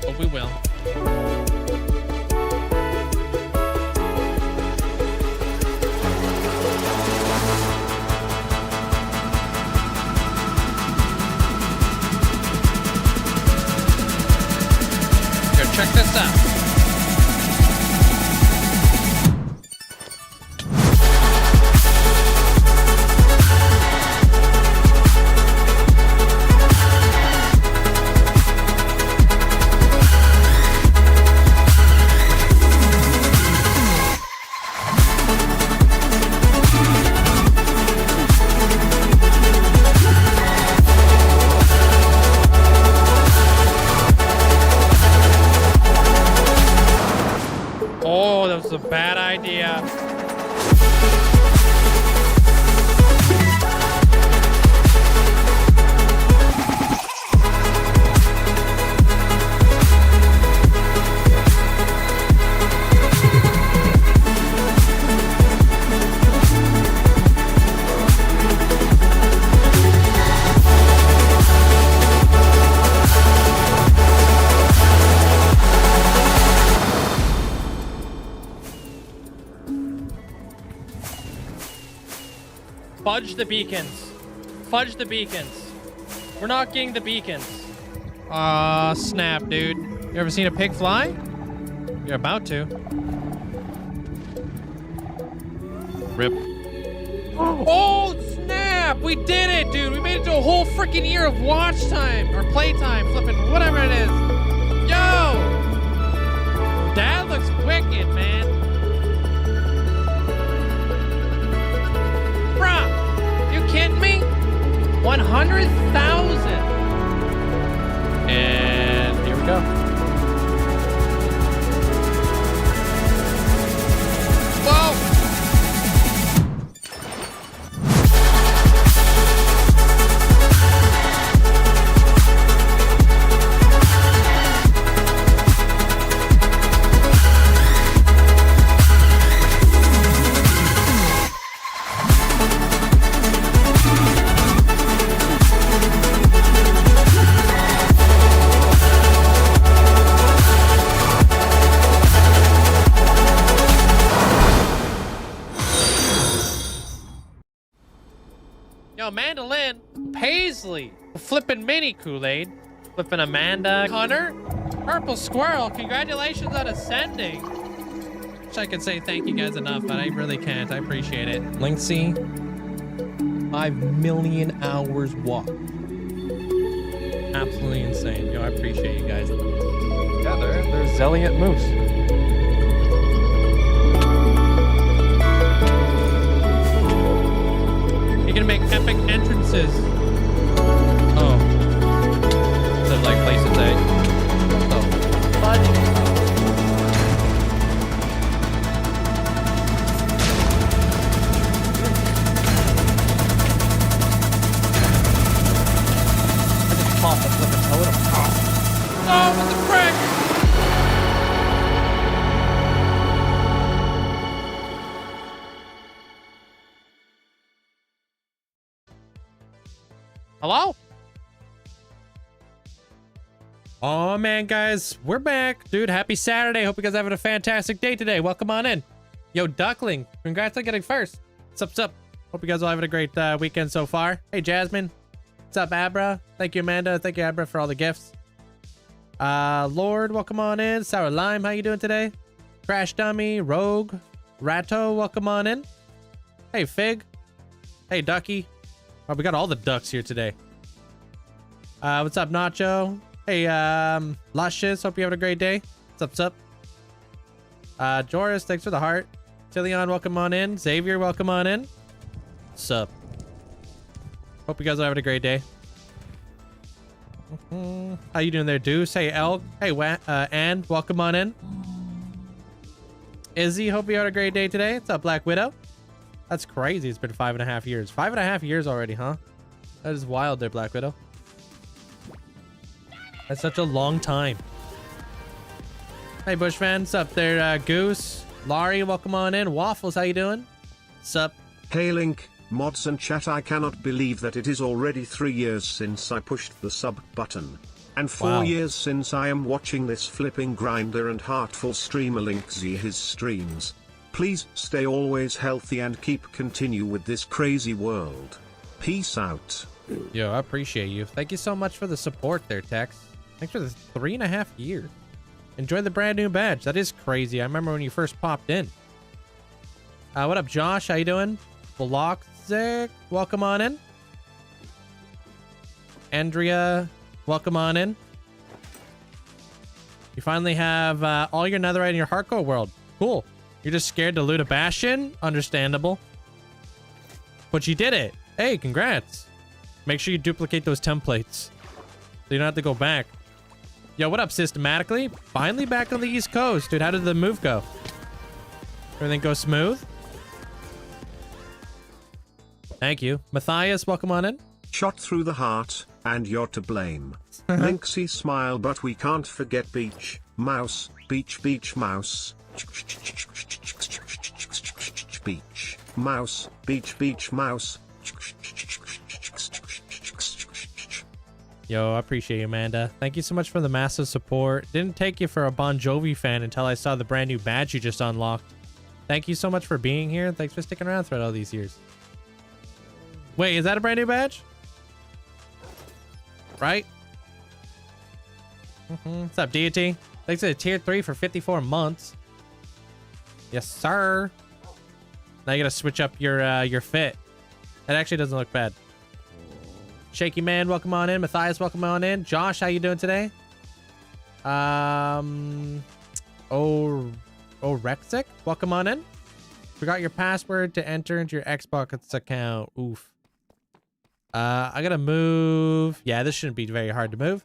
But we will. Here, check this out. Oh, that was a bad idea. Fudge the beacons. Fudge the beacons. We're not getting the beacons. Aw, snap, dude. You ever seen a pig fly? You're about to. Rip. Oh, snap! We did it, dude! We made it to a whole freaking year of watch time, or playtime, flipping, whatever it is. Yo! That looks wicked, man. Bruh, you kidding me? 100,000. And here we go. Whoa! Yo, Mandolin, Paisley, flipping mini Kool-Aid, flipping Amanda, Hunter, Purple Squirrel, congratulations on ascending. Wish I could say thank you guys enough, but I really can't. I appreciate it. Linkzzey, 5 million hours walk. Absolutely insane. Yo, I appreciate you guys. Yeah, there's Zelliot Moose. You're gonna make epic entrances. Oh. So like places A. Oh. Fudge. I just popped a flipping totem. Oh, what the frick? Hello? Oh man, guys, we're back. Dude, happy Saturday. Hope you guys are having a fantastic day today. Welcome on in. Yo, Duckling, congrats on getting first. What's up? Hope you guys are having a great weekend so far. Hey, Jasmine. What's up, Abra? Thank you, Amanda. Thank you, Abra, for all the gifts. Lord, welcome on in. Sour Lime, how you doing today? Crash Dummy, Rogue, Ratto, welcome on in. Hey, Fig. Hey, Ducky. Oh, we got all the ducks here today. What's up, Nacho? Hey, Luscious, hope you having a great day. What's up? Joris, thanks for the heart. Tillion, welcome on in. Xavier, welcome on in. What's up? Hope you guys are having a great day. How you doing there, Deuce? Hey, Elk. Hey, Ann, welcome on in. Izzy, hope you had a great day today. What's up, Black Widow? That's crazy. It's been 5.5 years. 5.5 years already, huh? That is wild there, Black Widow. That's such a long time. Hey, Bush fans. What's up there, Goose? Laurie, welcome on in. Waffles, how you doing? What's up? Hey, Link, mods and chat. I cannot believe that it is already 3 years since I pushed the sub button. And 4 Wow. years since I am watching this flipping grinder and heartful streamer Linkzzey his streams. Please stay always healthy and continue with this crazy world. Peace out. Yo, I appreciate you. Thank you so much for the support there, Tex. Thanks for the 3.5 years. Enjoy the brand new badge. That is crazy. I remember when you first popped in. What up, Josh? How you doing? Blockzick, welcome on in. Andrea, welcome on in. You finally have all your netherite in your hardcore world. Cool. You're just scared to loot a bastion? Understandable. But you did it. Hey, congrats. Make sure you duplicate those templates, so you don't have to go back. Yo, what up, Systematically? Finally back on the East Coast. Dude, how did the move go? Everything go smooth? Thank you. Matthias, welcome on in. Shot through the heart, and you're to blame. Linkzzey smile, but we can't forget beach, mouse, beach, mouse. Beach, mouse, beach, mouse. Yo, I appreciate you, Amanda. Thank you so much for the massive support. Didn't take you for a Bon Jovi fan until I saw the brand new badge you just unlocked. Thank you so much for being here. Thanks for sticking around throughout all these years. Wait, is that a brand new badge? Right? What's up, Deity? Thanks to the tier 3 for 54 months. Yes, sir. Now you gotta switch up your fit. That actually doesn't look bad. Shaky Man, welcome on in. Matthias, welcome on in. Josh, how you doing today? Rexic, welcome on in. Forgot your password to enter into your Xbox account. Oof. I gotta move. Yeah, this shouldn't be very hard to move.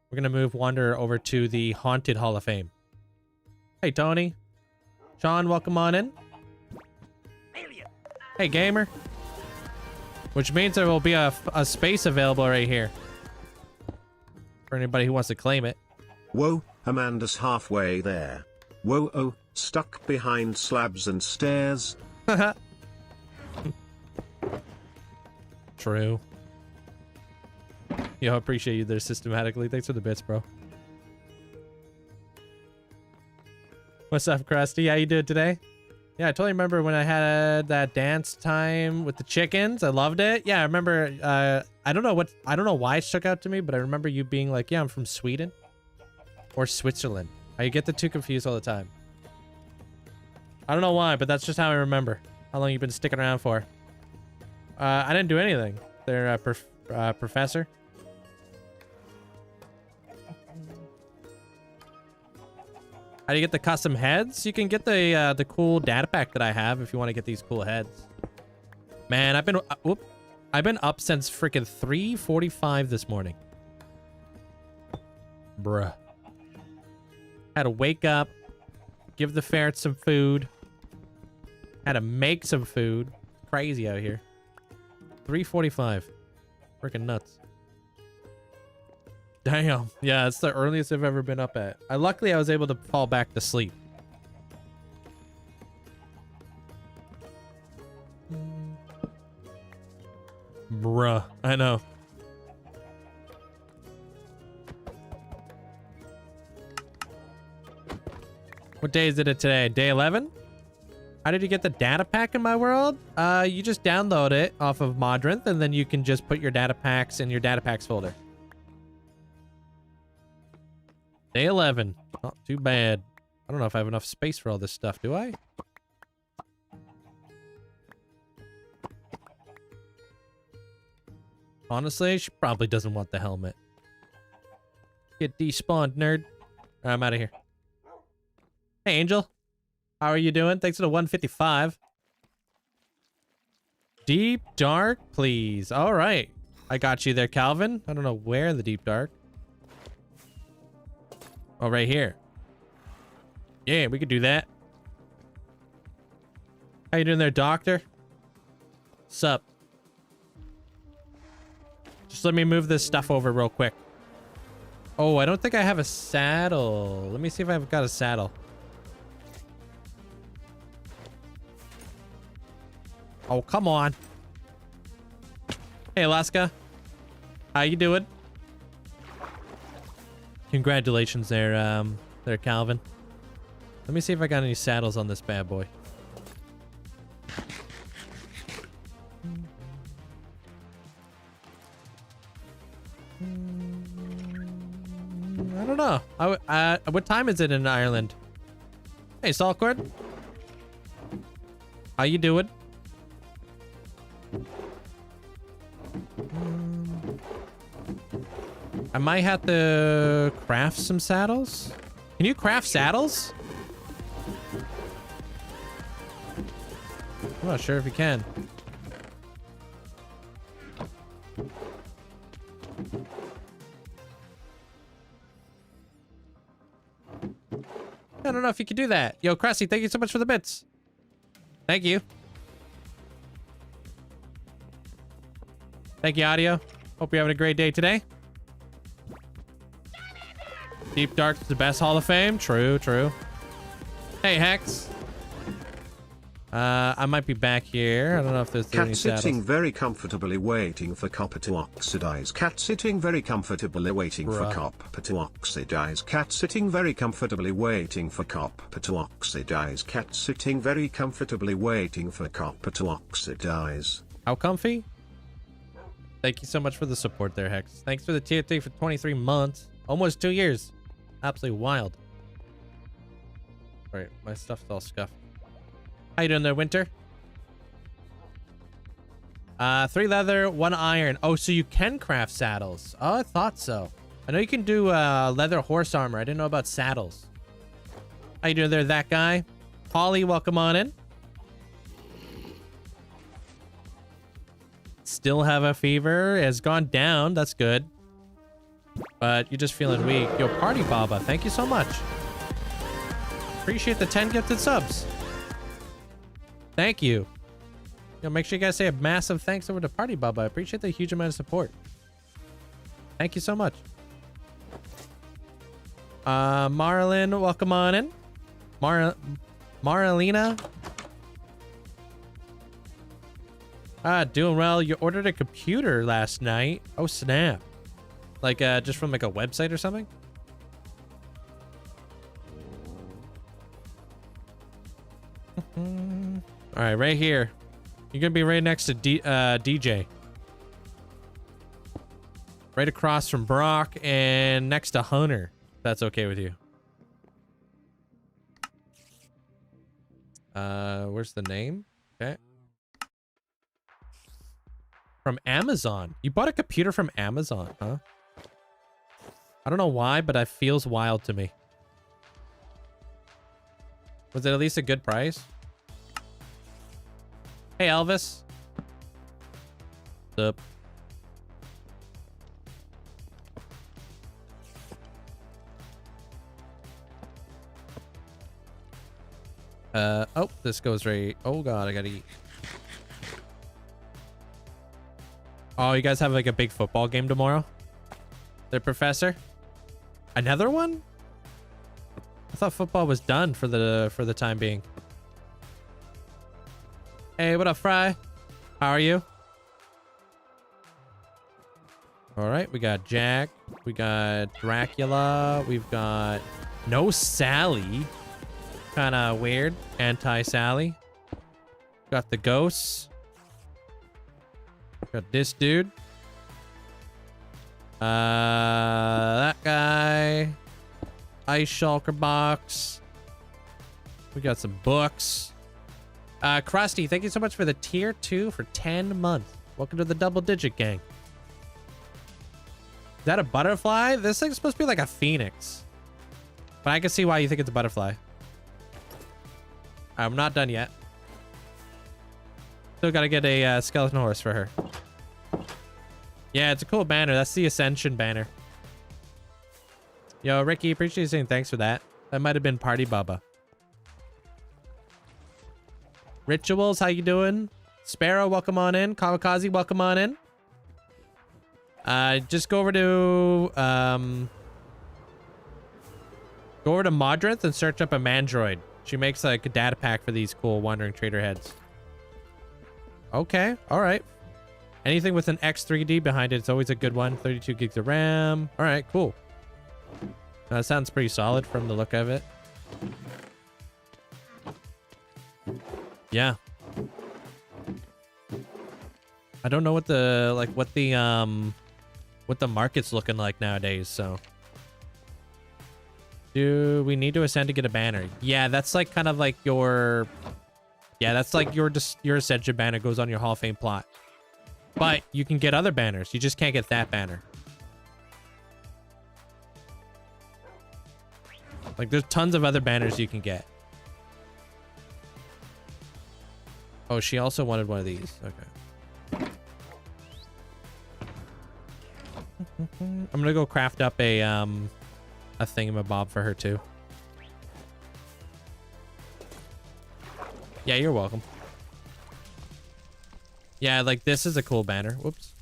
We're gonna move Wander over to the Haunted Hall of Fame. Hey, Tony. Sean, welcome on in. Hey, gamer. Which means there will be a space available right here for anybody who wants to claim it. Whoa, Amanda's halfway there. Whoa, oh, stuck behind slabs and stairs. True. Yo, appreciate you there, Systematically. Thanks for the bits, bro. What's up, Krusty? How you doing today? Yeah, I totally remember when I had that dance time with the chickens. I loved it. Yeah, I remember. I don't know why it stuck out to me, but I remember you being like, "Yeah, I'm from Sweden or Switzerland." I get the two confused all the time. I don't know why, but that's just how I remember. How long you've been sticking around for? I didn't do anything. They're professor. How do you get the custom heads? You can get the cool data pack that I have if you want to get these cool heads. Man, I've been up since freaking 3:45 this morning. Bruh. Had to wake up, give the ferrets some food. Had to make some food. Crazy out here. 3:45. Freaking nuts. Damn. Yeah, it's the earliest I've ever been up at. Luckily, I was able to fall back to sleep. Bruh. I know. What day is it today? Day 11? How did you get the data pack in my world? You just download it off of Modrinth, and then you can just put your data packs in your data packs folder. Day 11. Not too bad. I don't know if I have enough space for all this stuff, do I? Honestly, she probably doesn't want the helmet. Get despawned, nerd. I'm out of here. Hey, Angel. How are you doing? Thanks for the 155. Deep dark, please. All right. I got you there, Calvin. I don't know where in the deep dark. Oh, right here. Yeah, we could do that. How you doing there, doctor? Sup? Just let me move this stuff over real quick. Oh, I don't think I have a saddle. Let me see if I've got a saddle. Oh, come on. Hey, Alaska. How you doing? Congratulations there, Calvin. Let me see if I got any saddles on this bad boy. I don't know. What time is it in Ireland? Hey, Saltcord. How you doing? I might have to craft some saddles. Can you craft saddles? I'm not sure if you can. I don't know if you can do that. Yo, Krusty, thank you so much for the bits. Thank you. Thank you, Audio. Hope you're having a great day today. Deep Dark's the best Hall of Fame. True, true. Hey, Hex. I might be back here. I don't know if there's any Cat saddles. sitting very comfortably waiting for copper to oxidize. Cat sitting very comfortably waiting for copper to oxidize. Cat sitting very comfortably waiting for copper to oxidize. Cat sitting very comfortably waiting for copper to oxidize. How comfy? Thank you so much for the support there, Hex. Thanks for the tier 3 for 23 months. Almost 2 years. Absolutely wild. All right, my stuff's all scuffed. How you doing there, Winter? 3 leather, 1 iron. Oh, so you can craft saddles. Oh, I thought so. I know you can do leather horse armor. I didn't know about saddles. How you doing there, that guy? Polly, welcome on in. Still have a fever. It has gone down. That's good. But you're just feeling weak. Yo, Party Baba, thank you so much. Appreciate the 10 gifted subs. Thank you. Yo, make sure you guys say a massive thanks over to Party Baba. I appreciate the huge amount of support. Thank you so much. Marlin, welcome on in. Marlena. Doing well. You ordered a computer last night. Oh, snap. Like, just from like a website or something? All right, right here. You're gonna be right next to DJ. Right across from Brock and next to Hunter. If that's okay with you. Where's the name? Okay. From Amazon. You bought a computer from Amazon, huh? I don't know why, but it feels wild to me. Was it at least a good price? Hey, Elvis. What's up? Oh, this goes right. Oh, God, I gotta eat. Oh, you guys have like a big football game tomorrow? The professor? Another one? I thought football was done for the time being. Hey, what up, Fry? How are you? All right, we got Jack. We got Dracula. We've got no Sally. Kind of weird. Anti-Sally. Got the ghosts. Got this dude. That guy. Ice Shulker box. We got some books. Krusty, thank you so much for the tier 2 for 10 months. Welcome to the double digit gang. Is that a butterfly? This thing's supposed to be like a phoenix. But I can see why you think it's a butterfly. I'm not done yet. Still gotta get a skeleton horse for her. Yeah, it's a cool banner. That's the Ascension banner. Yo, Ricky, appreciate you saying thanks for that. That might have been Party Baba. Rituals, how you doing? Sparrow, welcome on in. Kamikaze, welcome on in. Just go over to Modrinth and search up a Mandroid. She makes like a data pack for these cool Wandering Trader heads. Okay, all right. Anything with an X3D behind it, it's always a good one. 32 gigs of RAM. All right, cool. That sounds pretty solid from the look of it. Yeah. I don't know what the what the market's looking like nowadays, so. Do we need to ascend to get a banner? Yeah, that's like kind of like your that's like your ascension banner goes on your Hall of Fame plot. But you can get other banners. You just can't get that banner. Like, there's tons of other banners you can get. Oh, she also wanted one of these. Okay. I'm gonna go craft up a thingamabob for her too. Yeah, you're welcome. Yeah, like this is a cool banner. Whoops.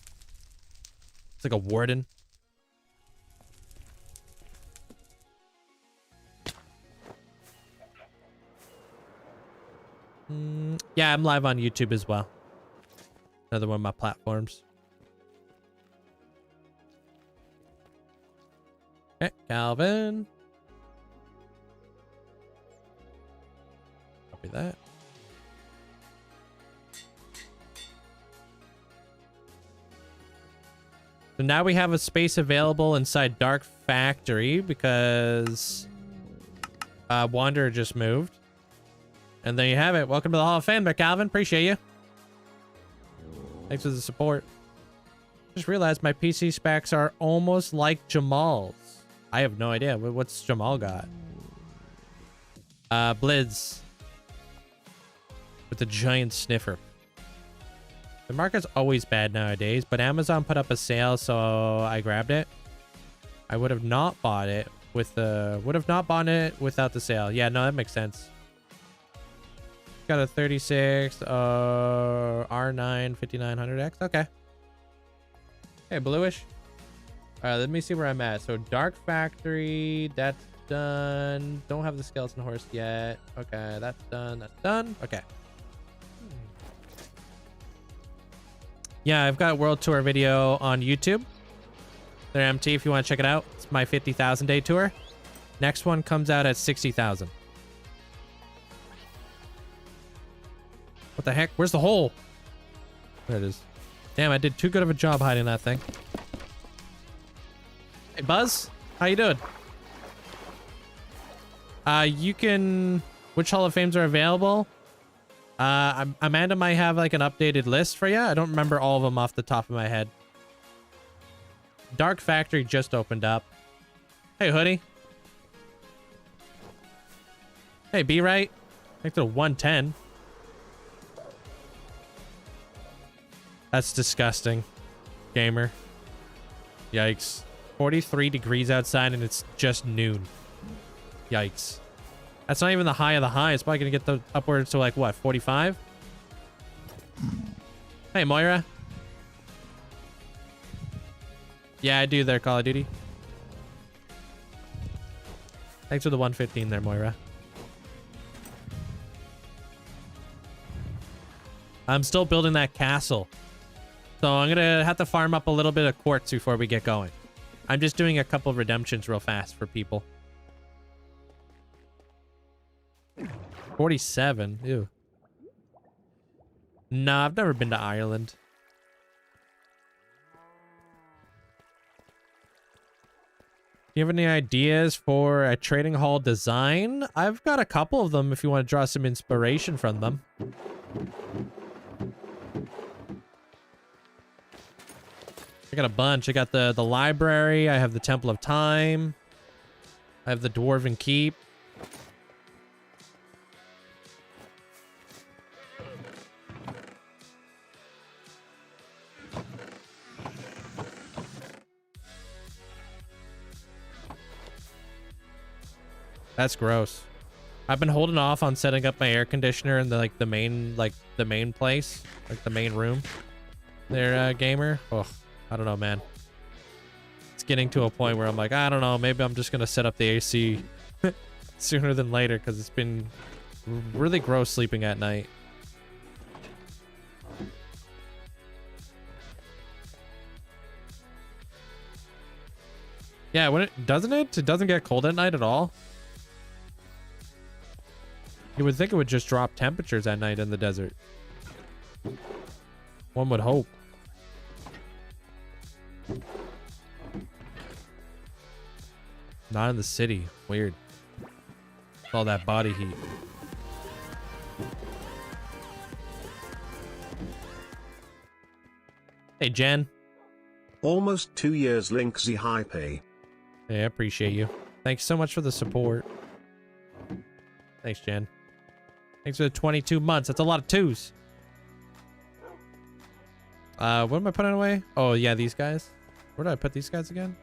It's like a warden. Yeah, I'm live on YouTube as well. Another one of my platforms. Okay, Calvin. Copy that. So now we have a space available inside Dark Factory because Wanderer just moved. And there you have it. Welcome to the Hall of Fame, Calvin. Appreciate you. Thanks for the support. Just realized my PC specs are almost like Jamal's. I have no idea. What's Jamal got? Blizz. With the giant sniffer. The market's always bad nowadays, but Amazon put up a sale, so I grabbed it. I would have not bought it with the... Would have not bought it without the sale. Yeah, no, that makes sense. Got a 36 R9 5900X. Okay. Hey, bluish. All right, let me see where I'm at. So Dark Factory, that's done. Don't have the skeleton horse yet. Okay, that's done. That's done. Okay. Yeah, I've got a World Tour video on YouTube. They're empty if you want to check it out. It's my 50,000 day tour. Next one comes out at 60,000. What the heck? Where's the hole? There it is. Damn, I did too good of a job hiding that thing. Hey, Buzz. How you doing? You can... Which Hall of Fames are available? Amanda might have like an updated list for you. I don't remember all of them off the top of my head. Dark Factory just opened up. Hey, Hoodie. Hey, B-Right. I think they're 110. That's disgusting. Gamer. Yikes. 43 degrees outside and it's just noon. Yikes. That's not even the high of the high. It's probably going to get the upwards to like, what, 45? Hey, Moira. Yeah, I do there, Call of Duty. Thanks for the 115 there, Moira. I'm still building that castle. So I'm going to have to farm up a little bit of quartz before we get going. I'm just doing a couple of redemptions real fast for people. 47. Ew. Nah, I've never been to Ireland. Do you have any ideas for a trading hall design? I've got a couple of them if you want to draw some inspiration from them. I got a bunch. I got the library. I have the Temple of Time. I have the Dwarven Keep. That's gross. I've been holding off on setting up my air conditioner in the main place, like the main room. There, gamer. Oh, I don't know, man. It's getting to a point where I'm like, I don't know. Maybe I'm just gonna set up the AC sooner than later because it's been really gross sleeping at night. Yeah, when it doesn't get cold at night at all. You would think it would just drop temperatures at night in the desert. One would hope. Not in the city. Weird. All that body heat. Hey, Jen. Almost 2 years Linkzzey high pay. Hey, I appreciate you. Thanks so much for the support. Thanks, Jen. Thanks for the 22 months. That's a lot of twos. What am I putting away? Oh, yeah, these guys. Where did I put these guys again?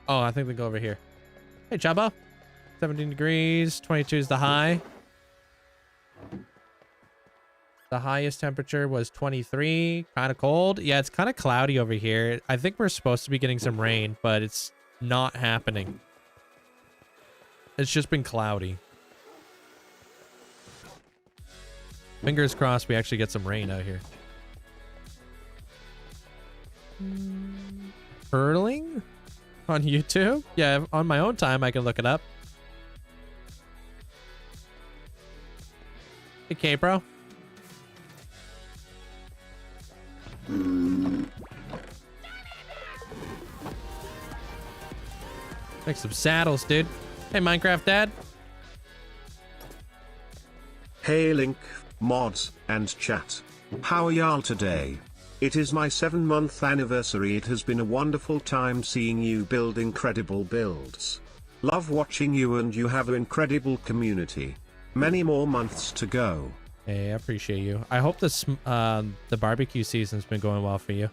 Oh, I think they go over here. Hey, Chaba. 17 degrees. 22 is the high. The highest temperature was 23. Kind of cold. Yeah, it's kind of cloudy over here. I think we're supposed to be getting some rain, but it's not happening. It's just been cloudy. Fingers crossed we actually get some rain out here. Hurling? On YouTube? Yeah, on my own time I can look it up. Hey, K-Bro. Make some saddles, dude. Hey, Minecraft Dad. Hey Link, mods, and chat. How are y'all today? It is my 7-month anniversary. It has been a wonderful time seeing you build incredible builds. Love watching you, and you have an incredible community. Many more months to go. Hey, I appreciate you. I hope this the barbecue season's been going well for you.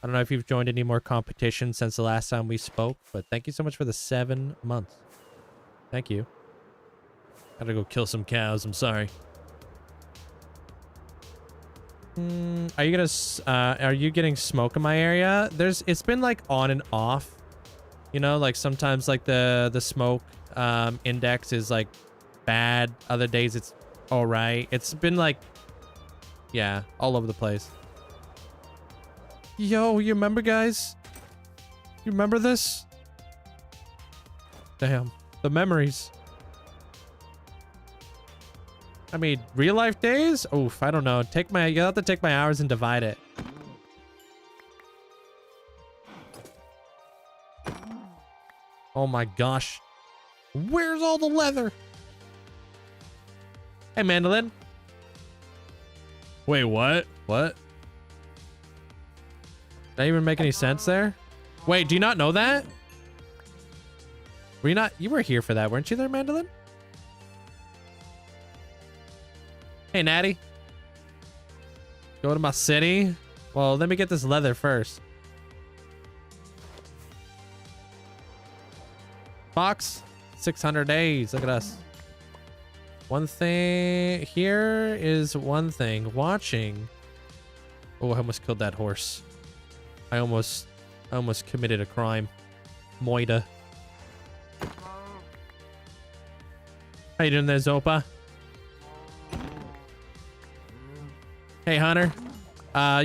I don't know if you've joined any more competitions since the last time we spoke, but thank you so much for the 7 months. Thank you. Gotta go kill some cows. I'm sorry. Are you getting smoke in my area? It's been like on and off. You know, like sometimes like the smoke index is like bad. Other days it's all right. It's been like, yeah, all over the place. Yo, you remember, guys? You remember this? Damn, the memories. I mean, real life days? Oof, I don't know. You have to take my hours and divide it. Oh my gosh. Where's all the leather? Hey, Mandolin. Wait, what? What? Did that even make any sense there? Wait, do you not know that? Were you not? You were here for that, weren't you there, Mandolin? Hey, Natty. Go to my city. Well, let me get this leather first. Fox, 600 days. Look at us. One thing here is one thing. Watching. Oh, I almost killed that horse. I almost committed a crime. Moida. How you doing there, Zopa? Hey, Hunter.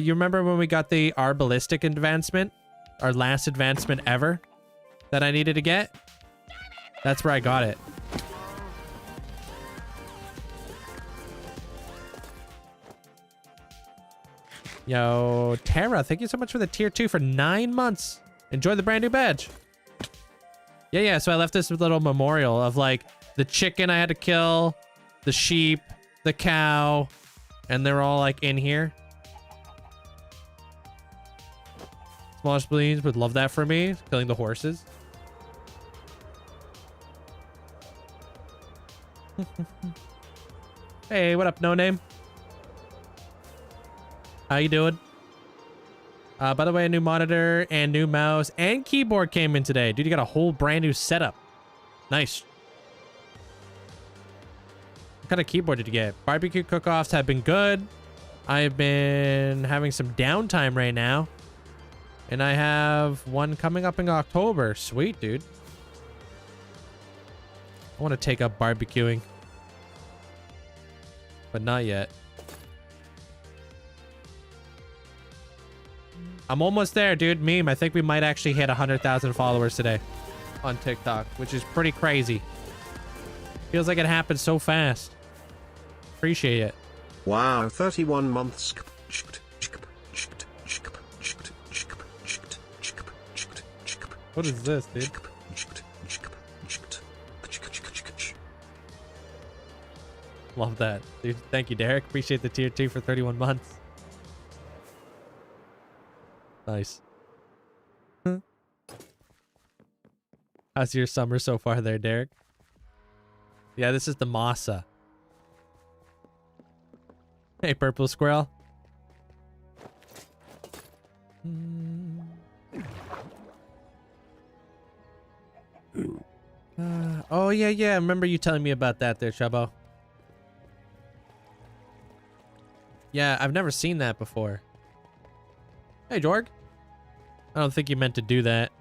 You remember when we got our ballistic advancement? Our last advancement ever that I needed to get? That's where I got it. Yo, Tara, thank you so much for the tier 2 for 9 months. Enjoy the brand new badge. Yeah, so I left this little memorial of like the chicken I had to kill, the sheep, the cow, and they're all like in here. Smallish Bleeds would love that for me, killing the horses. Hey, what up, No Name? How you doing? By the way, a new monitor and new mouse and keyboard came in today. Dude, you got a whole brand new setup. Nice. What kind of keyboard did you get? Barbecue cook-offs have been good. I've been having some downtime right now. And I have one coming up in October. Sweet, dude. I want to take up barbecuing. But not yet. I'm almost there, dude. Meme, I think we might actually hit 100,000 followers today on TikTok, which is pretty crazy. Feels like it happened so fast. Appreciate it. Wow, 31 months. What is this, dude? Love that. Dude, thank you, Derek. Appreciate the tier 2 for 31 months. Nice. How's your summer so far there, Derek? Yeah, this is the masa. Hey, purple squirrel. Oh, yeah. I remember you telling me about that there, Chubbo. Yeah, I've never seen that before. Hey, Jorg. I don't think you meant to do that.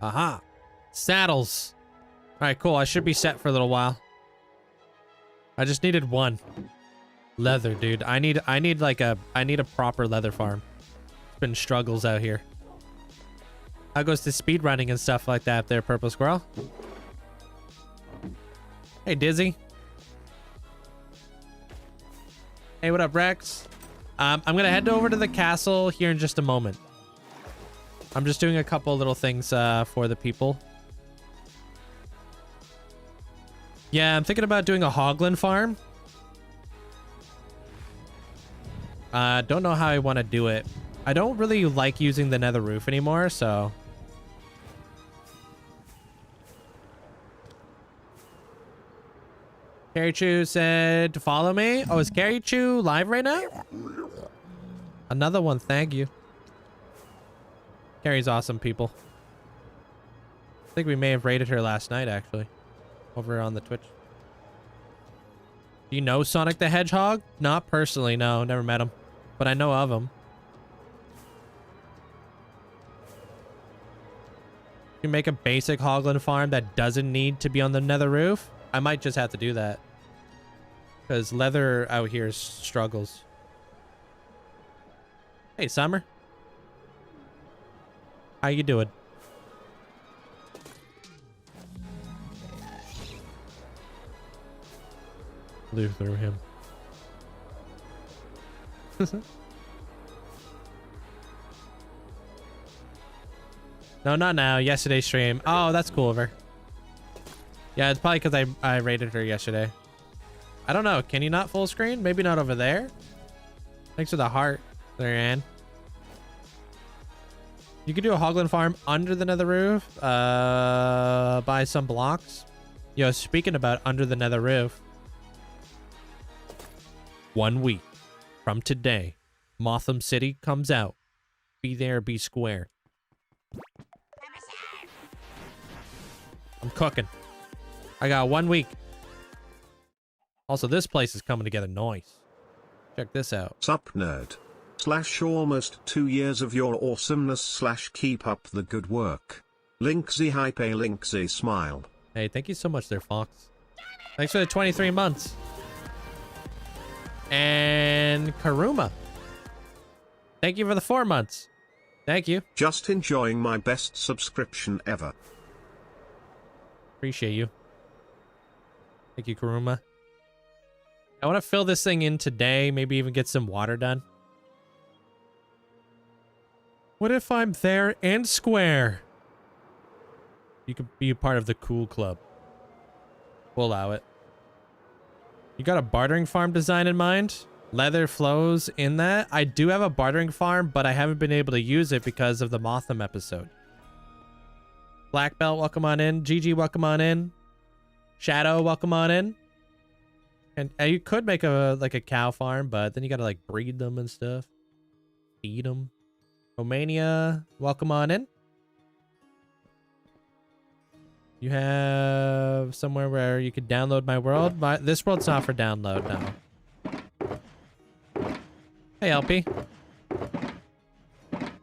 Aha. Saddles. All right, cool. I should be set for a little while. I just needed one. Leather, dude. I need a proper leather farm. It's been struggles out here. How goes the speed running and stuff like that there, Purple Squirrel? Hey, Dizzy. Hey, what up, Rex? I'm gonna head over to the castle here in just a moment. I'm just doing a couple little things for the people. Yeah, I'm thinking about doing a hoglin farm. Don't know how I want to do it. I don't really like using the nether roof anymore, so... Carrie Chu said to follow me. Oh, is Carrie Chu live right now? Another one, thank you. Carrie's awesome, people. I think we may have raided her last night, actually. Over on the Twitch. Do you know Sonic the Hedgehog? Not personally, no. Never met him. But I know of him. You make a basic hoglin farm that doesn't need to be on the nether roof? I might just have to do that. Because leather out here struggles. Hey, Summer. How you doing? Blew through him. No, not now. Yesterday's stream. Oh, that's cool of her. Yeah, it's probably because I raided her yesterday. I don't know. Can you not full screen? Maybe not over there. Thanks for the heart there, Ann. You could do a hoglin farm under the nether roof. Buy some blocks. Yo, speaking about under the nether roof. 1 week from today, Motham City comes out. Be there, be square. I'm cooking. I got 1 week. Also, this place is coming together nice. Check this out. Sup, nerd. / almost 2 years of your awesomeness / keep up the good work. Linkzzey hype a Linkzzey smile. Hey, thank you so much there, Fox. Thanks for the 23 months. And Karuma. Thank you for the 4 months. Thank you. Just enjoying my best subscription ever. Appreciate you. Thank you, Karuma. I want to fill this thing in today. Maybe even get some water done. What if I'm there and square? You could be a part of the cool club. We'll allow it. You got a bartering farm design in mind? Leather flows in that? I do have a bartering farm, but I haven't been able to use it because of the Motham episode. Black Belt, welcome on in. GG, welcome on in. Shadow, welcome on in. And you could make a cow farm, but then you gotta like breed them and stuff. Feed them. Romania, welcome on in. You have somewhere where you could download my world. This world's not for download now. Hey, LP.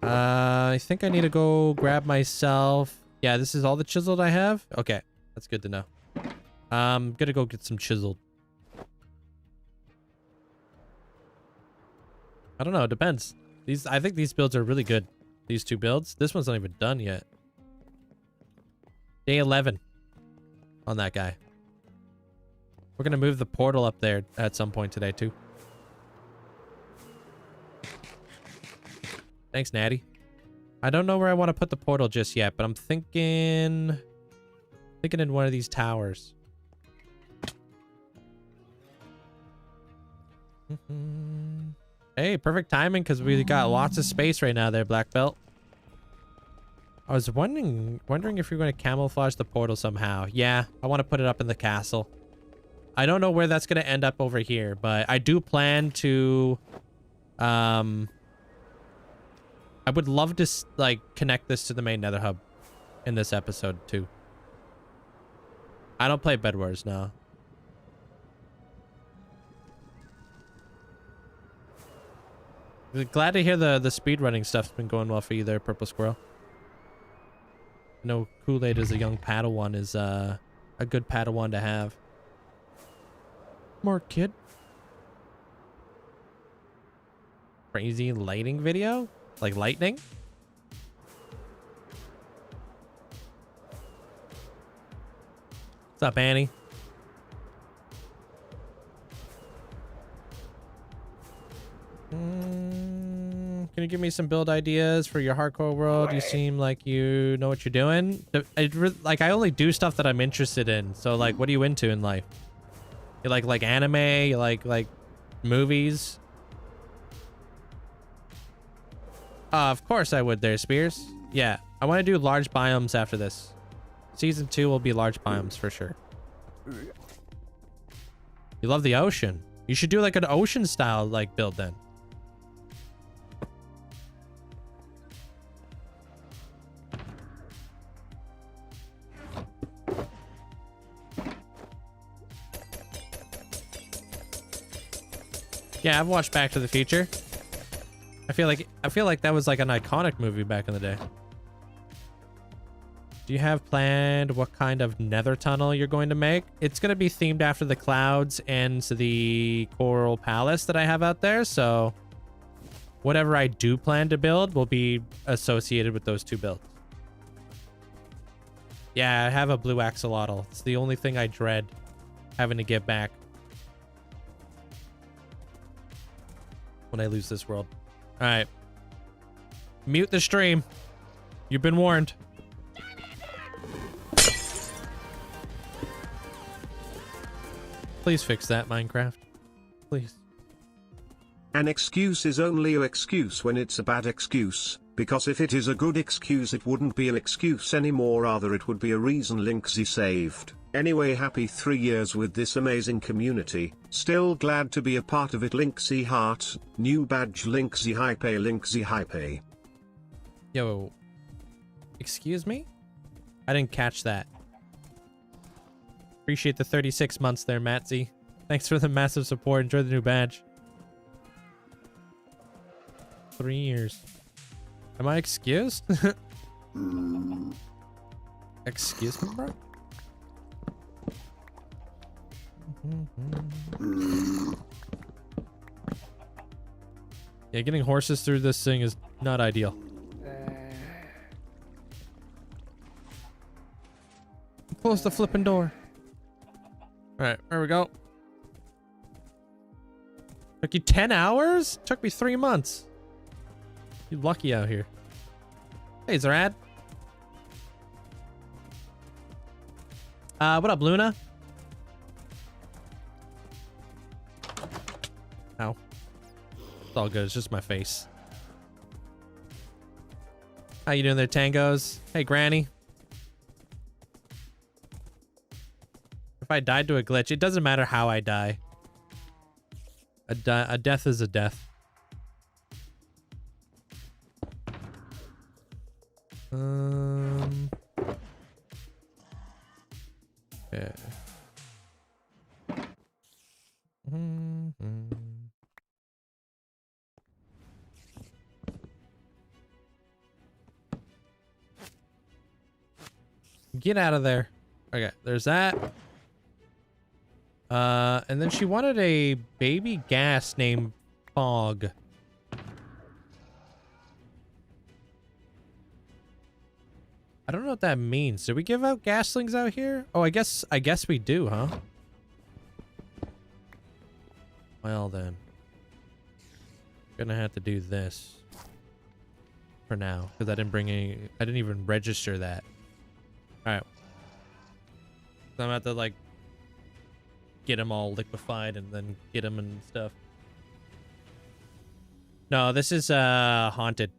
I think I need to go grab myself. Yeah, this is all the chiseled I have. Okay, that's good to know. I'm gonna go get some chiseled. I don't know. It depends. I think these builds are really good. These two builds. This one's not even done yet. Day 11 on that guy. We're gonna move the portal up there at some point today too. Thanks, Natty. I don't know where I want to put the portal just yet, but I'm thinking in one of these towers. Hey, perfect timing because we got lots of space right now there, Black Belt. I was wondering if you're going to camouflage the portal somehow. Yeah, I want to put it up in the castle. I don't know where that's going to end up over here, but I do plan to... I would love to, like, connect this to the main Nether Hub in this episode, too. I don't play Bed Wars now. Glad to hear the speedrunning stuff's been going well for you there, Purple Squirrel. I know Kool-Aid as a young Padawan is a good Padawan to have. More kid. Crazy lighting video? Like lightning? What's up, Annie? Can you give me some build ideas for your hardcore world? You seem like you know what you're doing. I only do stuff that I'm interested in. So like, what are you into in life? You like anime? You like movies? Of course I would there, Spears. Yeah, I want to do large biomes after this. Season 2 will be large biomes for sure. You love the ocean. You should do like an ocean style like build then. Yeah, I've watched Back to the Future. I feel like that was like an iconic movie back in the day. Do you have planned what kind of nether tunnel you're going to make? It's going to be themed after the clouds and the coral palace that I have out there. So whatever I do plan to build will be associated with those two builds. Yeah, I have a blue axolotl. It's the only thing I dread having to get back when I lose this world. All right. Mute the stream. You've been warned. Please fix that, Minecraft. Please. An excuse is only an excuse when it's a bad excuse, because if it is a good excuse it wouldn't be an excuse anymore, rather it would be a reason Linkzzey saved. Anyway, happy 3 years with this amazing community, still glad to be a part of it. Linkzzey heart, new badge Linkzzey hype, Linkzzey hype. Yo. Excuse me? I didn't catch that. Appreciate the 36 months there, Matsy. Thanks for the massive support. Enjoy the new badge. 3 years. Am I excused? Excuse me, bro? Yeah, getting horses through this thing is not ideal. Close the flipping door. Alright, there we go. Took you 10 hours? Took me 3 months. You lucky out here. Hey, Zarad. What up, Luna? Ow. It's all good. It's just my face. How you doing there, Tangos? Hey, Granny. If I died to a glitch, it doesn't matter how I die. A death is a death. Yeah. Get out of there. Okay, there's that. And then she wanted a baby gas named Fog. I don't know what that means. Do we give out gaslings out here? Oh, I guess we do, huh? Well then. Gonna have to do this for now because I didn't even register that. All right. So I'm gonna have to like get them all liquefied and then get them and stuff. No, this is haunted.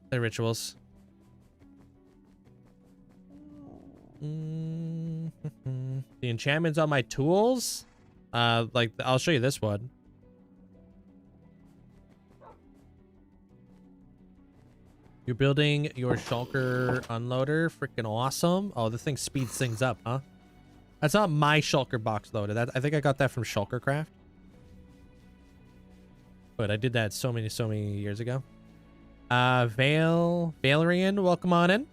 The rituals. The enchantments on my tools. Like I'll show you this one. You're building your shulker unloader. Freaking awesome. Oh, this thing speeds things up, huh? That's not my shulker box loader. I think I got that from Shulkercraft. But I did that so many years ago. Valerian, welcome on in.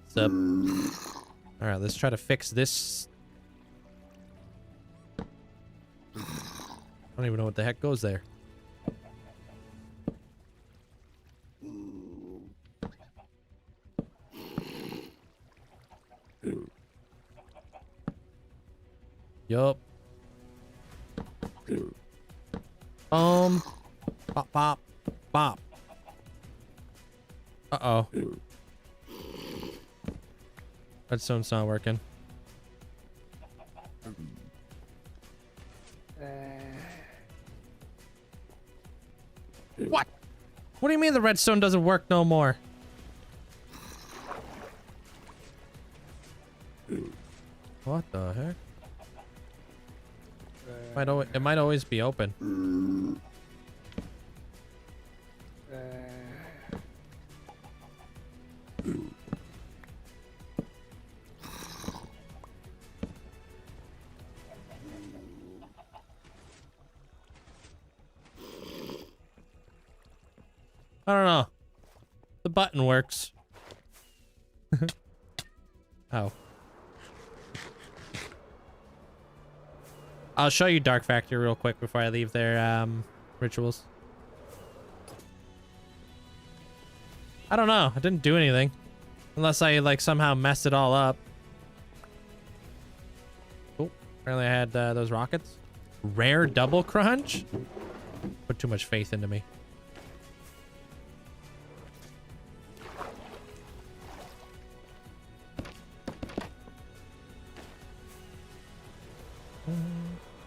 What's up? All right, let's try to fix this. I don't even know what the heck goes there. Yup. Pop, pop, pop. Uh-oh. Redstone's not working. What? What do you mean the redstone doesn't work no more? What the heck? It might always be open. I don't know. The button works. Oh. I'll show you Dark Factory real quick before I leave their rituals. I don't know. I didn't do anything. Unless I like somehow messed it all up. Oh, apparently I had those rockets. Rare double crunch? Put too much faith into me.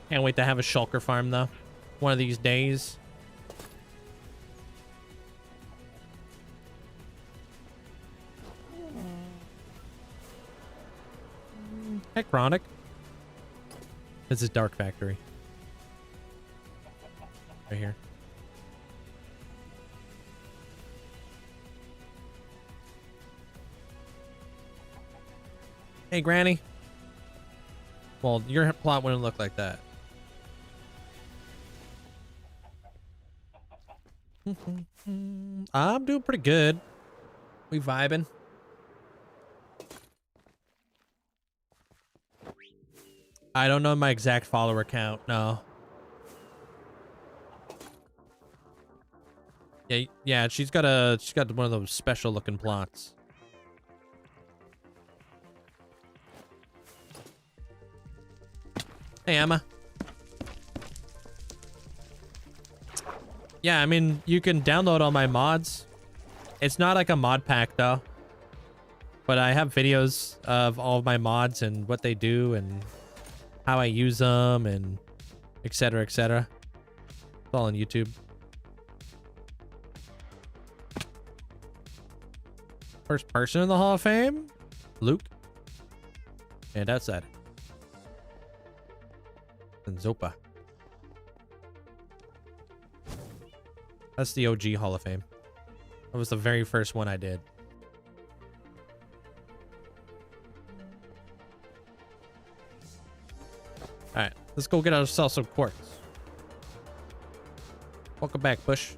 Can't wait to have a shulker farm though. One of these days. Hey, Chronic. This is Dark Factory. Right here. Hey, Granny. Well, your plot wouldn't look like that. I'm doing pretty good. We vibing. I don't know my exact follower count. No. Yeah, she's got one of those special looking plots. Hey, Emma. Yeah, I mean, you can download all my mods. It's not like a mod pack, though. But I have videos of all of my mods and what they do and how I use them and etc., etc. It's all on YouTube. First person in the Hall of Fame? Luke. And outside. And Zopa. That's the OG Hall of Fame. That was the very first one I did. Alright, let's go get ourselves some quartz. Welcome back, Bush.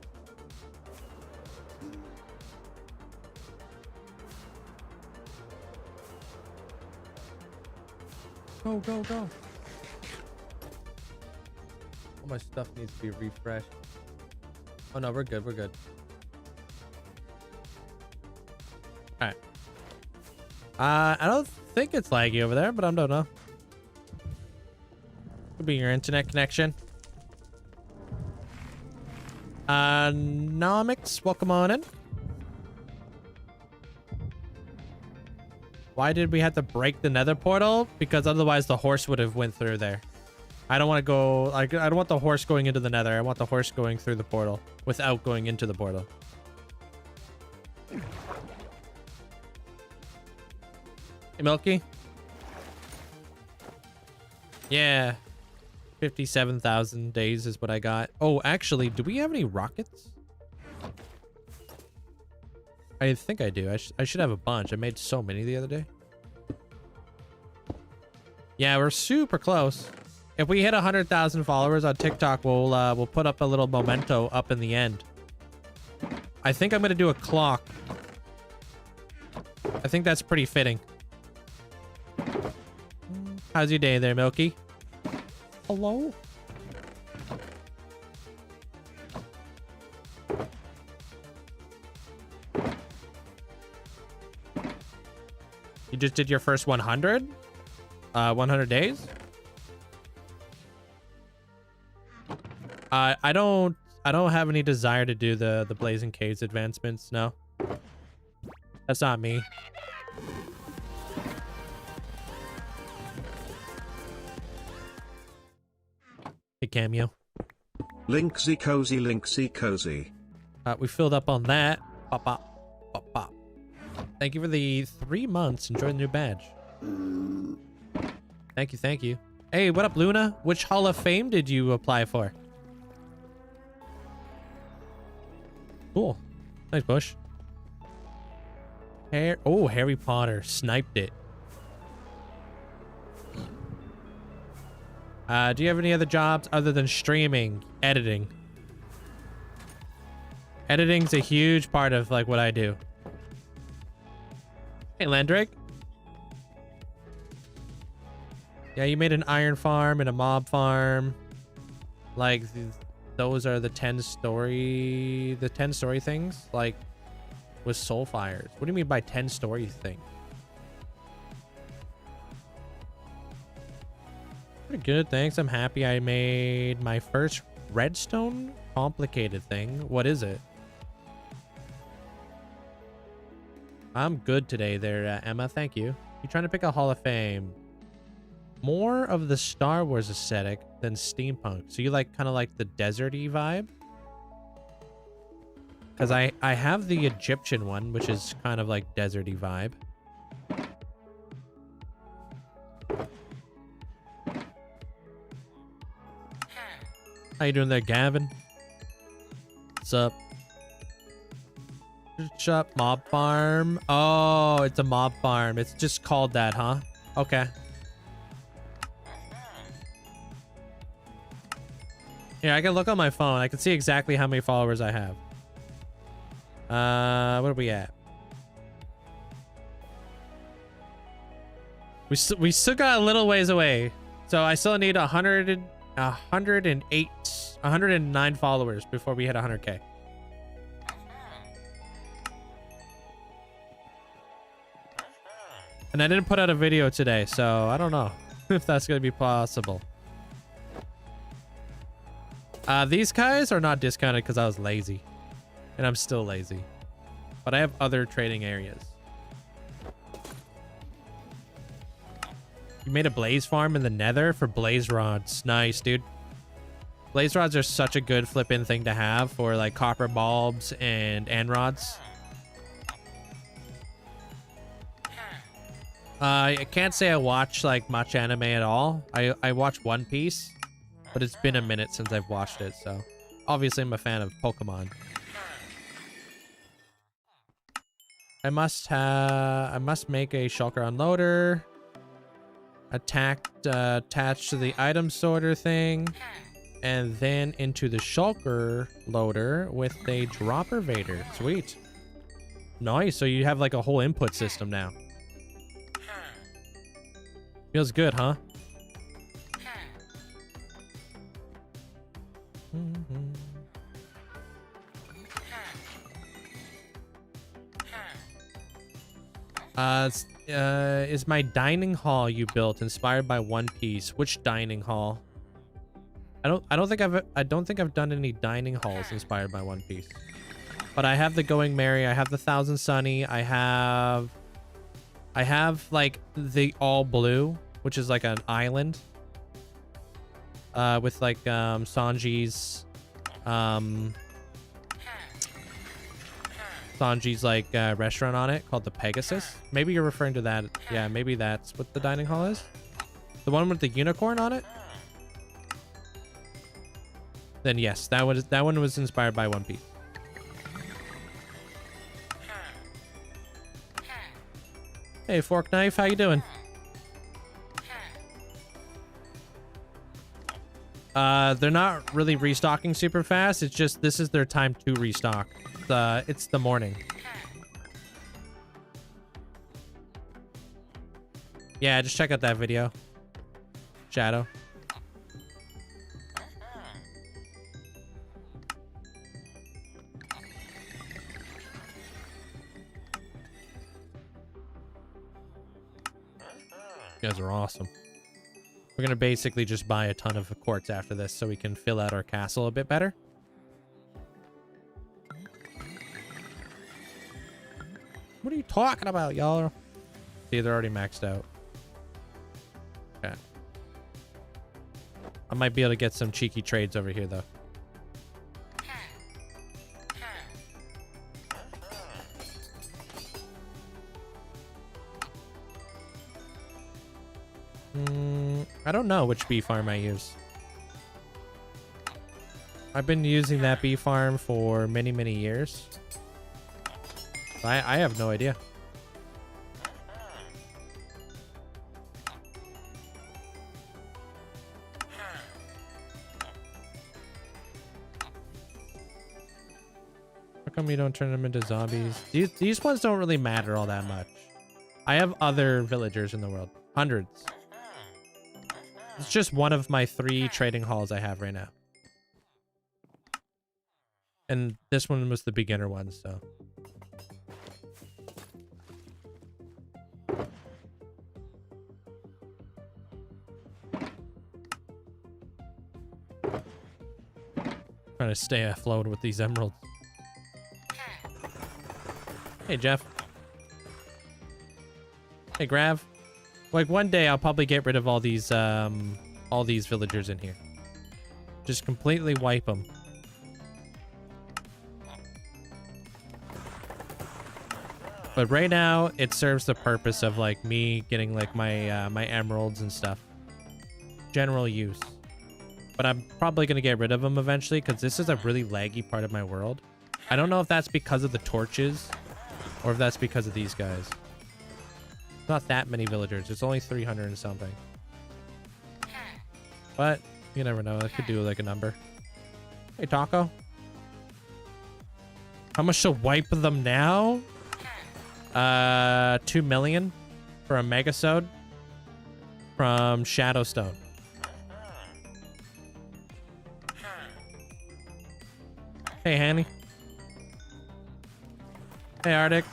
Go, go, go. All my stuff needs to be refreshed. Oh no, we're good, we're good. All right. I don't think it's laggy over there, but I don't know. Could be your internet connection. Nomics, welcome on in. Why did we have to break the nether portal? Because otherwise the horse would have went through there. I don't want to go, I don't want the horse going into the nether. I want the horse going through the portal without going into the portal. Hey, Milky? Yeah. 57,000 days is what I got. Oh, actually, do we have any rockets? I think I do. I should have a bunch. I made so many the other day. Yeah, we're super close. If we hit 100,000 followers on TikTok, we'll put up a little memento up in the end. I think I'm gonna do a clock. I think that's pretty fitting. How's your day there, Milky? Hello? You just did your first 100? 100 days? I don't have any desire to do the Blazing Caves advancements, no. That's not me. Hey, Cameo. Linkzy cozy, Linkzy cozy. We filled up on that. Pop, pop, pop, pop. Thank you for the 3 months. Enjoy the new badge. Thank you, thank you. Hey, what up, Luna? Which Hall of Fame did you apply for? Cool. Nice bush. Oh, Harry Potter. Sniped it. Do you have any other jobs other than streaming? Editing. Editing's a huge part of like what I do. Hey, Landrake. Yeah, you made an iron farm and a mob farm. Like, those are the 10-story things, like with soul fires. What do you mean by 10-story thing? Pretty good, thanks. I'm happy I made my first redstone complicated thing. What is it? I'm good today there, Emma. Thank you. You trying to pick a Hall of Fame? More of the Star Wars aesthetic than steampunk. So you like kind of like the deserty vibe? Because I have the Egyptian one, which is kind of like deserty vibe. How you doing there, Gavin? What's up? Shop mob farm. Oh, it's a mob farm. It's just called that, huh? Okay. Yeah, I can look on my phone. I can see exactly how many followers I have. What are we at? We still got a little ways away. So I still need 109 followers before we hit 100K. And I didn't put out a video today, so I don't know if that's going to be possible. These guys are not discounted because I was lazy. And I'm still lazy. But I have other trading areas. You made a blaze farm in the nether for blaze rods. Nice, dude. Blaze rods are such a good flip-in thing to have for like copper bulbs and rods. I can't say I watch like much anime at all. I watch One Piece, but it's been a minute since I've watched it, so obviously I'm a fan of Pokemon. I must make a shulker unloader. Attached to the item sorter thing, and then into the shulker loader with a dropper vader. Sweet. Nice. So you have like a whole input system now. Feels good, huh? Is my dining hall you built inspired by One Piece? Which dining hall? I don't think I've done any dining halls inspired by One Piece. But I have the Going Merry, I have the Thousand Sunny, I have like the All Blue, which is like an island. With like Sanji's like restaurant on it called the Pegasus. Maybe you're referring to that. Yeah, maybe that's what the dining hall is. The one with the unicorn on it. Then yes, that one was inspired by One Piece. Hey, Fork Knife, how you doing? They're not really restocking super fast. It's just this is their time to restock. It's the morning. Yeah, just check out that video. Shadow. You guys are awesome. We're gonna basically just buy a ton of quartz after this so we can fill out our castle a bit better. What are you talking about, y'all? See, they're already maxed out. Okay. I might be able to get some cheeky trades over here, though. I don't know which bee farm I use. I've been using that bee farm for many, many years. I have no idea. How come you don't turn them into zombies? These ones don't really matter all that much. I have other villagers in the world. Hundreds. It's just one of my 3 trading halls I have right now. And this one was the beginner one, so. Trying to stay afloat with these emeralds. Hey, Jeff. Hey, Grav. Like one day I'll probably get rid of all these villagers in here. Just completely wipe them. But right now it serves the purpose of like me getting like my my emeralds and stuff. General use. But I'm probably going to get rid of them eventually because this is a really laggy part of my world. I don't know if that's because of the torches or if that's because of these guys. Not that many villagers. It's only 300 and something. But you never know. I could do like a number. Hey, Taco. How much to wipe them now? 2 million for a megasode from Shadowstone. Hey, Hanny. Hey, Arctic.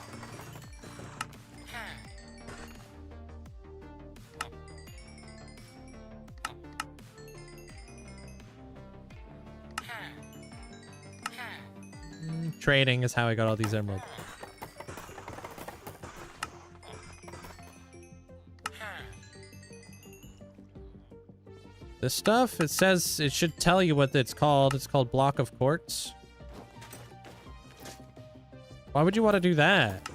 Trading is how I got all these emeralds. This stuff, it says, it should tell you what it's called. It's called Block of Quartz. Why would you want to do that?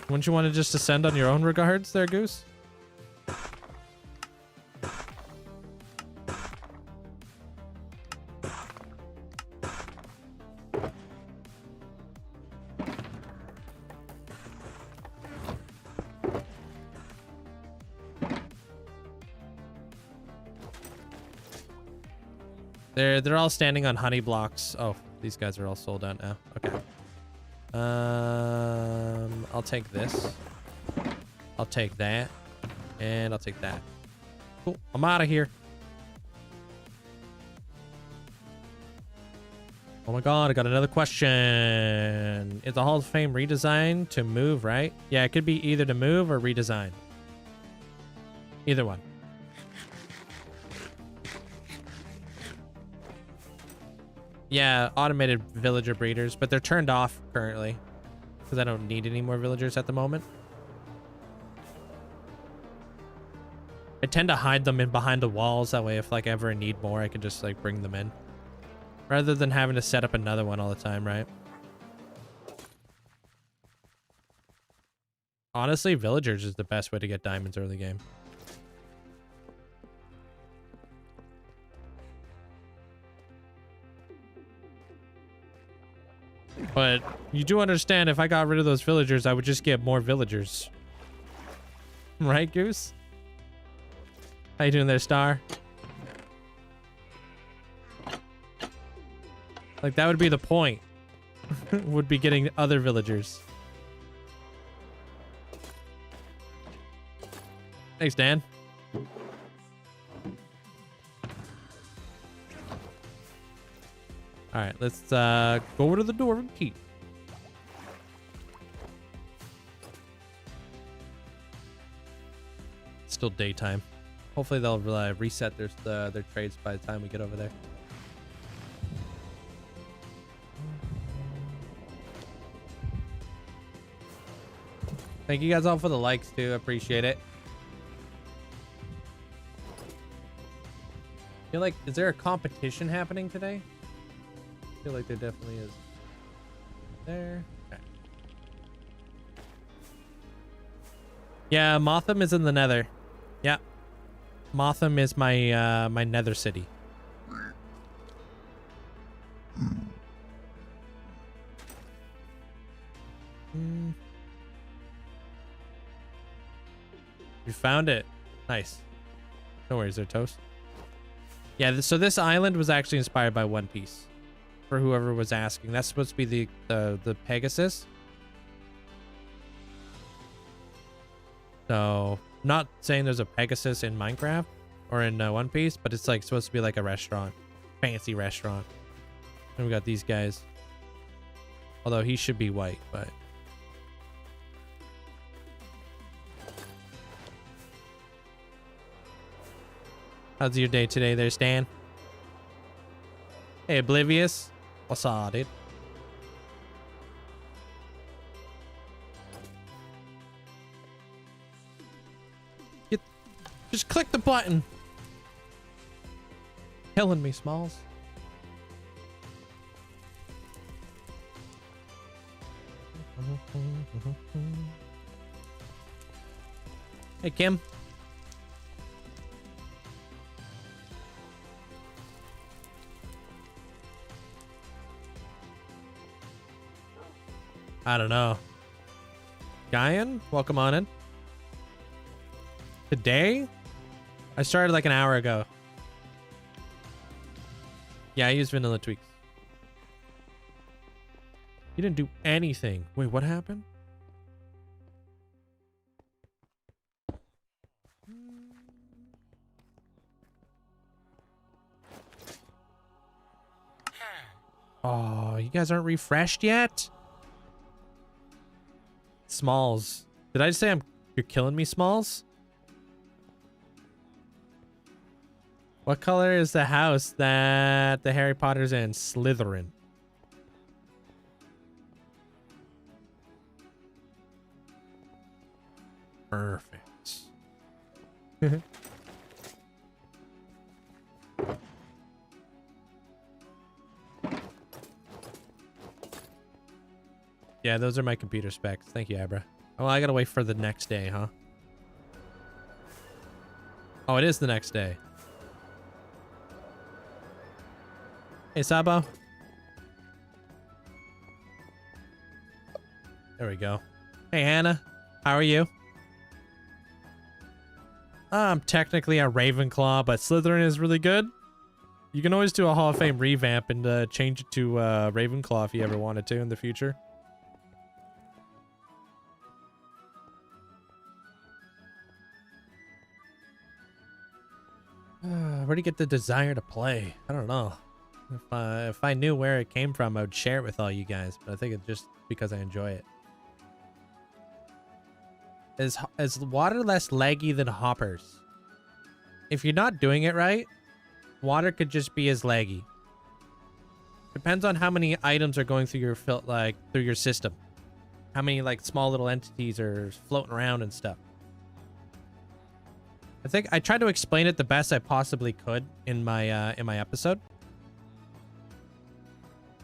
Wouldn't you want to just descend on your own regards there, Goose? They're all standing on honey blocks. Oh, these guys are all sold out now. Okay. I'll take this. I'll take that. And I'll take that. Cool. I'm out of here. Oh my god, I got another question. Is the Hall of Fame redesigned to move, right? Yeah, it could be either to move or redesign. Either one. Yeah, automated villager breeders, but they're turned off currently because I don't need any more villagers at the moment. I tend to hide them in behind the walls. That way, if like ever I need more, I can just like bring them in rather than having to set up another one all the time, right? Honestly, villagers is the best way to get diamonds early game. But you do understand if I got rid of those villagers, I would just get more villagers. Right, Goose? How you doing there, Star? Like, that would be the point. Would be getting other villagers. Thanks, Dan. All right, let's go over to the door and key. It's still daytime. Hopefully they'll reset their trades by the time we get over there. Thank you guys all for the likes too. Appreciate it. I feel like, is there a competition happening today? I feel like there definitely is. There. Okay. Yeah, Motham is in the Nether. Yeah. Motham is my my Nether city. You found it. Nice. No worries there, Toast. Yeah, so this island was actually inspired by One Piece. For whoever was asking. That's supposed to be the Pegasus. So, not saying there's a Pegasus in Minecraft or in One Piece, but it's like supposed to be like a restaurant. Fancy restaurant. And we got these guys. Although he should be white, but... How's your day today there, Stan? Hey, Oblivious. What's up, dude? Just click the button. Killing me, Smalls. Hey, Kim. I don't know. Guyan, welcome on in. Today? I started like an hour ago. Yeah, I used vanilla tweaks. You didn't do anything. Wait, what happened? Oh, you guys aren't refreshed yet? Smalls. Did I just say you're killing me, Smalls? What color is the house that the Harry Potter's in? Slytherin. Perfect. Yeah, those are my computer specs. Thank you, Abra. Oh, I gotta wait for the next day, huh? Oh, it is the next day. Hey, Sabo. There we go. Hey, Hannah. How are you? I'm technically a Ravenclaw, but Slytherin is really good. You can always do a Hall of Fame revamp and change it to Ravenclaw if you ever wanted to in the future. Where do you get the desire to play? I don't know. If I knew where it came from, I would share it with all you guys. But I think it's just because I enjoy it. Is water less laggy than hoppers? If you're not doing it right, water could just be as laggy. Depends on how many items are going through your through your system. How many like small little entities are floating around and stuff. I think I tried to explain it the best I possibly could in my episode.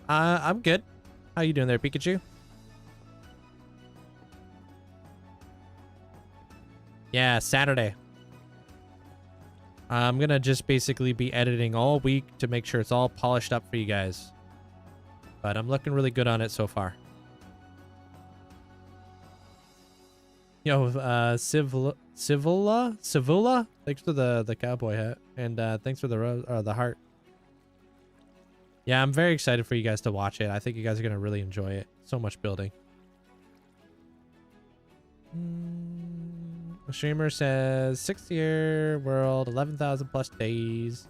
I'm good. How you doing there, Pikachu? Yeah, Saturday. I'm gonna just basically be editing all week to make sure it's all polished up for you guys. But I'm looking really good on it so far. Yo, Civula, thanks for the cowboy hat, and thanks for the heart. Yeah, I'm very excited for you guys to watch it. I think you guys are gonna really enjoy it. So much building. The streamer says 6-year world, 11,000 plus days.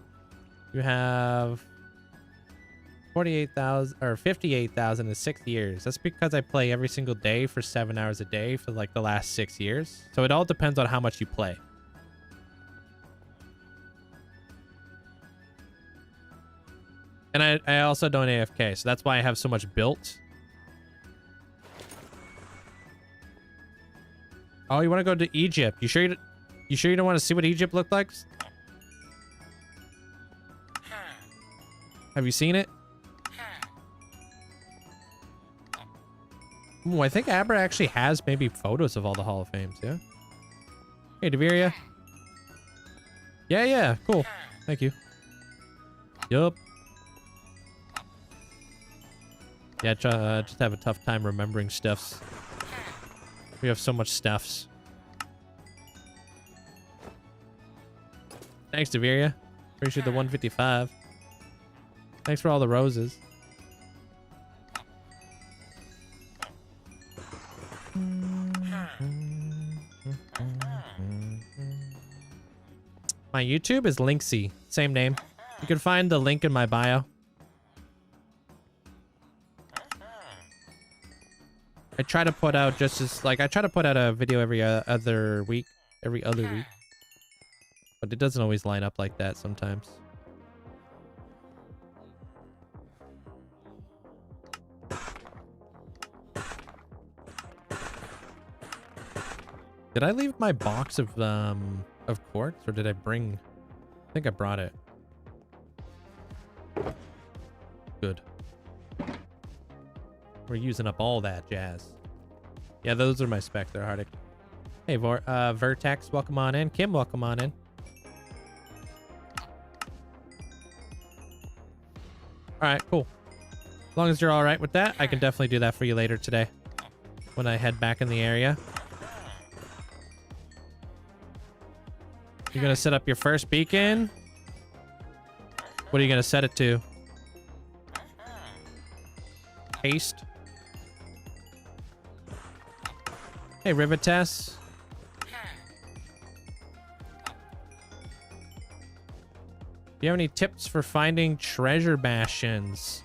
You have 48,000 or 58,000 in 6 years. That's because I play every single day for 7 hours a day for like the last 6 years. So it all depends on how much you play. And I also don't AFK, so that's why I have so much built. Oh, you want to go to Egypt? You sure you don't want to see what Egypt looked like? Have you seen it? Ooh, I think Abra actually has maybe photos of all the Hall of Fames, yeah? Hey, Deveria. Yeah, cool. Thank you. Yup. Yeah, just have a tough time remembering stuffs. We have so much stuffs. Thanks, Deveria. Appreciate the 155. Thanks for all the roses. My YouTube is Linkzzey. Same name. You can find the link in my bio. I try to put out I try to put out a video every other week. But it doesn't always line up like that sometimes. Did I leave my box of quartz, or did I bring? I think I brought it. Good. We're using up all that jazz. Yeah, those are my specs there, Hardic. Hey, Vertex, welcome on in. Kim, welcome on in. All right, cool. As long as you're all right with that, I can definitely do that for you later today when I head back in the area. You're gonna set up your first beacon? What are you gonna set it to? Haste. Hey, Rivetess. Do you have any tips for finding treasure bastions?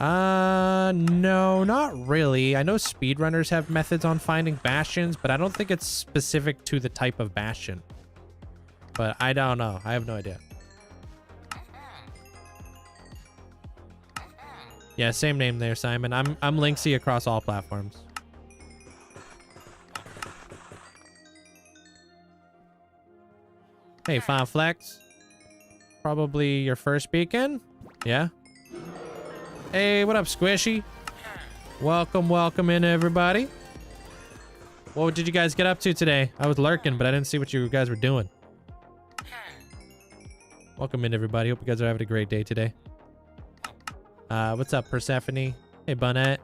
No, not really. I know speedrunners have methods on finding bastions, but I don't think it's specific to the type of bastion. But I don't know. I have no idea. Yeah, same name there, Simon. I'm Linkzzey across all platforms. Hey, Fine Flex. Probably your first beacon? Yeah. Hey, what up, Squishy? Welcome in, everybody. What did you guys get up to today? I was lurking, but I didn't see what you guys were doing. Welcome in, everybody. Hope you guys are having a great day today. What's up, Persephone? Hey, Bunnet.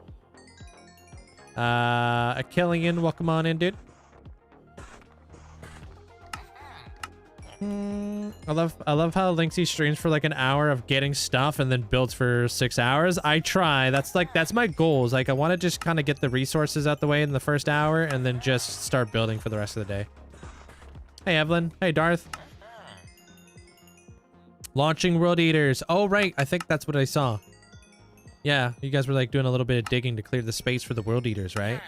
Achillian, welcome on in, dude. I love how Linkzzey streams for like an hour of getting stuff and then builds for 6 hours. I try. That's my goals. Like, I want to just kind of get the resources out the way in the first hour and then just start building for the rest of the day. Hey, Evelyn. Hey, Darth. Launching world eaters. Oh, right. I think that's what I saw. Yeah, you guys were like doing a little bit of digging to clear the space for the world eaters, right?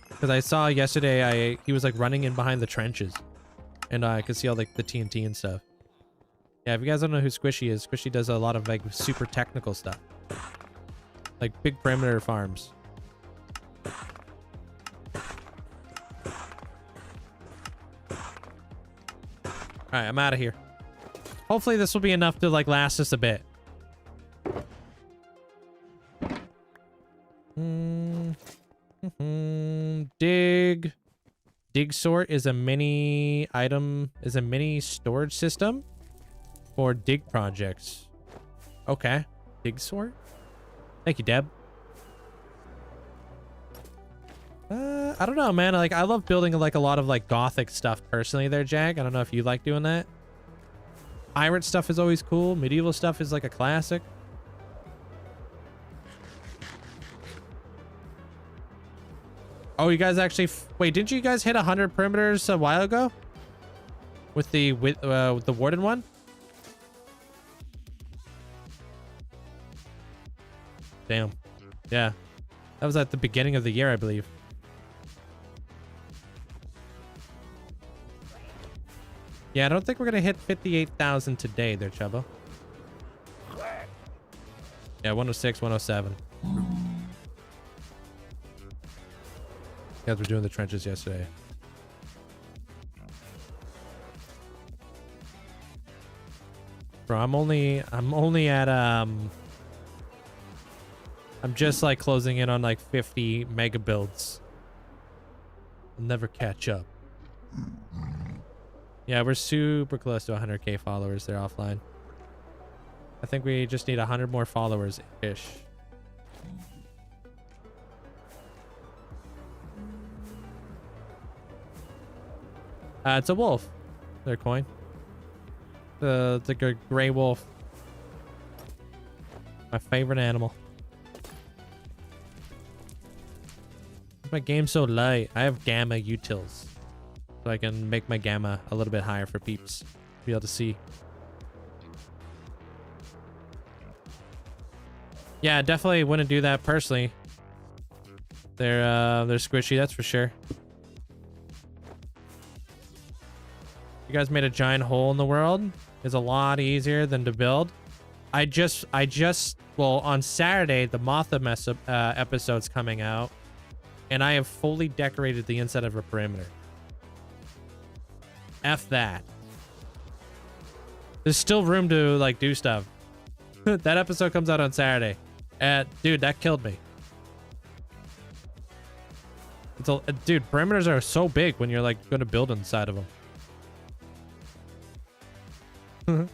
Because I saw yesterday, he was like running in behind the trenches. And I could see all like the TNT and stuff. Yeah, if you guys don't know who Squishy is, Squishy does a lot of like super technical stuff. Like big perimeter farms. Alright, I'm out of here. Hopefully this will be enough to like last us a bit. Dig. Dig sort is a mini item, is a mini storage system for dig projects. Okay. Dig sort? Thank you, Deb. I don't know, man. Like, I love building like a lot of like gothic stuff personally there, Jag. I don't know if you like doing that. Pirate stuff is always cool. Medieval stuff is like a classic. Oh, you guys actually... Wait, didn't you guys hit 100 perimeters a while ago? With the Warden one? Damn. Yeah. That was at the beginning of the year, I believe. Yeah, I don't think we're going to hit 58,000 today there, Chubbo. Yeah, 106, 107. You guys were doing the trenches yesterday. Bro, I'm only at I'm just like closing in on like 50 mega builds. I'll never catch up. Yeah, we're super close to 100k followers. They're offline. I think we just need 100 more followers ish. It's a wolf. Their coin. It's like a gray wolf. My favorite animal. My game's so light. I have gamma utils. So I can make my gamma a little bit higher for peeps to be able to see. Yeah, definitely wouldn't do that personally. They're squishy, that's for sure. You guys made a giant hole in the world. It's a lot easier than to build. Well, on Saturday, the Mothra episode's coming out, and I have fully decorated the inside of a perimeter. F that. There's still room to like do stuff. That episode comes out on Saturday. Dude, that killed me. Dude, perimeters are so big when you're like going to build inside of them. All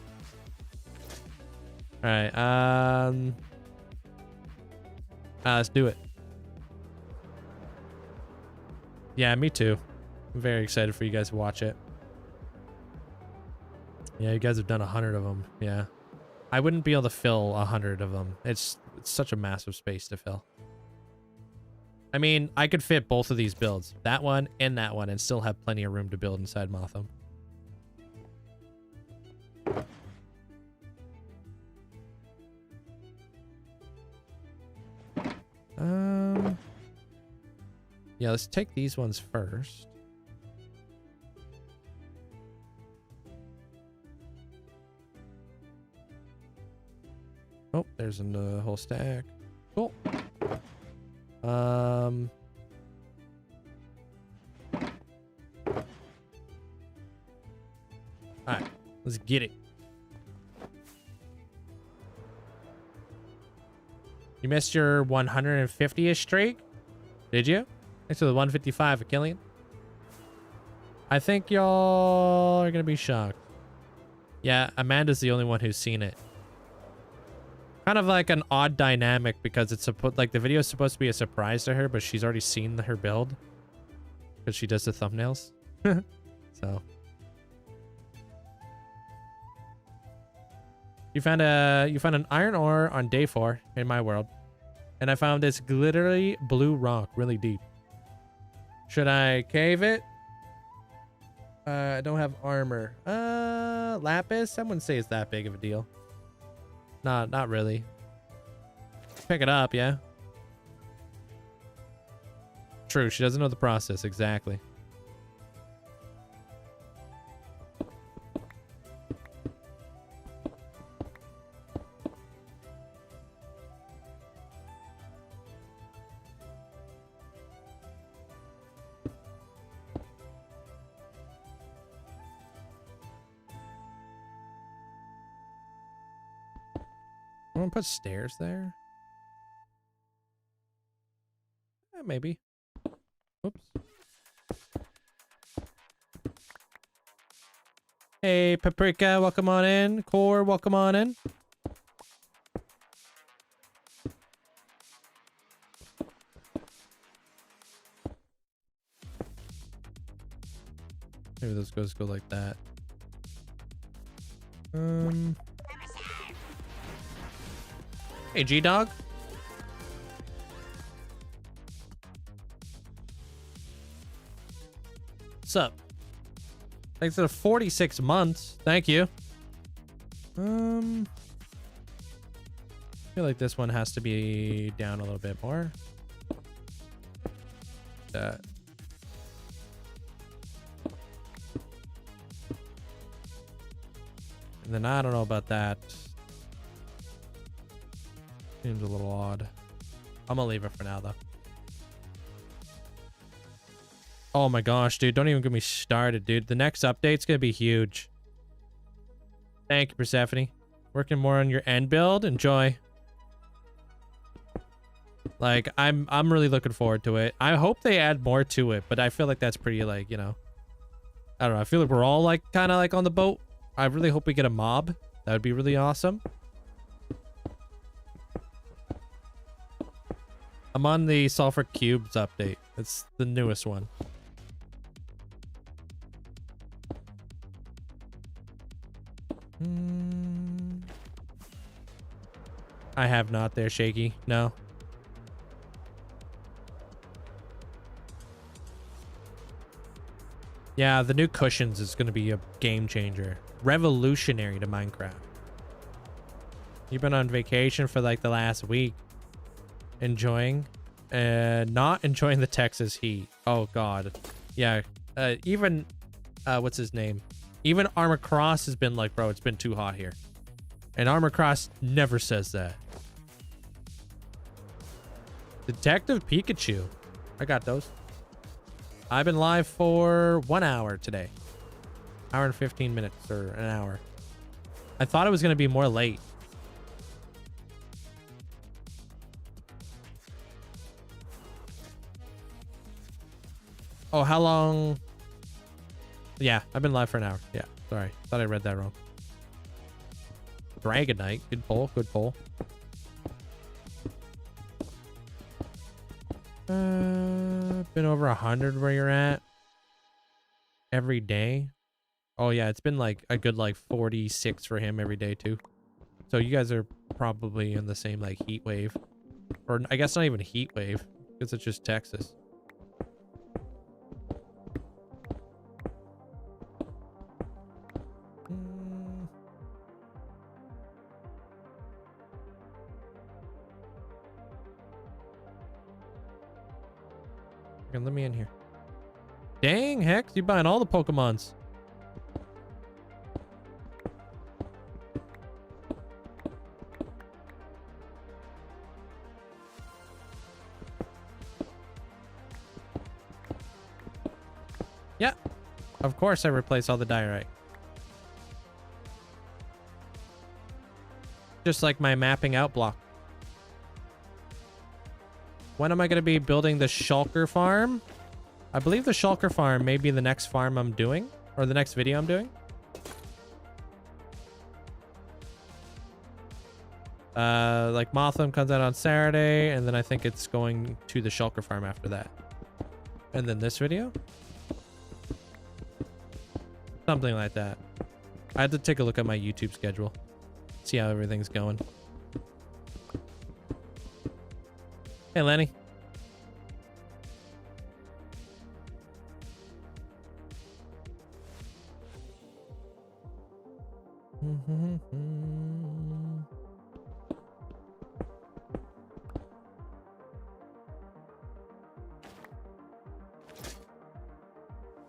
right. Let's do it. Yeah, me too. I'm very excited for you guys to watch it. Yeah, you guys have done 100 of them. Yeah. I wouldn't be able to fill 100 of them. It's such a massive space to fill. I mean, I could fit both of these builds, that one and that one, and still have plenty of room to build inside Motham. Yeah, let's take these ones first. Oh, there's a whole stack. Cool. All right, let's get it. You missed your 150th streak? Did you? Thanks for the 155 for killing. I think y'all are gonna be shocked. Yeah, Amanda's the only one who's seen it. Kind of like an odd dynamic because it's like the video is supposed to be a surprise to her, but she's already seen her build because she does the thumbnails. So you found an iron ore on day 4 in my world, and I found this glittery blue rock really deep. Should I cave it? I don't have armor. Lapis? I wouldn't say it's that big of a deal. Not really. Pick it up, yeah. True, she doesn't know the process exactly. I'm gonna put stairs there. Maybe. Oops. Hey, Paprika, welcome on in. Core, welcome on in. Maybe those go like that. Hey, G-Dog. What's up? Thanks for the 46 months. Thank you. I feel like this one has to be down a little bit more. That. And then I don't know about that. Seems a little odd. I'm gonna leave it for now, though. Oh my gosh, dude. Don't even get me started, dude. The next update's gonna be huge. Thank you, Persephone. Working more on your end build. Enjoy. Like, I'm really looking forward to it. I hope they add more to it, but I feel like that's pretty, like, you know. I don't know. I feel like we're all, like, kind of, like, on the boat. I really hope we get a mob. That would be really awesome. I'm on the Sulfur Cubes update. It's the newest one. I have not there, Shaky. No. Yeah, the new cushions is going to be a game changer. Revolutionary to Minecraft. You've been on vacation for like the last week. Enjoying. Not enjoying the Texas heat. Oh, God. Yeah. Even, what's his name? Even Armor Cross has been like, bro, it's been too hot here. And Armor Cross never says that. Detective Pikachu. I got those. I've been live for 1 hour today. Hour and 15 minutes, or an hour. I thought it was going to be more late. Oh, how long? Yeah, I've been live for an hour. Yeah, sorry. Thought I read that wrong. Dragonite. Good poll. Good poll. Been over 100 where you're at. Every day. Oh, yeah, it's been like a good like 46 for him every day, too. So you guys are probably in the same like heat wave. Or I guess not even heat wave, because it's just Texas. Let me in here. Dang, Hex, you buying all the Pokemons. Yeah, of course I replace all the diorite. Just like my mapping out block. When am I going to be building the Shulker farm? I believe the Shulker farm may be the next farm I'm doing, or the next video I'm doing. Like Motham comes out on Saturday, and then I think it's going to the Shulker farm after that. And then this video? Something like that. I had to take a look at my YouTube schedule. See how everything's going. Hey, Lenny.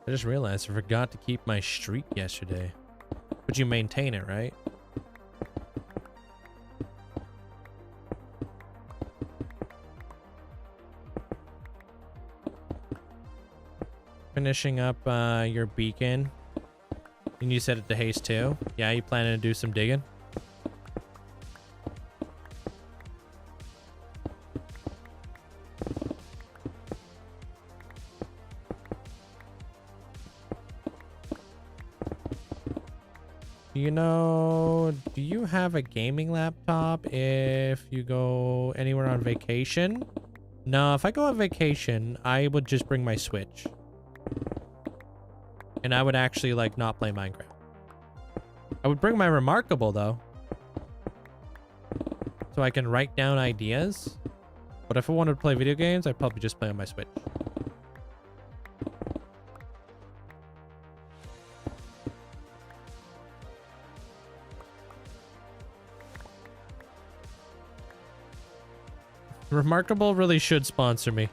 I just realized I forgot to keep my streak yesterday. But you maintain it, right? Finishing up your beacon. And you set it to haste too? Yeah, you planning to do some digging? Do you have a gaming laptop if you go anywhere on vacation? No, if I go on vacation, I would just bring my Switch. And I would actually, like, not play Minecraft. I would bring my Remarkable, though. So I can write down ideas. But if I wanted to play video games, I'd probably just play on my Switch. Remarkable really should sponsor me.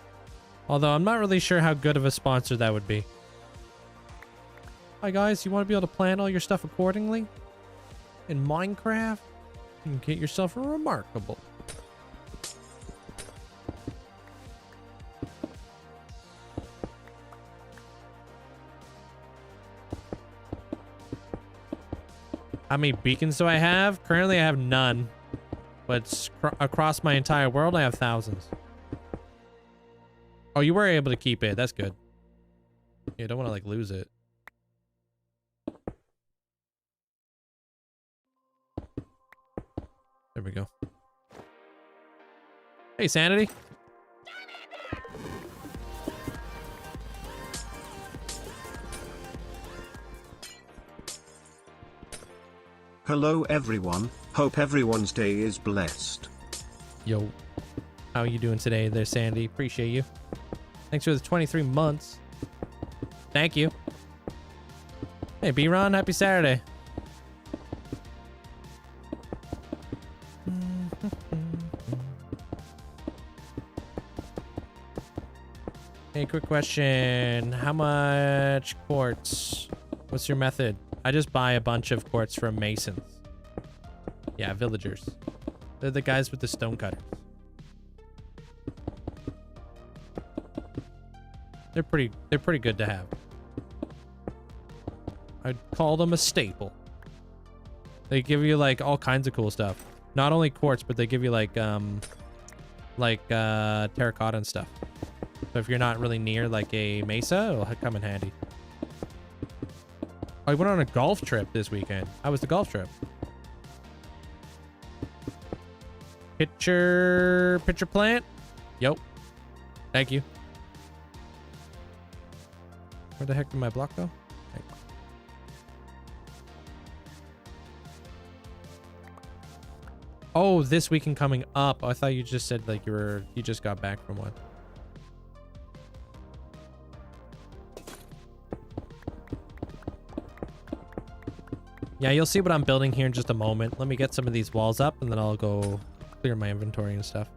Although I'm not really sure how good of a sponsor that would be. Hi guys, you want to be able to plan all your stuff accordingly? In Minecraft? You can get yourself a Remarkable. How many beacons do I have? Currently I have none. But across my entire world, I have thousands. Oh, you were able to keep it. That's good. You don't want to, like, lose it. There we go. Hey, Sanity. Hello everyone, hope everyone's day is blessed. Yo, how you doing today there, Sandy? Appreciate you. Thanks for the 23 months. Thank you. Hey, B-Ron, happy Saturday. Hey, quick question. How much quartz? What's your method? I just buy a bunch of quartz from masons. Yeah, villagers. They're the guys with the stone cutters. They're pretty good to have. I'd call them a staple. They give you like all kinds of cool stuff. Not only quartz, but they give you like terracotta and stuff. So if you're not really near like a mesa, it'll come in handy. I went on a golf trip this weekend. How was the golf trip? Pitcher plant? Yo. Thank you. Where the heck did my block go? Okay. Oh, this weekend coming up. I thought you just said like you just got back from one. Yeah, you'll see what I'm building here in just a moment. Let me get some of these walls up and then I'll go clear my inventory and stuff.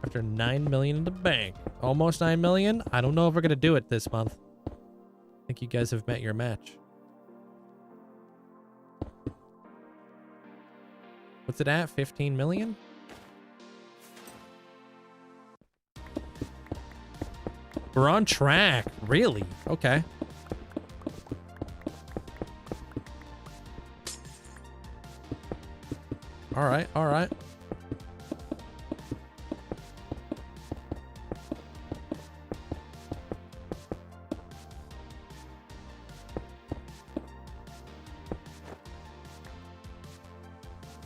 After 9 million in the bank. Almost 9 million. I don't know if we're going to do it this month. I think you guys have met your match. What's it at? 15 million? We're on track. Really? Okay. All right, all right.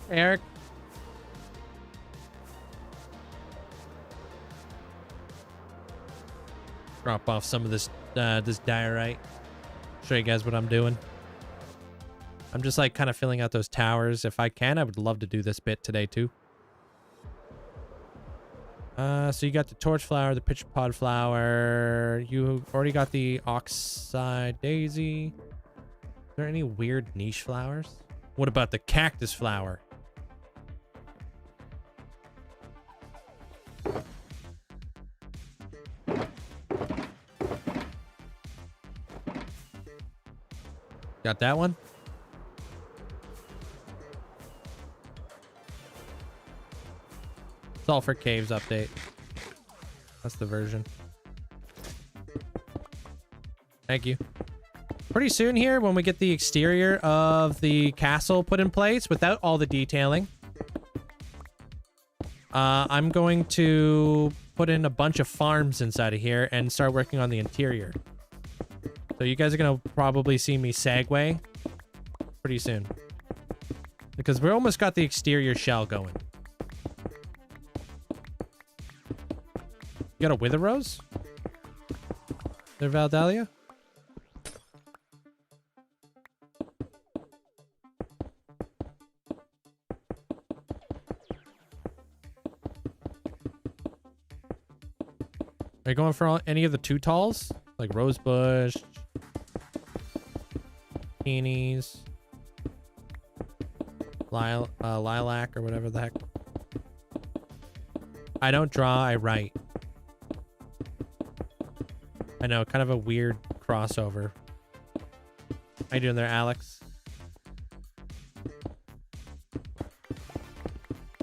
Eric. Drop off some of this this diorite. Show you guys what I'm doing. I'm just like kind of filling out those towers. If I can, I would love to do this bit today too. So you got the torch flower, the pitcher pod flower. You already got the oxide daisy. Is there any weird niche flowers? What about the cactus flower? Got that one? Sulfur Caves update. That's the version. Thank you. Pretty soon here, when we get the exterior of the castle put in place without all the detailing, I'm going to put in a bunch of farms inside of here and start working on the interior. So you guys are going to probably see me segue pretty soon. Because we almost got the exterior shell going. You got a wither rose? There, Valdalia? Are you going for any of the two talls? Like rosebush, peonies, lilac, or whatever the heck. I don't draw, I write. I know, kind of a weird crossover. How you doing there, Alex?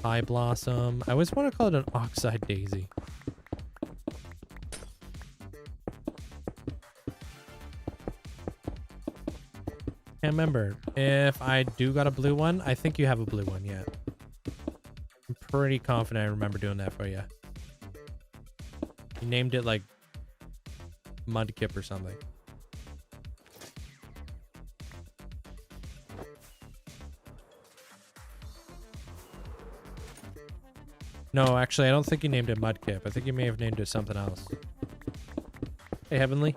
Eye blossom. I always want to call it an oxide daisy. Can't remember if I do got a blue one. I think you have a blue one yet. I'm pretty confident I remember doing that for you. You named it like Mudkip or something. No, actually, I don't think you named it Mudkip. I think you may have named it something else. Hey, Heavenly.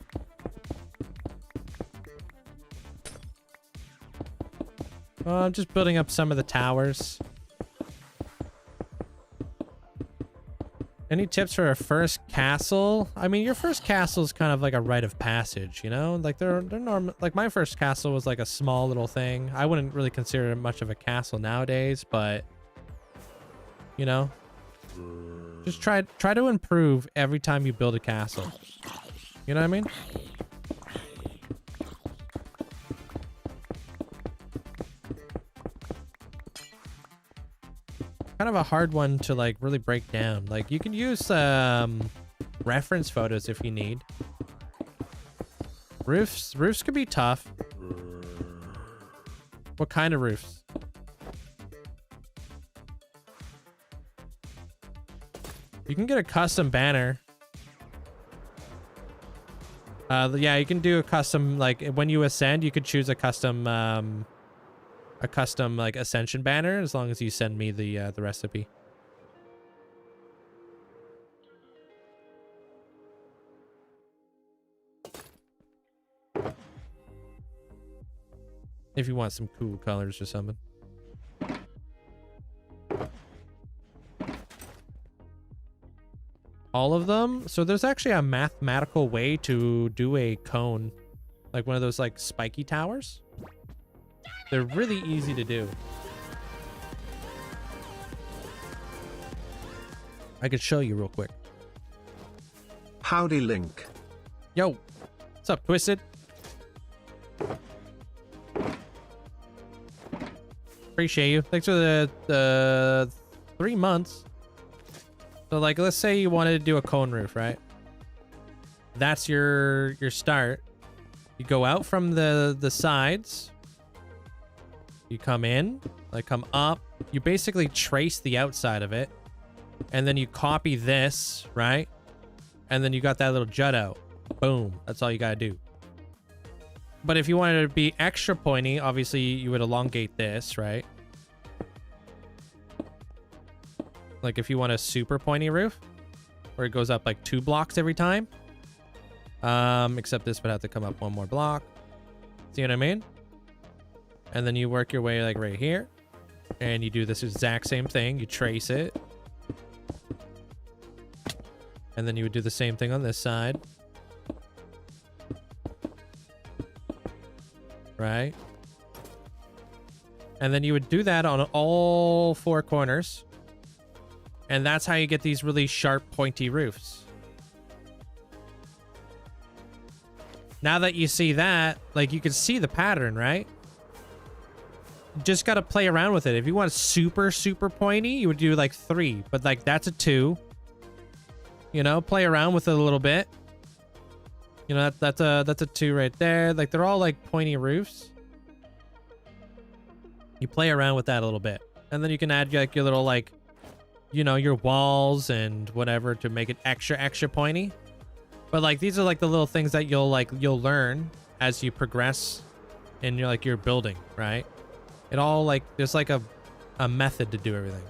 I'm just building up some of the towers. Any tips for a first castle? I mean, your first castle is kind of like a rite of passage, you know? Like they're normal. Like my first castle was like a small little thing. I wouldn't really consider it much of a castle nowadays, but you know, just try to improve every time you build a castle. You know what I mean? Kind of a hard one to like really break down. Like you can use reference photos if you need. Roofs could be tough. What kind of roofs? You can get a custom banner. Yeah, you can do a custom, like when you ascend, you could choose a custom like ascension banner as long as you send me the recipe. If you want some cool colors or something. All of them? So there's actually a mathematical way to do a cone. Like one of those like spiky towers. They're really easy to do. I could show you real quick. Howdy, Link. Yo, what's up, Twisted? Appreciate you. Thanks for the 3 months. So like, let's say you wanted to do a cone roof, right? That's your start. You go out from the sides. You come in, like come up. You basically trace the outside of it. And then you copy this, right? And then you got that little jut out. Boom. That's all you gotta do. But if you wanted it to be extra pointy, obviously you would elongate this, right? Like if you want a super pointy roof, where it goes up like 2 blocks every time. Except this would have to come up 1 more block. See what I mean? And then you work your way like right here. And you do this exact same thing. You trace it. And then you would do the same thing on this side. Right? And then you would do that on all 4 corners. And that's how you get these really sharp, pointy roofs. Now that you see that, like, you can see the pattern, right? Just got to play around with it. If you want super, super pointy, you would do like 3. But like, that's a 2. You know, play around with it a little bit. You know, that's a 2 right there. Like, they're all like pointy roofs. You play around with that a little bit. And then you can add like your little, like, you know, your walls and whatever to make it extra, extra pointy. But like, these are like the little things that you'll learn as you progress in your building, right? It all, like, there's like a method to do everything.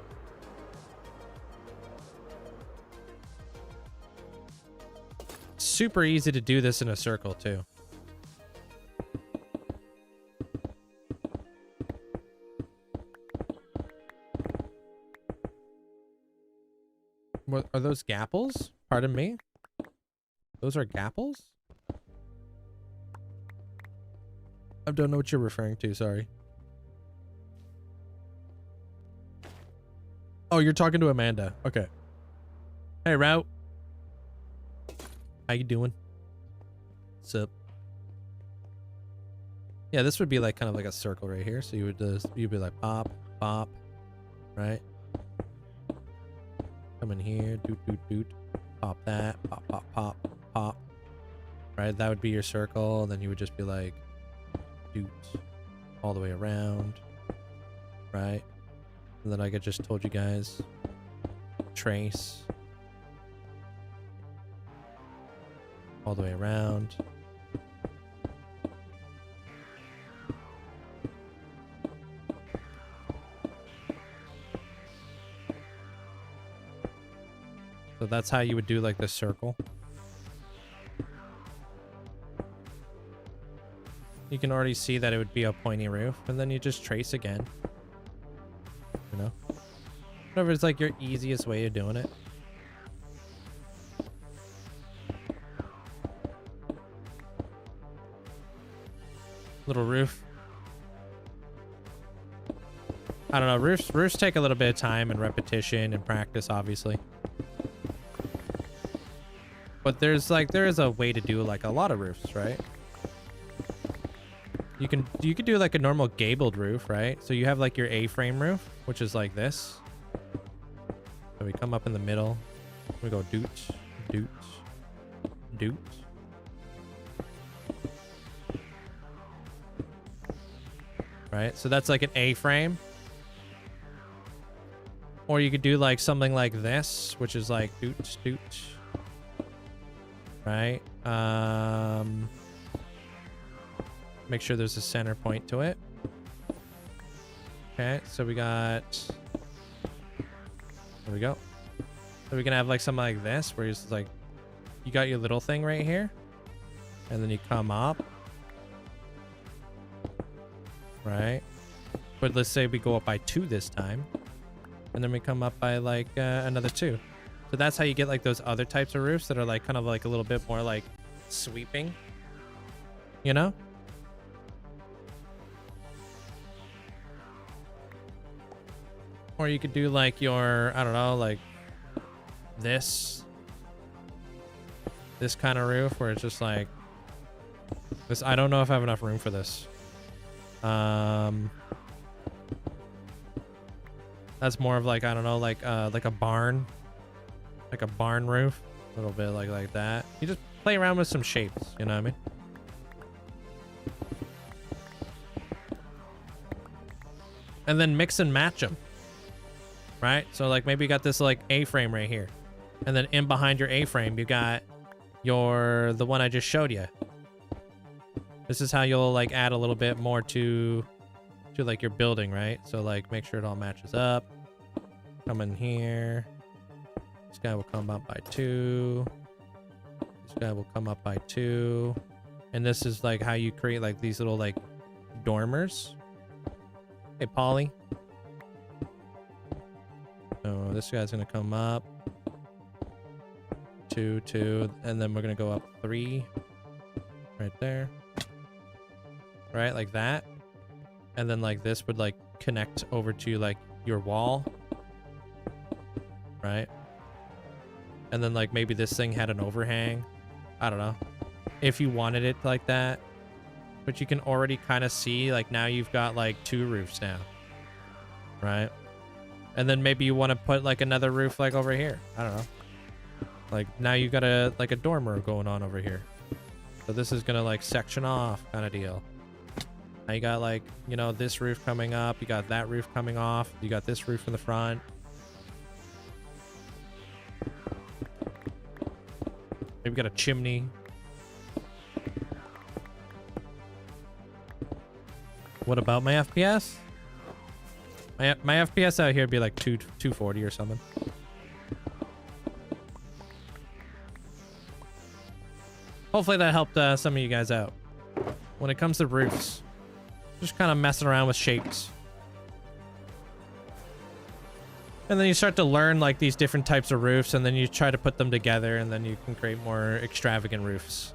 Super easy to do this in a circle too. What are those gapples? Pardon me? Those are gapples? I don't know what you're referring to, sorry. Oh, you're talking to Amanda. Okay. Hey, Route. How you doing? What's up? Yeah, this would be like kind of like a circle right here. So you'd be like pop, pop, right? Come in here, doot, doot, doot. Pop that, pop, pop, pop, pop. Right, that would be your circle. Then you would just be like doot all the way around, right? And then like I just told you guys, trace all the way around. So that's how you would do like the circle. You can already see that it would be a pointy roof, and then you just trace again. You know? Whatever is like your easiest way of doing it. Little roof. I don't know, roofs take a little bit of time and repetition and practice, obviously. But there is a way to do like a lot of roofs, right? You can do like a normal gabled roof, right? So you have like your A-frame roof, which is like this. So we come up in the middle. We go doot, doot, doot. Right? So that's like an A-frame. Or you could do like something like this, which is like doot, doot. Right? Make sure there's a center point to it. Okay, so we got... There we go. So we can have like something like this, where it's like, you got your little thing right here, and then you come up. Right? But let's say we go up by 2 this time, and then we come up by like another 2. So that's how you get like those other types of roofs that are like kind of like a little bit more like sweeping, you know? Or you could do like your, I don't know, like this kind of roof where it's just like this. I don't know if I have enough room for this. That's more of like, I don't know, like a barn. Like a barn roof, a little bit like that. You just play around with some shapes, you know what I mean? And then mix and match them, right? So like maybe you got this like A-frame right here, and then in behind your A-frame you got the one I just showed you. This is how you'll like add a little bit more to like your building, right? So like make sure it all matches up. Come in here. This guy will come up by 2. This guy will come up by 2. And this is like how you create like these little like dormers. Hey, Polly. So this guy's gonna come up 2, 2, and then we're gonna go up 3 right there. Right, like that. And then like this would like connect over to like your wall. Right? And then like maybe this thing had an overhang. I don't know. If you wanted it like that. But you can already kind of see like now you've got like 2 roofs now. Right? And then maybe you want to put like another roof like over here. I don't know. Like now you got a like a dormer going on over here. So this is gonna like section off kind of deal. Now you got like, you know, this roof coming up. You got that roof coming off. You got this roof in the front. Maybe got a chimney. What about my FPS? My FPS out here would be like 240 or something. Hopefully that helped some of you guys out. When it comes to roofs, just kind of messing around with shapes. And then you start to learn like these different types of roofs, and then you try to put them together, and then you can create more extravagant roofs.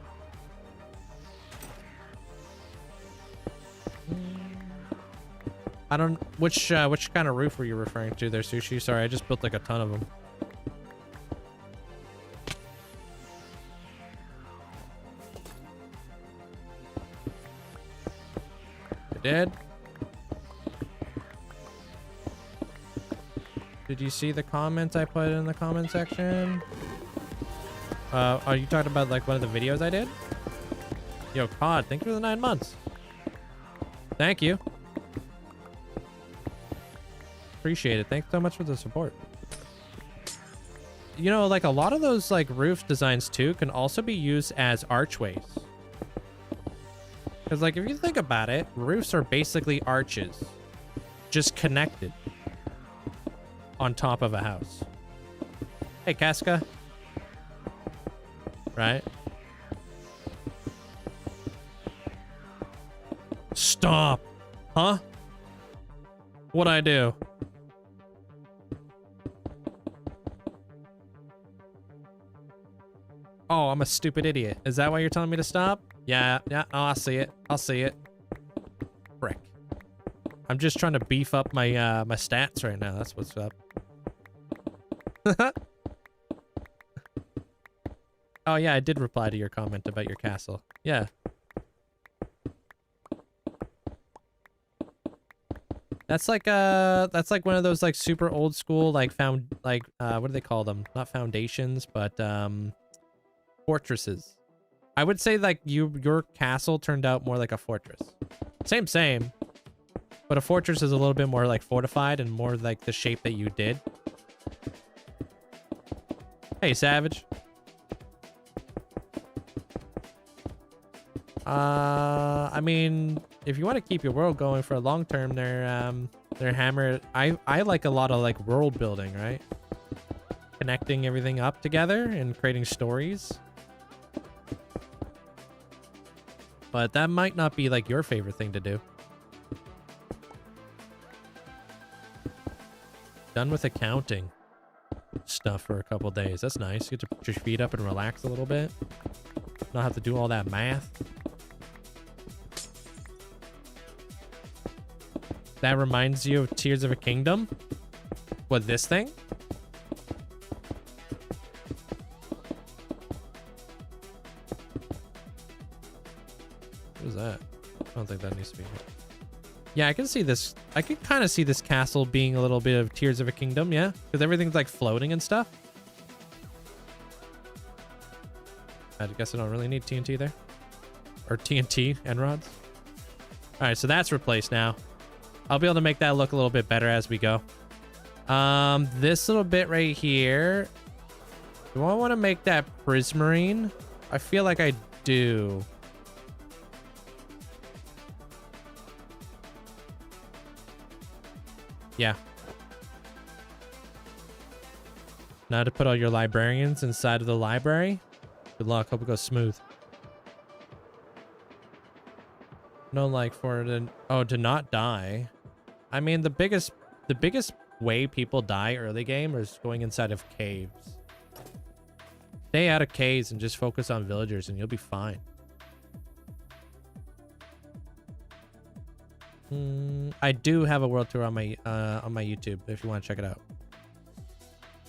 I don't... Which kind of roof were you referring to there, Sushi? Sorry, I just built like a ton of them. I did. Did you see the comments I put in the comment section? Are you talking about like one of the videos I did? Yo, COD, thank you for the 9 months. Thank you. Appreciate it. Thanks so much for the support. You know, like a lot of those like roof designs too can also be used as archways. Because like if you think about it, roofs are basically arches, just connected on top of a house. Hey, Casca. Right? Stop. Huh? What'd I do? Oh, I'm a stupid idiot. Is that why you're telling me to stop? Yeah, oh, I see it. I'll see it. Frick. I'm just trying to beef up my my stats right now. That's what's up. Oh yeah, I did reply to your comment about your castle. Yeah. That's like one of those like super old school like what do they call them? Not foundations, but fortresses. I would say like your castle turned out more like a fortress. Same. But a fortress is a little bit more like fortified and more like the shape that you did. Hey, Savage. I mean, if you want to keep your world going for a long term, they're hammered. I like a lot of like world building, right? Connecting everything up together and creating stories. But that might not be like your favorite thing to do. Done with accounting stuff for a couple days. That's nice. You get to put your feet up and relax a little bit. Not have to do all that math. That reminds you of Tears of a Kingdom? What, this thing? What is that? I don't think that needs to be here. Yeah, I can see this. I can kind of see this castle being a little bit of Tears of a Kingdom, yeah? Because everything's like floating and stuff. I guess I don't really need TNT there. Or TNT and rods. All right, so that's replaced now. I'll be able to make that look a little bit better as we go. This little bit right here. Do I want to make that prismarine? I feel like I do. Yeah. Now to put all your librarians inside of the library. Good luck. Hope it goes smooth. No, like for the to not die. I mean, the biggest way people die early game is going inside of caves. Stay out of caves and just focus on villagers and you'll be fine. I do have a world tour on my YouTube if you want to check it out.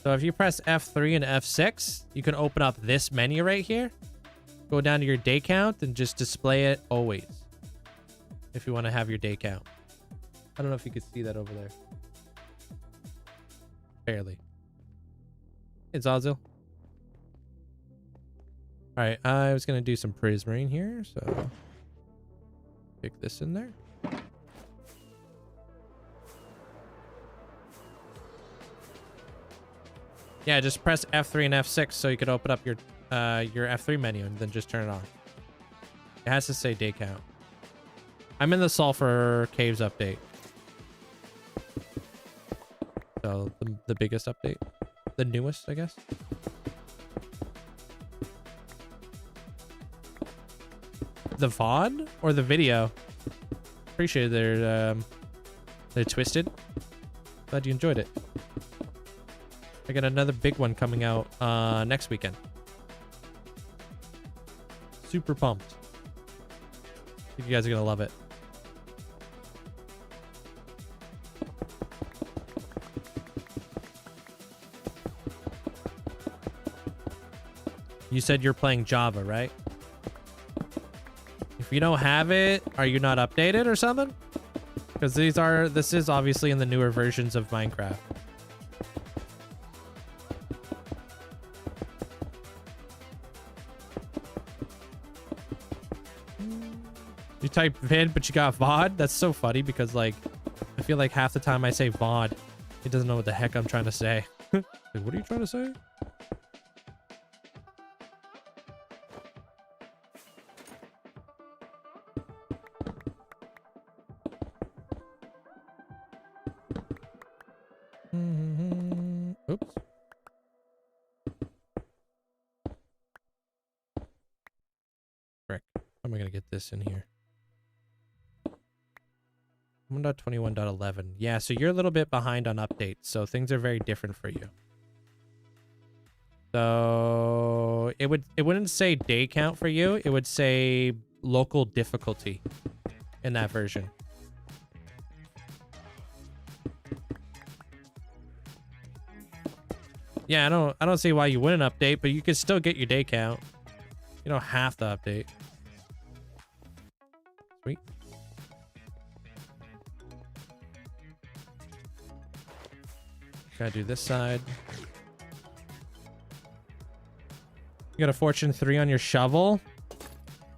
So if you press F3 and F6, you can open up this menu right here. Go down to your day count and just display it always. If you want to have your day count. I don't know if you could see that over there. Barely. It's Ozil. Alright, I was going to do some prismarine here, so pick this in there. Yeah, just press F3 and F6 so you could open up your F3 menu and then just turn it on. It has to say day count. I'm in the Sulfur Caves update. So the biggest update. The newest, I guess. The VOD or the video? Appreciate they're twisted. Glad you enjoyed it. I got another big one coming out next weekend. Super pumped. I think you guys are gonna love it. You said you're playing Java, right? If you don't have it, are you not updated or something? Because this is obviously in the newer versions of Minecraft. You type vid, but you got VOD? That's so funny because, like, I feel like half the time I say VOD, it doesn't know what the heck I'm trying to say. Like, what are you trying to say? Oops. Frick. How am I going to get this in here? 1.21.11. Yeah, so you're a little bit behind on updates, so things are very different for you. So it wouldn't say day count for you. It would say local difficulty in that version. Yeah, I don't see why you wouldn't update, but you can still get your day count. You don't have to update. Sweet. Gotta do this side. You got a Fortune 3 on your shovel?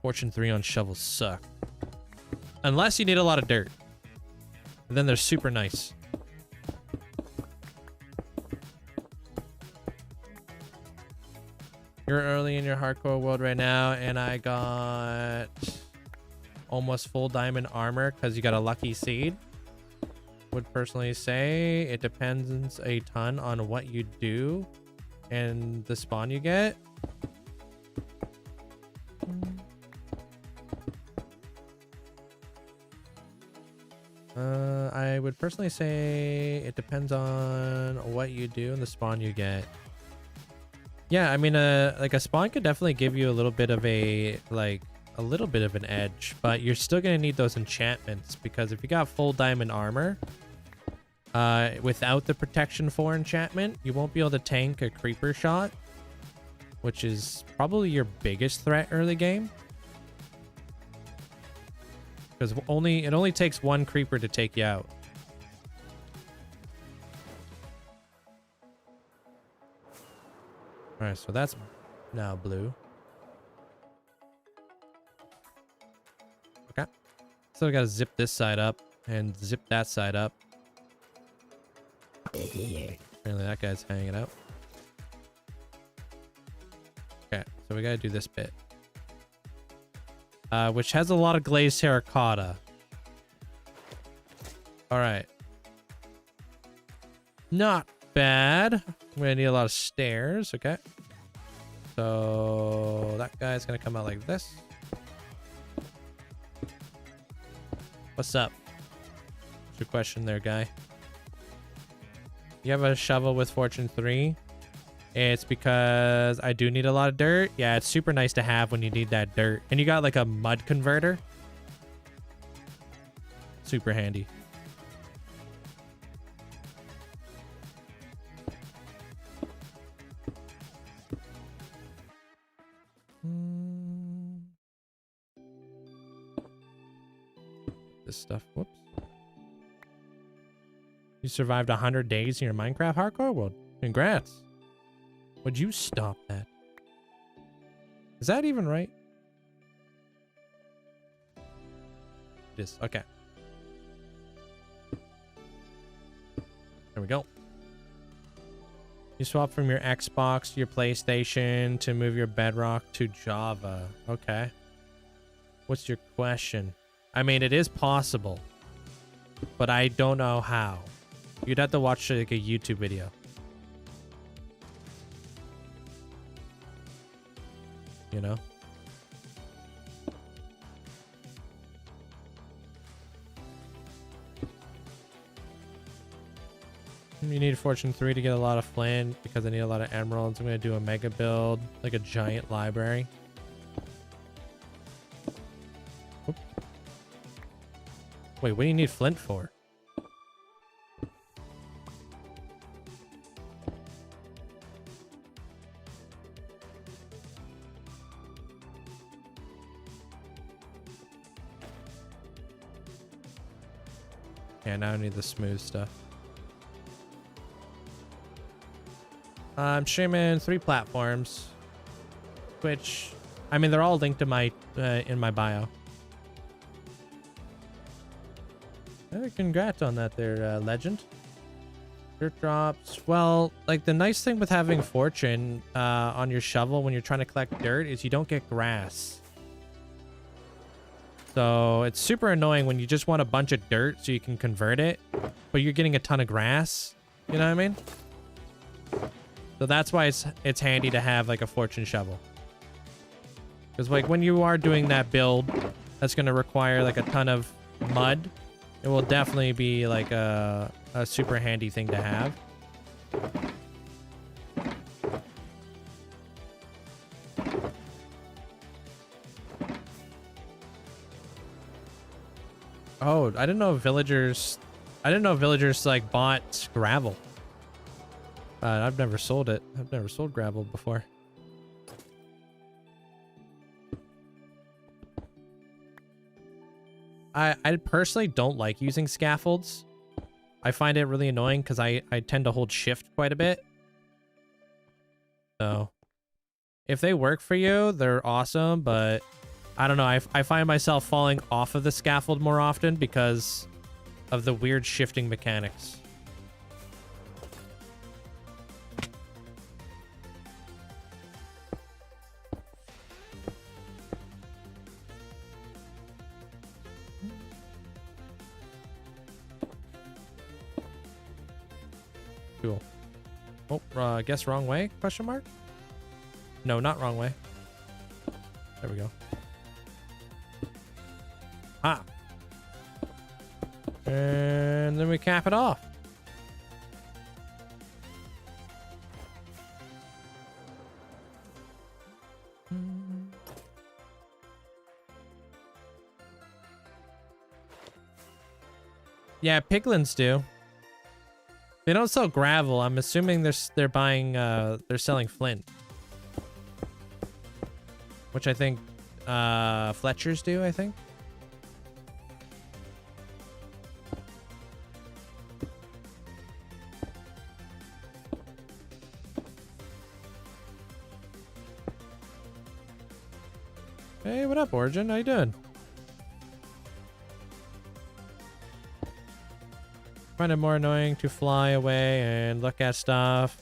Fortune 3 on shovels suck. Unless you need a lot of dirt. And then they're super nice. You're early in your hardcore world right now, and I got almost full diamond armor because you got a lucky seed. Would personally say it depends a ton on what you do and the spawn you get. I would personally say it depends on what you do and the spawn you get. Yeah, I mean, like a spawn could definitely give you a little bit of an edge, but you're still gonna need those enchantments because if you got full diamond armor, without the protection 4 enchantment, you won't be able to tank a creeper shot, which is probably your biggest threat early game. Because it only takes one creeper to take you out. All right, so that's now blue. Okay. So I gotta zip this side up and zip that side up. Apparently that guy's hanging out. Okay, so we gotta do this bit. Which has a lot of glazed terracotta. Alright. Not bad. We're gonna need a lot of stairs, okay. So that guy's gonna come out like this. What's up? What's your question there, guy? You have a shovel with Fortune 3. It's because I do need a lot of dirt. Yeah, it's super nice to have when you need that dirt. And you got like a mud converter. Super handy. This stuff. Whoops. You survived 100 days in your Minecraft hardcore world. Congrats. Would you stop that? Is that even right? It is. Okay. There we go. You swap from your Xbox to your PlayStation to move your Bedrock to Java. Okay. What's your question? I mean, it is possible, but I don't know how. You'd have to watch like a YouTube video. You know? You need Fortune 3 to get a lot of flint because I need a lot of emeralds. I'm going to do a mega build, like a giant library. Oop. Wait, what do you need flint for? Yeah, now I need the smooth stuff. I'm streaming 3 platforms. Twitch. I mean, they're all linked to my in my bio. Congrats on that there, legend. Dirt drops. Well, like the nice thing with having fortune on your shovel when you're trying to collect dirt is you don't get grass. So it's super annoying when you just want a bunch of dirt so you can convert it, but you're getting a ton of grass. You know what I mean? So that's why it's handy to have like a fortune shovel. Because like when you are doing that build, that's going to require like a ton of mud. It will definitely be like a super handy thing to have. Oh, I didn't know villagers like bought gravel. I've never sold it. I've never sold gravel before. I personally don't like using scaffolds. I find it really annoying because I tend to hold shift quite a bit. So if they work for you, they're awesome, but I don't know. I find myself falling off of the scaffold more often because of the weird shifting mechanics. Cool. Oh, I guess wrong way? Question mark? No, not wrong way. There we go. Ah. And then we cap it off. Yeah, piglins do. They don't sell gravel. I'm assuming they're buying they're selling flint. Which I think Fletchers do, I think. Hey, what up, Origin? How you doing? Find it more annoying to fly away and look at stuff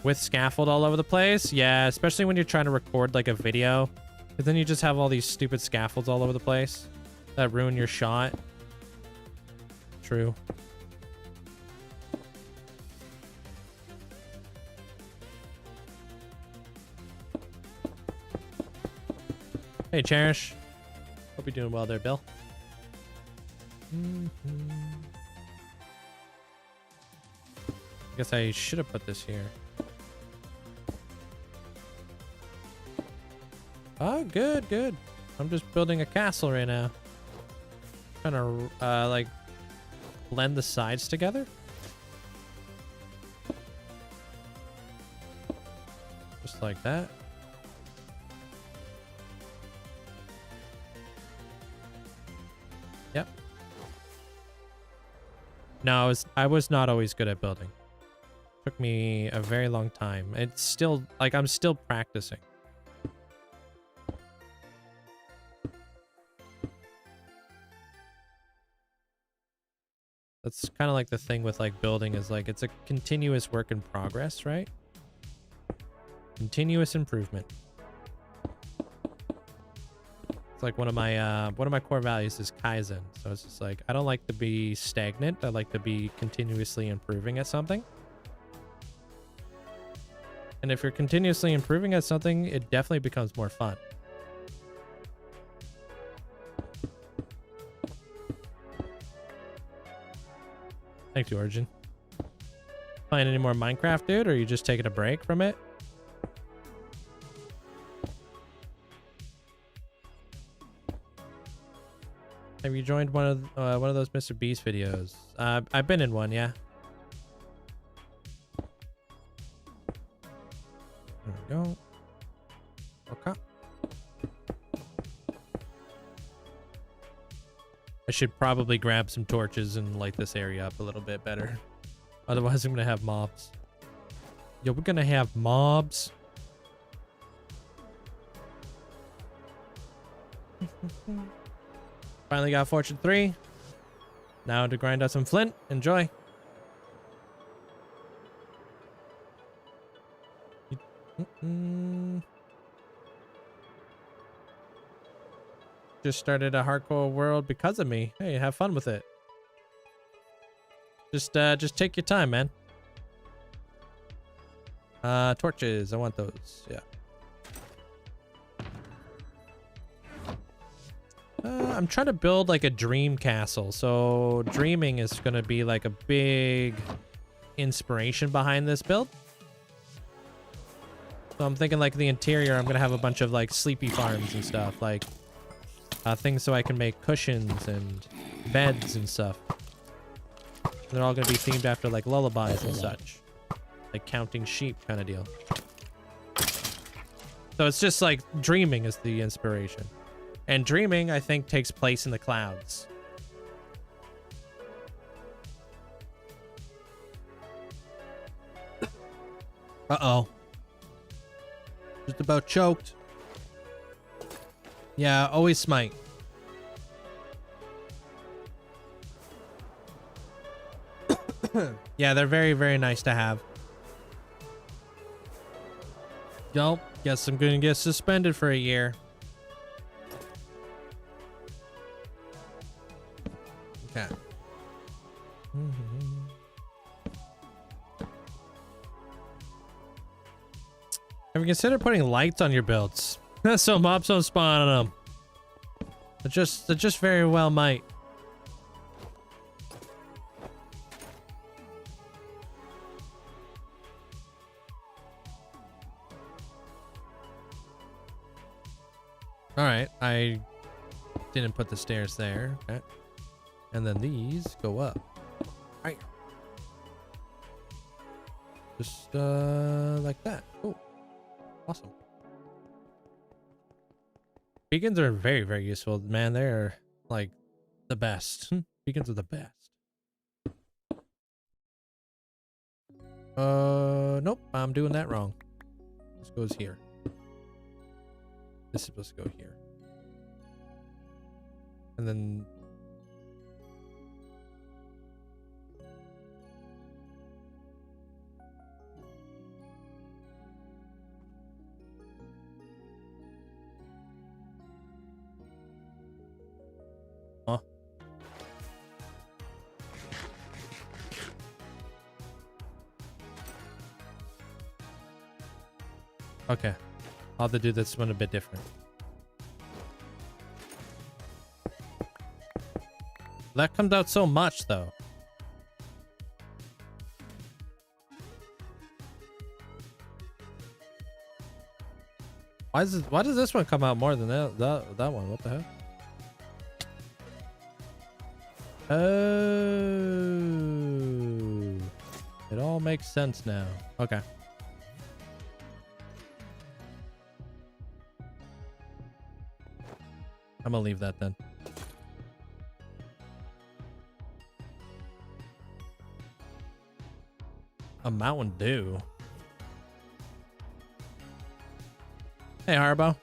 with scaffold all over the place. Yeah, especially when you're trying to record like a video, because then you just have all these stupid scaffolds all over the place that ruin your shot. True. Hey, Cherish. Hope you're doing well there, Bill. I guess I should have put this here. Oh, good, good. I'm just building a castle right now. Trying to, like, blend the sides together. Just like that. Yep. No, I was not always good at building. Took me a very long time. It's still, like, I'm still practicing. That's kind of like the thing with, like, building is, like, it's a continuous work in progress, right? Continuous improvement. It's like one of my core values is Kaizen. So it's just like, I don't like to be stagnant. I like to be continuously improving at something. And if you're continuously improving at something, it definitely becomes more fun. Thank you, Origin. Playing any more Minecraft, dude, or are you just taking a break from it? Have you joined one of those Mr. Beast videos? I've been in one, yeah. There we go. Okay. I should probably grab some torches and light this area up a little bit better. Otherwise, I'm gonna have mobs. Yo, we're gonna have mobs. Finally got Fortune 3. Now to grind out some flint. Enjoy. Just started a hardcore world because of me. Hey, have fun with it. Just take your time, man. Torches. I want those. Yeah. I'm trying to build like a dream castle. So dreaming is going to be like a big inspiration behind this build. So I'm thinking like the interior, I'm going to have a bunch of like sleepy farms and stuff, like things so I can make cushions and beds and stuff. And they're all going to be themed after like lullabies and such, like counting sheep kind of deal. So it's just like dreaming is the inspiration. And dreaming, I think, takes place in the clouds. Uh-oh. Just about choked. Yeah, always smite. Yeah, they're very, very nice to have. Yo, guess I'm gonna get suspended for a year. Okay. Have you considered putting lights on your builds? So mobs don't spawn on them. They just very well might. All right, I didn't put the stairs there. Okay. And then these go up. Right. Just like that. Cool. Awesome. Beacons are very, very useful, man. They're like the best. Beacons are the best. Nope, I'm doing that wrong. This goes here. This is supposed to go here. And then okay. I'll have to do this one a bit different. That comes out so much, though. Why does this one come out more than that one? What the heck? Oh, it all makes sense now. Okay. I'm gonna leave that then. A Mountain Dew. Hey, Harbo.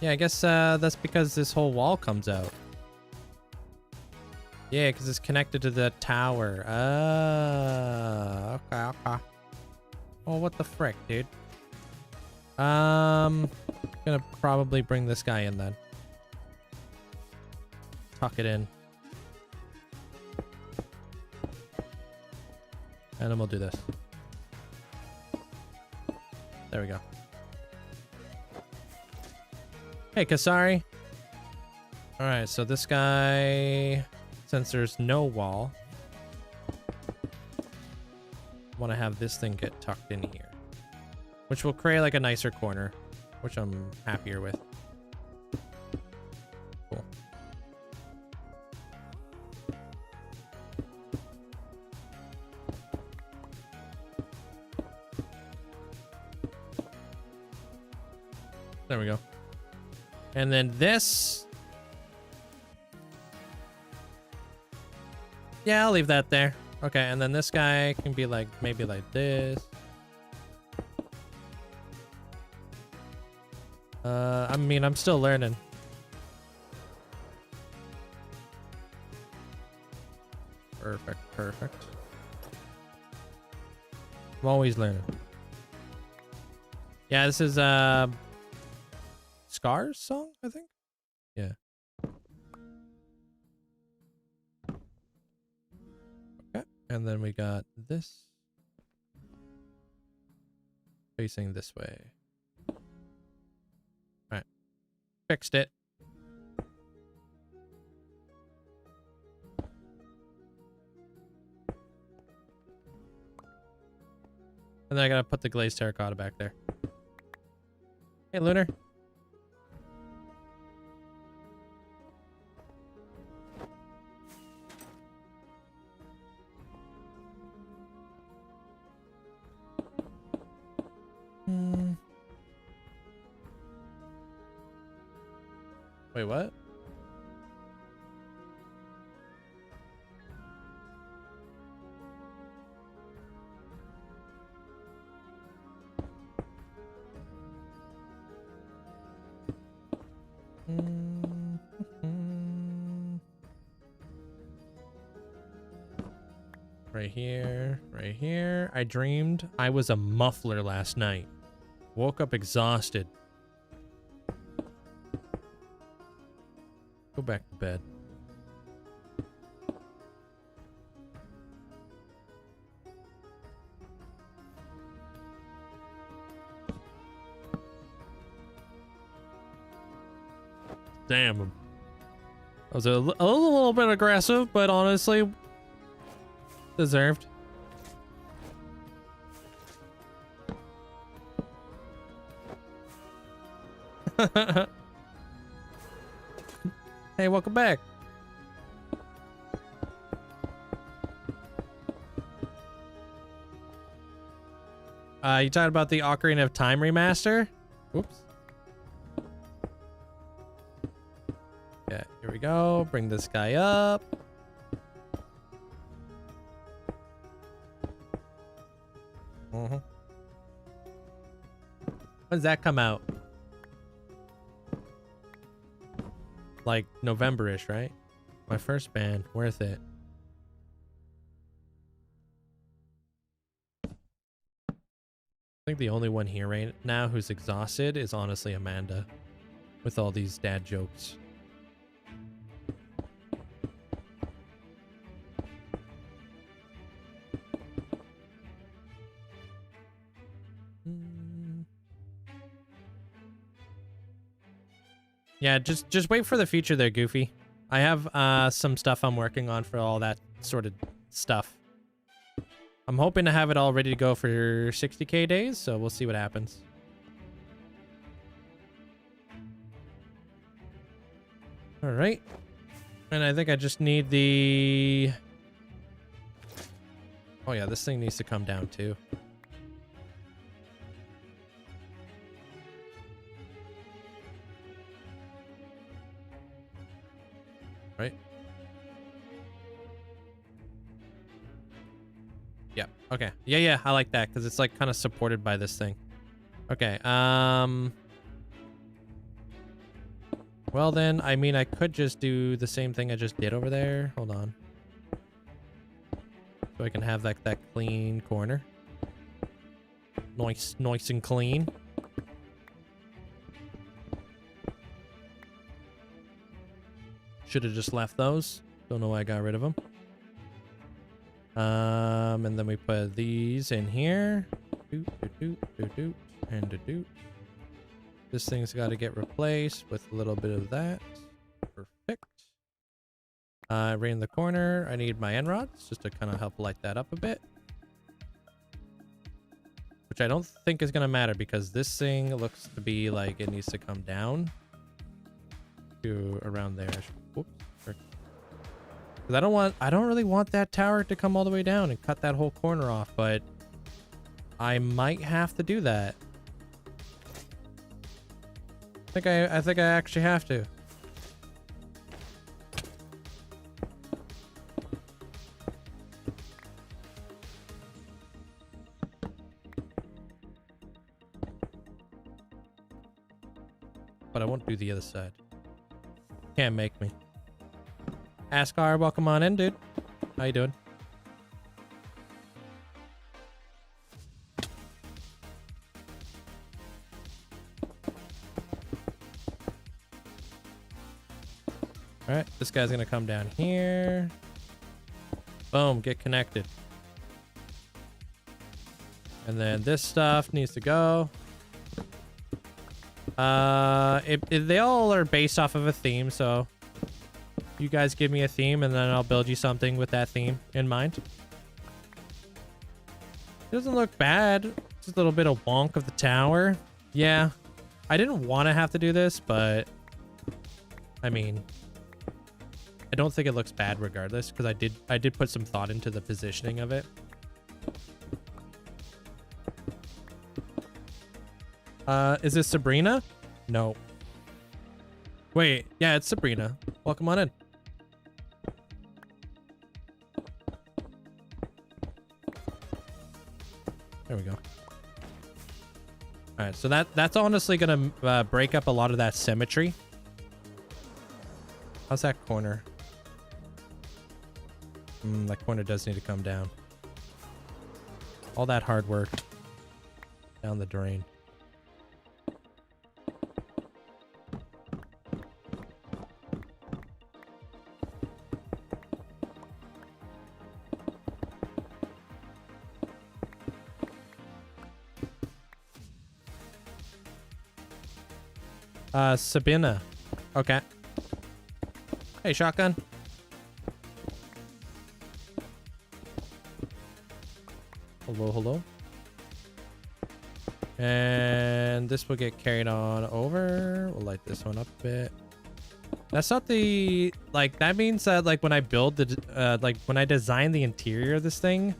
Yeah, I guess that's because this whole wall comes out. Yeah, because it's connected to the tower. Okay. Oh, what the frick, dude? Gonna probably bring this guy in then. Tuck it in. And then we'll do this. There we go. Hey, Kasari. Alright, so this guy, since there's no wall, I want to have this thing get tucked in here, which will create like a nicer corner, which I'm happier with. Cool. There we go. And then this. Yeah, I'll leave that there. Okay, and then this guy can be like, maybe like this. I mean, I'm still learning. Perfect. I'm always learning. Yeah, this is Scar's song, I think. Yeah. Okay, and then we got this facing this way. All right, fixed it. And then I gotta put the glazed terracotta back there. Hey, Lunar. Wait, what? Right here, right here. I dreamed I was a muffler last night. Woke up exhausted. Go back to bed. Damn. That was a little bit aggressive, but honestly, deserved. Hey, welcome back. You talking about the Ocarina of Time remaster? Whoops. Yeah, here we go. Bring this guy up. When does that come out? Like November-ish, right? My first band, worth it. I think the only one here right now who's exhausted is honestly Amanda, with all these dad jokes. Yeah, just wait for the future there, Goofy. I have some stuff I'm working on for all that sort of stuff. I'm hoping to have it all ready to go for 60k days, so we'll see what happens. All right. And I think I just need the... Oh yeah, this thing needs to come down too. Right? Yeah, okay. Yeah, I like that because it's like kind of supported by this thing. Okay, well then, I mean, I could just do the same thing I just did over there. Hold on. So I can have like that clean corner. Nice and clean. Should have just left those. Don't know why I got rid of them. And then we put these in here. And this thing's got to get replaced with a little bit of that. Perfect. Right in the corner, I need my end rods just to kind of help light that up a bit. Which I don't think is going to matter because this thing looks to be like it needs to come down to around there. Whoops. Because I don't really want that tower to come all the way down and cut that whole corner off, but I might have to do that. I think I actually have to. But I won't do the other side. Can't make me. Askar, welcome on in, dude. How you doing? All right, this guy's gonna come down here. Boom, get connected. And then this stuff needs to go. They all are based off of a theme, so you guys give me a theme and then I'll build you something with that theme in mind. It doesn't look bad. Just a little bit of wonk of the tower. Yeah, I didn't want to have to do this, but I mean, I don't think it looks bad regardless because I did put some thought into the positioning of it. Is this Sabrina? No. Wait, yeah, it's Sabrina. Welcome on in. There we go. All right, so that's honestly gonna break up a lot of that symmetry. How's that corner? That corner does need to come down. All that hard work down the drain. Sabina. Okay. Hey, shotgun. Hello. And this will get carried on over. We'll light this one up a bit. That's not the, like, that means that, like, when I build the, like, when I design the interior of this thing,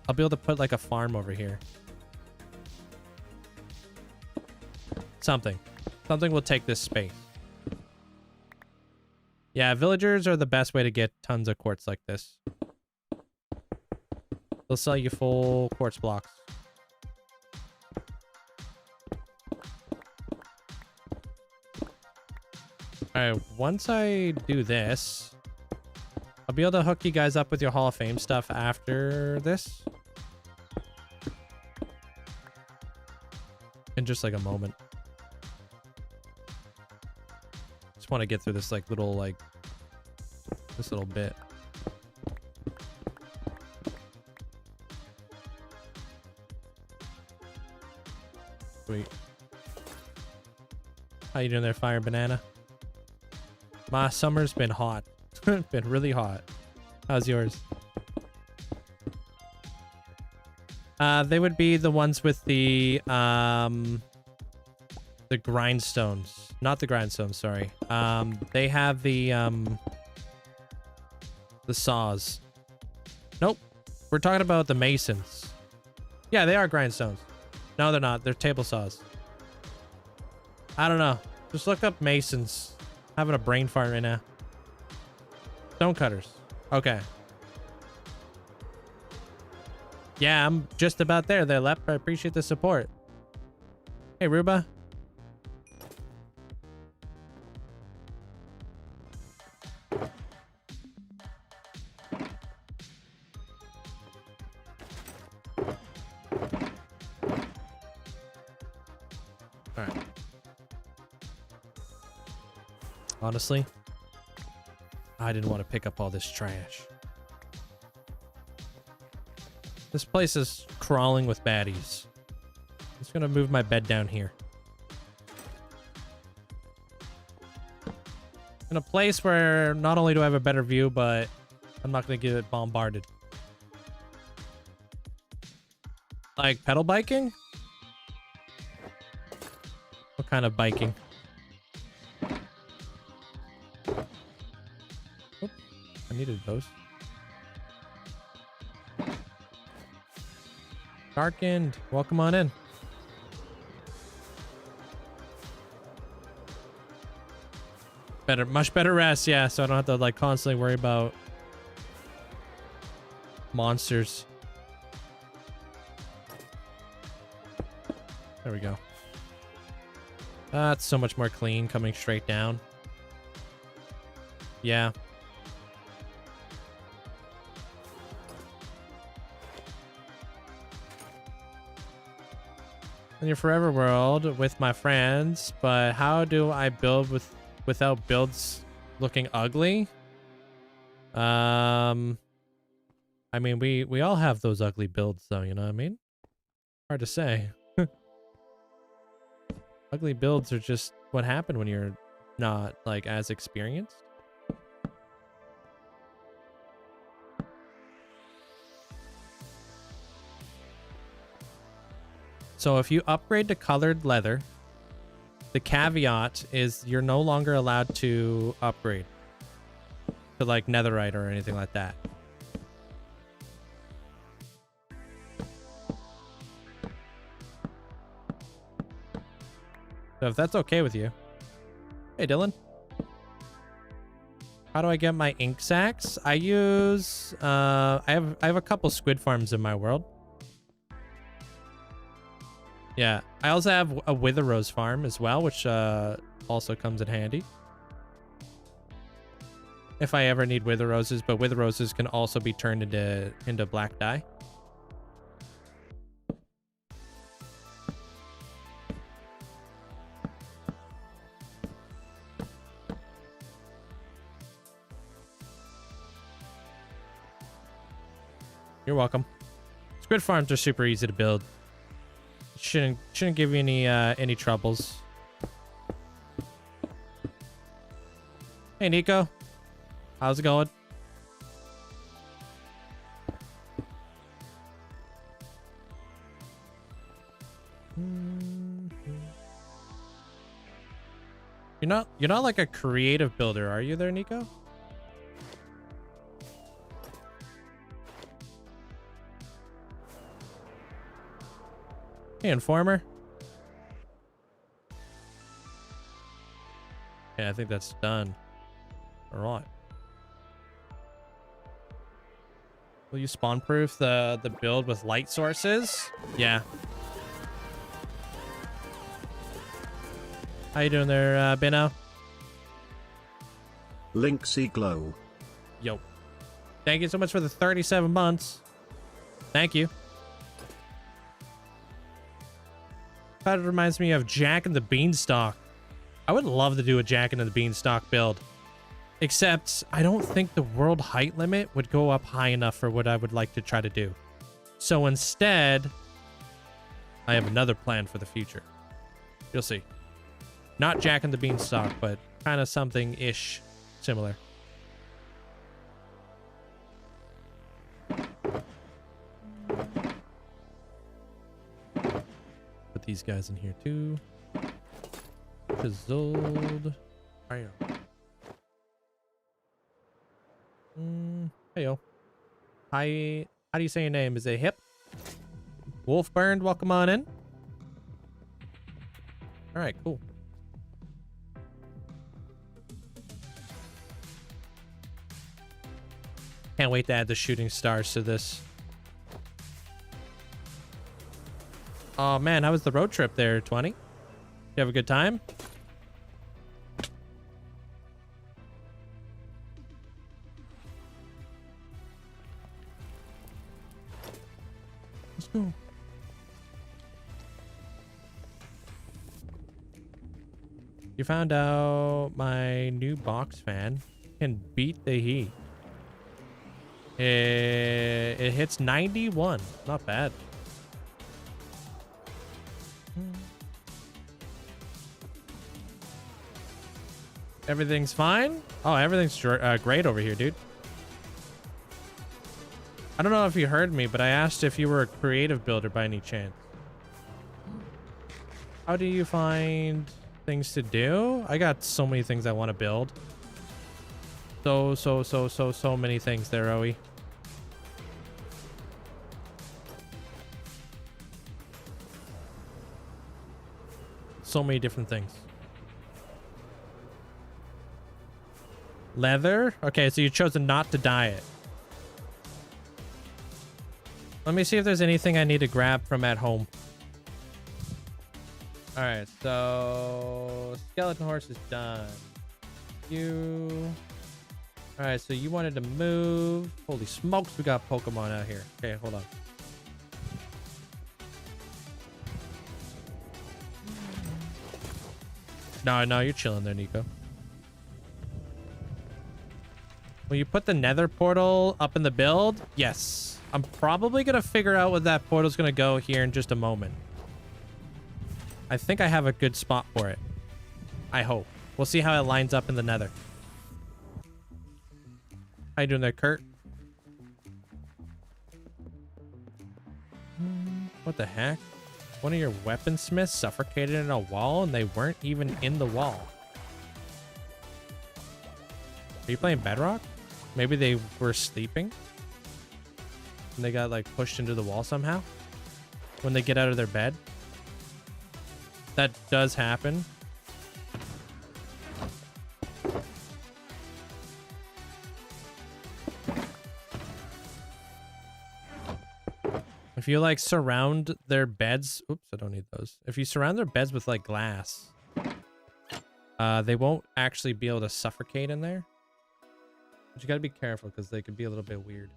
I'll be able to put, like, a farm over here. Something will take this space. Yeah, villagers are the best way to get tons of quartz like this. They'll sell you full quartz blocks. Alright, once I do this, I'll be able to hook you guys up with your Hall of Fame stuff after this. In just like a moment. Just want to get through this like little this little bit. Sweet. How you doing there, Fire Banana? My summer's been hot. Been really hot. How's yours? They would be the ones with the grindstones. Not the grindstones, sorry. They have the saws. Nope. We're talking about the masons. Yeah, they are grindstones. No, they're not. They're table saws. I don't know. Just look up masons. Having a brain fart right now. Stone cutters. Okay. Yeah, I'm just about there, Lep. I appreciate the support. Hey, Ruba. All right. Honestly, I didn't want to pick up all this trash. This place is crawling with baddies. I'm just gonna move my bed down here. In a place where not only do I have a better view, but I'm not gonna get bombarded. Like pedal biking? What kind of biking? Oop, I needed those. Darkened. Welcome on in. Better, much better rest, yeah, so I don't have to like constantly worry about monsters. There we go. That's so much more clean coming straight down. Yeah. In your forever world with my friends, but how do I build without builds looking ugly? I mean, we all have those ugly builds though, you know what I mean? Hard to say. Ugly builds are just what happen when you're not like as experienced. So if you upgrade to colored leather, the caveat is you're no longer allowed to upgrade to like netherite or anything like that. So if that's okay with you. Hey, Dylan. How do I get my ink sacks? I use I have a couple squid farms in my world. Yeah, I also have a wither rose farm as well, which also comes in handy if I ever need wither roses, but wither roses can also be turned into black dye. You're welcome. Squid farms are super easy to build. Shouldn't give you any troubles. Hey Nico, how's it going? You're not like a creative builder, are you there, Nico? Hey, Informer. Yeah, I think that's done. All right. Will you spawn proof the build with light sources? Yeah. How you doing there, Beno? Linkzzey glow. Yo. Thank you so much for the 37 months. Thank you. That reminds me of Jack and the Beanstalk. I would love to do a Jack and the Beanstalk build. Except, I don't think the world height limit would go up high enough for what I would like to try to do. So instead, I have another plan for the future. You'll see. Not Jack and the Beanstalk, but kind of something-ish similar. put these guys in here too. Chiseled iron. Heyo. Hi. How do you say your name? Is it Hip? Wolfburned, welcome on in. All right, cool. Can't wait to add the shooting stars to this. Oh man, how was the road trip there, 20? You have a good time? Let's go. You found out my new box fan can beat the heat. It hits 91. Not bad. Everything's fine? Oh, everything's great over here, dude. I don't know if you heard me, but I asked if you were a creative builder by any chance. How do you find things to do? I got so many things I want to build. So many things there, Oe. So many different things. Leather? Okay, so you chosen not to dye it. Let me see if there's anything I need to grab from at home. All right, so skeleton horse is done. You... All right, so you wanted to move. Holy smokes, we got Pokemon out here. Okay, hold on. No, you're chilling there, Nico. Will you put the nether portal up in the build? Yes. I'm probably going to figure out where that portal's going to go here in just a moment. I think I have a good spot for it. I hope. We'll see how it lines up in the nether. How you doing there, Kurt? What the heck? One of your weaponsmiths suffocated in a wall and they weren't even in the wall. Are you playing Bedrock? Maybe they were sleeping and they got like pushed into the wall somehow when they get out of their bed. That does happen. If you like surround their beds, oops, I don't need those. If you surround their beds with like glass, they won't actually be able to suffocate in there. But you gotta be careful because they could be a little bit weird.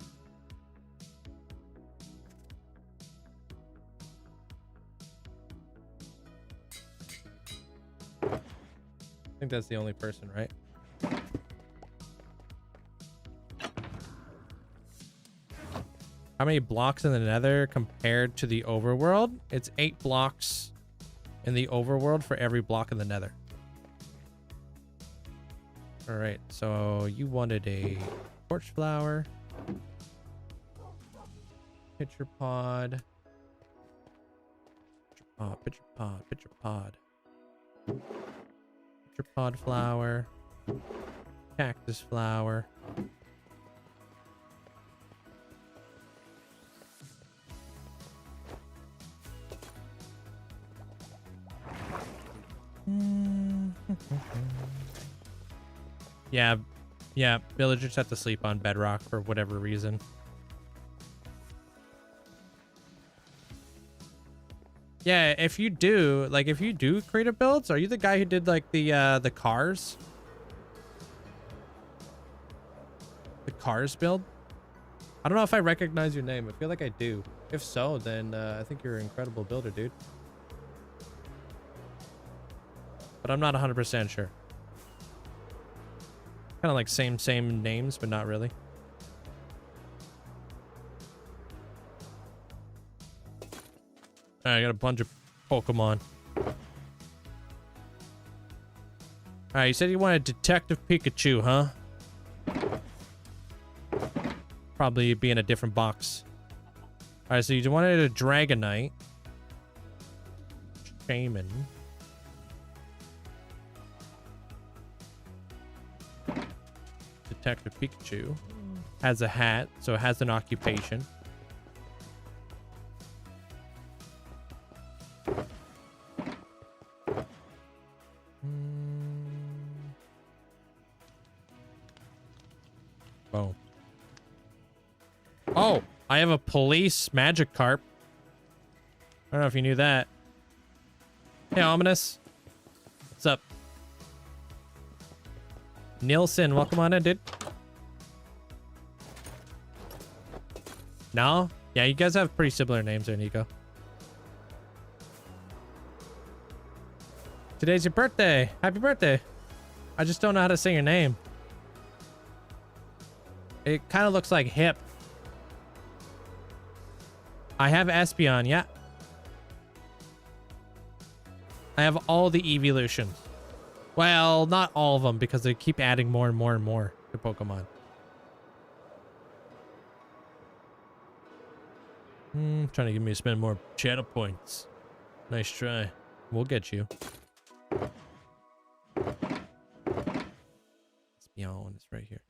I think that's the only person, right? How many blocks in the nether compared to the overworld? It's 8 blocks in the overworld for every block in the nether. All right, so you wanted a torch flower, pitcher pod, pitcher pod flower, cactus flower. Yeah, villagers have to sleep on bedrock for whatever reason. Yeah, if you do creative builds, are you the guy who did like the cars? The cars build? I don't know if I recognize your name. I feel like I do. If so, then I think you're an incredible builder, dude. But I'm not 100% sure. Kind of like same names, but not really. All right, I got a bunch of Pokemon. All right, you said you wanted Detective Pikachu, huh? Probably be in a different box. All right, so you wanted a Dragonite. Shaman. Detective Pikachu has a hat, so it has an occupation. Oh. Oh, I have a police magic carp. I don't know if you knew that. Hey, Ominous. What's up? Nielsen, welcome on in, dude. No? Yeah, you guys have pretty similar names there, Nico. Today's your birthday. Happy birthday. I just don't know how to say your name. It kind of looks like hip. I have Espeon, yeah. I have all the evolutions. Well, not all of them, because they keep adding more and more and more to Pokemon. Trying to get me to spend more channel points. Nice try. We'll get you. Espeon is right here.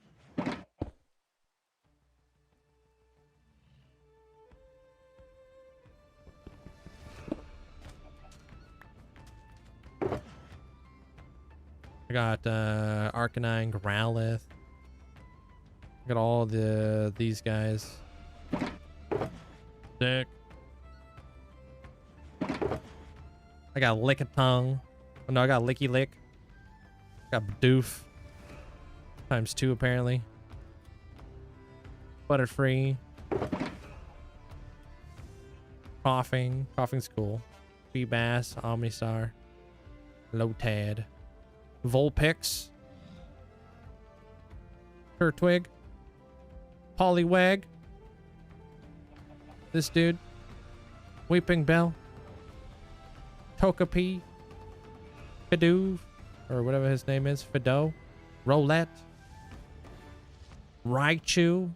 I got Arcanine, Growlithe. I got all these guys. Sick. I got Lickitung. Oh, no, I got Licky Lick. Got Bidoof. ×2 apparently. Butterfree. Coughing. Coughing's cool. Feebas, Omnistar. Lotad. Vulpix. Turtwig. Poliwag. This dude. Weeping Bell. Togepi. Fidoof. Or whatever his name is. Fido. Rowlet. Raichu.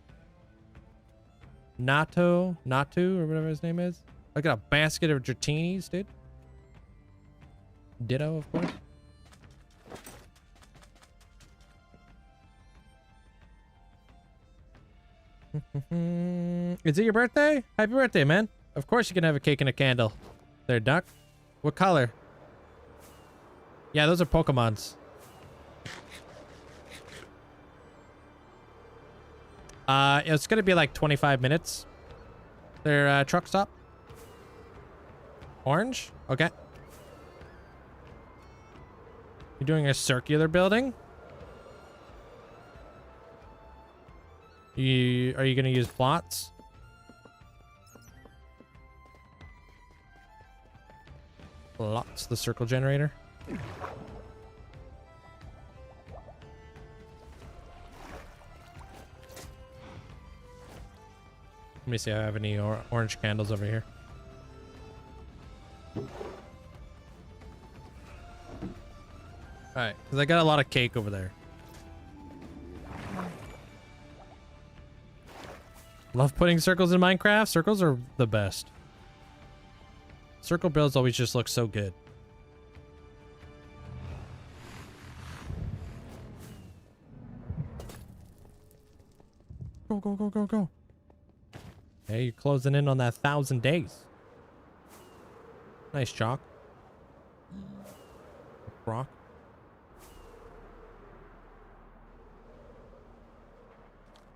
Natu, or whatever his name is. I got a basket of Dratinis, dude. Ditto, of course. Is it your birthday? Happy birthday, man. Of course you can have a cake and a candle. There, Duck. What color? Yeah, those are Pokemons. It's gonna be like 25 minutes. Their truck stop. Orange? Okay. You're doing a circular building? Are you gonna use plots? Plots, the circle generator. Let me see if I have any orange candles over here. Alright, because I got a lot of cake over there. Love putting circles in Minecraft. Circles are the best. Circle builds always just look so good. Go, go, go, go, go. Hey, you're closing in on that 1,000 days. Nice chalk. Rock.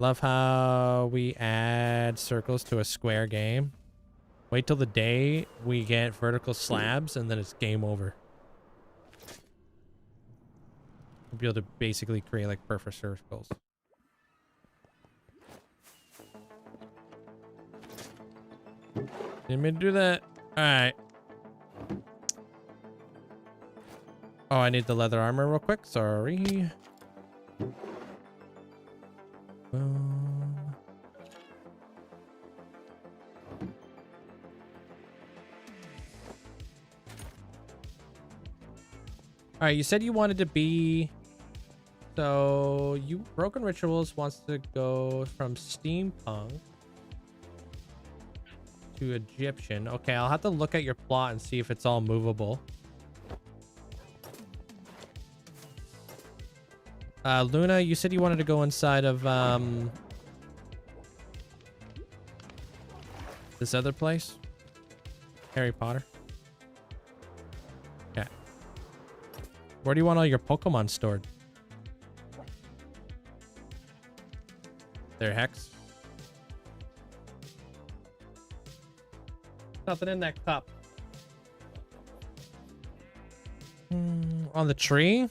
Love how we add circles to a square game. Wait till the day we get vertical slabs and then it's game over. We'll be able to basically create like perfect circles. Didn't mean to do that. Alright. Oh, I need the leather armor real quick. Sorry. Alright, you said you wanted to be... So, Broken Rituals wants to go from steampunk to to Egyptian. Okay, I'll have to look at your plot and see if it's all movable. Luna, you said you wanted to go inside of this other place? Harry Potter. Okay. Where do you want all your Pokemon stored? There, Hex. Nothing in that cup. On the tree?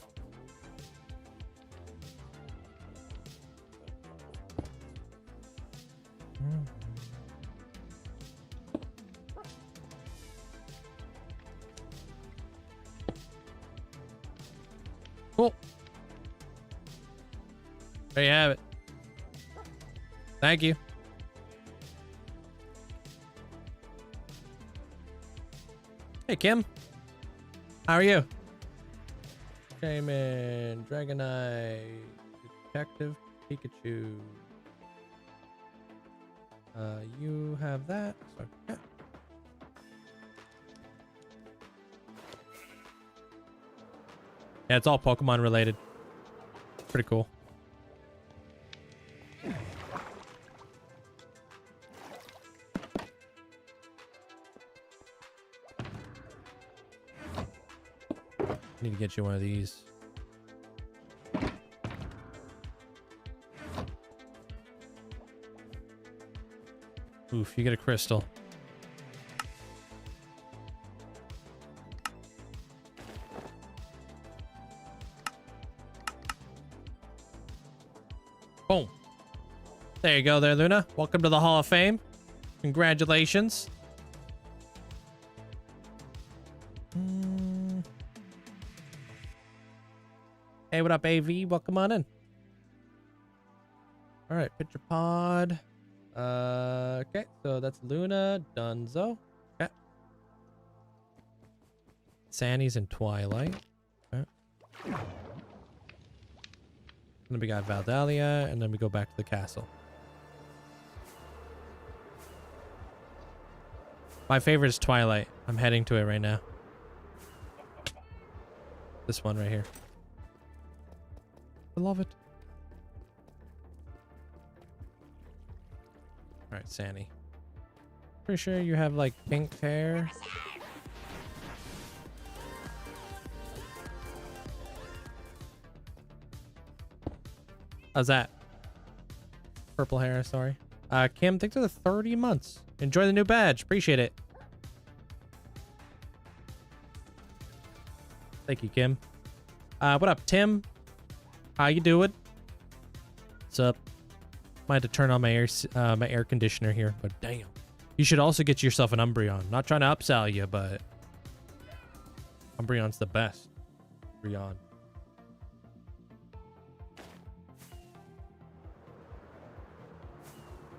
Cool. There you have it. Thank you. Hey, Kim. How are you? Shaman, Dragonite, Detective Pikachu. You have that. So, yeah. Yeah, it's all Pokemon related. Pretty cool. Need to get you one of these. Oof, you get a crystal. Boom. There you go there, Luna. Welcome to the Hall of Fame. Congratulations. Hey, what up, AV? Welcome on in. All right, picture pod. Okay, so that's Luna, Dunzo. Okay. Sandy's in Twilight. Okay. And then we got Valdalia, and then we go back to the castle. My favorite is Twilight. I'm heading to it right now. This one right here. I love it. All right, Sandy. Pretty sure you have like pink hair. How's that? Purple hair, sorry. Kim, thanks for the 30 months. Enjoy the new badge. Appreciate it. Thank you, Kim. What up, Tim? How you doing? What's up? Might have to turn on my air conditioner here, but damn. You should also get yourself an Umbreon. Not trying to upsell you, but Umbreon's the best. Umbreon.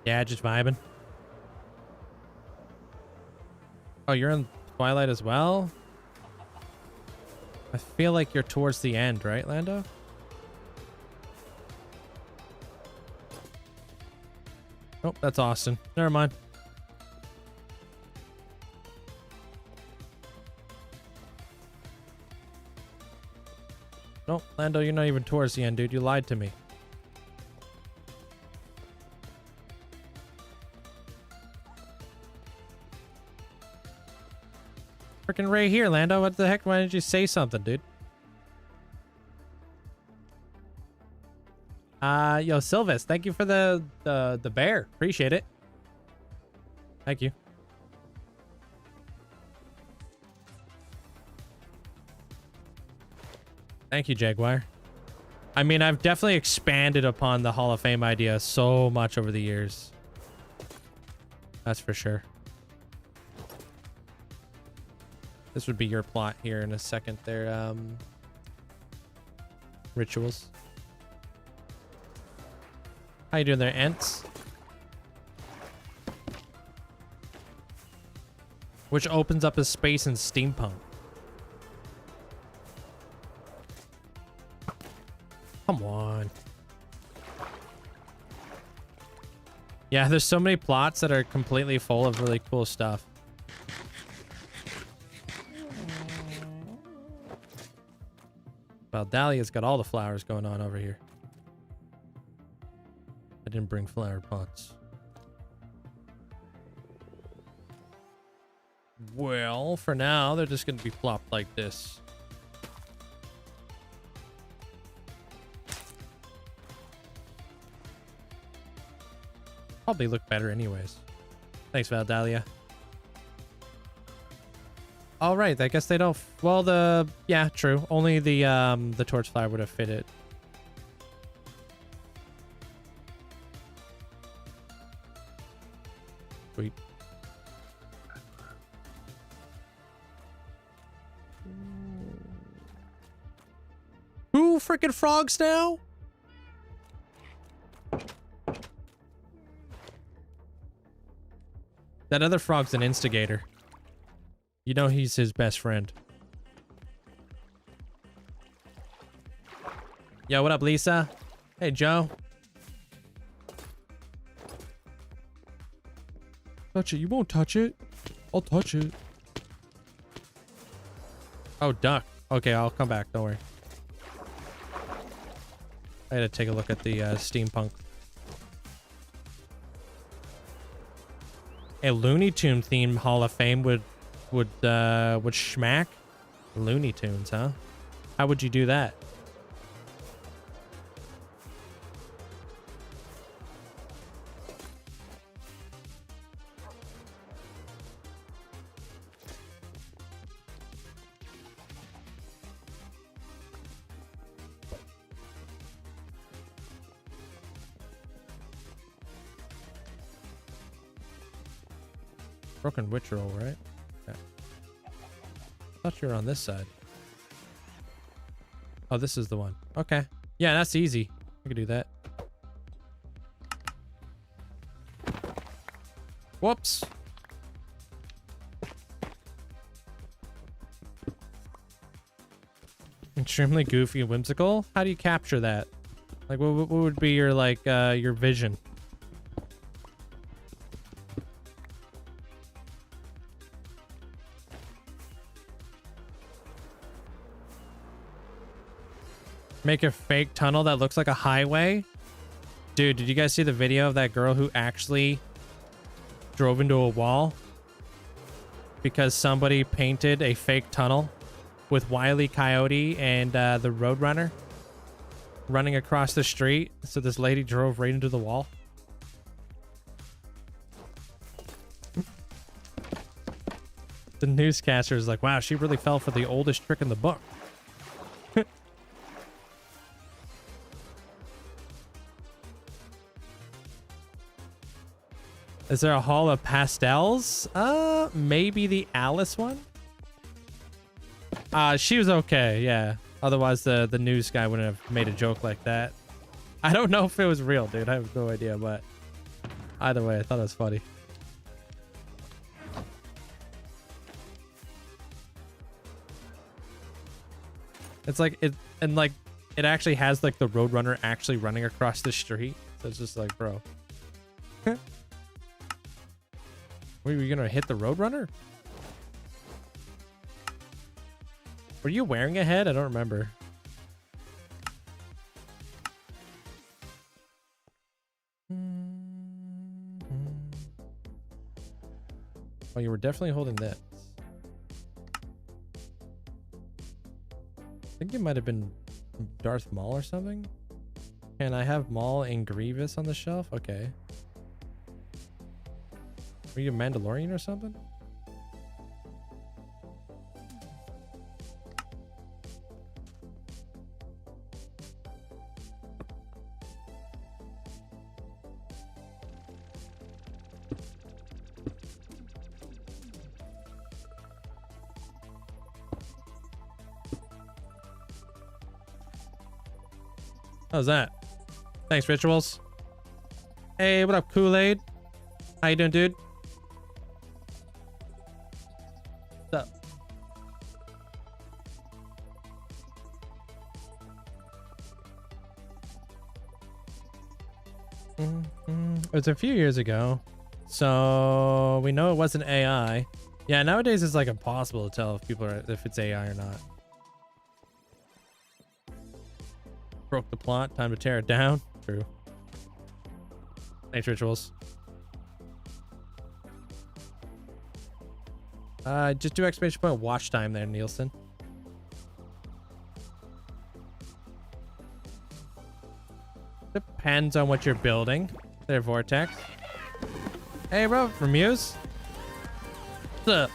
Yeah, just vibing. Oh, you're in Twilight as well? I feel like you're towards the end, right, Lando? Oh, that's Austin. Never mind. No, Lando, you're not even towards the end, dude. You lied to me. Freaking right here, Lando. What the heck? Why didn't you say something, dude? Yo, Sylvis, thank you for the bear. Appreciate it. Thank you. Thank you, Jaguar. I mean, I've definitely expanded upon the Hall of Fame idea so much over the years. That's for sure. This would be your plot here in a second there. Rituals. How you doing there, Ents? Which opens up a space in steampunk. Come on. Yeah, there's so many plots that are completely full of really cool stuff. Well, Dahlia's got all the flowers going on over here. I didn't bring flower pots. Well, for now, they're just going to be plopped like this. Probably look better anyways. Thanks, Valdalia. All right, I guess they don't. Well, yeah, true. Only the torch flower would have fit it. Sweet. Who freaking frogs now? That other frog's an instigator. You know he's his best friend. Yo, what up, Lisa? Hey, Joe. Touch it. You won't touch it. I'll touch it. Oh, duck. Okay, I'll come back. Don't worry. I had to take a look at the steampunk. A Looney Tune themed Hall of Fame would schmack. Looney Tunes, huh? How would you do that? Broken witch roll, right? Okay. I thought you were on this side. Oh, this is the one. Okay. Yeah, that's easy. I can do that. Whoops. Extremely goofy and whimsical. How do you capture that? Like, what would be your, like, your vision? Make a fake tunnel that looks like a highway? Dude, did you guys see the video of that girl who actually drove into a wall? Because somebody painted a fake tunnel with Wile E. Coyote and the Roadrunner running across the street. So this lady drove right into the wall. The newscaster is like, wow, she really fell for the oldest trick in the book. Is there a hall of pastels? Maybe the Alice one? She was okay, yeah. Otherwise, the news guy wouldn't have made a joke like that. I don't know if it was real, dude. I have no idea, but either way, I thought it was funny. It's like, it actually has like the Roadrunner actually running across the street. So it's just like, bro. Were you gonna hit the Roadrunner? Were you wearing a head? I don't remember. Oh, you were definitely holding this. I think it might have been Darth Maul or something. Can I have Maul and Grievous on the shelf? Okay. Were you a Mandalorian or something? How's that? Thanks, Rituals. Hey, what up, Kool-Aid? How you doing, dude? What's up? It was a few years ago, so we know it wasn't AI. Yeah, nowadays it's like impossible to tell if people are if it's AI or not. Broke the plot. Time to tear it down. True. Thanks, rituals. Just do exclamation point watch time there, Nielsen. Depends on what you're building. There, Vortex. Hey, bro, from Muse. What's up?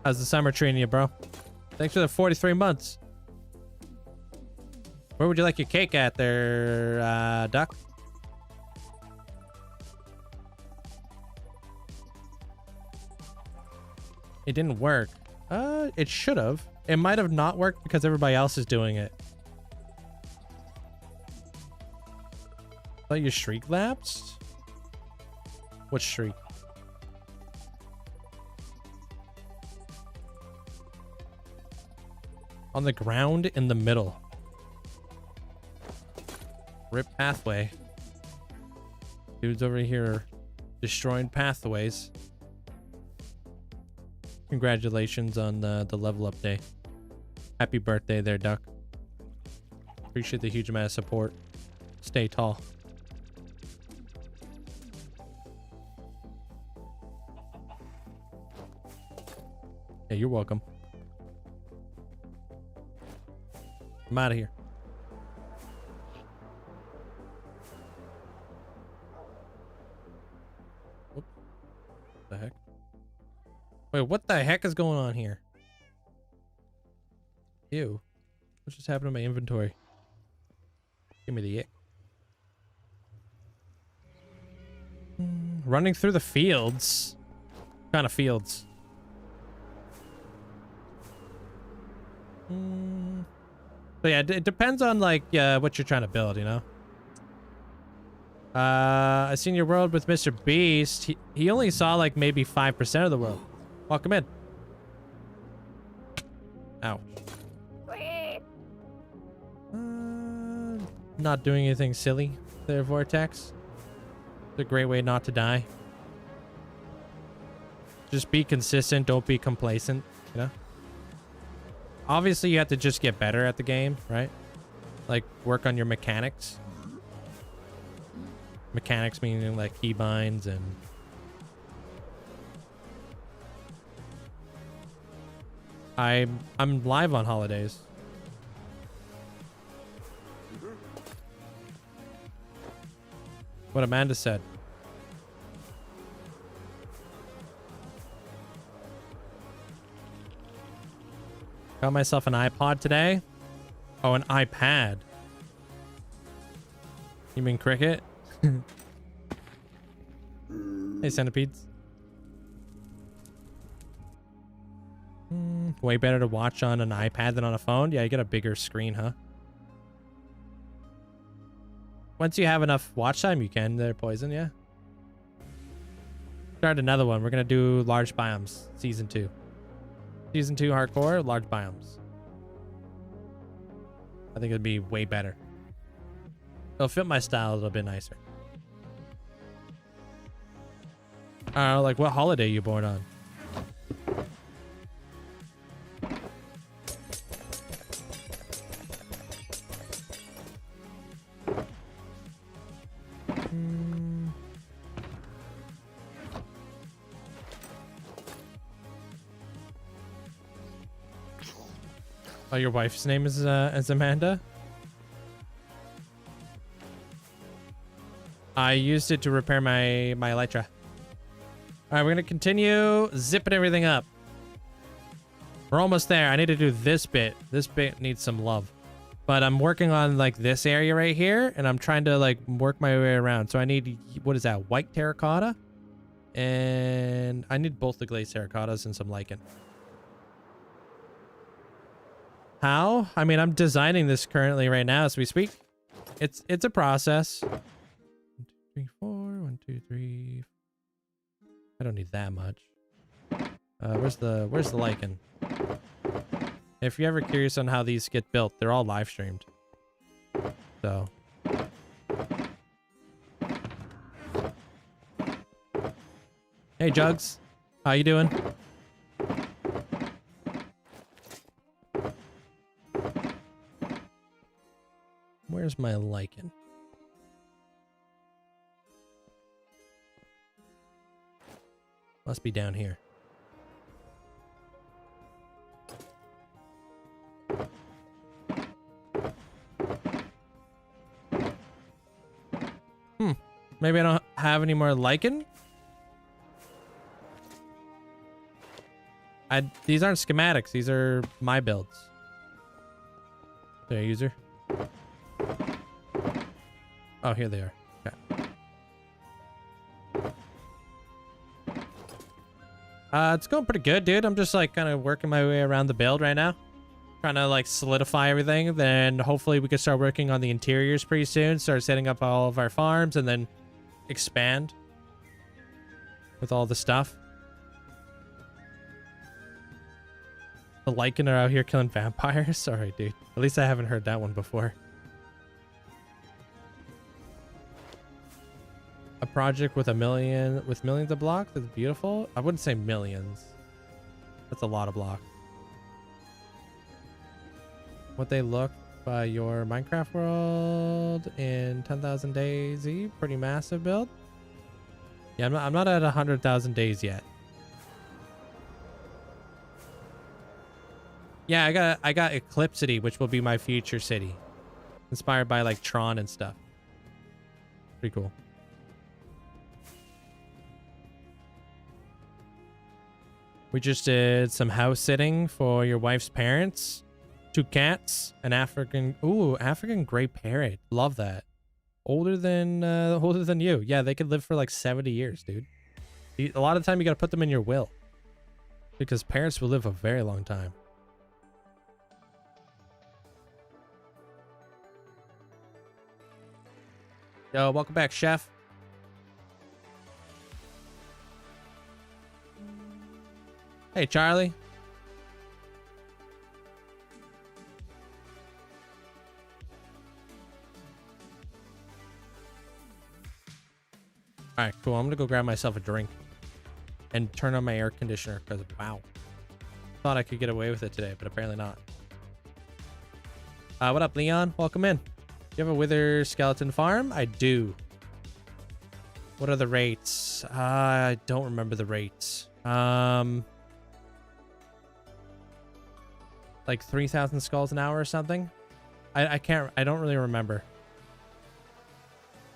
How's the summer treating you, bro? Thanks for the 43 months. Where would you like your cake at there, Duck? It didn't work. It should have. It might have not worked because everybody else is doing it. Thought your shriek lapsed? What shriek? On the ground in the middle. Rip pathway. Dudes over here destroying pathways. Congratulations on the level up day. Happy birthday there, Duck. Appreciate the huge amount of support. Stay tall. Yeah, you're welcome. I'm out of here. What the heck? Wait, what the heck is going on here? Ew. What just happened to my inventory? Give me the ick. Running through the fields. What kind of fields? So yeah, it depends on like what you're trying to build, you know. I seen your world with Mr. Beast. He only saw like maybe 5% of the world. Welcome in. Ow. Not doing anything silly there, Vortex. It's a great way not to die. Just be consistent, don't be complacent, you know? Obviously, you have to just get better at the game, right? Like, work on your mechanics. Mechanics meaning, like, keybinds and... I'm live on holidays. What Amanda said. Got myself an iPod today. Oh, an iPad. You mean cricket? Hey, centipedes. Way better to watch on an iPad than on a phone. Yeah, you get a bigger screen, huh? Once you have enough watch time, you can. They're poison, yeah. Start another one. We're gonna do large biomes, season 2. Season 2 hardcore, large biomes. I think it'd be way better. It'll fit my style a little bit nicer. I don't know, like what holiday you born on? Oh, your wife's name is Amanda? I used it to repair my Elytra. All right, we're gonna continue zipping everything up. We're almost there. I need to do this bit. This bit needs some love. But I'm working on like this area right here, and I'm trying to like work my way around. So I need, what is that? White terracotta? And I need both the glazed terracottas and some lichen. How? I mean, I'm designing this currently right now as we speak. It's a process. 1, 2, 3, 4. 1, 2, 3. I don't need that much. Where's the lichen? If you're ever curious on how these get built, they're all live streamed. So. Hey, Jugs. How you doing? Where's my lichen? Must be down here. Maybe I don't have any more lichen? These aren't schematics. These are my builds. There, user. Oh, here they are. Okay. It's going pretty good, dude. I'm just like kind of working my way around the build right now. Trying to like solidify everything. Then hopefully we can start working on the interiors pretty soon. Start setting up all of our farms and then expand with all the stuff. The lichen are out here killing vampires. Sorry, dude. At least I haven't heard that one before. A project with millions of blocks is beautiful. I wouldn't say millions. That's a lot of blocks. What they look by your Minecraft world in 10,000 days. Pretty massive build. Yeah, I'm not at 100,000 days yet. Yeah, I got Eclipsity, which will be my future city, inspired by like Tron and stuff. Pretty cool. We just did some house sitting for your wife's parents. 2 cats, an African gray parrot. Love that. Older than you. Yeah, they could live for like 70 years, dude. A lot of the time you got to put them in your will, because parrots will live a very long time. Yo, welcome back, chef. Hey, Charlie. All right, cool. I'm gonna go grab myself a drink and turn on my air conditioner because, wow, thought I could get away with it today, but apparently not. What up, Leon? Welcome in. You have a wither skeleton farm? I do. What are the rates? I don't remember the rates. Like 3,000 skulls an hour or something. I don't really remember.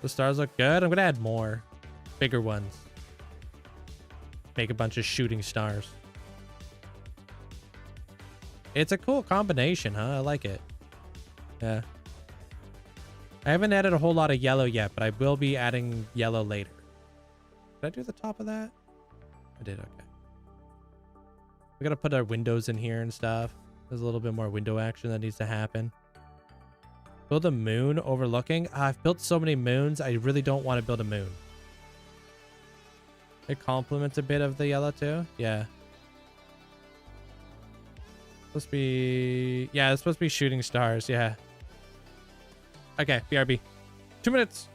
The stars look good. I'm gonna add more bigger ones. Make a bunch of shooting stars. It's a cool combination, huh? I like it. Yeah. I haven't added a whole lot of yellow yet, but I will be adding yellow later. Did I do the top of that? I did, okay. We gotta put our windows in here and stuff. There's a little bit more window action that needs to happen. Build a moon overlooking. I've built so many moons. I really don't want to build a moon. It complements a bit of the yellow too. Yeah. Supposed to be... Yeah, it's supposed to be shooting stars. Yeah. Okay, BRB. 2 minutes.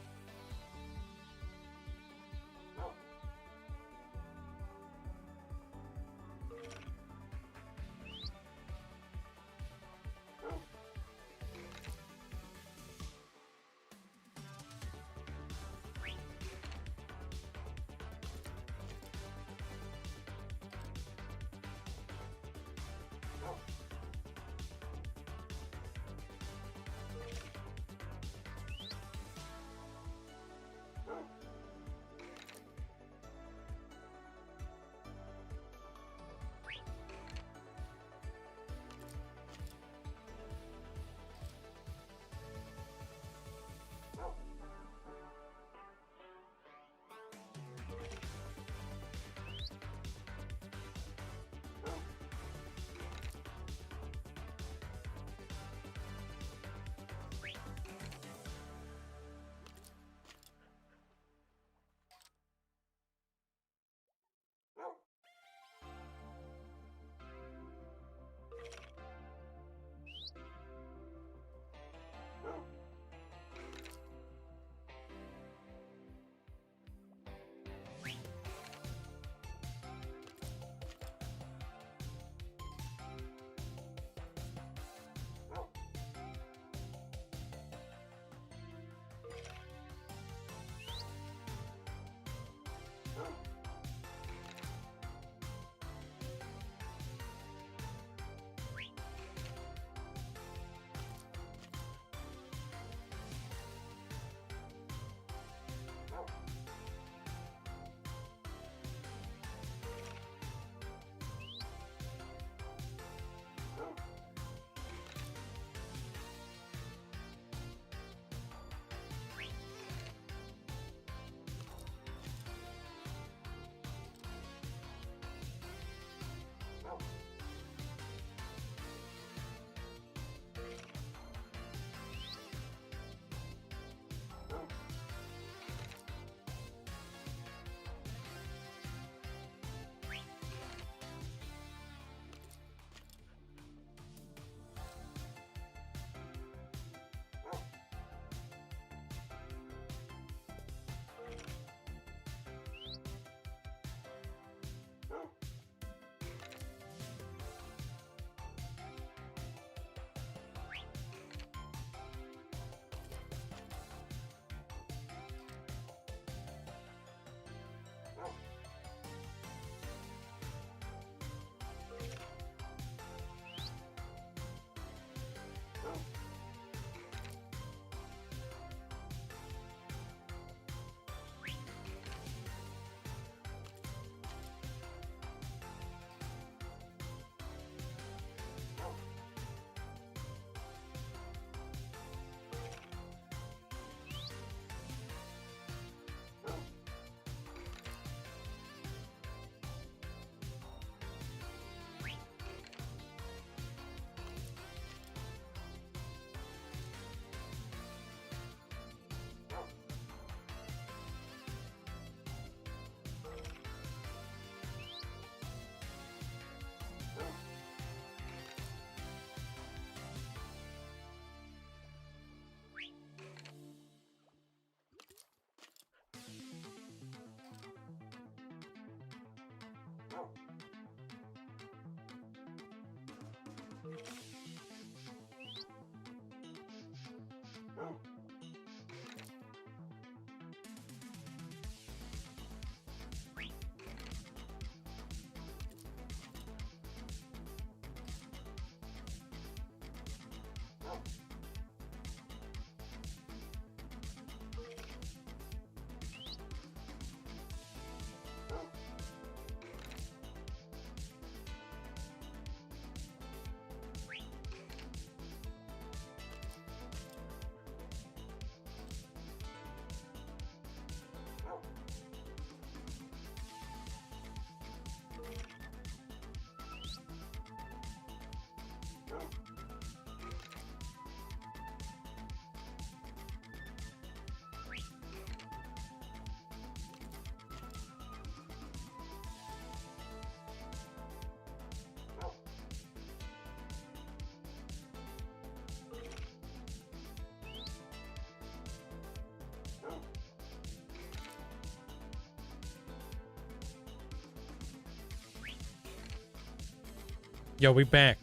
Yo, we back.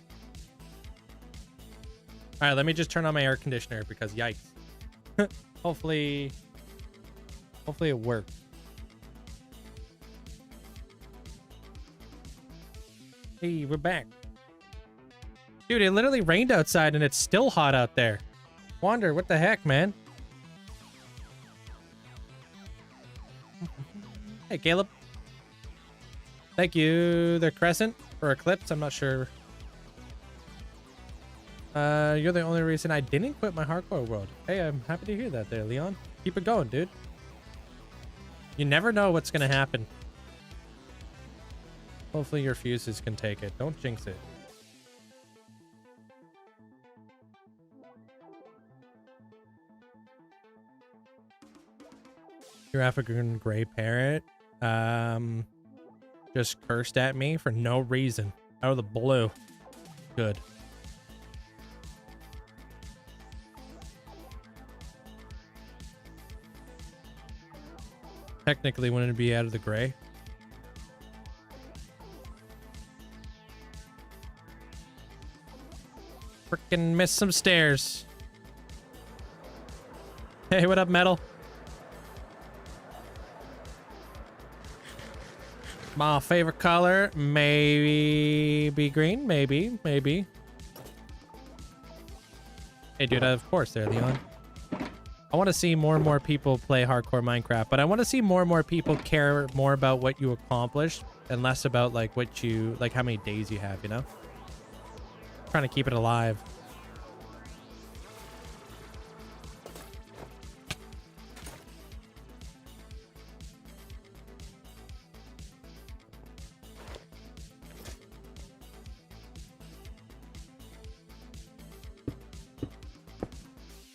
All right, let me just turn on my air conditioner because yikes. Hopefully it works. Hey, we're back. Dude, it literally rained outside and it's still hot out there. Wander, what the heck, man? Hey, Caleb. Thank you, the Crescent, for Eclipse. I'm not sure. You're the only reason I didn't quit my hardcore world. Hey, I'm happy to hear that there, Leon. Keep it going, dude. You never know what's gonna happen. Hopefully your fuses can take it. Don't jinx it. Your African gray parrot just cursed at me for no reason. Out of the blue. Good. Technically, wouldn't it be out of the gray? Frickin' missed some stairs. Hey, what up, Metal? My favorite color, maybe be green, maybe. Hey, dude, of course there, Leon. I want to see more and more people play hardcore Minecraft, but I want to see more and more people care more about what you accomplished and less about like what you, like how many days you have, you know? Trying to keep it alive.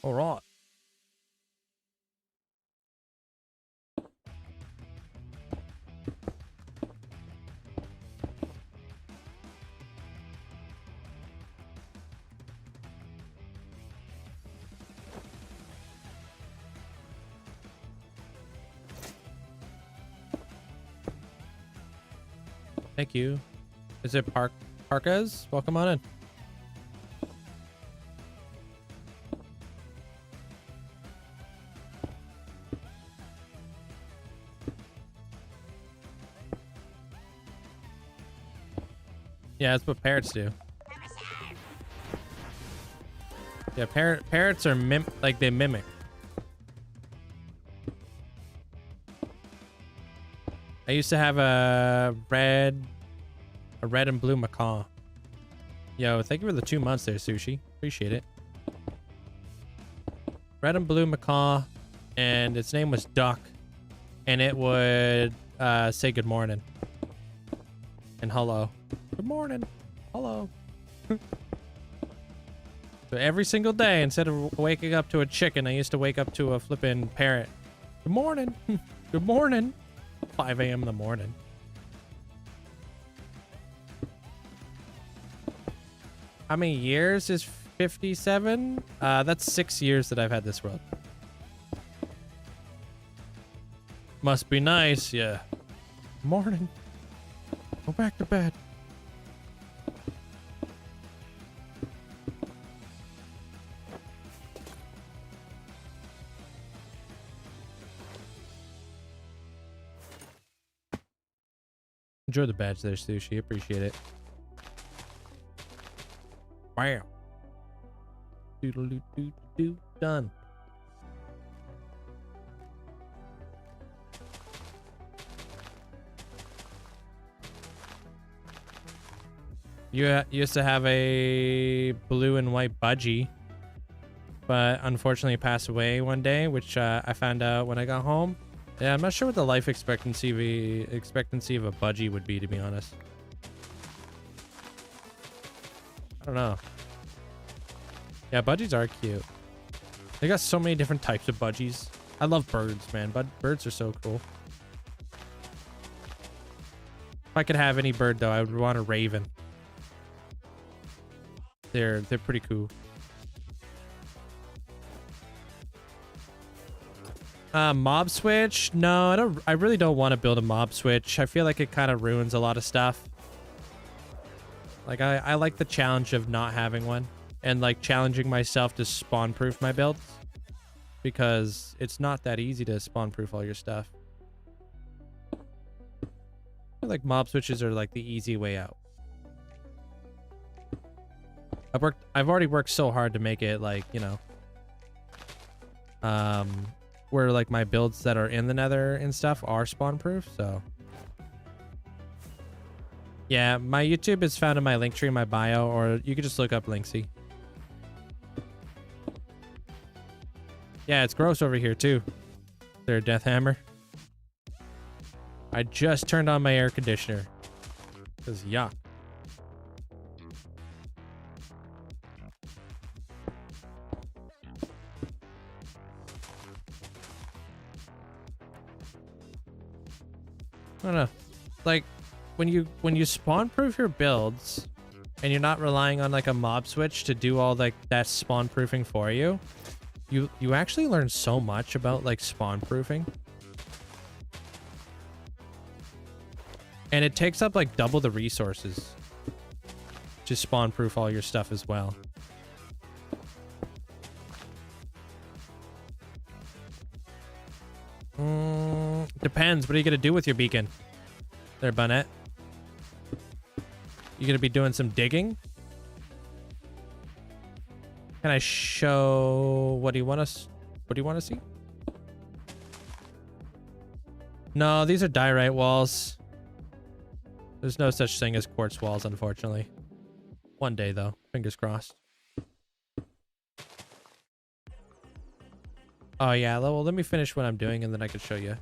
All right. Thank you. Is it Parkas? Welcome on in. Yeah, that's what parrots do. Yeah, parrots are they mimic. I used to have a red and blue macaw. Yo, thank you for the 2 months there, Sushi. Appreciate it. Red and blue macaw, and its name was Duck, and it would say good morning and hello. Good morning. Hello. So every single day, instead of waking up to a chicken, I used to wake up to a flippin' parrot. Good morning. Good morning. 5 a.m. in the morning. How many years is 57? That's 6 years that I've had this world. Must be nice, yeah. Morning. Go back to bed. Enjoy the badge there, Sushi. Appreciate it. Wow. Doodle-doo-doo-doo. Done. You used to have a blue and white budgie, but unfortunately passed away one day, which I found out when I got home. Yeah, I'm not sure what the life expectancy of a budgie would be, to be honest. I don't know. Yeah, budgies are cute. They got so many different types of budgies. I love birds, man. But birds are so cool. If I could have any bird, though, I would want a raven. They're pretty cool. Mob switch? No, I really don't want to build a mob switch. I feel like it kind of ruins a lot of stuff. Like, I like the challenge of not having one and like challenging myself to spawn proof my builds, because it's not that easy to spawn proof all your stuff. I feel like mob switches are like the easy way out. I've already worked so hard to make it like, you know, where like my builds that are in the nether and stuff are spawn proof, so yeah, my YouTube is found in my link tree in my bio, or you could just look up Linkzzey. Yeah, it's gross over here too. There, death hammer. I just turned on my air conditioner because yuck. I don't know, like when you spawn proof your builds and you're not relying on like a mob switch to do all like that spawn proofing for you, you actually learn so much about like spawn proofing, and it takes up like double the resources to spawn proof all your stuff as well. Depends. What are you gonna do with your beacon there, Bunnett? You gonna be doing some digging? Can I show what do you want to see? No, these are diorite walls. There's no such thing as quartz walls, unfortunately. One day though, fingers crossed. Oh yeah, well, let me finish what I'm doing and then I can show you.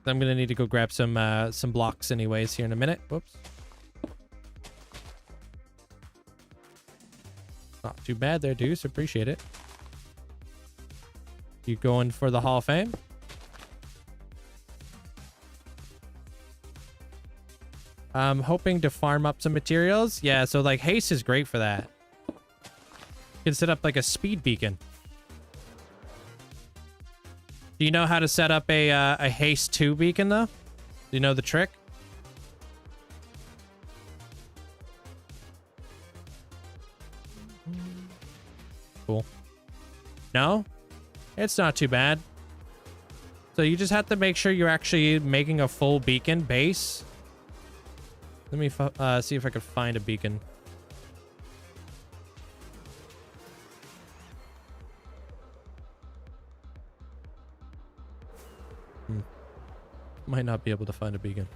I'm gonna need to go grab some blocks anyways here in a minute. Whoops. Not too bad there, Deuce. Appreciate it. You going for the Hall of Fame? I'm hoping to farm up some materials. Yeah, so like haste is great for that. You can set up like a speed beacon. Do you know how to set up a haste 2 beacon though? Do you know the trick? Cool. No? It's not too bad. So you just have to make sure you're actually making a full beacon base. Let me see if I could find a beacon. Might not be able to find a beacon.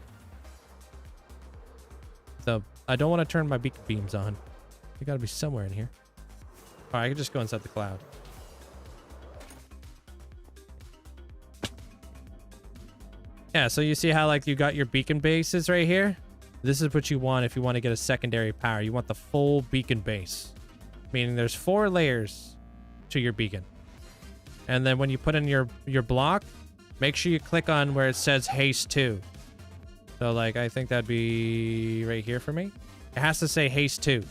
So I don't want to turn my beacon beams on. They gotta be somewhere in here. All right, I can just go inside the cloud. Yeah, so you see how like you got your beacon bases right here? This is what you want if you want to get a secondary power. You want the full beacon base, meaning there's 4 layers to your beacon. And then when you put in your block, make sure you click on where it says haste 2. So like, I think that'd be right here for me. It has to say haste 2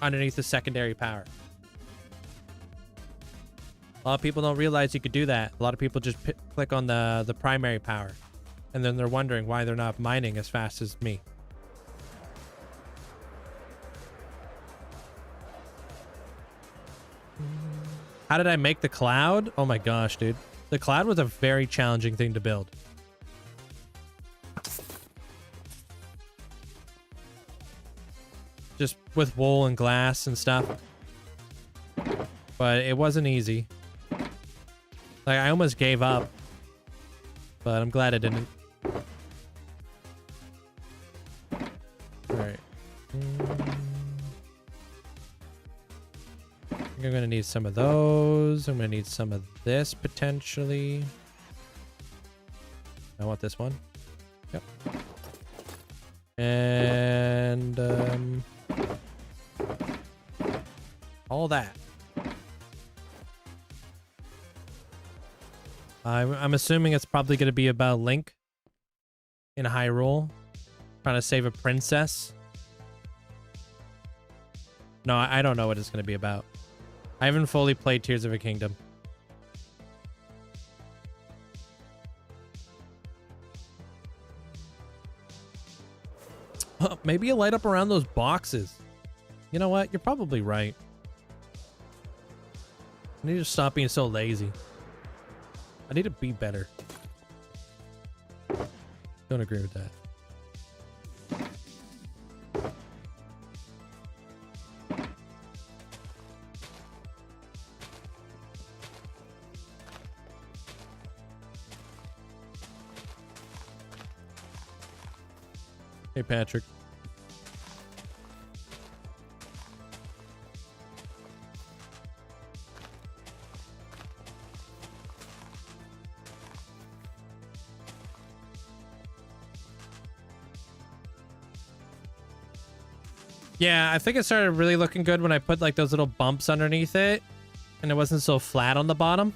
underneath the secondary power. A lot of people don't realize you could do that. A lot of people just click on the primary power, and then they're wondering why they're not mining as fast as me. How did I make the cloud? Oh my gosh, dude. The cloud was a very challenging thing to build. Just with wool and glass and stuff. But it wasn't easy. Like, I almost gave up. But I'm glad I didn't. Alright. I think I'm gonna need some of those. I'm gonna need some of this potentially. I want this one. Yep. And all that. I'm assuming it's probably gonna be about Link in Hyrule trying to save a princess. No, I don't know what it's gonna be about. I haven't fully played Tears of a Kingdom. Maybe you light up around those boxes. You know what? You're probably right. I need to stop being so lazy. I need to be better. Don't agree with that. Hey, Patrick. Yeah, I think it started really looking good when I put like those little bumps underneath it and it wasn't so flat on the bottom.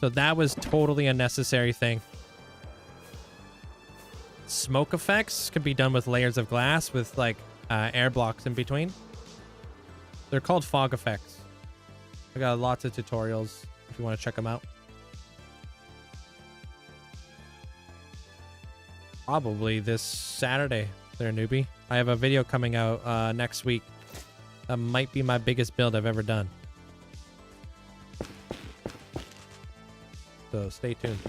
So that was totally a necessary thing. Smoke effects could be done with layers of glass with like air blocks in between. They're called fog effects. I got lots of tutorials if you want to check them out. Probably this Saturday there, newbie. I have a video coming out next week. That might be my biggest build I've ever done. So stay tuned.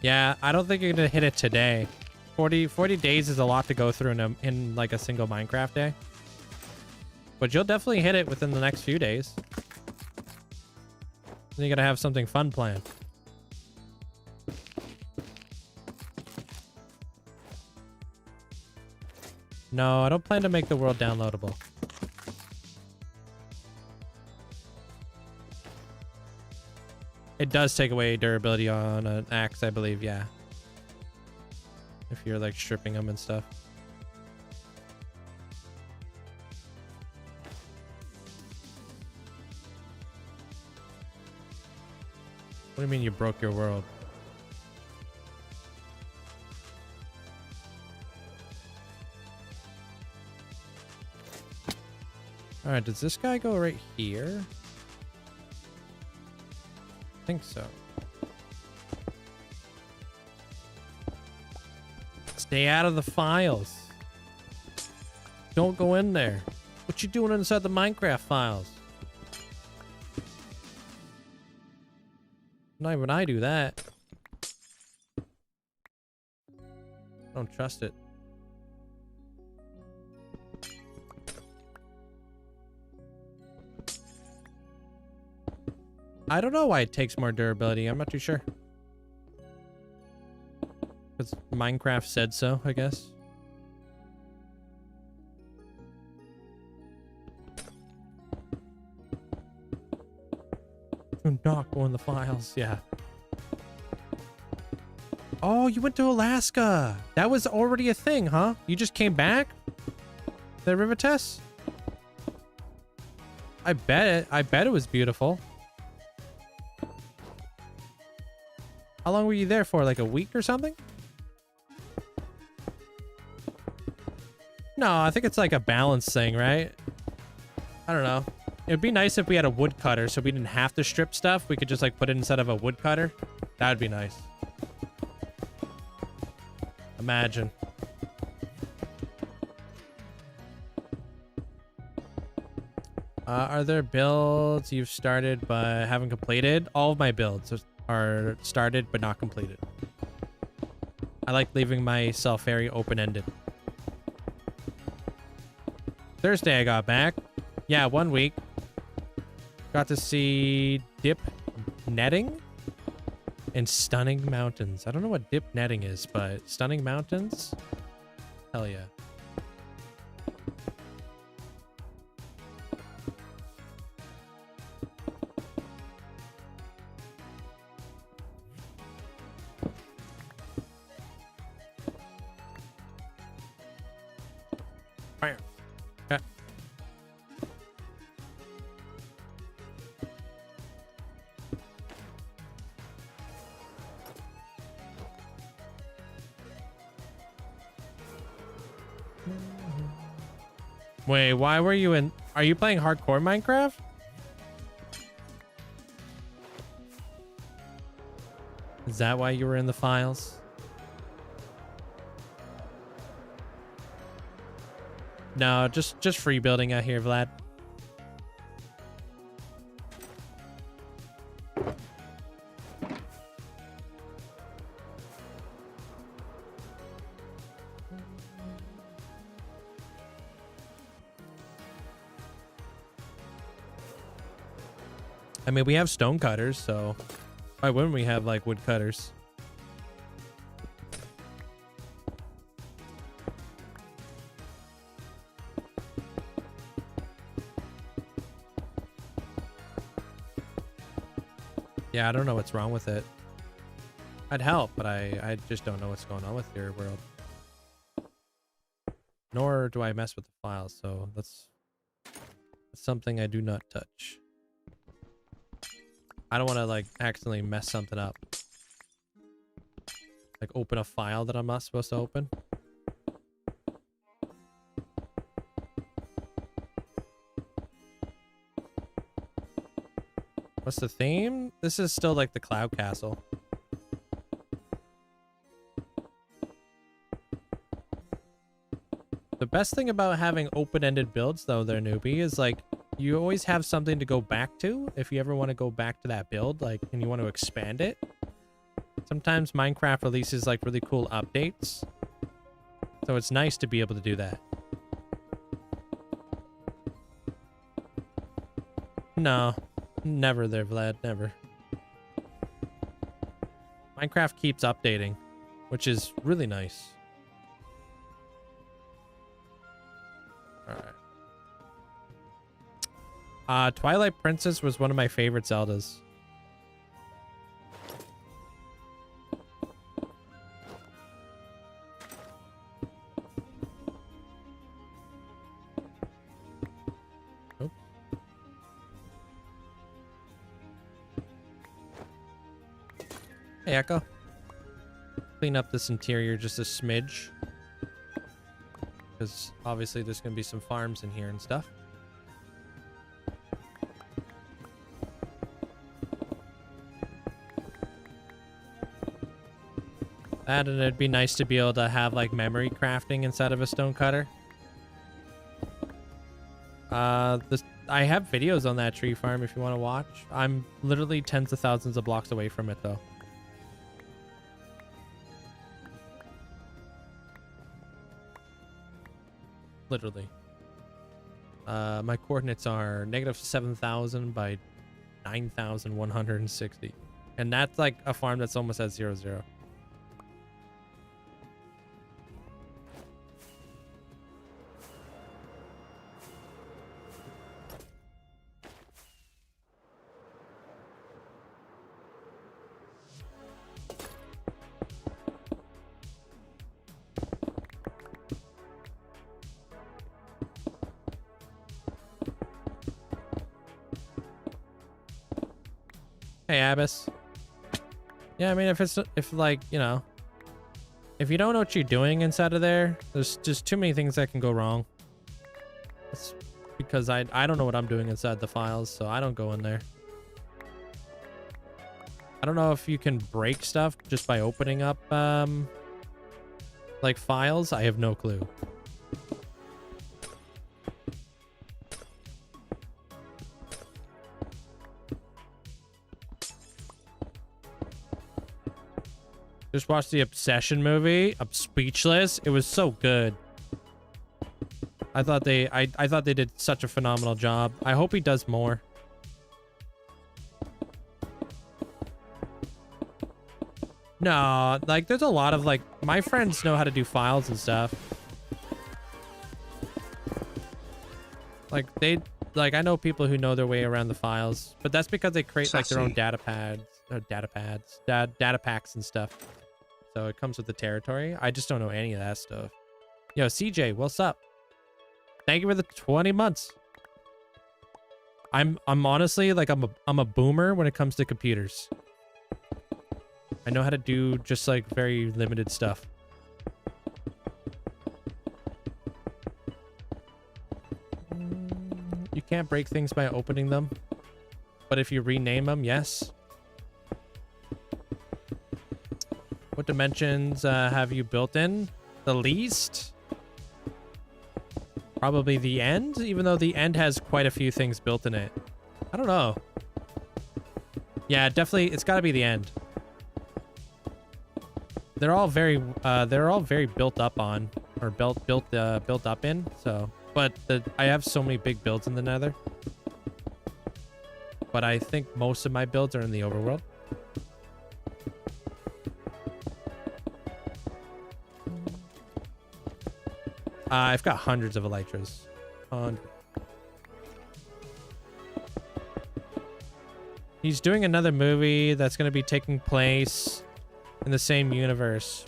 Yeah, I don't think you're gonna hit it today. 40 days is a lot to go through in like a single Minecraft day. But you'll definitely hit it within the next few days. Then you gotta have something fun planned. No, I don't plan to make the world downloadable. It does take away durability on an axe, I believe, yeah. If you're like stripping them and stuff. What do you mean you broke your world? All right, does this guy go right here? I think so. Stay out of the files. Don't go in there. What you doing inside the Minecraft files? Not even I do that. Don't trust it. I don't know why it takes more durability. I'm not too sure. Because Minecraft said so, I guess. Do not go in the files. Yeah. Oh, you went to Alaska. That was already a thing, huh? You just came back? The river test? I bet it was beautiful. How long were you there for? Like a week or something? No, I think it's like a balance thing, right? I don't know. It'd be nice if we had a woodcutter so we didn't have to strip stuff. We could just like put it inside of a woodcutter. That would be nice. Imagine. Are there builds you've started but haven't completed? All of my builds are started but not completed. I like leaving myself very open-ended. Thursday I got back. Yeah, 1 week. Got to see dip netting and stunning mountains. I don't know what dip netting is, but stunning mountains? Hell yeah. Okay. Wait, why were you in... Are you playing hardcore Minecraft? Is that why you were in the files? No, just free building out here, Vlad. I mean, we have stone cutters, so why wouldn't we have like wood cutters? Yeah, I don't know what's wrong with it. I'd help, but I just don't know what's going on with your world. Nor do I mess with the files, so that's something I do not touch. I don't want to like accidentally mess something up. Like open a file that I'm not supposed to open. What's the theme? This is still like the Cloud Castle. The best thing about having open-ended builds though, there newbie, is like you always have something to go back to if you ever want to go back to that build, like, and you want to expand it. Sometimes Minecraft releases like really cool updates, so it's nice to be able to do that. No, never there, Vlad, never. Minecraft keeps updating, which is really nice. Alright. Twilight Princess was one of my favorite Zeldas. Oh. Hey, Echo. Clean up this interior just a smidge. Because obviously there's going to be some farms in here and stuff. And it'd be nice to be able to have like memory crafting inside of a stone cutter. I have videos on that tree farm if you want to watch. I'm literally tens of thousands of blocks away from it though. Literally. My coordinates are -7,000 by 9,160. And that's like a farm that's almost at 0, 0. Hey, Abbas. Yeah, I mean, if like, you know, if you don't know what you're doing inside of there, there's just too many things that can go wrong. That's because I don't know what I'm doing inside the files, so I don't go in there. I don't know if you can break stuff just by opening up, like files. I have no clue. Just watched the Obsession movie. I'm speechless. It was so good. I thought they did such a phenomenal job. I hope he does more. No, like there's a lot of like my friends know how to do files and stuff. Like I know people who know their way around the files, but that's because they create like their own data packs and stuff. So it comes with the territory. I just don't know any of that stuff. Yo, CJ, what's up? Thank you for the 20 months. I'm honestly like I'm a boomer when it comes to computers. I know how to do just like very limited stuff. You can't break things by opening them. But if you rename them, yes. What dimensions have you built in? The least? Probably the end, even though the end has quite a few things built in it. I don't know. Yeah, definitely, it's got to be the end. They're all very built up on, or built up in. So, but I have so many big builds in the Nether. But I think most of my builds are in the overworld. I've got hundreds of elytras. He's doing another movie that's going to be taking place in the same universe.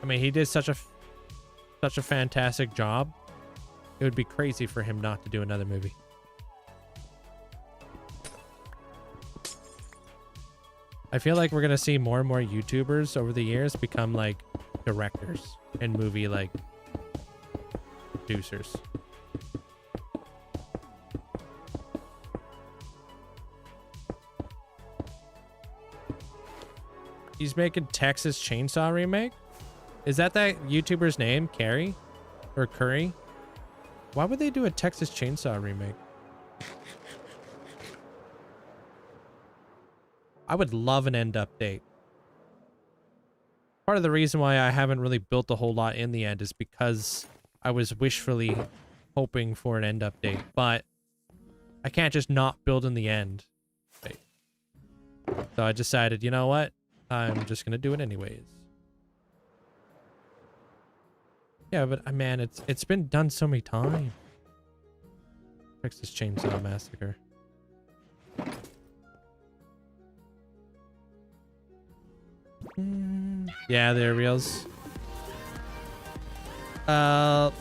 I mean, he did such a fantastic job. It would be crazy for him not to do another movie. I feel like we're going to see more and more YouTubers over the years become like directors and movie like producers. He's making Texas Chainsaw Remake? Is that YouTuber's name? Carrie? Or Curry? Why would they do a Texas Chainsaw Remake? I would love an end update. Part of the reason why I haven't really built a whole lot in the end is because I was wishfully hoping for an end update, but I can't just not build in the end. Right. So I decided, you know what? I'm just gonna do it anyways. Yeah, but man, it's been done so many times. Texas Chainsaw Massacre. Yeah, they're reals. Lemon?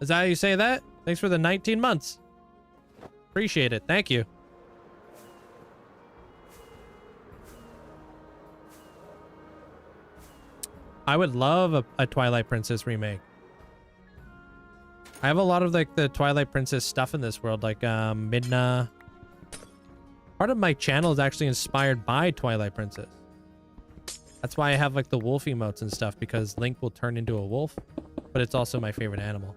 Is that how you say that? Thanks for the 19 months. Appreciate it. Thank you. I would love a Twilight Princess remake. I have a lot of like the Twilight Princess stuff in this world, like Midna. Part of my channel is actually inspired by Twilight Princess. That's why I have like the wolf emotes and stuff, because Link will turn into a wolf, but it's also my favorite animal.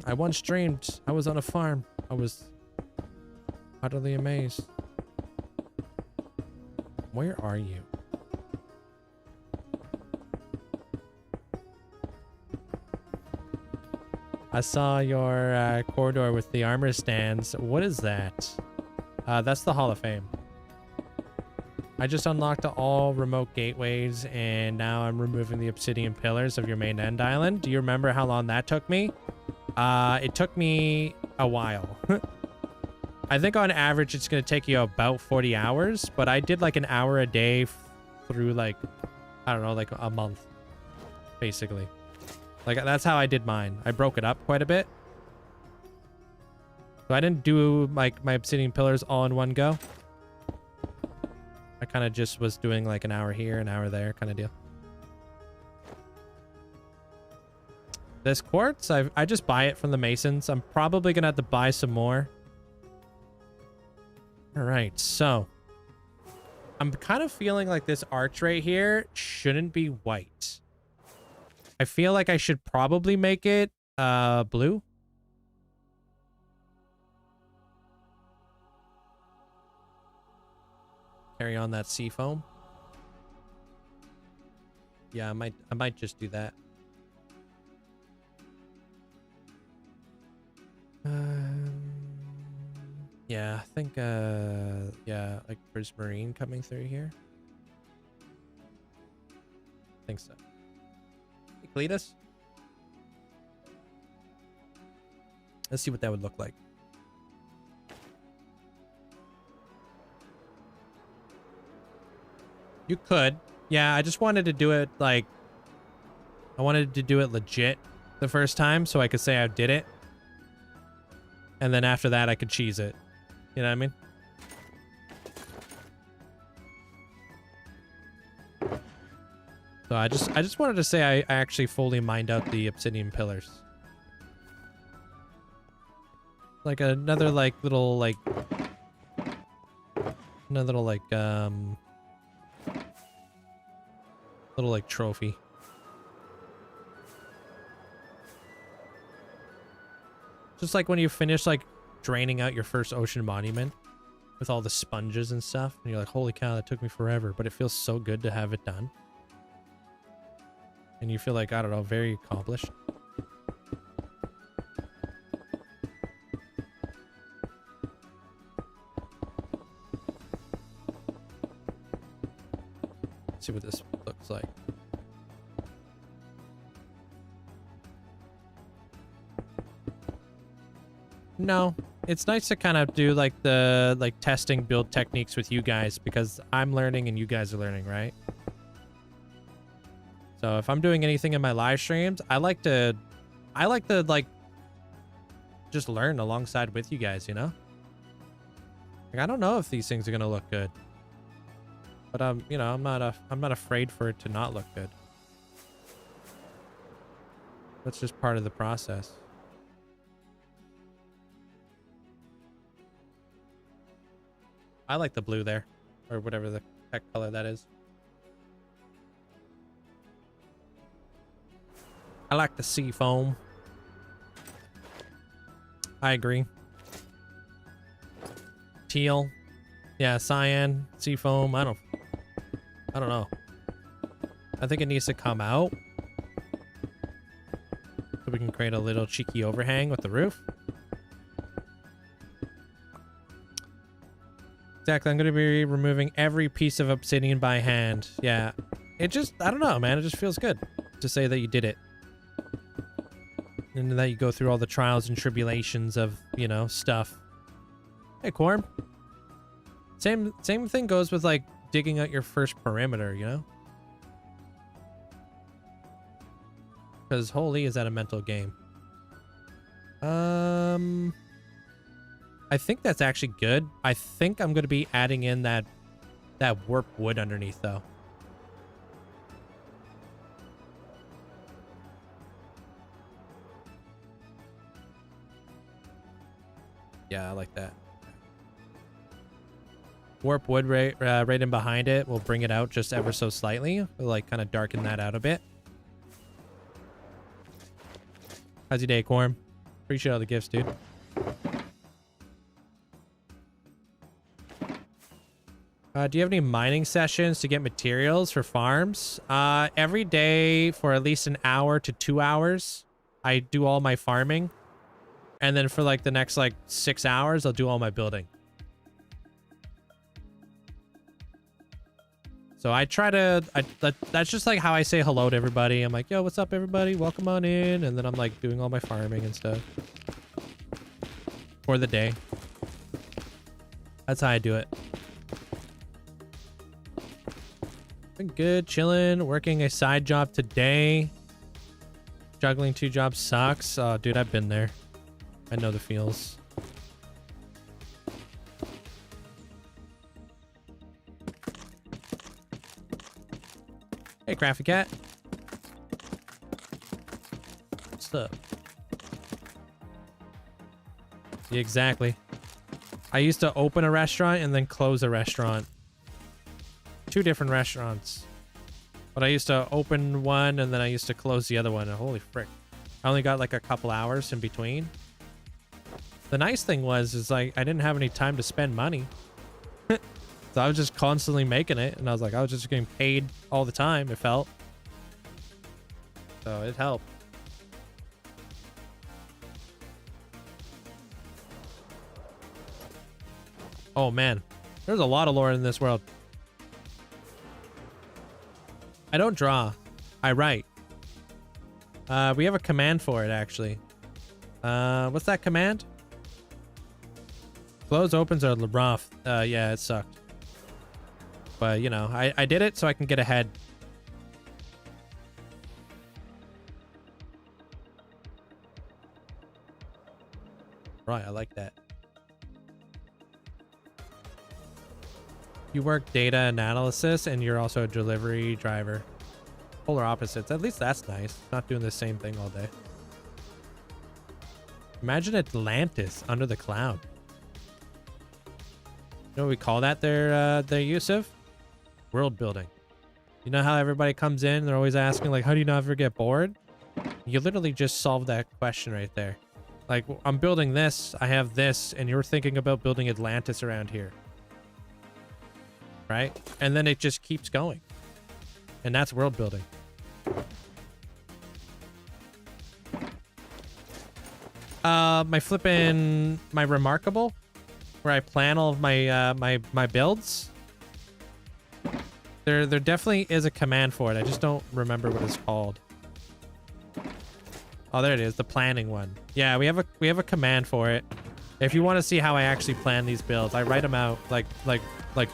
I once streamed. I was on a farm. I was utterly amazed. Where are you? I saw your corridor with the armor stands. What is that? That's the Hall of Fame. I just unlocked all remote gateways, and now I'm removing the obsidian pillars of your main end island. Do you remember how long that took me? It took me a while. I think on average it's going to take you about 40 hours, but I did like an hour a day through like, I don't know, like a month, basically. Like, that's how I did mine. I broke it up quite a bit. So I didn't do like my obsidian pillars all in one go. I kind of just was doing like an hour here, an hour there kind of deal. This quartz, I just buy it from the masons. I'm probably going to have to buy some more. All right, so I'm kind of feeling like this arch right here shouldn't be white. I feel like I should probably make it blue. Carry on that sea foam. Yeah, I might just do that. Yeah, I think yeah, like prismarine coming through here. I think so. Hey, Cletus. Let's see what that would look like. You could. Yeah, I just wanted to do it like, I wanted to do it legit. the first time so I could say I did it. And then after that, I could cheese it. You know what I mean? So I just wanted to say I actually fully mined out the obsidian pillars. Like another like little like little like trophy. Just like when you finish like draining out your first ocean monument with all the sponges and stuff, and you're like, holy cow, that took me forever, but it feels so good to have it done. And you feel like, I don't know, very accomplished. Let's see what this looks like. No, it's nice to kind of do like the testing build techniques with you guys because I'm learning and you guys are learning, right? So if I'm doing anything in my live streams, I like to like just learn alongside with you guys, you know? Like I don't know if these things are gonna look good, but you know, I'm not afraid for it to not look good. That's just part of the process. I like the blue there, or whatever the heck color that is. I like the sea foam. I agree. Teal. Yeah, cyan, sea foam. I don't know. I think it needs to come out so we can create a little cheeky overhang with the roof. Exactly. I'm going to be removing every piece of obsidian by hand. Yeah. It just, I don't know, man. It just feels good to say that you did it. And that you go through all the trials and tribulations of, you know, stuff. Hey, Corm. Same thing goes with, like, digging out your first perimeter, you know? Because holy, is that a mental game. I think that's actually good. I think I'm going to be adding in that warp wood underneath, though. Yeah, I like that. Warp wood right in behind it. We'll bring it out just ever so slightly. We'll, like, kind of darken that out a bit. How's your day, Corm? Appreciate all the gifts, dude. Do you have any mining sessions to get materials for farms? Every day for at least an hour to 2 hours, I do all my farming. And then for like the next like 6 hours, I'll do all my building. So I try to, that's just like how I say hello to everybody. I'm like, yo, what's up, everybody? Welcome on in. And then I'm like doing all my farming and stuff for the day. That's how I do it. Been good, chilling, working a side job today. Juggling 2 jobs sucks. Oh, dude, I've been there. I know the feels. Hey, Crafty Cat. What's up? Yeah, exactly. I used to open a restaurant and then close a restaurant. 2 different restaurants. But I used to open one and then I used to close the other one. And holy frick. I only got like a couple hours in between. The nice thing is like I didn't have any time to spend money. So I was just constantly making it, and I was like, I was just getting paid all the time, it felt. So it helped. Oh man, there's a lot of lore in this world. I don't draw, I write. We have a command for it, actually. What's that command? Close opens are rough. Yeah, it sucked. But, you know, I did it so I can get ahead. Right, I like that. You work data analysis and you're also a delivery driver. Polar opposites. At least that's nice. Not doing the same thing all day. Imagine Atlantis under the cloud. You know what we call that there, Yusuf? World building. You know how everybody comes in, they're always asking, like, how do you not ever get bored? You literally just solved that question right there. Like, I'm building this, I have this, and you're thinking about building Atlantis around here. Right? And then it just keeps going. And that's world building. My remarkable, where I plan all of my my builds. There definitely is a command for it. I just don't remember what it's called. Oh, there it is, the planning one. Yeah, we have a command for it. If you want to see how I actually plan these builds, I write them out like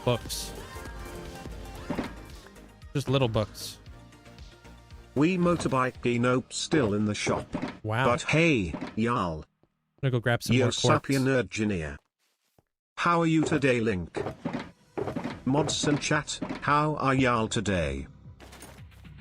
books. Just little books. We motorbike nope still in the shop. Wow. But hey, y'all. I'm gonna go grab some more quartz. Sapien Nerdgineer. How are you today, Link? Mods and chat, how are y'all today?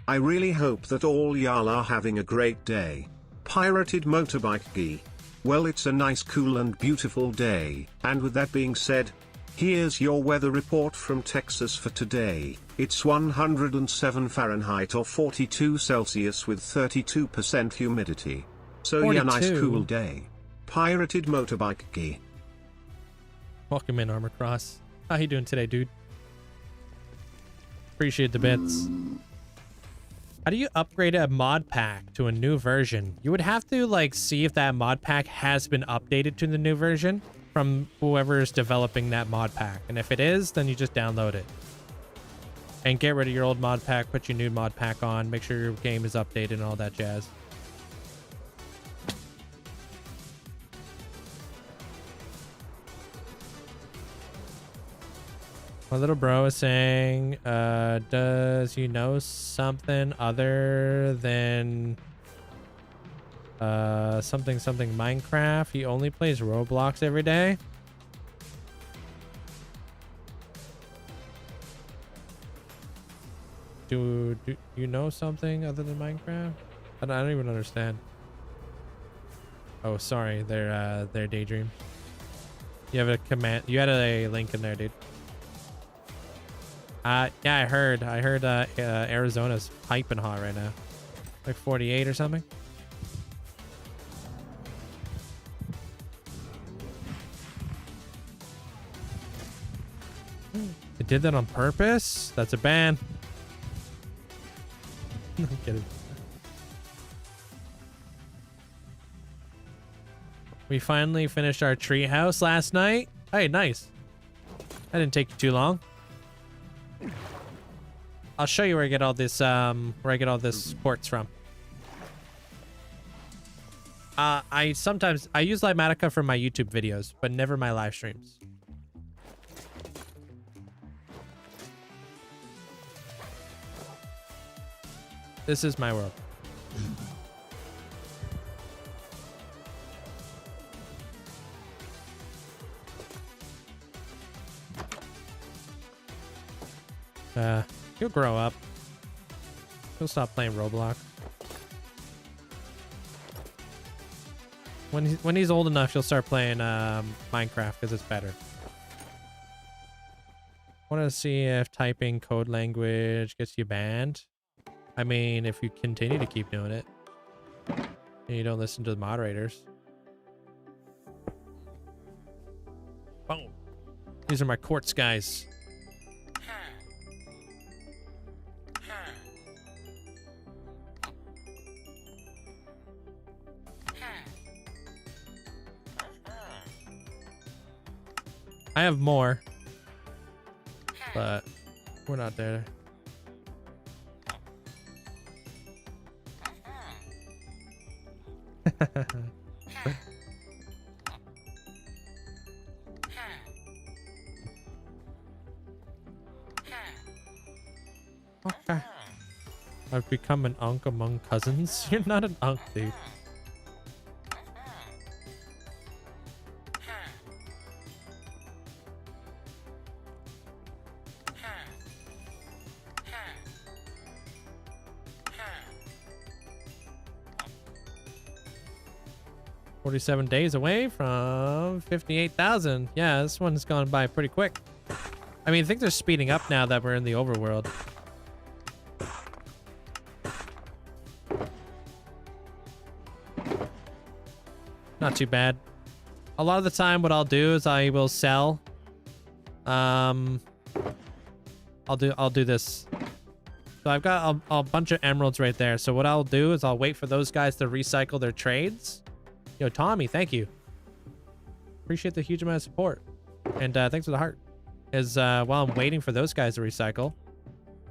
I really hope that all y'all are having a great day. Pirated motorbike gee. Well, it's a nice, cool and beautiful day. And with that being said, here's your weather report from Texas for today. It's 107 Fahrenheit or 42 Celsius with 32% humidity. So 42. yeah, nice cool day. Pirated motorbike gee. Welcome in, Armor Cross. How you doing today, dude? Appreciate the bits. How do you upgrade a mod pack to a new version? You would have to like see if that mod pack has been updated to the new version from whoever is developing that mod pack. And if it is, then you just download it. And get rid of your old mod pack, put your new mod pack on, make sure your game is updated and all that jazz. My little bro is saying, does you know something other than something Minecraft? He only plays Roblox every day. Do you know something other than Minecraft? I don't even understand. Oh, sorry, they're Daydream. You have a command. You had a link in there, dude. Yeah, I heard Arizona's piping hot right now. Like 48 or something. It did that on purpose? That's a ban. I'm kidding. We finally finished our treehouse last night. Hey, nice. That didn't take you too long. I'll show you where I get all this quartz from. I use Limatica for my YouTube videos, but never my live streams. This is my world. He'll grow up. He'll stop playing Roblox. When he's old enough, he'll start playing Minecraft because it's better. Want to see if typing code language gets you banned? I mean, if you continue to keep doing it and you don't listen to the moderators. Boom. These are my quartz guys. I have more, but we're not there. Okay. I've become an unk among cousins. You're not an unk, dude. 47 days away from 58,000. Yeah, this one's gone by pretty quick. I mean, I think they're speeding up now that we're in the overworld. Not too bad. A lot of the time what I'll do is I will sell. I'll do this. So I've got a bunch of emeralds right there. So what I'll do is I'll wait for those guys to recycle their trades. Yo, Tommy, thank you. Appreciate the huge amount of support. And thanks for the heart. Is while I'm waiting for those guys to recycle,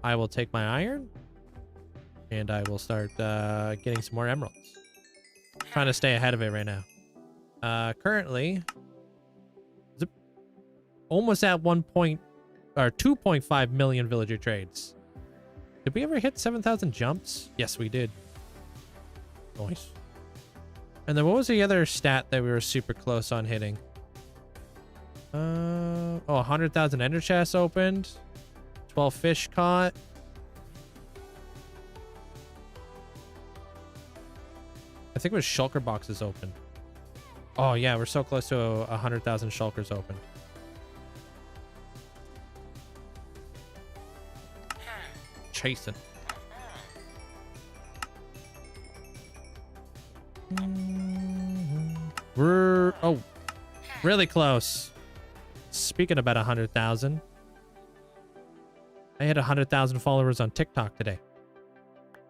I will take my iron and I will start getting some more emeralds. Trying to stay ahead of it right now. Currently, almost at 2.5 million villager trades. Did we ever hit 7,000 jumps? Yes, we did. Nice. And then what was the other stat that we were super close on hitting? Oh, 100,000 ender chests opened. 12 fish caught. I think it was shulker boxes open. Oh yeah, we're so close to 100,000 shulkers open. Chasing. We're really close. Speaking about 100,000, I had 100,000 followers on TikTok today,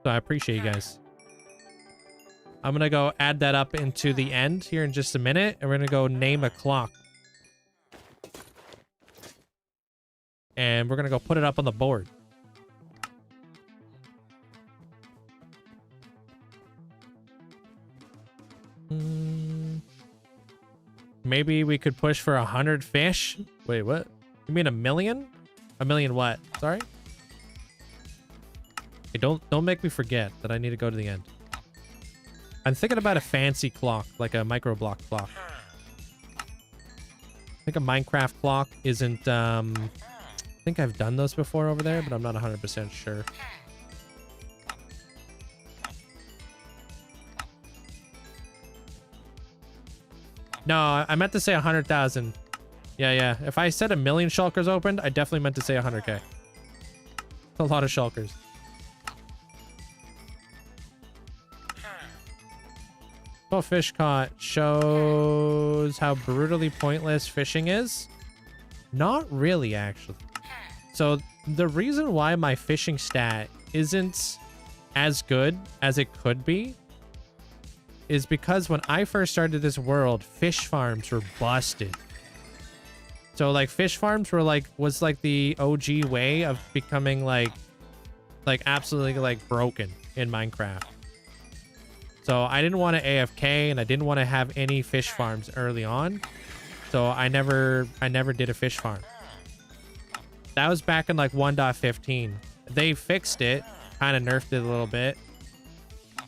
so I appreciate you guys. I'm gonna go add that up into the end here in just a minute, and we're gonna go name a clock, and we're gonna go put it up on the board. Maybe we could push for 100 fish. Wait, what? You mean 1 million? 1 million what? Sorry? Hey, don't make me forget that I need to go to the end. I'm thinking about a fancy clock, like a micro block clock. I think a Minecraft clock isn't, I think I've done those before over there, but I'm not 100% sure. No, I meant to say 100,000. Yeah. If I said 1 million shulkers opened, I definitely meant to say 100K. A lot of shulkers. Oh, fish caught shows how brutally pointless fishing is. Not really, actually. So the reason why my fishing stat isn't as good as it could be is because when I first started this world, fish farms were busted. So like fish farms were was the OG way of becoming like absolutely broken in Minecraft. So I didn't want to AFK and I didn't want to have any fish farms early on. So I never did a fish farm. That was back in 1.15. They fixed it, kind of nerfed it a little bit.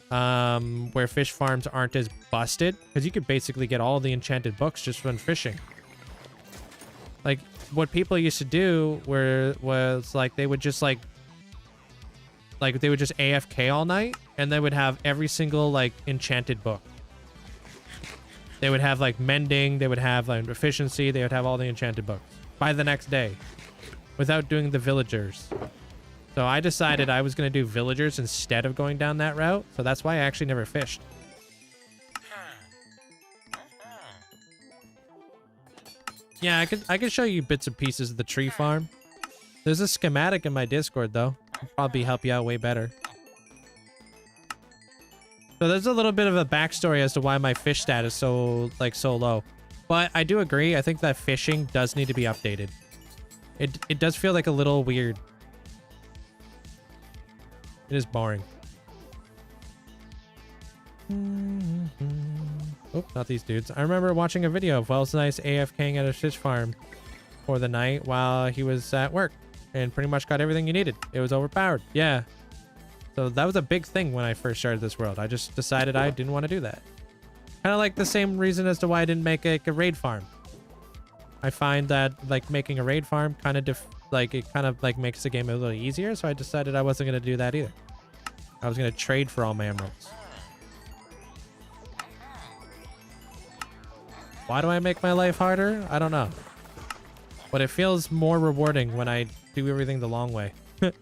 Where fish farms aren't as busted because you could basically get all the enchanted books just when fishing. Like what people used to do was they would just they would just AFK all night and they would have every single enchanted book. They would have mending, they would have efficiency, they would have all the enchanted books by the next day without doing the villagers. So I decided I was going to do villagers instead of going down that route. So that's why I actually never fished. Yeah, I could show you bits and pieces of the tree farm. There's a schematic in my Discord though. It'll probably help you out way better. So there's a little bit of a backstory as to why my fish stat is so low. But I do agree. I think that fishing does need to be updated. It does feel a little weird. It is boring. Oh, not these dudes. I remember watching a video of Wells Nice AFKing at a fish farm for the night while he was at work and pretty much got everything he needed. It was overpowered. Yeah. So that was a big thing when I first started this world. I just decided I didn't want to do that. Kind of the same reason as to why I didn't make a raid farm. I find that making a raid farm kind of makes the game a little easier, so I decided I wasn't going to do that either. I was going to trade for all my emeralds. Why do I make my life harder? I don't know. But it feels more rewarding when I do everything the long way. I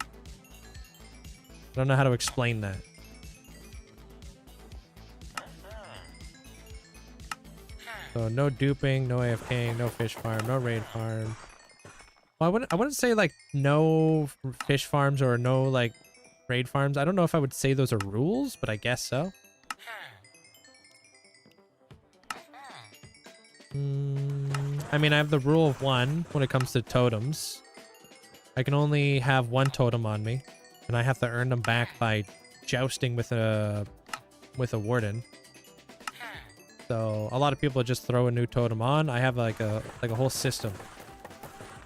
don't know how to explain that. So no duping, no AFKing, no fish farm, no raid farm. Well, I wouldn't say like no fish farms or no like raid farms. I don't know if I would say those are rules, but I guess so. I mean, I have the rule of one when it comes to totems. I can only have one totem on me, and I have to earn them back by jousting with a warden. So a lot of people just throw a new totem on. I have like a whole system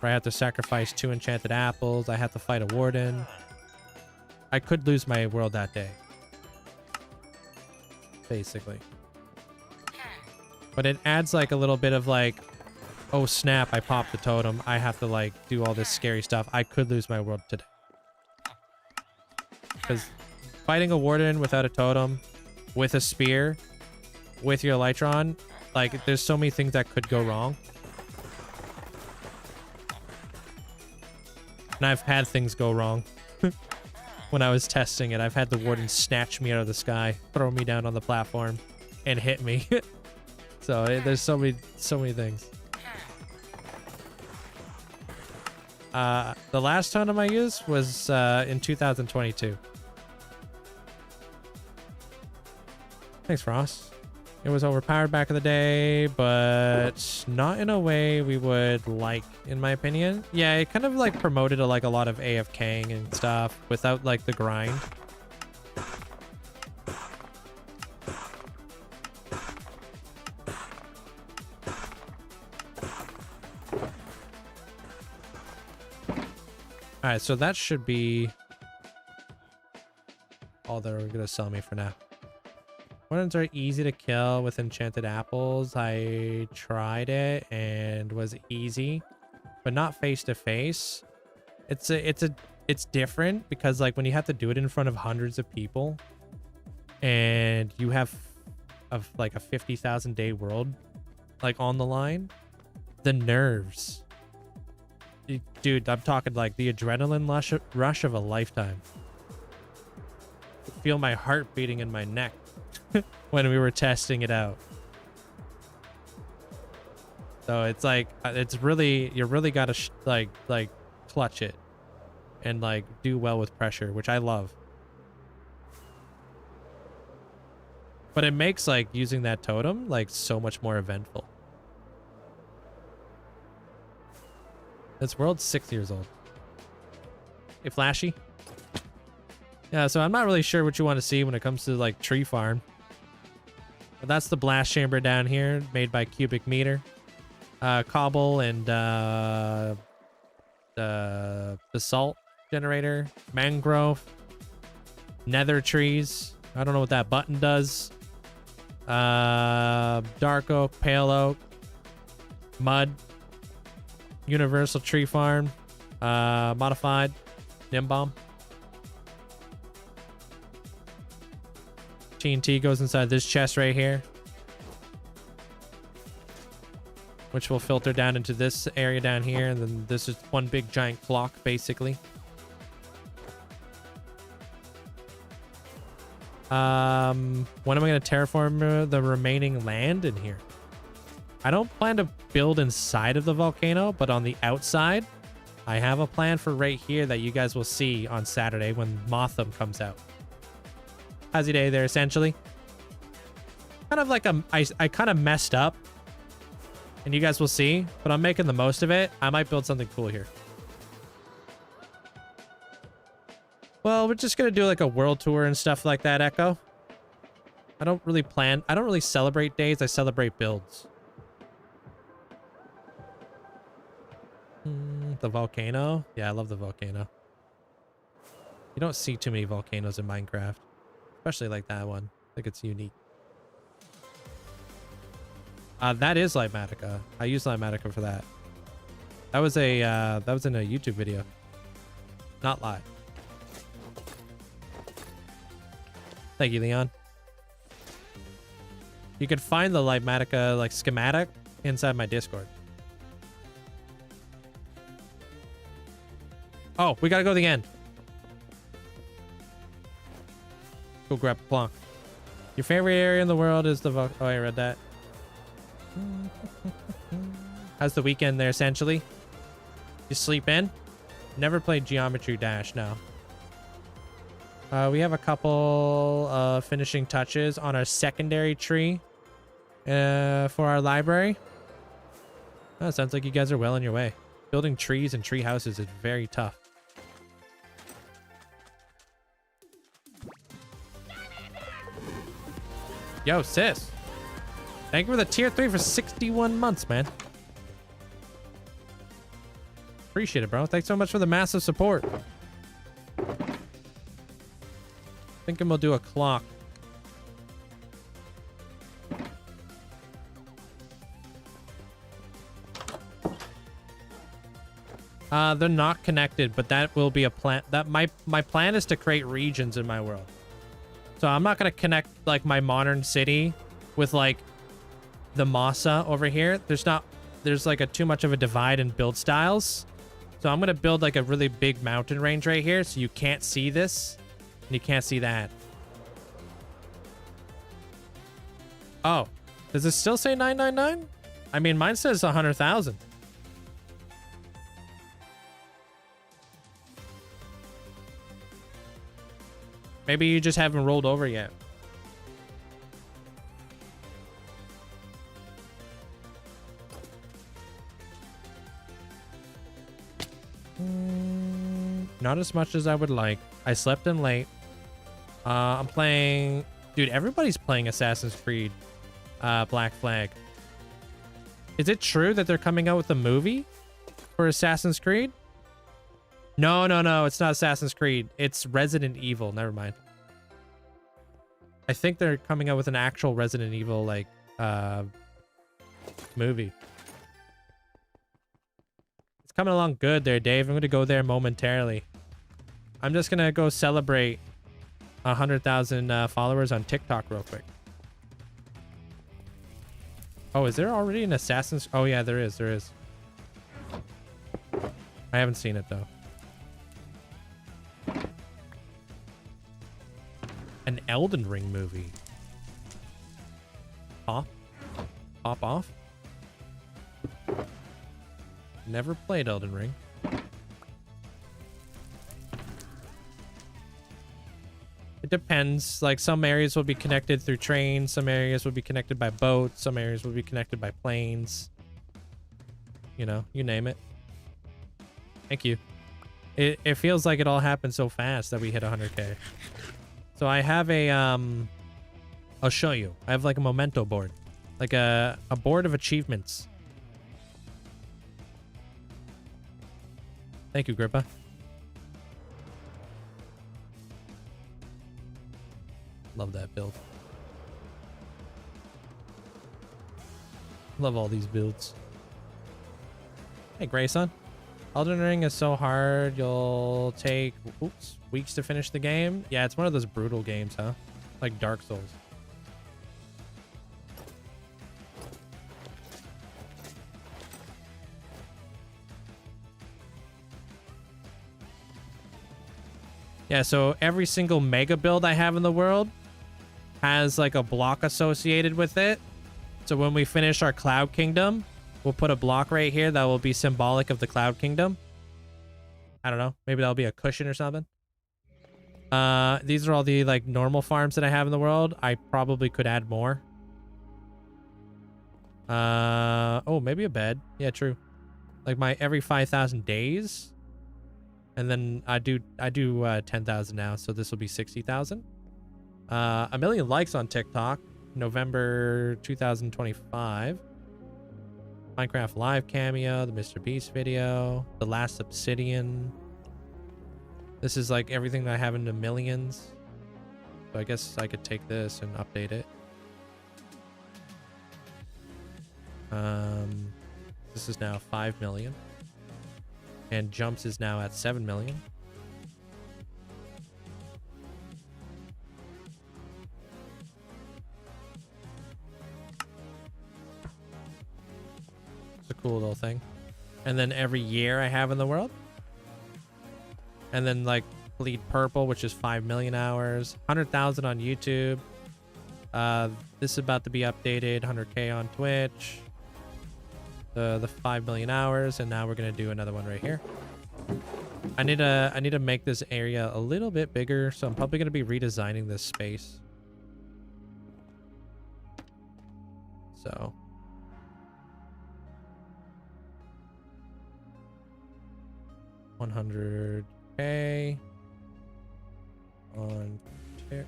where I have to sacrifice 2 enchanted apples. I have to fight a warden. I could lose my world that day, basically. But it adds like a little bit of like, oh snap, I popped the totem. I have to like do all this scary stuff. I could lose my world today. Because fighting a warden without a totem, with a spear, with your Elytron, like there's so many things that could go wrong. And I've had things go wrong. When I was testing it, I've had the warden snatch me out of the sky, throw me down on the platform, and hit me. So there's so many things. The last totem I used was in 2022. Thanks, Frost. It was overpowered back in the day, but not in a way we would like, in my opinion. Yeah, it kind of like promoted a lot of AFKing and stuff without like the grind. All right, so that should be all they're gonna sell me for now. Wardens are easy to kill with enchanted apples. I tried it and was easy, but not face to face. It's different because like when you have to do it in front of hundreds of people and you have like a 50,000 day world like on the line, the nerves. Dude, I'm talking like the adrenaline rush of a lifetime. I feel my heart beating in my neck when we were testing it out. So it's like, you really gotta like clutch it and like do well with pressure, which I love. But it makes like using that totem like so much more eventful. This world's 6 years old. Hey, Flashy. Yeah, so I'm not really sure what you want to see when it comes to like tree farm. But that's the blast chamber down here, made by Cubic Meter. Cobble and the salt generator, mangrove, nether trees. I don't know what that button does. Dark oak, pale oak, mud, universal tree farm, modified, Nimbomb. TNT goes inside this chest right here, which will filter down into this area down here, and then this is one big giant clock, basically. When am I going to terraform the remaining land in here? I don't plan to build inside of the volcano, but on the outside, I have a plan for right here that you guys will see on Saturday when Motham comes out. How's your day there, essentially? Kind of like I kind of messed up, and you guys will see, but I'm making the most of it. I might build something cool here. Well, we're just gonna do like a world tour and stuff like that, Echo. I don't really celebrate days, I celebrate builds. The volcano? Yeah, I love the volcano. You don't see too many volcanoes in Minecraft. Especially like that one. I think it's unique. That is Lighmatica. I use Lighmatica for that. That was in a YouTube video. Not live. Thank you, Leon. You can find the Lighmatica like schematic inside my Discord. Oh, we gotta go to the end. Go grab Plonk. Your favorite area in the world is the oh, I read that. How's the weekend there, essentially? You sleep in? Never played Geometry Dash, no. We have a couple finishing touches on our secondary tree for our library. Oh, sounds like you guys are well on your way. Building trees and tree houses is very tough. Yo, sis. Thank you for the tier 3 for 61 months, man. Appreciate it, bro. Thanks so much for the massive support. Thinking we'll do a clock. They're not connected, but that will be a plan. That my plan is to create regions in my world. So I'm not gonna connect like my modern city with like the Masa over here. There's like too much of a divide in build styles. So I'm gonna build like a really big mountain range right here, so you can't see this and you can't see that. Oh, does it still say 999? I mean, mine says 100,000. Maybe you just haven't rolled over yet. Not as much as I would like. I slept in late. I'm playing... Dude, everybody's playing Assassin's Creed Black Flag. Is it true that they're coming out with a movie for Assassin's Creed? No, it's not Assassin's Creed. It's Resident Evil. Never mind. I think they're coming out with an actual Resident Evil, like, movie. It's coming along good there, Dave. I'm going to go there momentarily. I'm just going to go celebrate 100,000 followers on TikTok real quick. Oh, is there already an Assassin's... Oh, yeah, there is. I haven't seen it, though. An Elden Ring movie. Pop off. Never played Elden Ring. It depends. Like, some areas will be connected through trains, some areas will be connected by boats, some areas will be connected by planes. You know, you name it. Thank you. It feels like it all happened so fast that we hit 100K. So I have a, I'll show you. I have like a memento board. Like a board of achievements. Thank you, Grippa. Love that build. Love all these builds. Hey, Grayson. Elden Ring is so hard, you'll take weeks to finish the game. Yeah, it's one of those brutal games, huh? Like Dark Souls. Yeah, so every single mega build I have in the world has like a block associated with it. So when we finish our Cloud Kingdom, we'll put a block right here that will be symbolic of the Cloud Kingdom. I don't know. Maybe that'll be a cushion or something. These are all the like normal farms that I have in the world. I probably could add more. Oh, maybe a bed. Yeah, true. Like my every 5,000 days. And then I do 10,000 now, so this will be 60,000. 1 million likes on TikTok, November 2025. Minecraft Live cameo, the Mr. Beast video, the last Obsidian. This is like everything that I have in the millions. So I guess I could take this and update it. This is now 5 million. And Jumps is now at 7 million. cool little thing. And then every year I have in the world. And then like bleed purple, which is 5 million hours, 100,000 on YouTube. This is about to be updated, 100K on Twitch. The 5 million hours, and now we're gonna do another one right here. I need to make this area a little bit bigger, so I'm probably gonna be redesigning this space. So 100K on TikTok.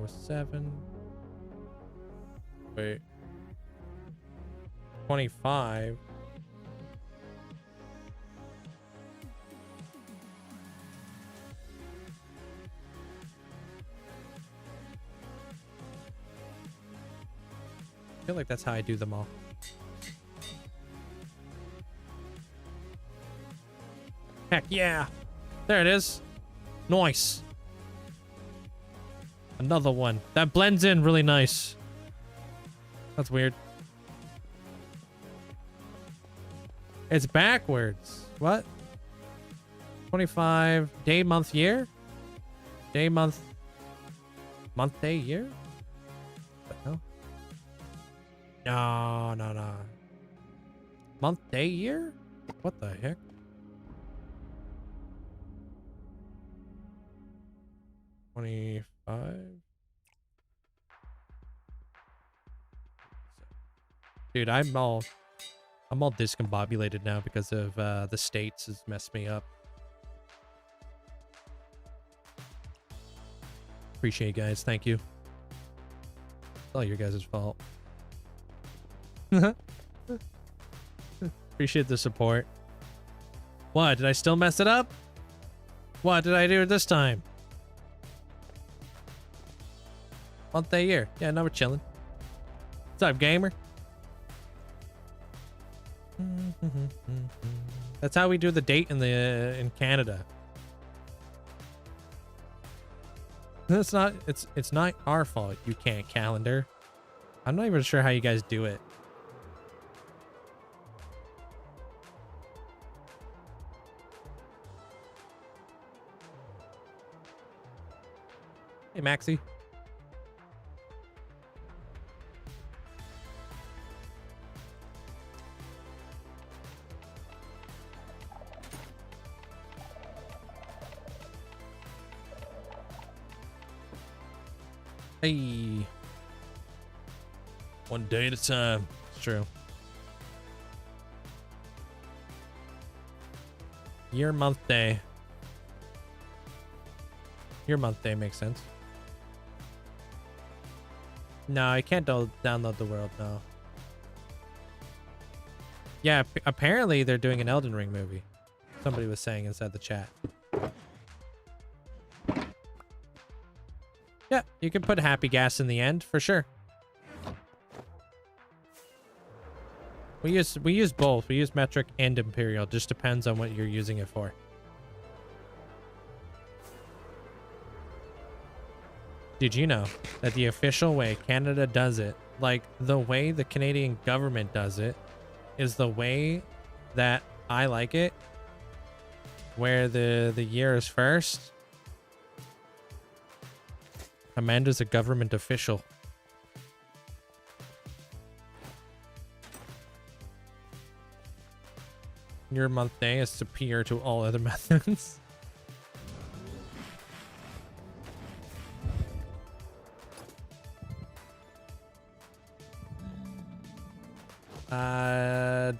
07. Wait. 25. I feel like that's how I do them all. Heck yeah. There it is. Nice. Another one. That blends in really nice. That's weird. It's backwards. What? 25. Day, month, year? Day, month. Month, day, year? What the hell? No. Month, day, year? What the heck? Dude, I'm all discombobulated now because of the states has messed me up. Appreciate you guys. Thank you. It's all your guys' fault. Appreciate the support. What? Did I still mess it up? What did I do this time? Month, day, year. Yeah, now we're chilling. What's up, gamer? That's how we do the date in Canada. It's not our fault you can't calendar. I'm not even sure how you guys do it. Hey, Maxie. Hey. One day at a time. It's true. Year, month, day. Year, month, day makes sense. No, I can't download the world, no. Yeah, apparently they're doing an Elden Ring movie. Somebody was saying inside the chat. Yeah, you can put happy gas in the end for sure. We use both. We use metric and imperial. Just depends on what you're using it for. Did you know that the official way Canada does it, like the way the Canadian government does it, is the way that I like it, where the year is first? Amanda's a government official. Your month day is superior to all other methods.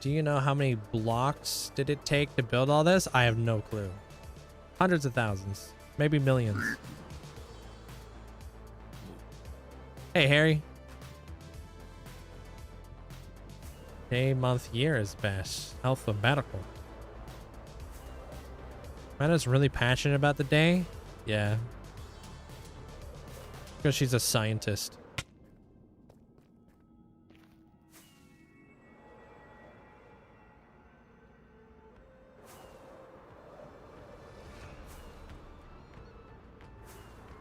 Do you know how many blocks did it take to build all this? I have no clue. Hundreds of thousands, maybe millions. Hey, Harry. Day, month, year is best. Alphabetical. Amanda's really passionate about the day? Yeah. Because she's a scientist.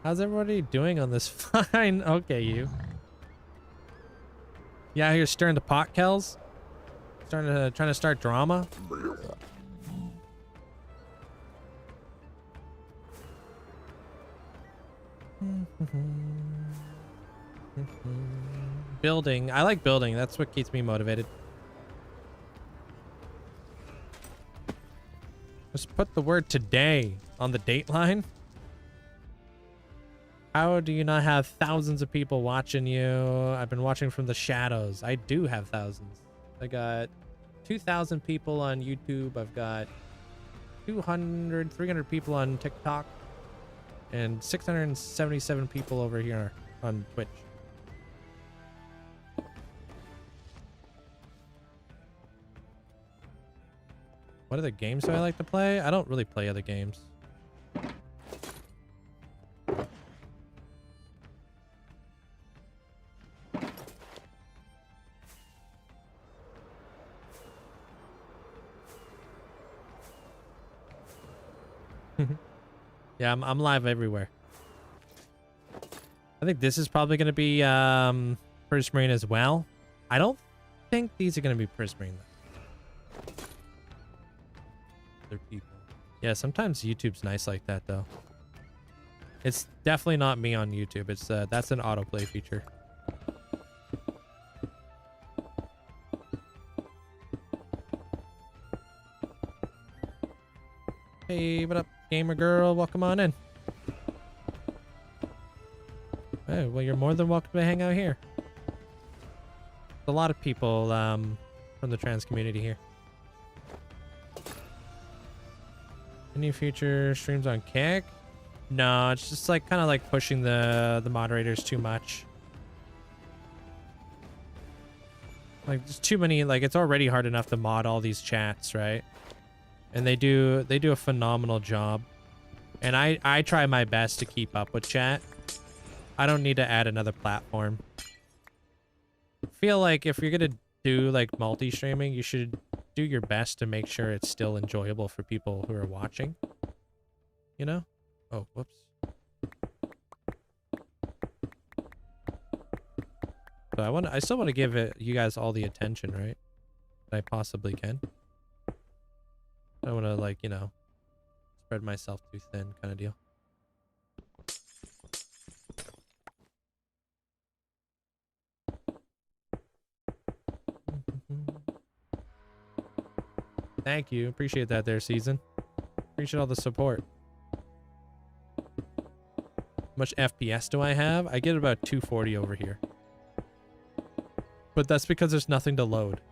How's everybody doing on this? Fine. Okay, you. Yeah, you're stirring the pot, Kells. Trying to start drama. Building. I like building. That's what keeps me motivated. Just put the word today on the date line. How do you not have thousands of people watching you? I've been watching from the shadows. I do have thousands. I got 2,000 people on YouTube. I've got 200, 300 people on TikTok. And 677 people over here on Twitch. What other games do I like to play? I don't really play other games. Yeah, I'm live everywhere. I think this is probably going to be Prismarine as well. I don't think these are going to be Prismarine. Other people. Yeah, sometimes YouTube's nice like that though. It's definitely not me on YouTube. It's that's an autoplay feature. Hey, what up, gamer girl? Welcome on in. Hey, well, you're more than welcome to hang out here. There's a lot of people from the trans community here. Any future streams on Kick? No, it's just like kind of like pushing the moderators too much. Like there's too many. Like it's already hard enough to mod all these chats, right? And they do a phenomenal job. And I try my best to keep up with chat. I don't need to add another platform. I feel like if you're gonna do like multi-streaming, you should do your best to make sure it's still enjoyable for people who are watching. You know? Oh, whoops. So I still want to give you guys all the attention, right? That I possibly can. I don't want to, like, you know, spread myself too thin kind of deal. Thank you. Appreciate that there, Season. Appreciate all the support. How much FPS do I have? I get about 240 over here. But that's because there's nothing to load.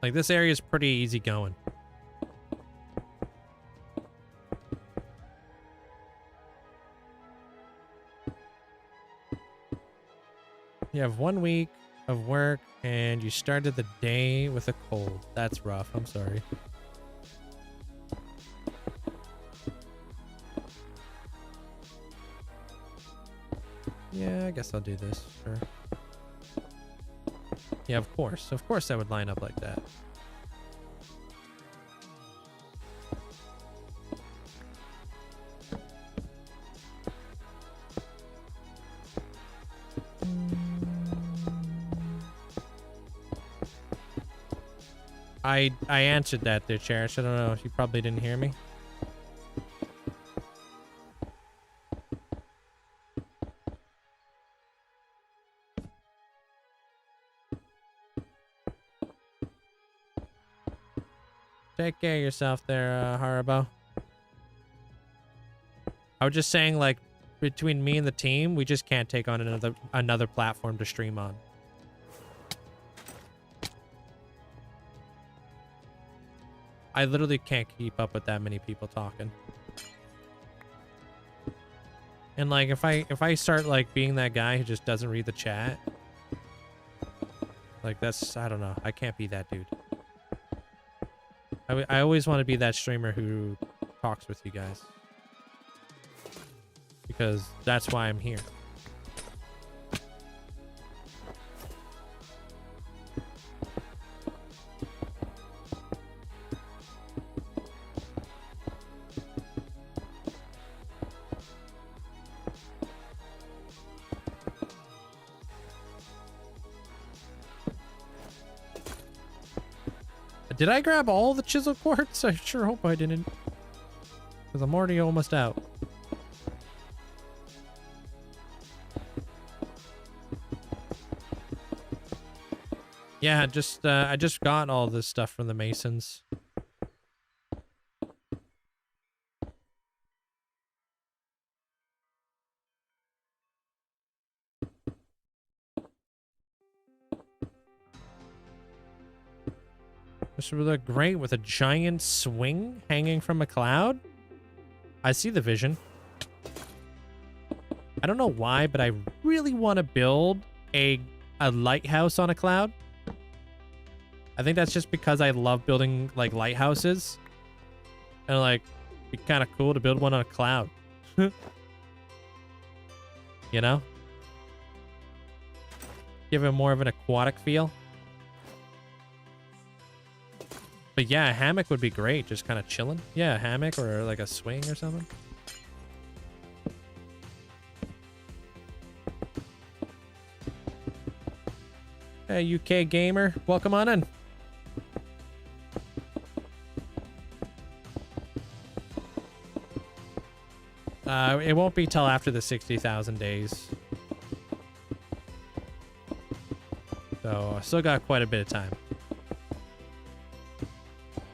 Like, this area is pretty easy going. You have 1 week of work and you started the day with a cold. That's rough. I'm sorry. Yeah, I guess I'll do this. Sure. Yeah, of course. Of course I would line up like that. I answered that there, Cherish. I don't know if you probably didn't hear me. Take care of yourself there, Haribo. I was just saying, like, between me and the team, we just can't take on another platform to stream on. I literally can't keep up with that many people talking. And like if I start like being that guy who just doesn't read the chat, like that's, I don't know, I can't be that dude. I always want to be that streamer who talks with you guys. Because that's why I'm here. Did I grab all the chisel quartz? I sure hope I didn't. Because I'm already almost out. Yeah, just I just got all this stuff from the Masons. This would look great with a giant swing hanging from a cloud. I see the vision. I don't know why, but I really want to build a lighthouse on a cloud. I think that's just because I love building like lighthouses. And like, it'd be kind of cool to build one on a cloud. You know? Give it more of an aquatic feel. But yeah, a hammock would be great. Just kind of chilling. Yeah, a hammock or like a swing or something. Hey, UK gamer. Welcome on in. It won't be till after the 60,000 days. So I still got quite a bit of time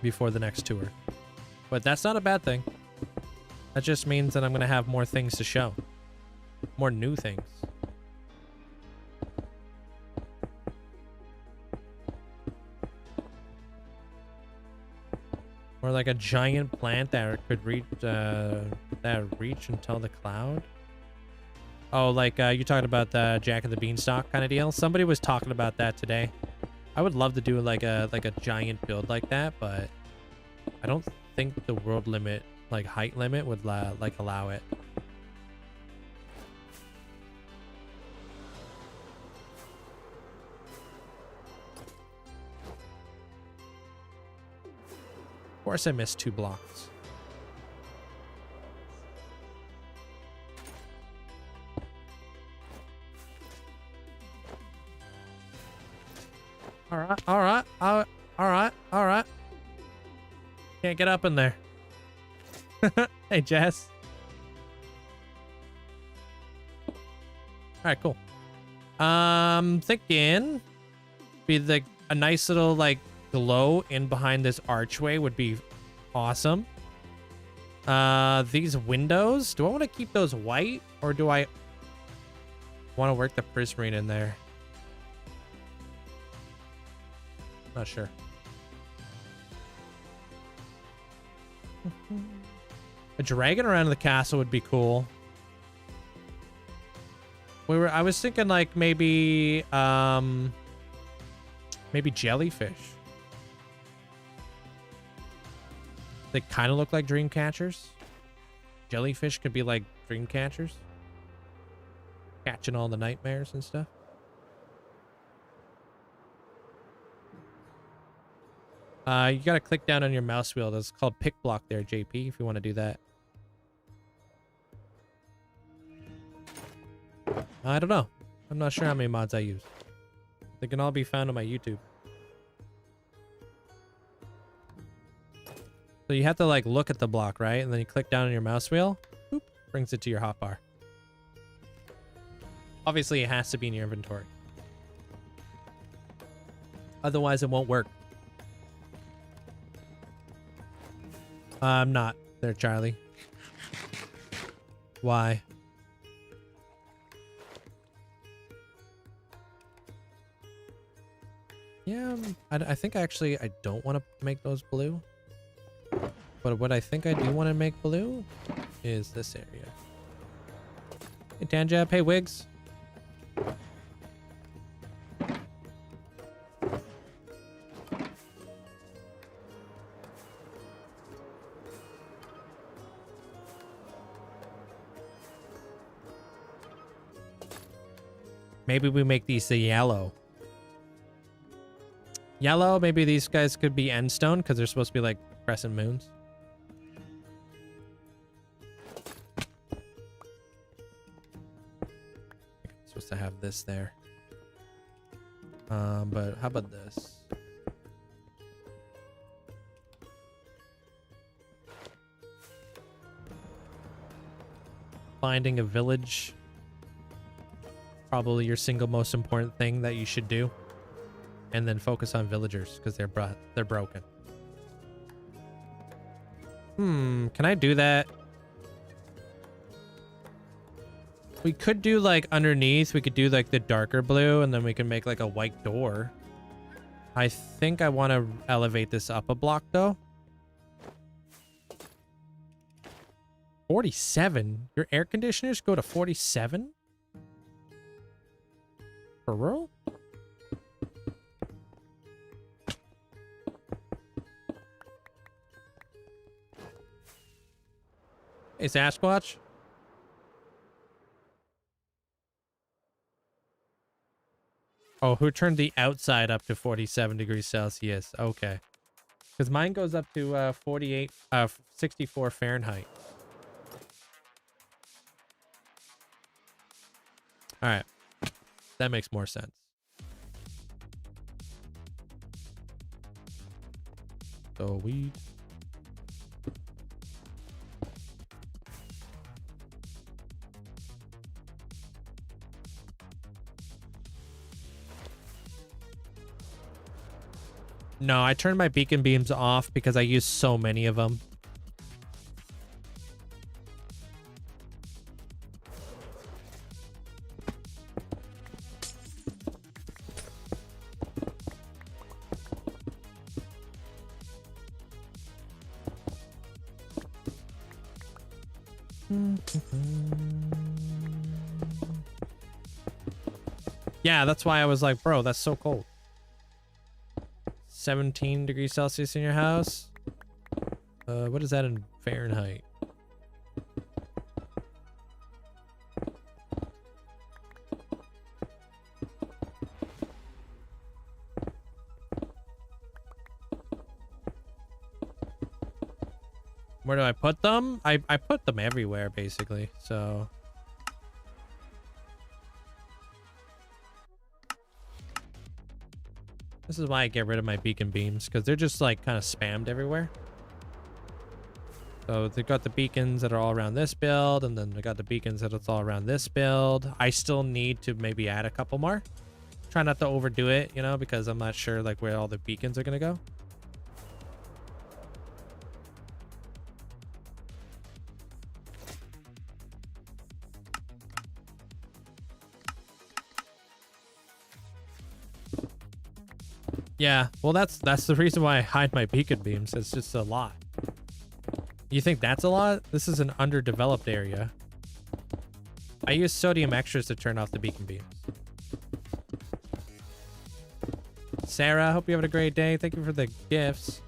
before the next tour. But that's not a bad thing. That just means that I'm going to have more things to show. More new things. Or like a giant plant that could reach until the cloud. Oh, like you're talking about the Jack of the Beanstalk kind of deal. Somebody was talking about that today. I would love to do like a giant build like that, but I don't think the world limit, like height limit, would like allow it. Of course I missed 2 blocks. All right. Can't get up in there. Hey, Jess. All right, cool. Thinking be like a nice little like glow in behind this archway would be awesome. These windows, do I want to keep those white or do I want to work the prismarine in there? Not sure. A dragon around the castle would be cool. I was thinking like maybe jellyfish. They kind of look like dream catchers. Jellyfish could be like dream catchers. Catching all the nightmares and stuff. You gotta click down on your mouse wheel. That's called pick block there, JP, if you want to do that. I don't know. I'm not sure how many mods I use. They can all be found on my YouTube. So you have to like look at the block, right? And then you click down on your mouse wheel. Boop, brings it to your hotbar. Obviously, it has to be in your inventory. Otherwise, it won't work. I'm not there, Charlie. Why? Yeah, I think actually I don't want to make those blue. But what I think I do want to make blue is this area. Hey, Tanjab. Hey, Wigs. Maybe we make these the yellow. Yellow, maybe these guys could be end stone because they're supposed to be like crescent moons. I'm supposed to have this there. But how about this? finding a village. Probably your single most important thing that you should do. And then focus on villagers because they're broken. Can I do that? We could do like underneath, we could do like the darker blue and then we can make like a white door. I think I want to elevate this up a block though. 47? Your air conditioners go to 47? For real? Hey, Sasquatch. Oh, who turned the outside up to 47 degrees Celsius? Okay. Because mine goes up to 64 Fahrenheit. All right. That makes more sense. So we... No, I turned my beacon beams off because I use so many of them. Yeah, that's why I was like, bro, that's so cold. 17 degrees Celsius in your house? What is that in Fahrenheit? Where do I put them? I put them everywhere, basically, so... This is why I get rid of my beacon beams, because they're just like kind of spammed everywhere. So they've got the beacons that are all around this build, and then they got the beacons that it's all around this build. I still need to maybe add a couple more. Try not to overdo it, you know, because I'm not sure like where all the beacons are going to go. Yeah, well, that's the reason why I hide my beacon beams. It's just a lot. You think that's a lot? This is an underdeveloped area. I use sodium extras to turn off the beacon beams. Sarah, hope you have a great day. Thank you for the gifts.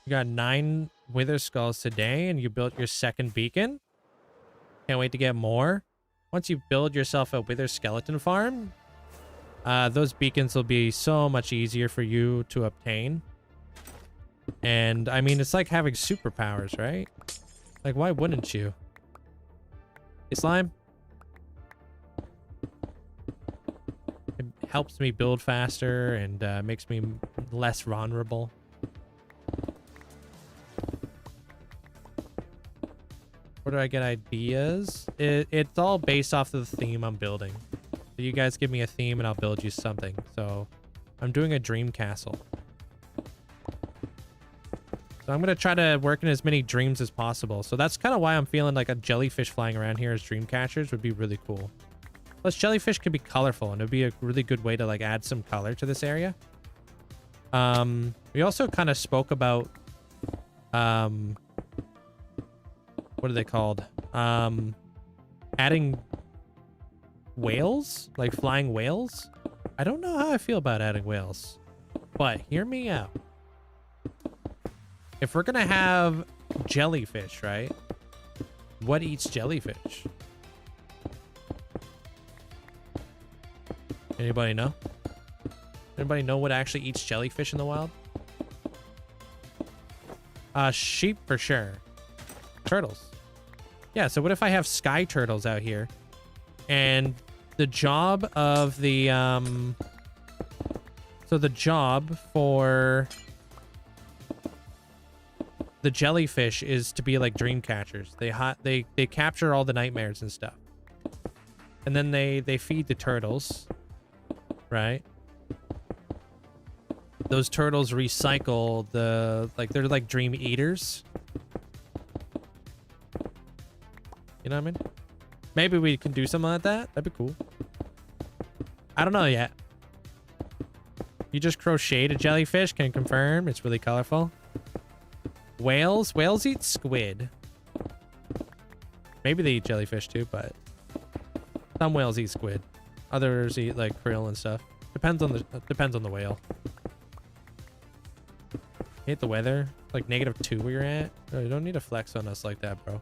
You got 9 wither skulls today and you built your second beacon. Can't wait to get more. Once you build yourself a wither skeleton farm, those beacons will be so much easier for you to obtain. And I mean, it's like having superpowers, right? Like, why wouldn't you? Hey, Slime? It helps me build faster and makes me less vulnerable. Where do I get ideas? It's all based off of the theme I'm building. So you guys give me a theme and I'll build you something. So I'm doing a dream castle. So I'm going to try to work in as many dreams as possible. So that's kind of why I'm feeling like a jellyfish flying around here as dream catchers would be really cool. Plus jellyfish could be colorful and it would be a really good way to like add some color to this area. We also kind of spoke about what are they called? Adding whales? Like flying whales? I don't know how I feel about adding whales. But hear me out. If we're gonna have jellyfish, right? What eats jellyfish? Anybody know? Anybody know what actually eats jellyfish in the wild? Sheep for sure. Turtles. Yeah, so what if I have sky turtles out here? And the job of the, so the job for the jellyfish is to be like dream catchers. They capture all the nightmares and stuff. And then they feed the turtles, right? Those turtles recycle they're like dream eaters. You know what I mean? Maybe we can do something like that. That'd be cool. I don't know yet. You just crocheted a jellyfish. Can confirm. It's really colorful. Whales? Whales eat squid. Maybe they eat jellyfish too, but some whales eat squid. Others eat like krill and stuff. Depends on the whale. Hate the weather. Like -2 where you're at. No, you don't need to flex on us like that, bro.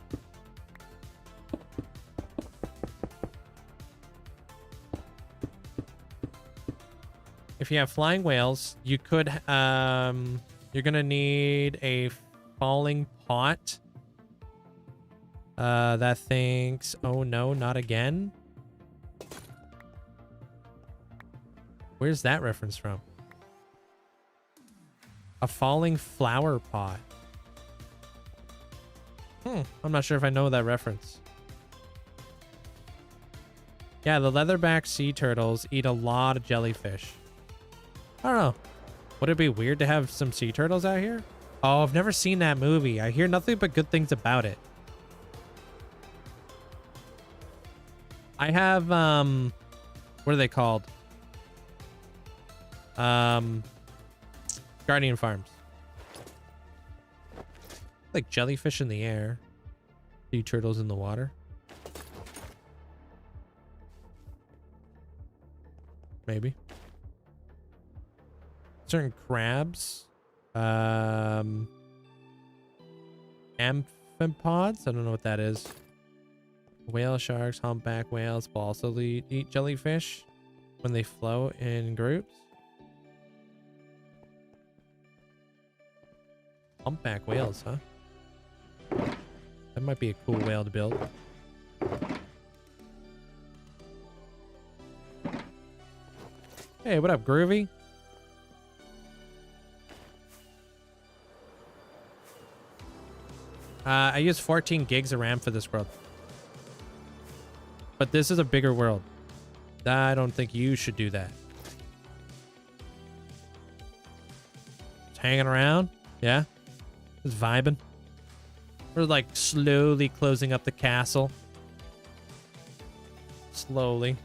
If you have flying whales, you could you're gonna need a falling pot. That thinks, oh no, not again. Where's that reference from? A falling flower pot. I'm not sure if I know that reference. Yeah, the leatherback sea turtles eat a lot of jellyfish. I don't know. Would it be weird to have some sea turtles out here? Oh, I've never seen that movie. I hear nothing but good things about it. I have, what are they called? Guardian Farms. Like jellyfish in the air. Sea turtles in the water. Maybe. Certain crabs. Amphipods? I don't know what that is. Whale sharks, humpback whales will also eat jellyfish when they float in groups. Humpback whales, huh? That might be a cool whale to build. Hey, what up, Groovy? I use 14 gigs of RAM for this world. But this is a bigger world. I don't think you should do that. Just hanging around. Yeah. Just vibing. We're like slowly closing up the castle. Slowly.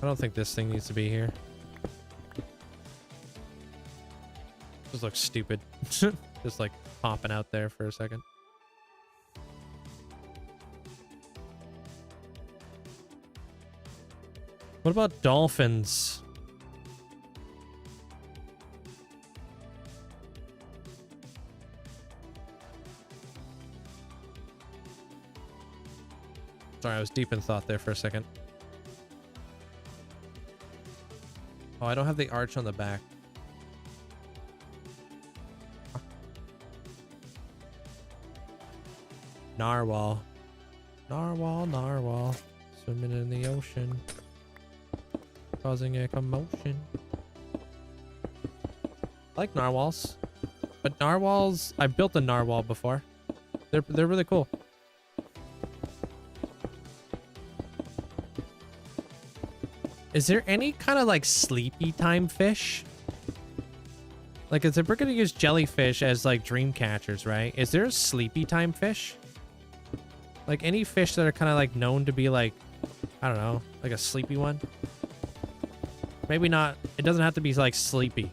I don't think this thing needs to be here. Just looks stupid. Just like popping out there for a second. What about dolphins? Sorry, I was deep in thought there for a second. Oh, I don't have the arch on the back. Narwhal. Narwhal, narwhal. Swimming in the ocean. Causing a commotion. I like narwhals. But narwhals... I've built a narwhal before. They're really cool. Is there any kind of like sleepy time fish? Like, if we're gonna use jellyfish as like dream catchers, right? Is there a sleepy time fish? Like any fish that are kind of like known to be like, I don't know, like a sleepy one? Maybe not. It doesn't have to be like sleepy.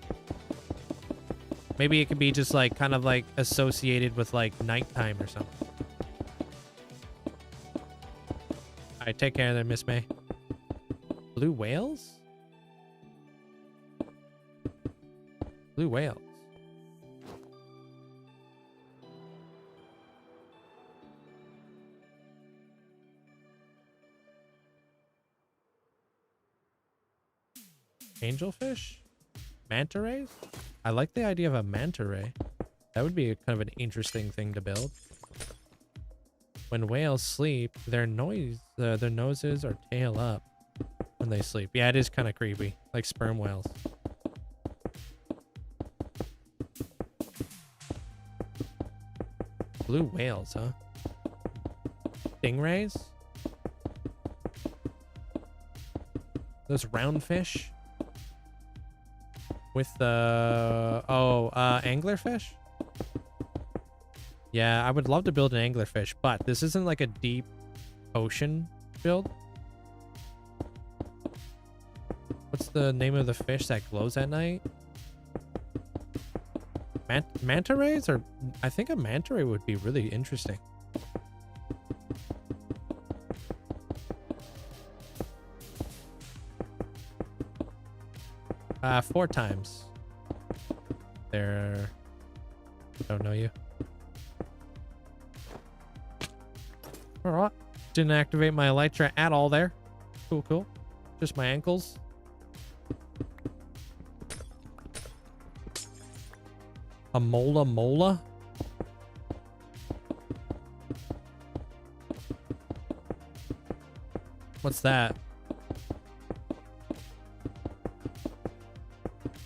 Maybe it could be just like kind of like associated with like nighttime or something. All right, take care there, Miss May. Blue whales? Blue whales. Angelfish? Manta rays? I like the idea of a manta ray. That would be kind of an interesting thing to build. When whales sleep, their noses are tail up when they sleep. Yeah, it is kind of creepy, like sperm whales. Blue whales, huh? Stingrays? Those round fish? With the... anglerfish? Yeah, I would love to build an anglerfish, but this isn't like a deep ocean build. What's the name of the fish that glows at night? Manta rays? Or I think a manta ray would be really interesting. Four times. There. Don't know you. All right. Didn't activate my elytra at all there. Cool, cool. Just my ankles. A mola? What's that?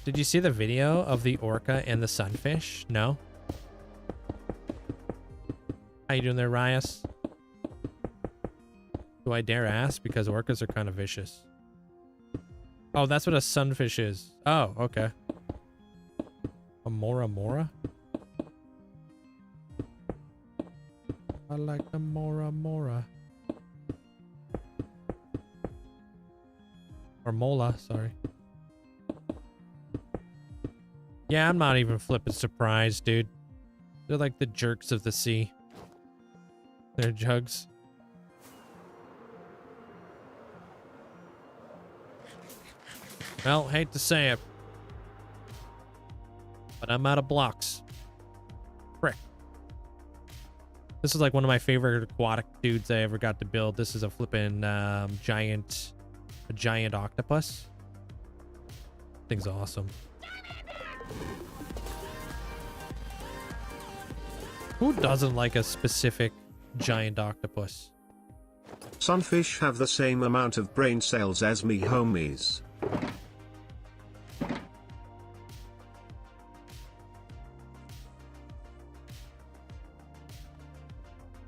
Did you see the video of the orca and the sunfish? No? How you doing there, Rias? Do I dare ask? Because orcas are kind of vicious. Oh, that's what a sunfish is. Oh, okay. A mora? I like the mora. Or mola, sorry. Yeah, I'm not even flipping surprised, dude. They're like the jerks of the sea. They're jugs. Well, hate to say it, but I'm out of blocks. Frick. This is like one of my favorite aquatic dudes I ever got to build. This is a flipping giant octopus. Thing's awesome. Who doesn't like a specific giant octopus? Sunfish have the same amount of brain cells as me homies.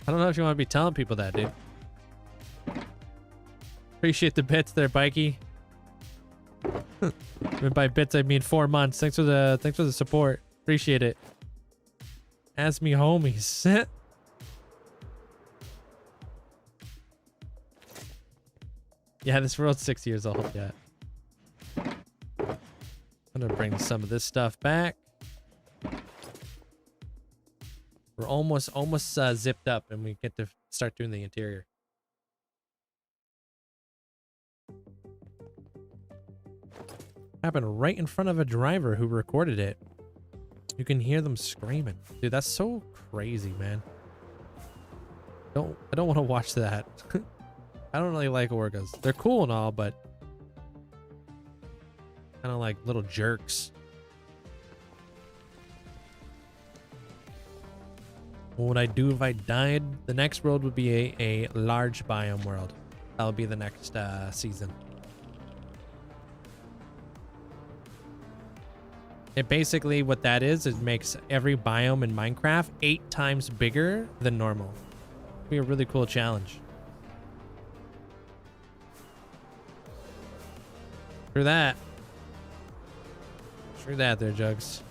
I don't know if you want to be telling people that, dude. Appreciate the bits there, Bikey. And by bits, I mean 4 months. Thanks for the support. Appreciate it. Ask me homies. Yeah, this world's 6 years old. Yeah. I'm gonna bring some of this stuff back. We're almost zipped up, and we get to start doing the interior. Happened right in front of a driver who recorded it. You can hear them screaming. Dude, that's so crazy, man. I don't want to watch that. I don't really like orcas. They're cool and all, but kind of like little jerks. What would I do if I died? The next world would be a large biome world. That would be the next season. It basically, what that is, it makes every biome in Minecraft 8 times bigger than normal. It'd be a really cool challenge. True that. True that there, Jugs.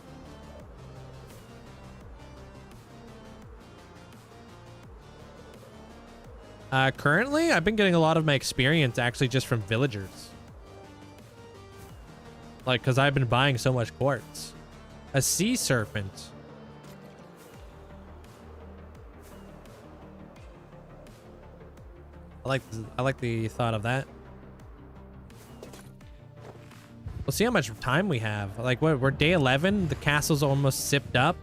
Currently, I've been getting a lot of my experience actually just from villagers. Like, because I've been buying so much quartz. A sea serpent. I like the thought of that. We'll see how much time we have. Like, we're day 11. The castle's almost zipped up,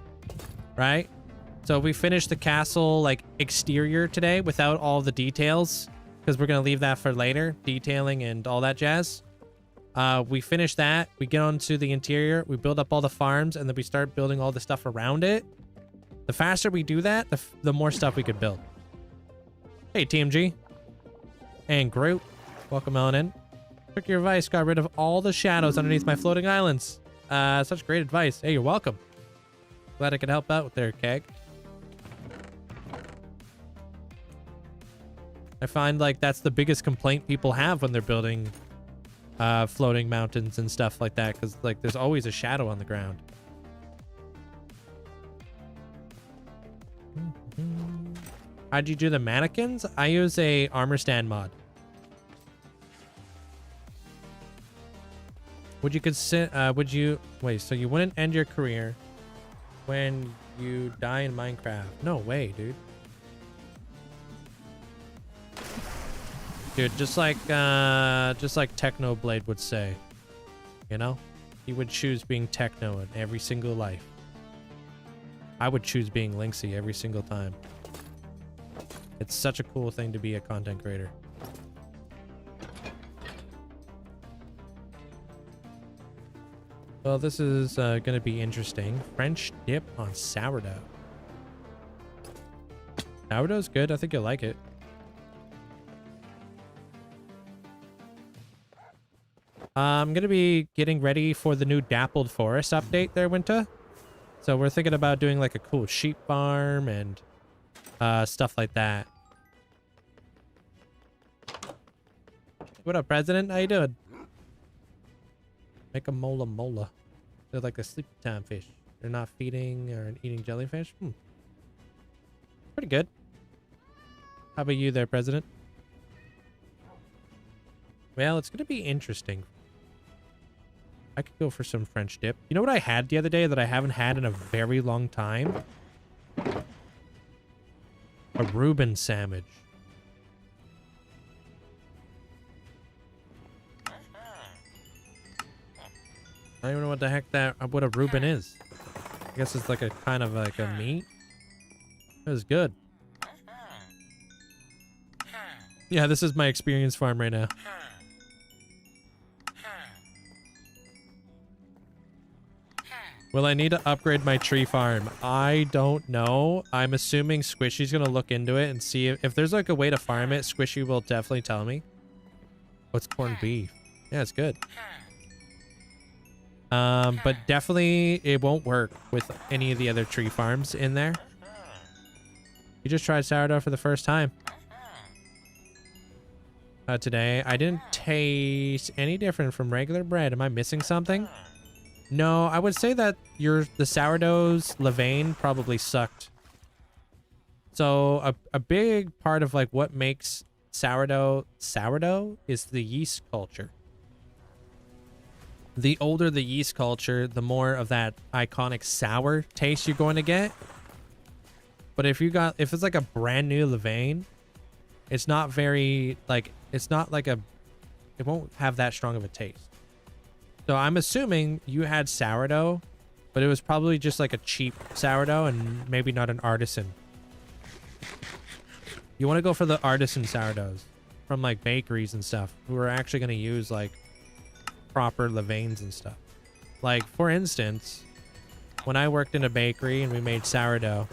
right? So we finished the castle, like, exterior today without all the details, because we're going to leave that for later, detailing and all that jazz. We finish that. We get onto the interior. We build up all the farms, and then we start building all the stuff around it. The faster we do that, the more stuff we could build. Hey, TMG. And Groot. Welcome on in. Took your advice. Got rid of all the shadows underneath my floating islands. Such great advice. Hey, you're welcome. Glad I could help out there, Keg. I find like that's the biggest complaint people have when they're building floating mountains and stuff like that, because like there's always a shadow on the ground. How'd you do the mannequins? I use a armor stand mod. Would you consider wait, so you wouldn't end your career when you die in Minecraft? No way, dude. Dude, just like Technoblade would say, you know, he would choose being Techno in every single life. I would choose being Linkzzey every single time. It's such a cool thing to be a content creator. Well, this is going to be interesting. French dip on sourdough. Sourdough's good. I think you'll like it. I'm going to be getting ready for the new Dappled Forest update there, Winter. So we're thinking about doing like a cool sheep farm and stuff like that. What up, President? How you doing? Make a mola mola. They're like a sleepy time fish. They're not feeding or eating jellyfish. Pretty good. How about you there, President? Well, it's going to be interesting. I could go for some French dip. You know what I had the other day that I haven't had in a very long time? A Reuben sandwich. I don't even know what the heck what a Reuben is. I guess it's like a kind of like a meat. It was good. Yeah, this is my experience farm right now. Will I need to upgrade my tree farm? I don't know. I'm assuming Squishy's gonna look into it and see if there's like a way to farm it. Squishy will definitely tell me. What's corned beef? Yeah, it's good. But definitely it won't work with any of the other tree farms in there. You just tried sourdough for the first time. Today. I didn't taste any different from regular bread. Am I missing something? No, I would say that the sourdough's levain probably sucked. So a big part of like what makes sourdough is the yeast culture. The older the yeast culture, the more of that iconic sour taste you're going to get. But if it's like a brand new levain, it's not very like it won't have that strong of a taste. So I'm assuming you had sourdough, but it was probably just like a cheap sourdough and maybe not an artisan. You want to go for the artisan sourdoughs from like bakeries and stuff who are actually going to use like proper levains and stuff. Like for instance, when I worked in a bakery and we made sourdough,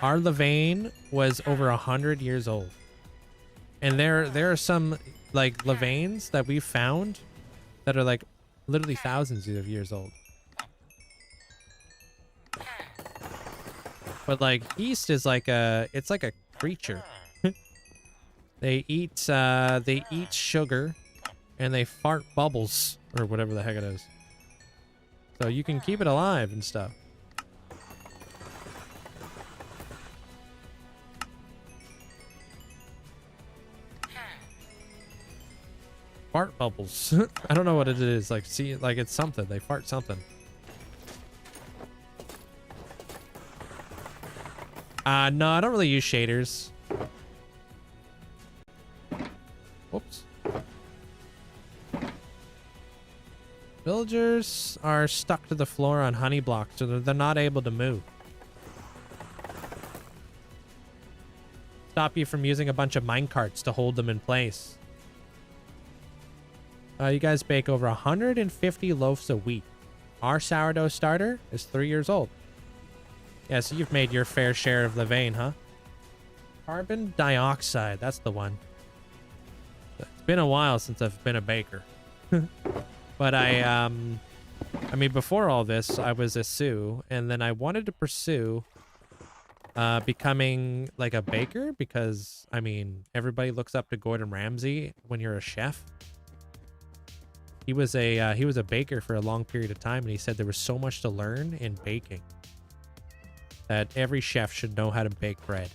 our levain was over 100 years old. And there are some like levains that we found that are like literally thousands of years old. But like yeast is like it's like a creature. They eat sugar and they fart bubbles or whatever the heck it is. So you can keep it alive and stuff. Fart bubbles. I don't know what it is. Like, see, like it's something. They fart something. No, I don't really use shaders. Whoops. Villagers are stuck to the floor on honey blocks, so they're not able to move. Stop you from using a bunch of mine carts to hold them in place. You guys bake over 150 loaves a week. Our sourdough starter is 3 years old. Yeah, so you've made your fair share of the vein, huh? Carbon dioxide, that's the one. It's been a while since I've been a baker. But I mean, before all this, I was a Sioux, and then I wanted to pursue becoming like a baker because, I mean, everybody looks up to Gordon Ramsay when you're a chef. He was a baker for a long period of time, and he said there was so much to learn in baking that every chef should know how to bake bread.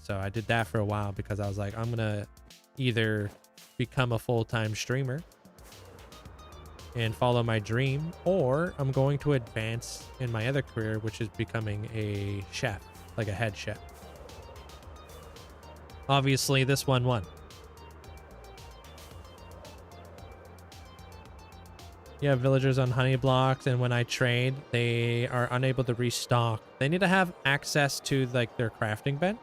So I did that for a while because I was like, I'm gonna either become a full-time streamer and follow my dream, or I'm going to advance in my other career, which is becoming a chef, like a head chef. Obviously, this one won. Yeah, villagers on honey blocks, and when I trade, they are unable to restock. They need to have access to like their crafting bench.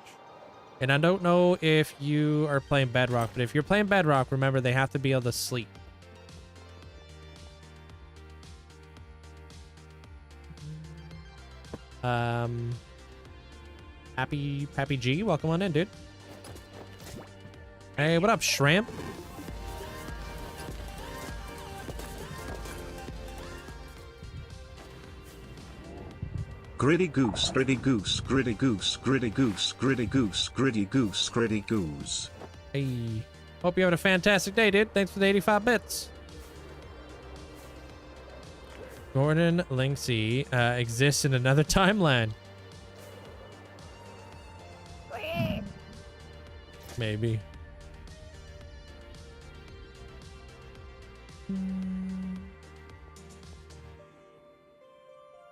And I don't know if you are playing Bedrock, but if you're playing Bedrock, remember they have to be able to sleep. Happy G, welcome on in, dude. Hey, what up, shrimp? Gritty goose, gritty goose, gritty goose, gritty goose, gritty goose, gritty goose, gritty goose. Hey, hope you're having a fantastic day, dude. Thanks for the 85 bits. Gordon Linkzzey exists in another timeline. Maybe.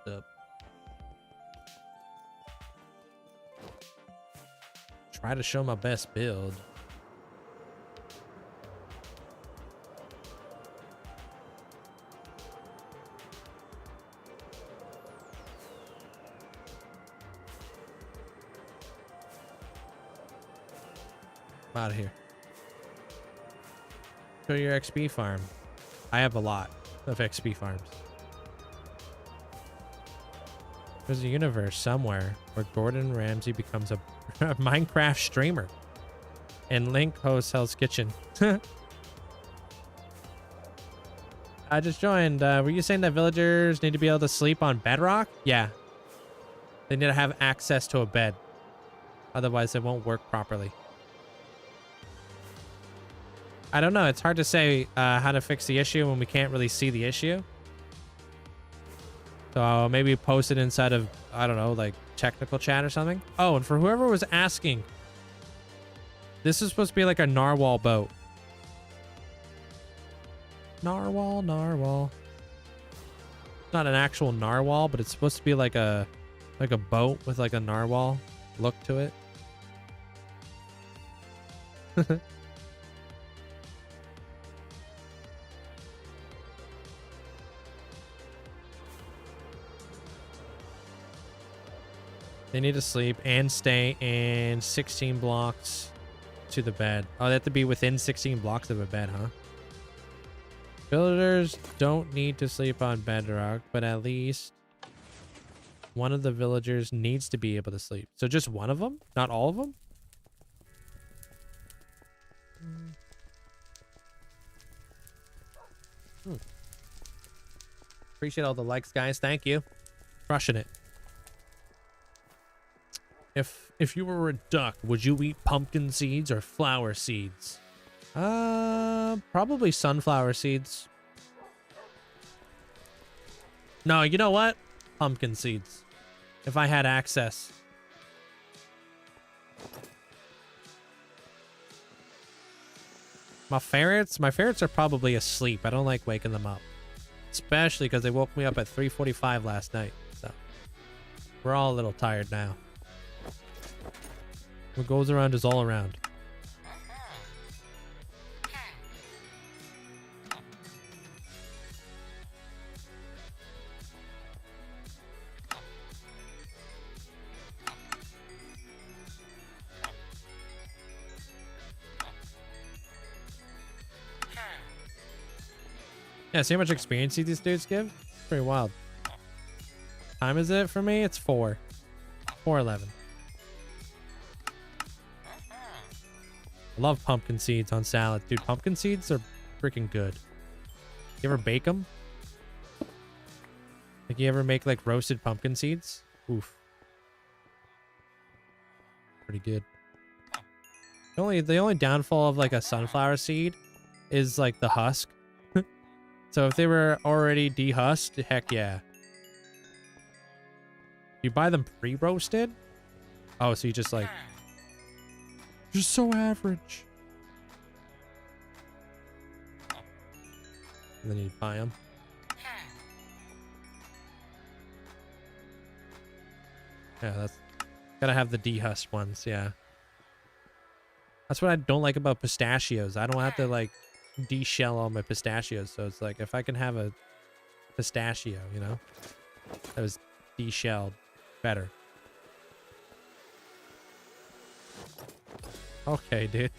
Up. Try to show my best build. Out of here. Show your XP farm. I have a lot of XP farms. There's a universe somewhere where Gordon Ramsay becomes a Minecraft streamer and Link hosts Hell's Kitchen. I just joined. Were you saying that villagers need to be able to sleep on bedrock? Yeah. They need to have access to a bed. Otherwise, it won't work properly. I don't know. It's hard to say how to fix the issue when we can't really see the issue. So I'll maybe post it inside of, I don't know, like technical chat or something. Oh, and for whoever was asking, this is supposed to be like a narwhal boat. Narwhal. It's not an actual narwhal, but it's supposed to be like a boat with like a narwhal look to it. They need to sleep and stay in 16 blocks to the bed. Oh, they have to be within 16 blocks of a bed, huh? Villagers don't need to sleep on bedrock, but at least one of the villagers needs to be able to sleep. So just one of them? Not all of them? Appreciate all the likes, guys. Thank you. Crushing it. If you were a duck, would you eat pumpkin seeds or flower seeds? Probably sunflower seeds. No, you know what? Pumpkin seeds. If I had access. My ferrets are probably asleep. I don't like waking them up. Especially because they woke me up at 3:45 last night. So we're all a little tired now. What goes around is all around. Yeah, see how much experience these dudes give? Pretty wild. Time is it for me? It's 4. 4:11. I love pumpkin seeds on salad. Dude, pumpkin seeds are freaking good. You ever bake them? Like, you ever make, like, roasted pumpkin seeds? Oof. Pretty good. The only downfall of, like, a sunflower seed is, like, the husk. So if they were already dehusked, heck yeah. You buy them pre-roasted? Oh, so you just, like... Just so average. And then you buy them. Yeah, that's... Gotta have the dehusked ones, yeah. That's what I don't like about pistachios. I don't have to, like, de-shell all my pistachios. So it's like, if I can have a pistachio, you know? That was de-shelled. Better. Okay, dude.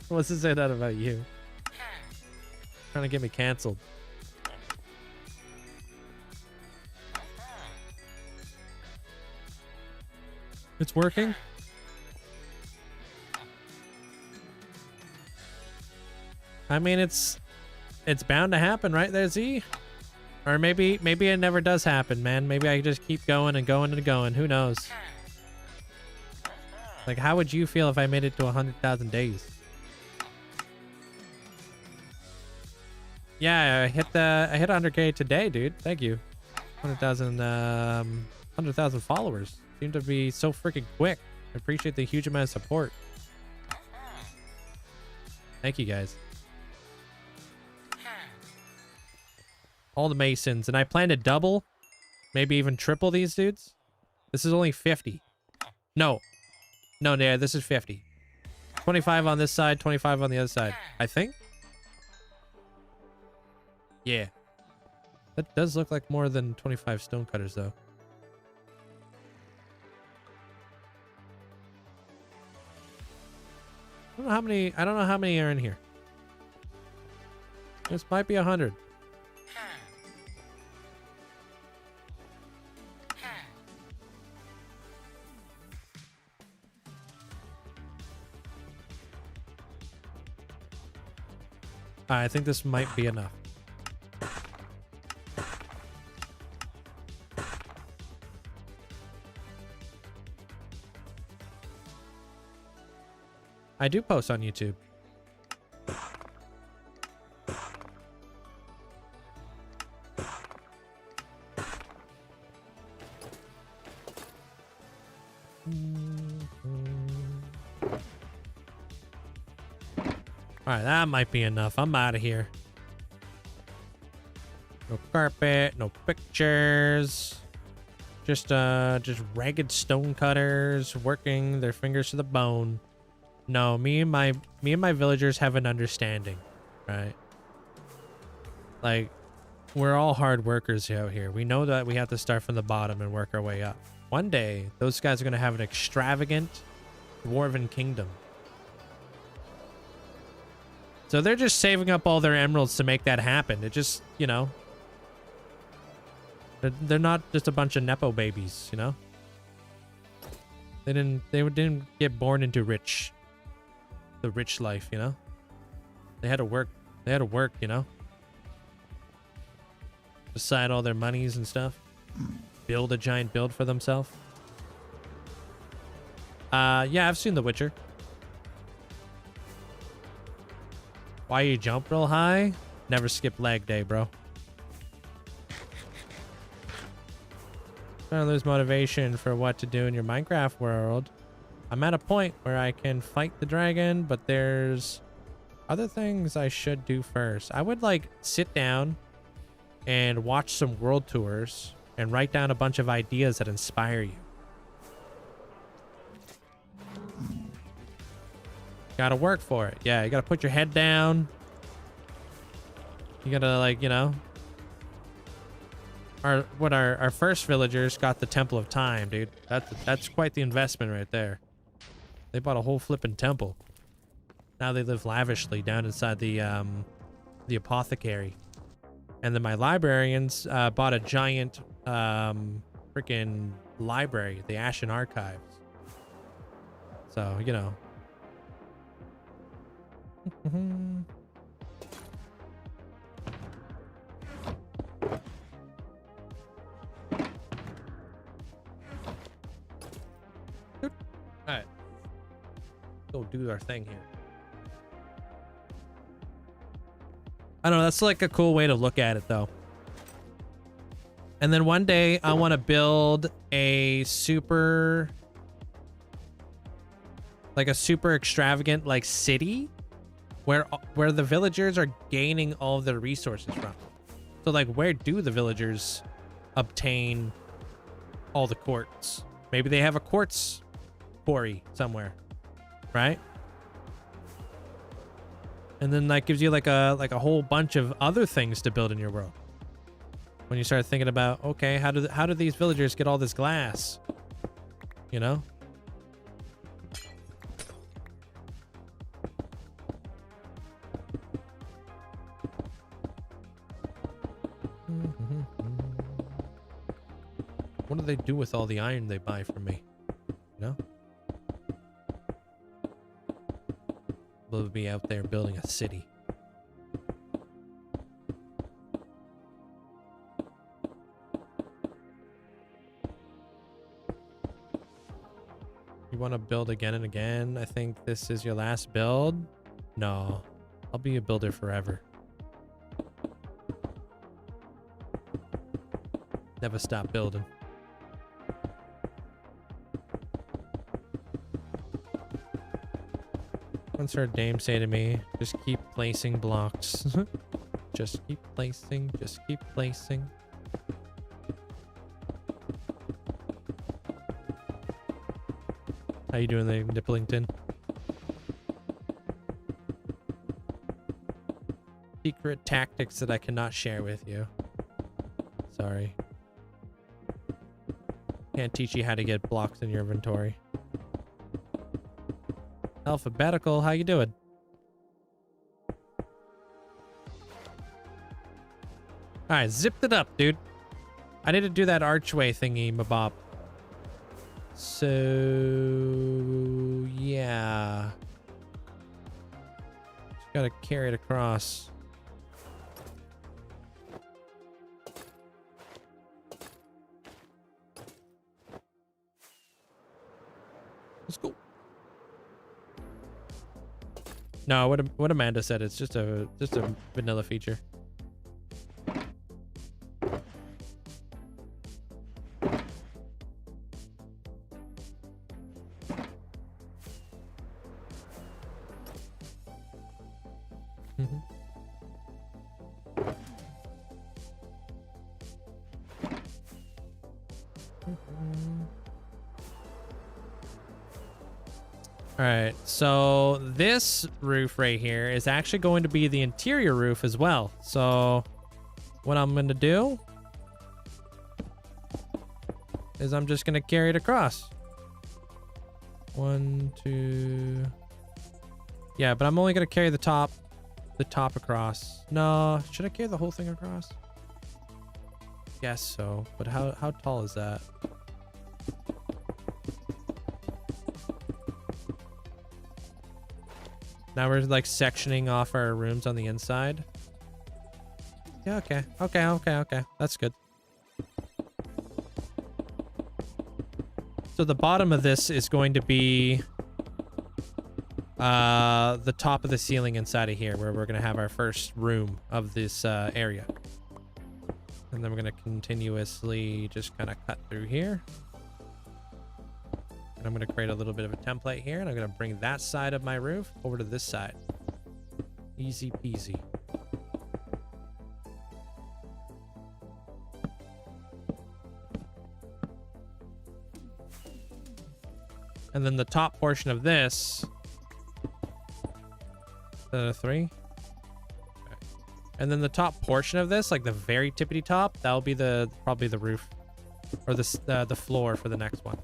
What's to say that about you? Trying to get me canceled. It's working? I mean, it's bound to happen, right there, Z? Or maybe it never does happen, man. Maybe I just keep going and going and going. Who knows? Like, how would you feel if I made it to 100,000 days? Yeah, I hit 100K today, dude. Thank you. 100,000 followers. Seem to be so freaking quick. I appreciate the huge amount of support. Thank you, guys. All the Masons. And I plan to double, maybe even triple these dudes. This is only 50. No, yeah, this is 50. 25 on this side, 25 on the other side. I think? Yeah. That does look like more than 25 stonecutters, though. I don't know how many are in here. This might be 100. I think this might be enough. I do post on YouTube. All right, that might be enough. I'm out of here. No carpet, no pictures. Just ragged stonecutters working their fingers to the bone. No, me and my villagers have an understanding, right? Like, we're all hard workers out here. We know that we have to start from the bottom and work our way up. One day, those guys are going to have an extravagant dwarven kingdom. So they're just saving up all their emeralds to make that happen. It just, you know, they're not just a bunch of nepo babies, you know? They didn't get born into the rich life, you know? They had to work. They had to work, you know? Decide all their monies and stuff. Build a giant build for themselves. Yeah, I've seen The Witcher. Why you jump real high? Never skip leg day, bro. Trying to lose motivation for what to do in your Minecraft world. I'm at a point where I can fight the dragon, but there's other things I should do first. I would like sit down and watch some world tours and write down a bunch of ideas that inspire you. Gotta work for it. Yeah, you gotta put your head down. You gotta, like, you know. Our first villagers got the Temple of Time, dude. That's quite the investment right there. They bought a whole flippin' temple. Now they live lavishly down inside the apothecary. And then my librarians bought a giant freaking library, the Ashen Archives. So, you know. Alright. Go do our thing here. I don't know, that's like a cool way to look at it though. And then one day I want to build a super extravagant like city where the villagers are gaining all of their resources from. So like, where do the villagers obtain all the quartz? Maybe they have a quartz quarry somewhere, right? And then that gives you like a whole bunch of other things to build in your world. When you start thinking about, okay, how do these villagers get all this glass? You know? What do they do with all the iron they buy from me? You know? We'll be out there building a city. You want to build again and again? I think this is your last build? No. I'll be a builder forever. Never stop building. Once heard Dame say to me, just keep placing blocks. Just keep placing, just keep placing. How you doing there, Nipplington? Secret tactics that I cannot share with you. Sorry. Can't teach you how to get blocks in your inventory. Alphabetical, how you doing? Alright, zipped it up, dude. I need to do that archway thingy, mabob. So, yeah. Just gotta carry it across. Let's go. No, what Amanda said, it's just a vanilla feature. All right, so this roof right here is actually going to be the interior roof as well. So what I'm going to do is I'm just going to carry it across. 1, 2. Yeah, but I'm only going to carry the top across. No, should I carry the whole thing across? Guess so, but how tall is that? Now we're like sectioning off our rooms on the inside. Yeah, okay. That's good. So the bottom of this is going to be the top of the ceiling inside of here, where we're going to have our first room of this area. And then we're going to continuously just kind of cut through here. And I'm going to create a little bit of a template here, and I'm going to bring that side of my roof over to this side. Easy peasy. And then the top portion of this, 3. Okay. And then the top portion of this, like the very tippity top, that'll be probably the roof, or the floor for the next one.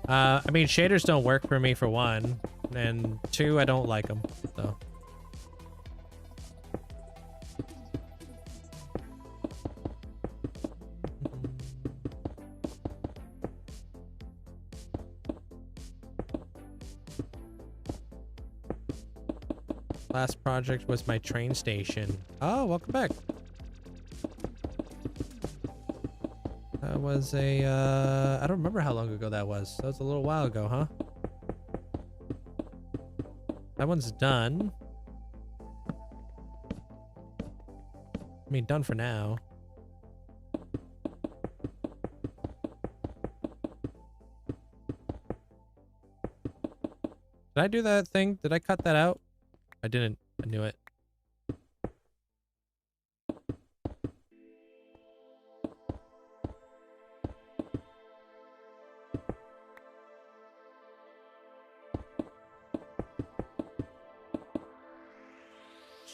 I mean, shaders don't work for me for one, and two, I don't like them, so. Last project was my train station. Oh, welcome back. That was a, I don't remember how long ago that was. That was a little while ago, huh? That one's done. I mean, done for now. Did I do that thing? Did I cut that out? I didn't. I knew it.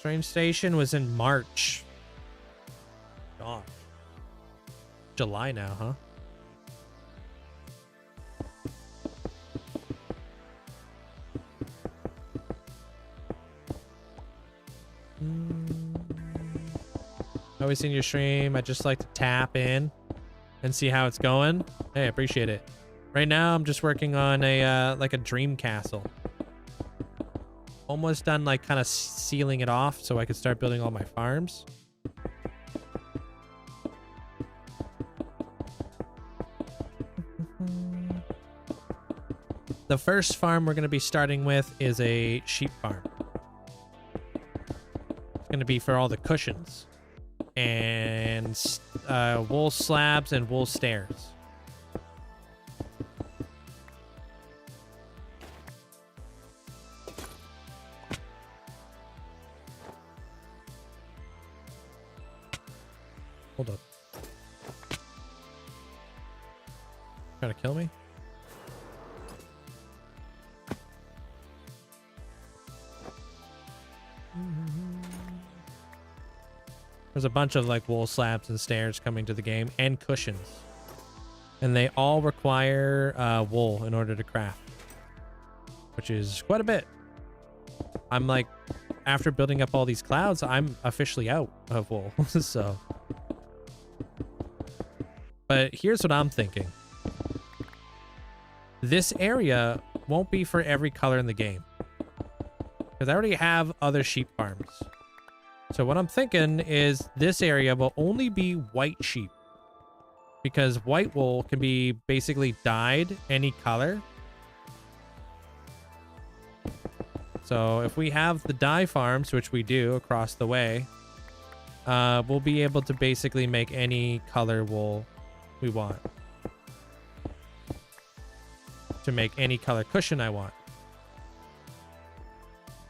Train station was in March. Gosh. July now, huh? Always seen your stream. I just like to tap in and see how it's going. Hey, I appreciate it. Right now, I'm just working on a like a dream castle. Almost done, like kind of sealing it off so I could start building all my farms. The first farm we're going to be starting with is a sheep farm. It's going to be for all the cushions and wool slabs and wool stairs. Hold up. Trying to kill me? There's a bunch of like wool slabs and stairs coming to the game and cushions. And they all require wool in order to craft, which is quite a bit. I'm like, after building up all these clouds, I'm officially out of wool. So, but here's what I'm thinking. This area won't be for every color in the game, because I already have other sheep farms. So what I'm thinking is this area will only be white sheep, because white wool can be basically dyed any color. So if we have the dye farms, which we do across the way, we'll be able to basically make any color wool we want to make any color cushion I want.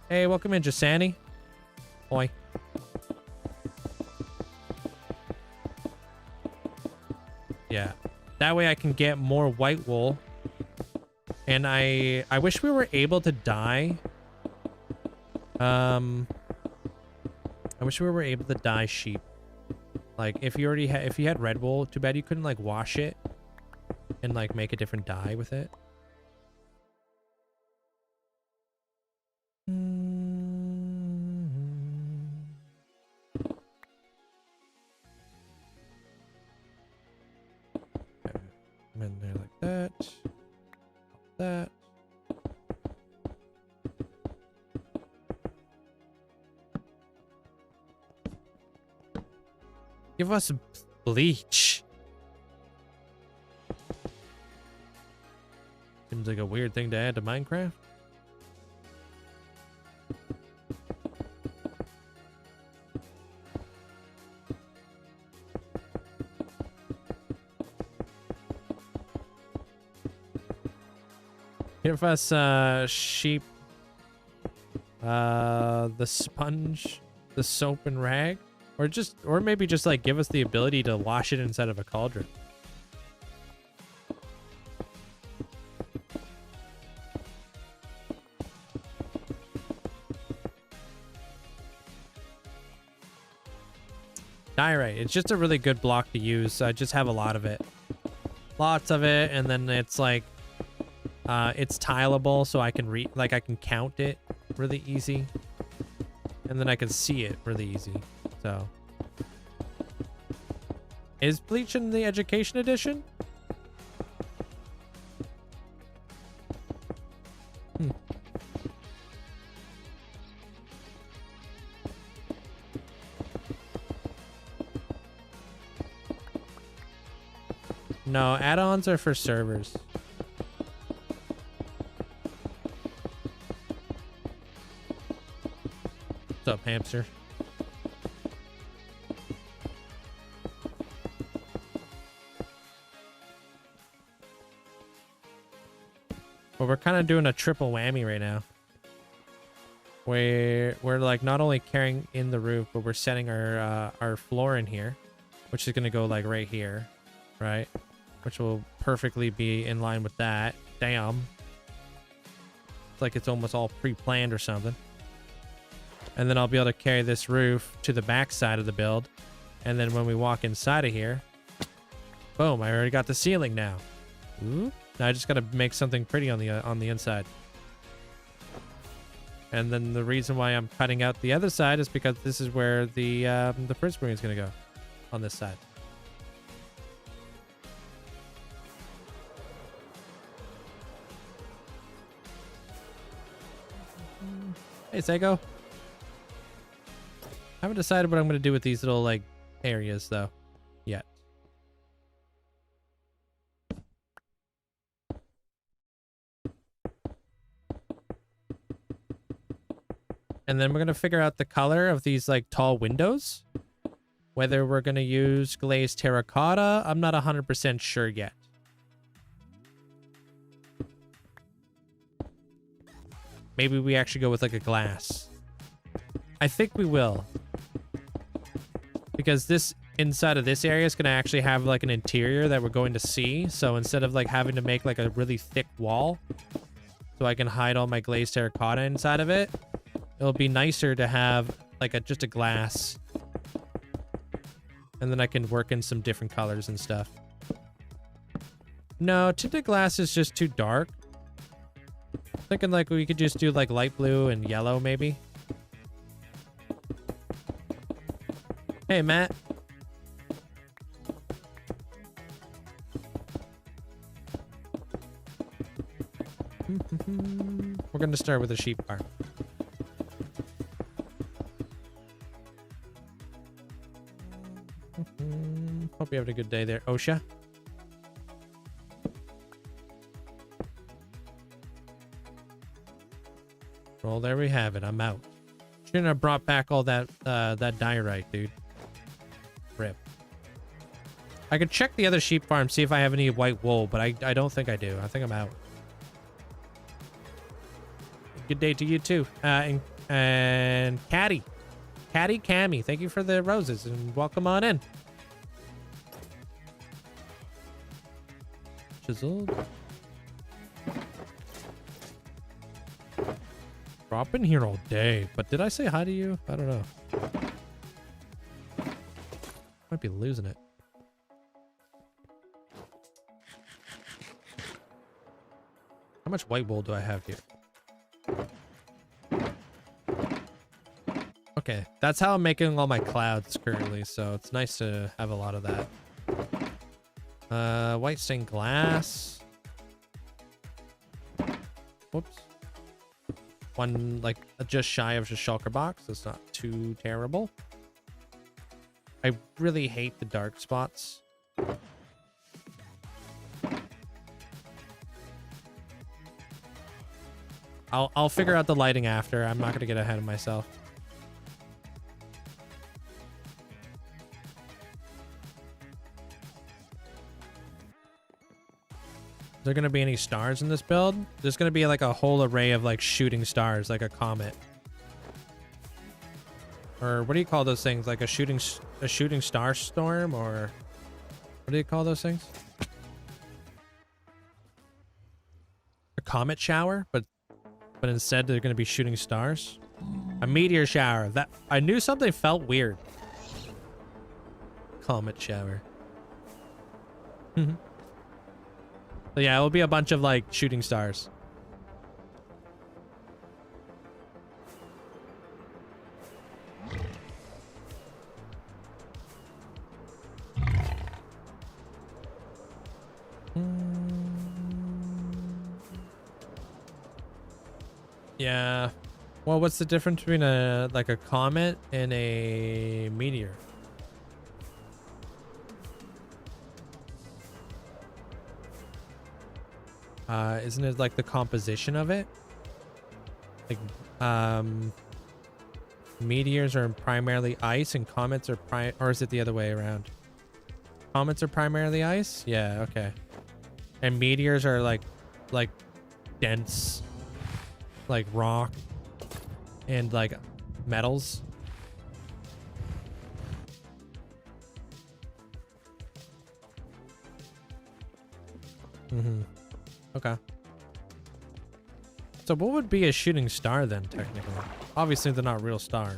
Hey, welcome in, Jasani. Oi. Yeah, that way I can get more white wool. And I wish we were able to dye. I wish we were able to dye sheep. Like if you already had, if you had red wool, too bad you couldn't like wash it and like make a different dye with it. Okay. In there like that. That. Give us bleach. Seems like a weird thing to add to Minecraft. Give us sheep, the sponge, the soap and rag. Or maybe just like give us the ability to wash it inside of a cauldron. Diorite. It's just a really good block to use. I just have a lot of it. Lots of it, and then it's like It's tileable, so I can I can count it really easy. And then I can see it really easy. So. Is Bleach in the Education Edition? No, add-ons are for servers. What's up, hamster? But we're kind of doing a triple whammy right now. Where we're like not only carrying in the roof, but we're setting our floor in here, which is gonna go like right here, right? Which will perfectly be in line with that. Damn. It's like it's almost all pre-planned or something. And then I'll be able to carry this roof to the back side of the build. And then when we walk inside of here, boom, I already got the ceiling now. Ooh. Now I just gotta make something pretty on the inside. And then the reason why I'm cutting out the other side is because this is where the first spring is gonna go, on this side. Hey, Sego. Haven't decided what I'm gonna do with these little like areas though, yet. And then we're going to figure out the color of these like tall windows. Whether we're going to use glazed terracotta, I'm not 100% sure yet. Maybe we actually go with like a glass. I think we will. Because this inside of this area is going to actually have like an interior that we're going to see. So instead of like having to make like a really thick wall so I can hide all my glazed terracotta inside of it, it'll be nicer to have like just a glass. And then I can work in some different colors and stuff. No, tinted glass is just too dark. Thinking like we could just do like light blue and yellow maybe. Hey, Matt. We're going to start with a sheep farm. Hope you having a good day there, Osha. Well, there we have it. I'm out. Shouldn't have brought back all that diorite, dude. Rip. I could check the other sheep farm, see if I have any white wool, but I don't think I do. I think I'm out. Good day to you too. And Caddy. Caddy Cammy, thank you for the roses and welcome on in. Chiseled. Drop in here all day, but did I say hi to you? I don't know. Might be losing it. How much white wool do I have here? Okay, that's how I'm making all my clouds currently, so it's nice to have a lot of that. White stained glass. Whoops. One, like, just shy of a shulker box. That's not too terrible. I really hate the dark spots. I'll figure out the lighting after. I'm not going to get ahead of myself. Is there going to be any stars in this build? There's going to be like a whole array of like shooting stars, like a comet. Or what do you call those things? Like a shooting star storm, or what do you call those things? A comet shower, but instead they're going to be shooting stars. A meteor shower. That I knew something felt weird. Comet shower. So yeah, it will be a bunch of like shooting stars. Yeah. Well, what's the difference between a comet and a meteor? Isn't it like the composition of it? Like, meteors are primarily ice and comets are or is it the other way around? Comets are primarily ice? Yeah, okay. And meteors are like dense, like rock and like metals. Okay. So what would be a shooting star then, technically? Obviously they're not real stars.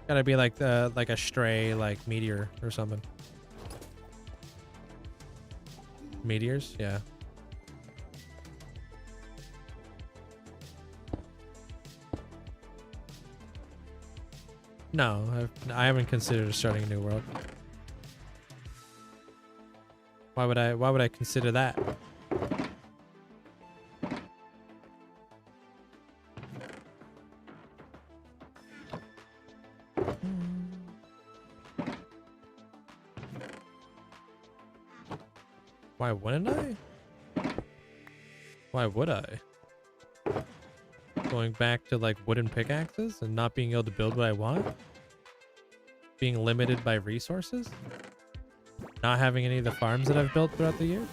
Gotta be like a stray like meteor or something. Meteors? Yeah. No, I haven't considered starting a new world. Why would I consider that? Why wouldn't I? Why would I? Going back to like wooden pickaxes and not being able to build what I want? Being limited by resources? Not having any of the farms that I've built throughout the year?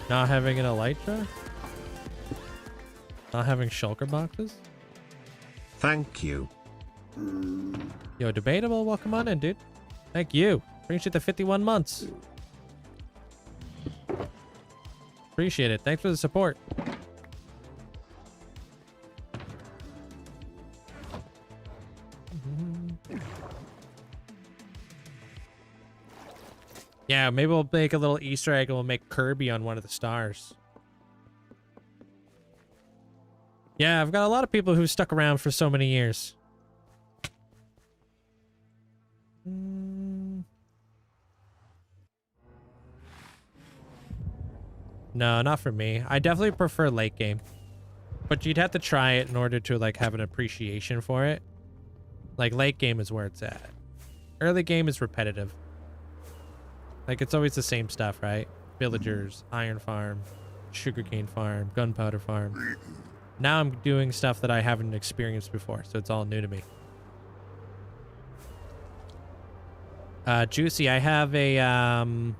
Not having an elytra? Not having shulker boxes? Thank you. Yo, Debatable, welcome on in, dude. Thank you. Appreciate the 51 months. Appreciate it. Thanks for the support. Yeah, maybe we'll make a little Easter egg and we'll make Kirby on one of the stars. Yeah, I've got a lot of people who stuck around for so many years. No, not for me. I definitely prefer late game. But you'd have to try it in order to like have an appreciation for it. Like late game is where it's at. Early game is repetitive. Like it's always the same stuff, right? Villagers, iron farm, sugarcane farm, gunpowder farm. Now I'm doing stuff that I haven't experienced before, so it's all new to me. Juicy, I have a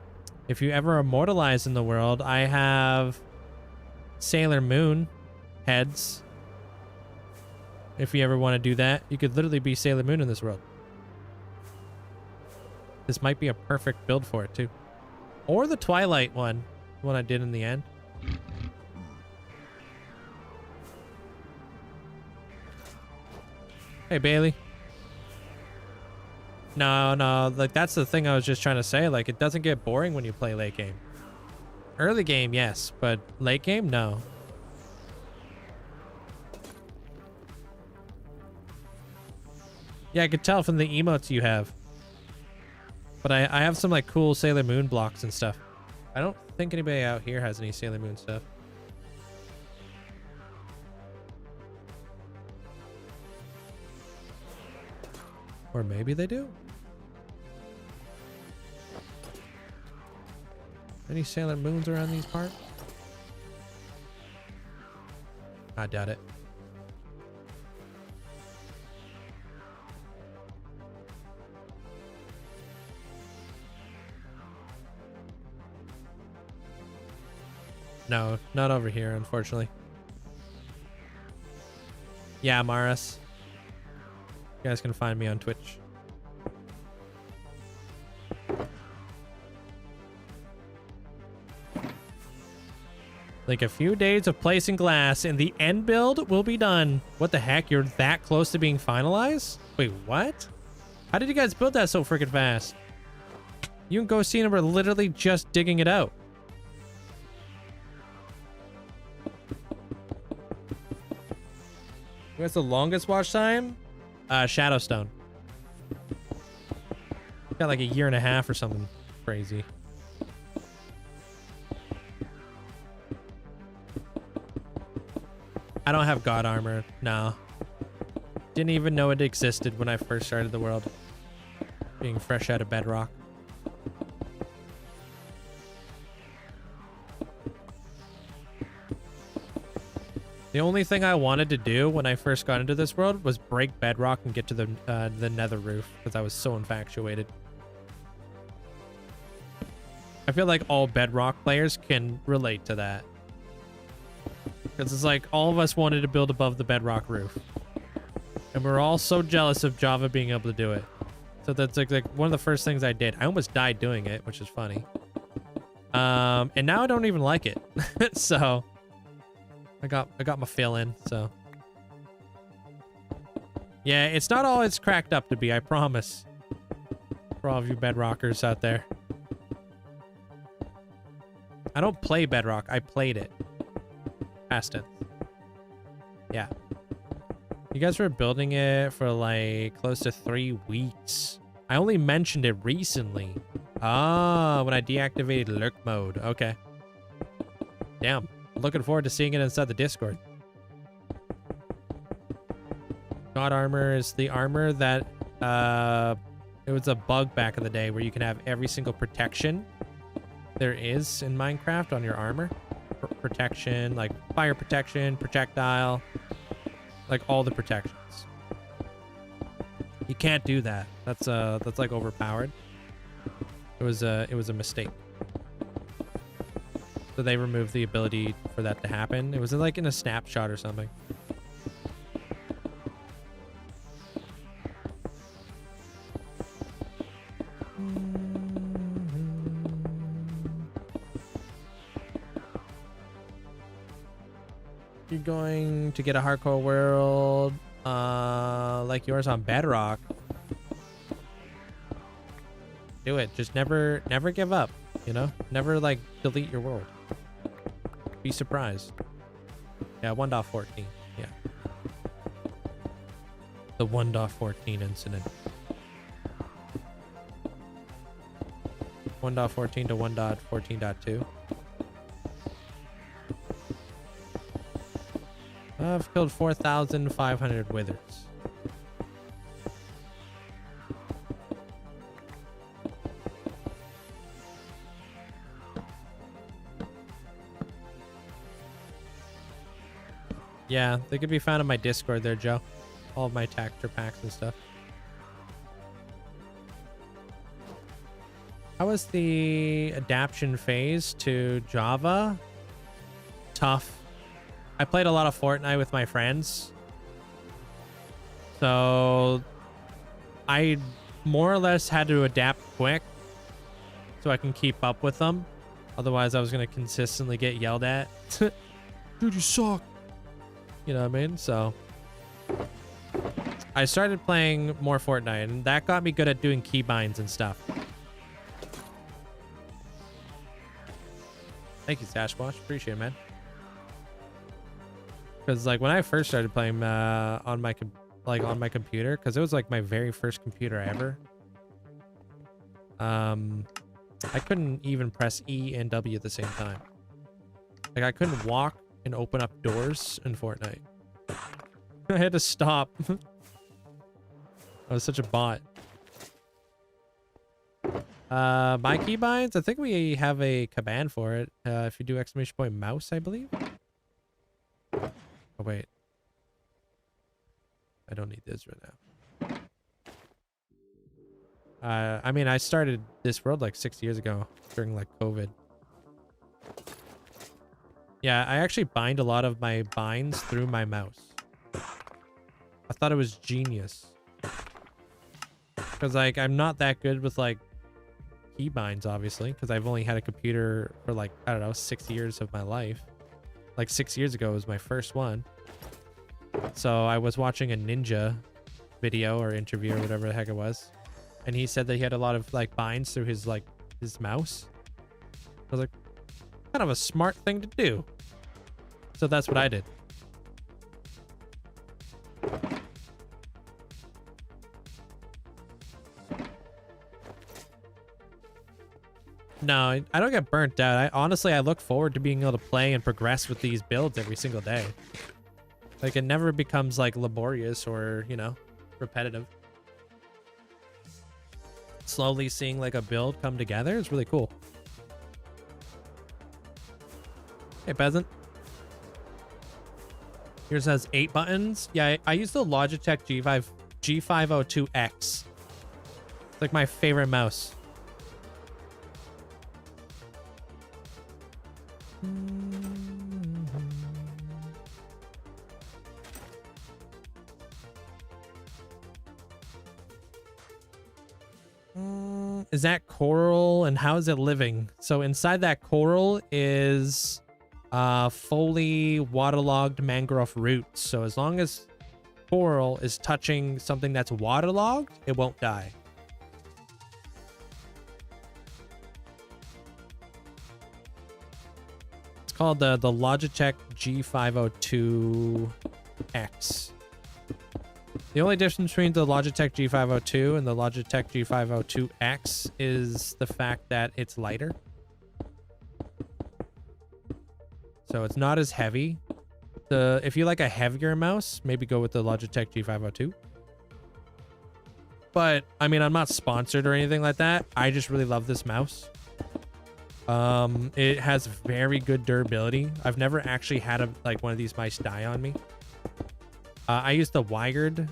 if you ever immortalize in the world, I have Sailor Moon heads. If you ever want to do that, you could literally be Sailor Moon in this world. This might be a perfect build for it too. Or the Twilight one, the one I did in the end. Hey, Bailey. No, like that's the thing I was just trying to say. Like it doesn't get boring when you play late game. Early game, yes, but late game, no. Yeah, I could tell from the emotes you have. But I have some like cool Sailor Moon blocks and stuff. I don't think anybody out here has any Sailor Moon stuff. Or maybe they do. Any Sailor Moons around these parts? I doubt it. No, not over here, unfortunately. Yeah, Maris. You guys can find me on Twitch. Like a few days of placing glass and the end build will be done. What the heck? You're that close to being finalized? Wait, what? How did you guys build that so freaking fast? You and Ghostina were literally just digging it out. What's the longest watch time? Shadowstone. Got like a year and a half or something crazy. I don't have god armor. No. Didn't even know it existed when I first started the world. Being fresh out of bedrock. The only thing I wanted to do when I first got into this world was break bedrock and get to the nether roof because I was so infatuated. I feel like all bedrock players can relate to that. Because it's like all of us wanted to build above the bedrock roof. And we're all so jealous of Java being able to do it. So that's like one of the first things I did. I almost died doing it, which is funny. And now I don't even like it. So I got my fill in, so. Yeah, it's not all it's cracked up to be, I promise. For all of you bedrockers out there. I don't play bedrock, I played it. Past tense. Yeah. You guys were building it for like close to 3 weeks. I only mentioned it recently. Ah, when I deactivated lurk mode. Okay. Damn. Looking forward to seeing it inside the Discord. God armor is the armor that it was a bug back in the day where you can have every single protection there is in Minecraft on your armor. Protection, like fire protection, projectile, like all the protections. You can't do that. That's like overpowered. It was a mistake. So they removed the ability for that to happen. It was like in a snapshot or something. You're going to get a hardcore world like yours on Bedrock. Do it. Just never give up, you know? Never like delete your world. Be surprised. Yeah, 1.14. Yeah. The 1.14 incident. 1.14 to 1.14.2. I've killed 4,500 withers. Yeah, they could be found in my Discord there, Joe. All of my texture packs and stuff. How was the adaptation phase to Java? Tough. I played a lot of Fortnite with my friends. So I more or less had to adapt quick so I can keep up with them. Otherwise, I was going to consistently get yelled at. Dude, you suck. You know what I mean? So I started playing more Fortnite, and that got me good at doing keybinds and stuff. Thank you, Sashwash. Appreciate it, man. Because like when I first started playing on my computer, because it was like my very first computer ever. I couldn't even press E and W at the same time. Like I couldn't walk and open up doors in Fortnite. I had to stop. I was such a bot. My keybinds, I think we have a command for it. If you do !! mouse, I believe. Oh wait. I don't need this right now. I mean, I started this world like 6 years ago during like COVID. Yeah, I actually bind a lot of my binds through my mouse. I thought it was genius. Because like I'm not that good with like keybinds, obviously, because I've only had a computer for like, I don't know, 6 years of my life. Like 6 years ago was my first one. So I was watching a ninja video or interview or whatever the heck it was. And he said that he had a lot of like binds through his like his mouse. I was like, kind of a smart thing to do. So that's what I did. No, I don't get burnt out. I look forward to being able to play and progress with these builds every single day. Like, it never becomes, like, laborious or, you know, repetitive. Slowly seeing, like, a build come together is really cool. Hey, peasant. Yours has 8 buttons. Yeah, I use the Logitech G502X. It's like my favorite mouse. Is that coral, and how is it living? So inside that coral is fully waterlogged mangrove roots. So as long as coral is touching something that's waterlogged, it won't die. It's called the Logitech G502X. The only difference between the Logitech G502 and the Logitech G502X is the fact that it's lighter. So it's not as heavy. If you like a heavier mouse, maybe go with the Logitech G502. But I mean, I'm not sponsored or anything like that. I just really love this mouse. It has very good durability. I've never actually had one of these mice die on me. I use the wired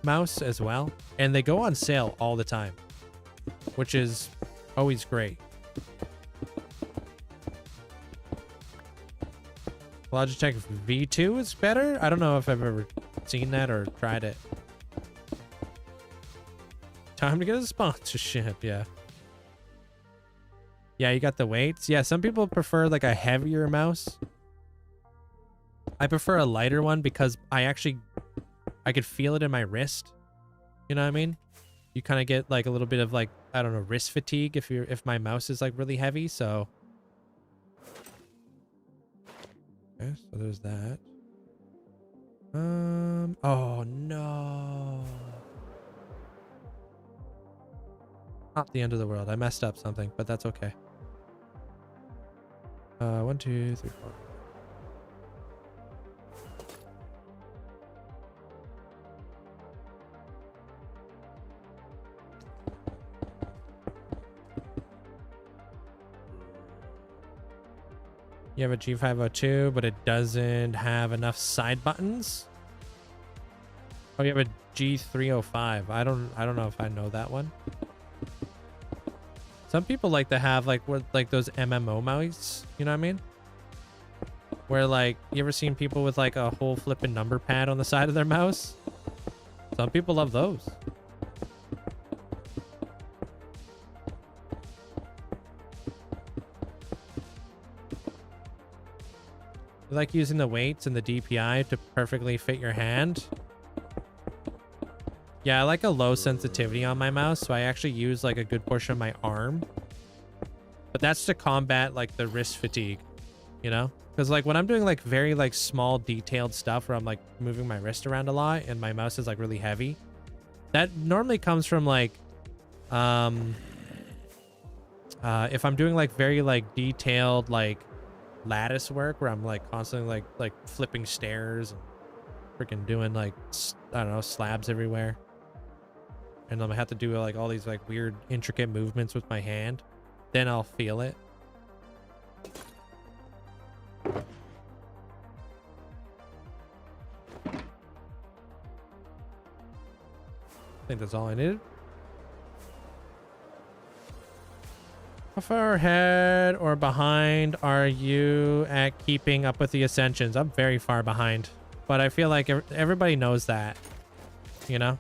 mouse as well, and they go on sale all the time, which is always great. Logitech V2 is better. I don't know if I've ever seen that or tried it. Time to get a sponsorship. Yeah. Yeah, you got the weights. Yeah, some people prefer like a heavier mouse. I prefer a lighter one because I could feel it in my wrist. You know what I mean? You kind of get like a little bit of like, I don't know, wrist fatigue if my mouse is like really heavy. So okay, so there's that. Oh no. Not the end of the world. I messed up something, but that's okay. 1, 2, 3, 4. You have a G502, but it doesn't have enough side buttons. Oh, you have a G305. I don't know if I know that one. Some people like to have like those MMO mice, you know what I mean? Where like, you ever seen people with like a whole flipping number pad on the side of their mouse? Some people love those. You like using the weights and the DPI to perfectly fit your hand? Yeah, I like a low sensitivity on my mouse, so I actually use like a good portion of my arm. But that's to combat like the wrist fatigue, you know? Because like when I'm doing like very like small detailed stuff where I'm like moving my wrist around a lot and my mouse is like really heavy, that normally comes from like if I'm doing like very like detailed like lattice work where I'm like constantly like flipping stairs and freaking doing like, I don't know, slabs everywhere. And then I have to do like all these like weird intricate movements with my hand. Then I'll feel it. I think that's all I needed. How far ahead or behind are you at keeping up with the ascensions? I'm very far behind, but I feel like everybody knows that, you know?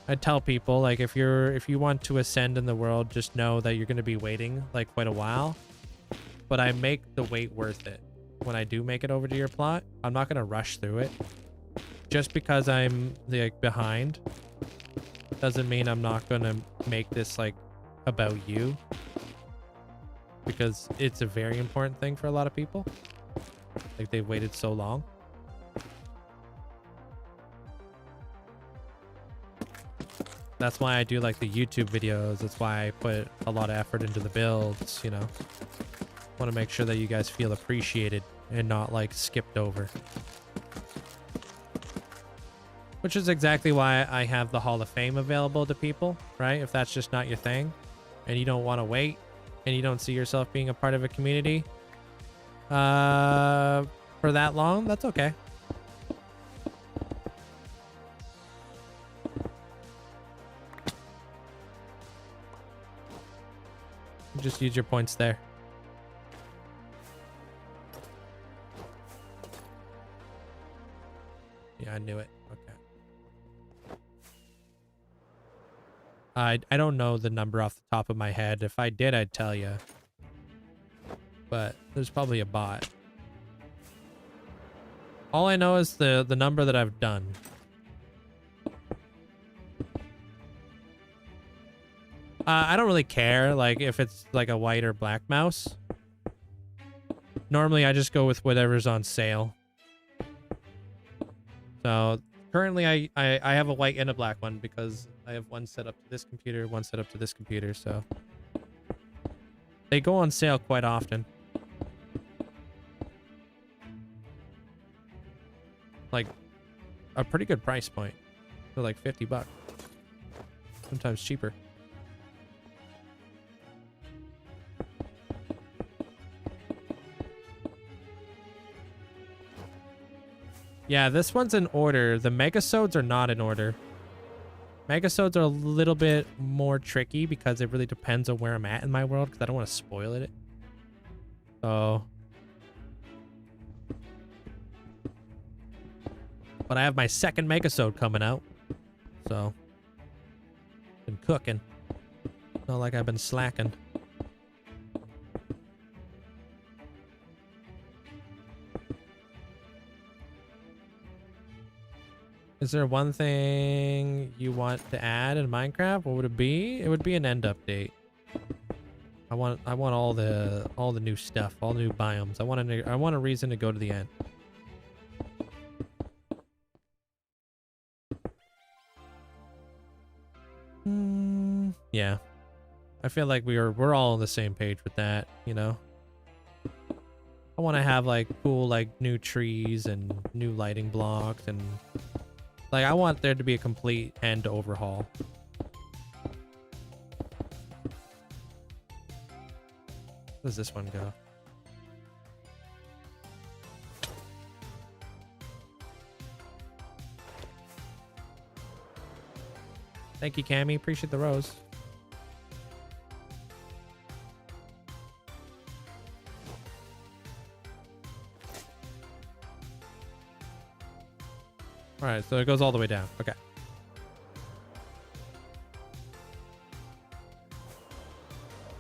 I tell people like if you want to ascend in the world, just know that you're going to be waiting like quite a while, but I make the wait worth it. When I do make it over to your plot, I'm not going to rush through it. Just because I'm like behind doesn't mean I'm not going to make this like about you, because it's a very important thing for a lot of people. Like they've waited so long. That's why I do like the YouTube videos. That's why I put a lot of effort into the builds, you know. Want to make sure that you guys feel appreciated and not like skipped over. Which is exactly why I have the Hall of Fame available to people, right? If that's just not your thing and you don't want to wait and you don't see yourself being a part of a community for that long, that's okay. Just use your points there. Yeah, I knew it. Okay. I don't know the number off the top of my head. If I did, I'd tell you. But there's probably a bot. All I know is the number that I've done. I don't really care, like, if it's like a white or black mouse. Normally, I just go with whatever's on sale. So, currently, I have a white and a black one because I have one set up to this computer, one set up to this computer, so... They go on sale quite often. Like, a pretty good price point. For like 50 bucks. Sometimes cheaper. Yeah, this one's in order. The megasodes are not in order. Megasodes are a little bit more tricky because it really depends on where I'm at in my world because I don't want to spoil it. So... But I have my second megasode coming out. So... Been cooking. Not like I've been slacking. Is there one thing you want to add in Minecraft? What would it be? It would be an end update. I want all the new stuff, all new biomes. I want a reason to go to the end. Yeah. I feel like we're all on the same page with that, you know. I want to have like cool like new trees and new lighting blocks and like, I want there to be a complete end overhaul. Where does this one go? Thank you, Cammy. Appreciate the rose. All right, so it goes all the way down. Okay.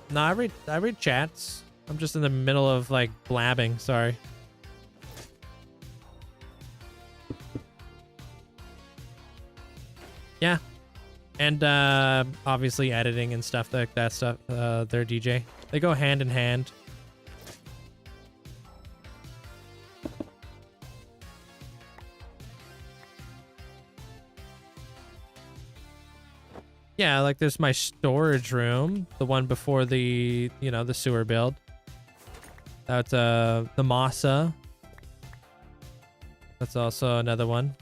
No, I read chats. I'm just in the middle of like blabbing. Sorry. Yeah, and obviously editing and stuff like that stuff. They're DJ. They go hand in hand. Yeah, like there's my storage room, the one before the, you know, the sewer build. That's the Masa. That's also another one.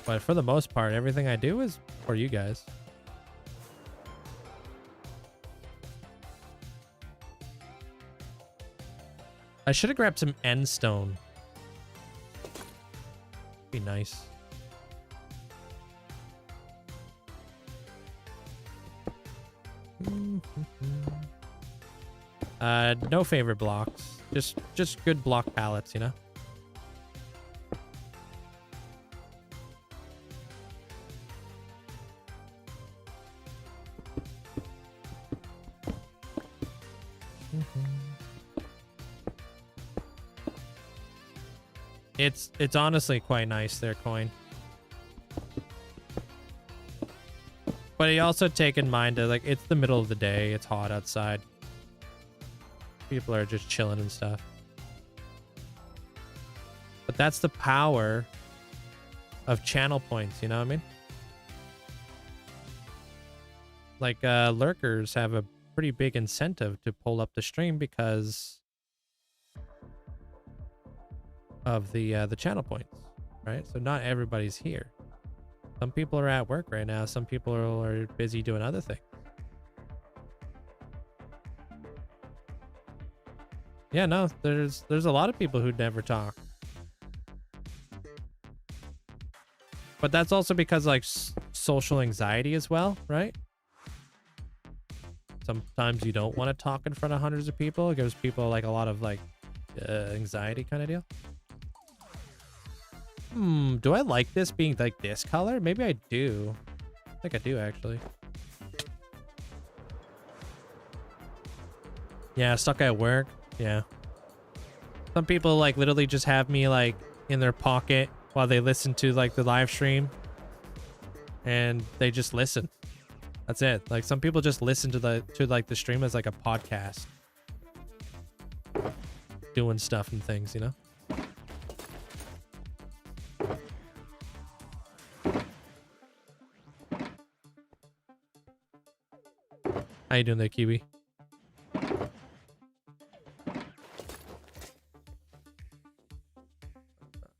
But for the most part, everything I do is for you guys. I should have grabbed some end stone. Be nice. No favorite blocks. Just good block palettes, you know? It's honestly quite nice there, Coin. But you also take in mind that, like, it's the middle of the day. It's hot outside. People are just chilling and stuff. But that's the power of channel points, you know what I mean? Like lurkers have a pretty big incentive to pull up the stream because of the channel points, right? So not everybody's here. Some people are at work right now. Some people are busy doing other things. Yeah, no, there's a lot of people who never talk. But that's also because like social anxiety as well, right? Sometimes you don't want to talk in front of hundreds of people. It gives people like a lot of like anxiety kind of deal. Do I like this being like this color? Maybe I do. I think I do actually. Yeah, stuck at work. Yeah. Some people like literally just have me like in their pocket while they listen to like the live stream, and they just listen. That's it. Like some people just listen to the stream as like a podcast, doing stuff and things, you know? How you doing there, Kiwi?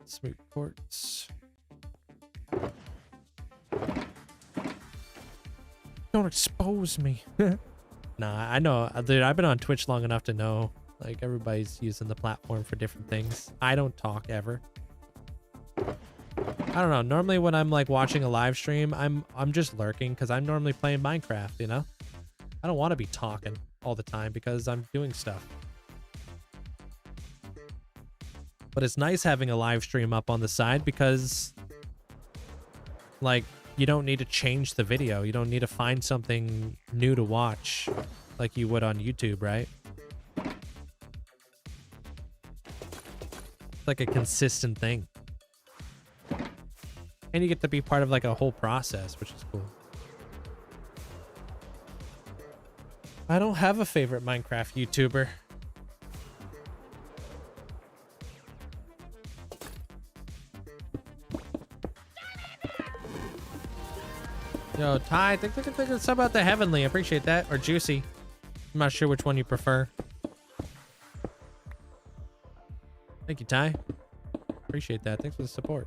Smooth quartz. Don't expose me. Nah, I know. Dude, I've been on Twitch long enough to know like everybody's using the platform for different things. I don't talk ever. I don't know. Normally when I'm like watching a live stream, I'm just lurking because I'm normally playing Minecraft, you know? I don't want to be talking all the time because I'm doing stuff. But it's nice having a live stream up on the side because like you don't need to change the video. You don't need to find something new to watch like you would on YouTube, right? It's like a consistent thing. And you get to be part of like a whole process, which is cool. I don't have a favorite Minecraft YouTuber. Yo, Ty, think it's about the Heavenly. I appreciate that. Or Juicy. I'm not sure which one you prefer. Thank you, Ty. Appreciate that. Thanks for the support.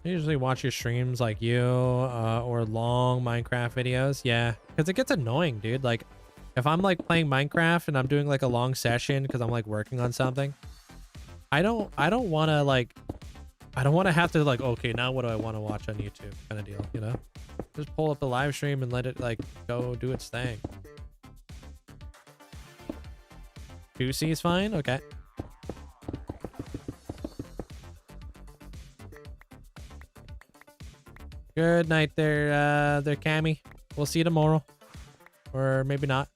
I usually watch your streams like you or long Minecraft videos. Yeah, because it gets annoying, dude. Like, if I'm like playing Minecraft and I'm doing like a long session because I'm like working on something, I don't want to like... I don't want to have to like, okay, now what do I want to watch on YouTube kind of deal, you know? Just pull up the live stream and let it like go do its thing. Juicy is fine? Okay. Good night there, Cammy. We'll see you tomorrow. Or maybe not.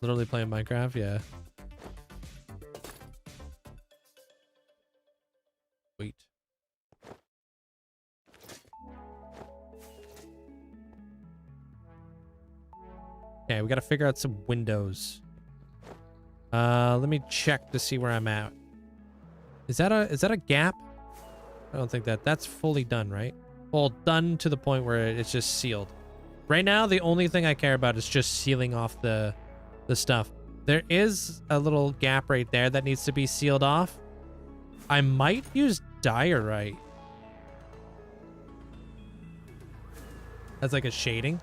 Literally playing Minecraft, yeah. Sweet. Okay, we gotta figure out some windows. Let me check to see where I'm at. Is that a gap? I don't think that's fully done, right? Well, done to the point where it's just sealed. Right now, the only thing I care about is just sealing off the stuff. There is a little gap right there that needs to be sealed off. I might use diorite as like a shading.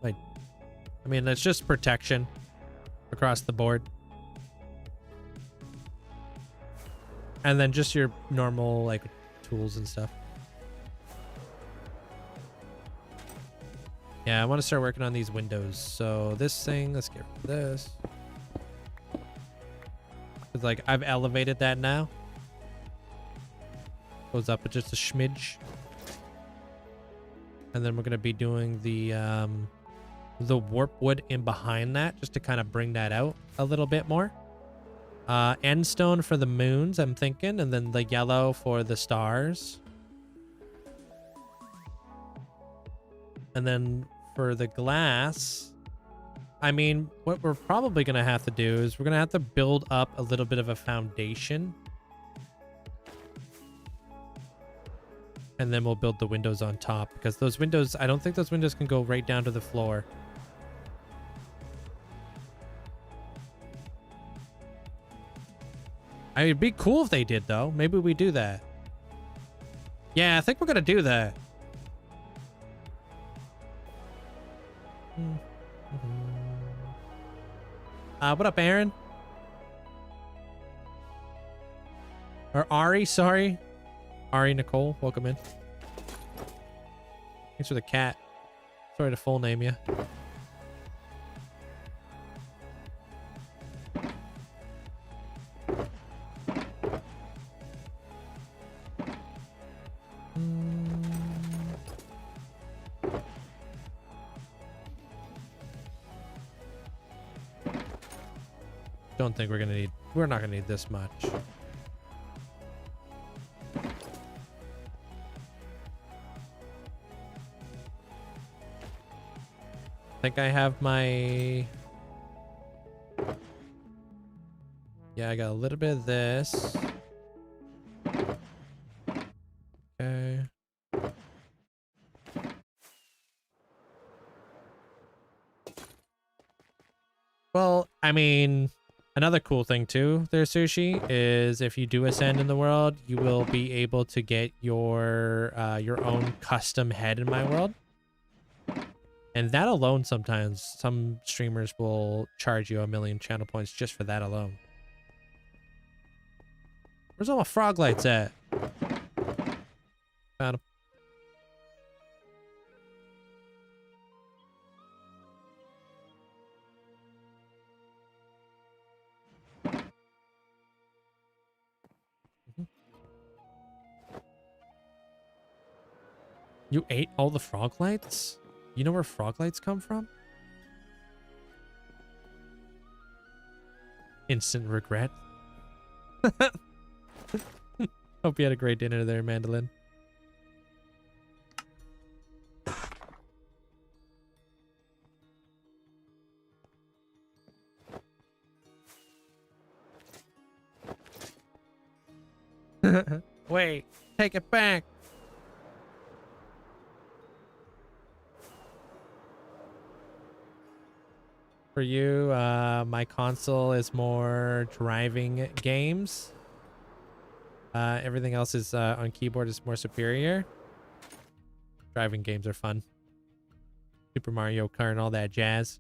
Like, I mean, it's just protection across the board. And then just your normal like tools and stuff. Yeah, I want to start working on these windows. So this thing, let's get rid of this. It's like I've elevated that now. Goes up just a smidge. And then we're going to be doing the warp wood in behind that just to kind of bring that out a little bit more. End stone for the moons, I'm thinking, and then the yellow for the stars. And then for the glass, I mean, what we're probably going to have to do is we're going to have to build up a little bit of a foundation. And then we'll build the windows on top, because those windows, I don't think those windows can go right down to the floor. I mean, it'd be cool if they did, though. Maybe we do that. Yeah, I think we're going to do that. What up, Aaron? Or Ari, sorry. Ari Nicole, welcome in. Thanks for the cat. Sorry to full name you. Don't think we're not gonna need this much. I think I have my... Yeah, I got a little bit of this. Okay. Well, I mean, another cool thing too there, Sushi, is if you do ascend in the world, you will be able to get your own custom head in my world. And that alone, sometimes some streamers will charge you 1,000,000 channel points just for that alone. Where's all my frog lights at? Found them. You ate all the frog lights? You know where frog lights come from? Instant regret. Hope you had a great dinner there, Mandolin. Wait, take it back. For you, my console is more driving games. Everything else is on keyboard is more superior. Driving games are fun. Super Mario Kart and all that jazz.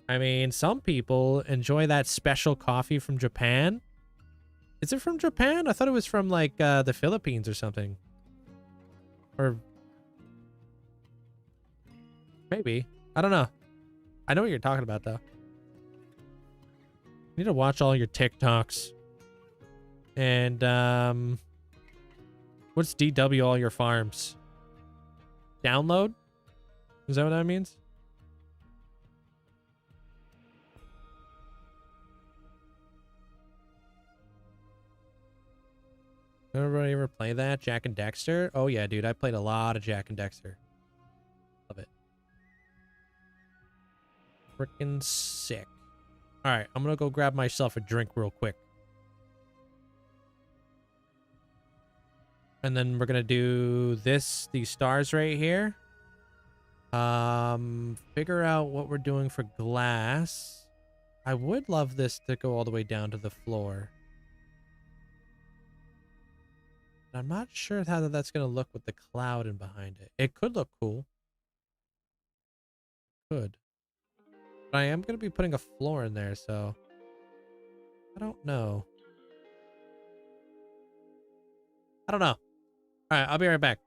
I mean, some people enjoy that special coffee from Japan. Is it from Japan? I thought it was from like the Philippines or something. Or maybe. I don't know. I know what you're talking about, though. You need to watch all your TikToks. And, what's DW all your farms? Download? Is that what that means? Everybody ever play that? Jak and Daxter? Oh, yeah, dude. I played a lot of Jak and Daxter. Love it. Freaking sick. All right, I'm gonna go grab myself a drink real quick, and then we're gonna do these stars right here. Figure out what we're doing for glass. I would love this to go all the way down to the floor. I'm not sure how that's gonna look with the cloud in behind it. It could look cool. Could. But I am going to be putting a floor in there, so I don't know. I don't know. All right, I'll be right back.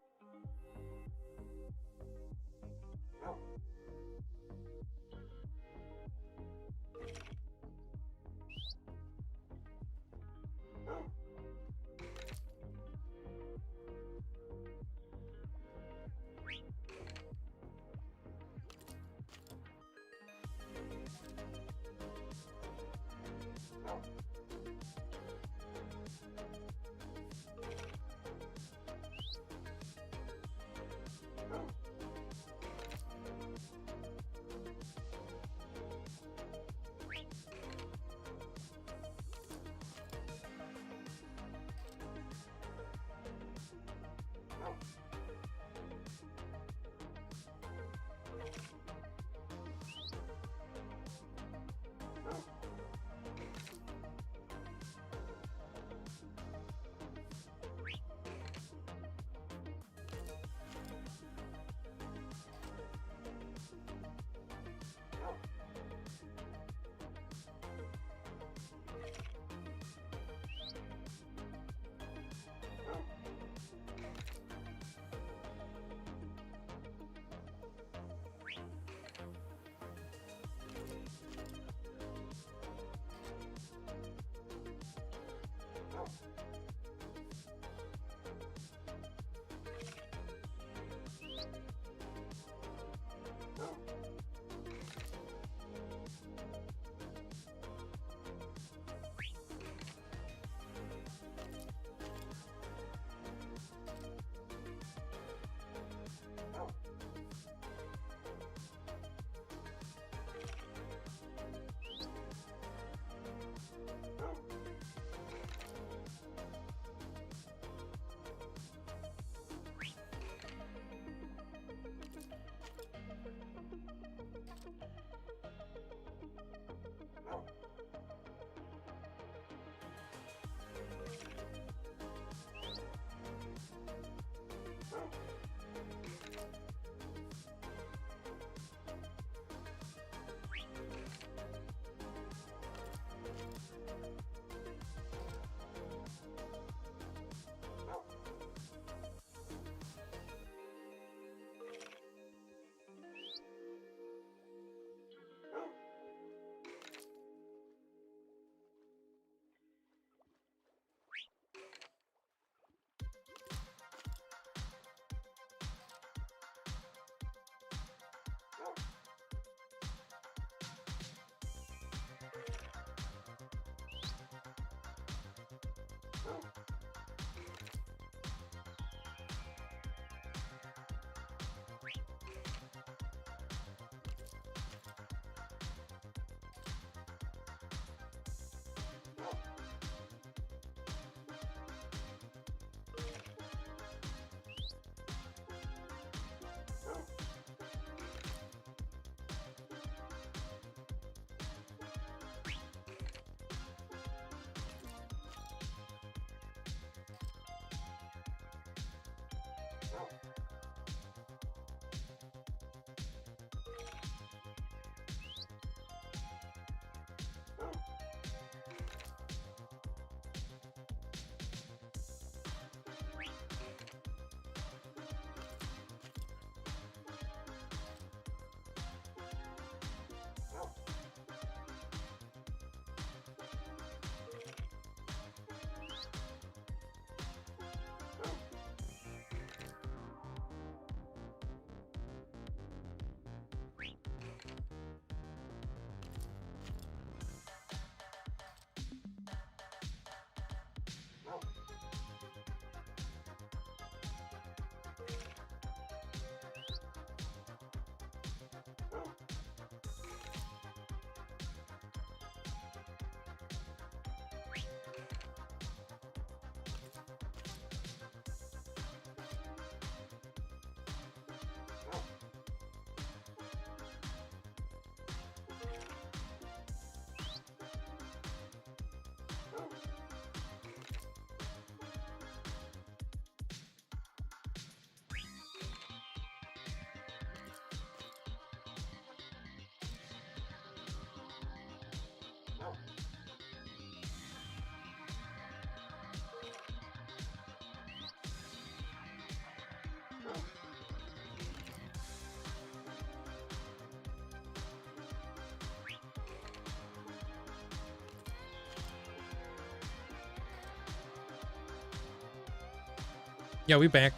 Yeah, we back.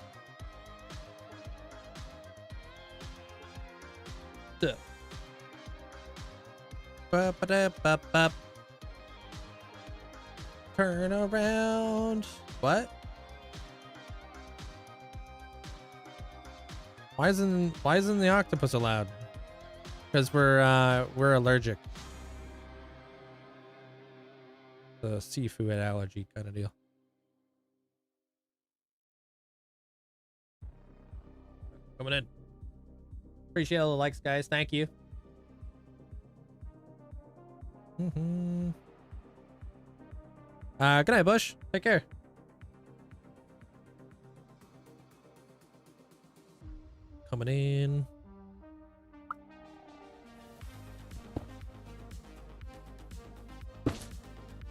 Duh. Ba-ba-da-ba-ba. Turn around. What? Why isn't the octopus allowed? Because we're allergic. The seafood allergy kind of deal. Coming in. Appreciate all the likes, guys. Thank you. Good night, Bush. Take care. Coming in.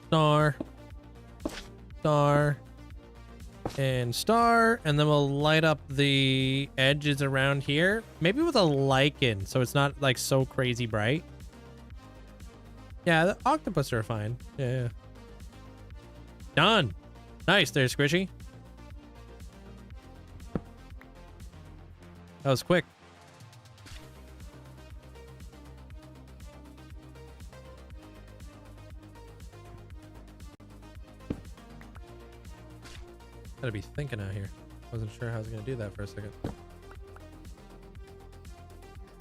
Star. Star. And star. And then we'll light up the edges around here. Maybe with a lichen, so it's not like so crazy bright. Yeah, the octopus are fine. Yeah. Done. Nice there, Squishy. That was quick. Gotta be thinking out here. Wasn't sure how I was gonna do that for a second.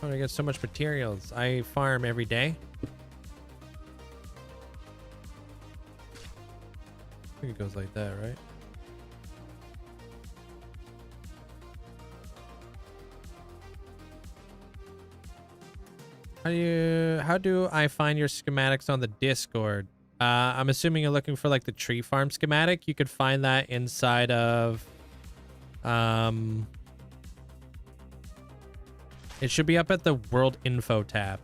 How do I get so much materials? I farm every day. I think it goes like that, right? How do I find your schematics on the Discord? I'm assuming you're looking for like the tree farm schematic. You could find that inside of it should be up at the world info tab.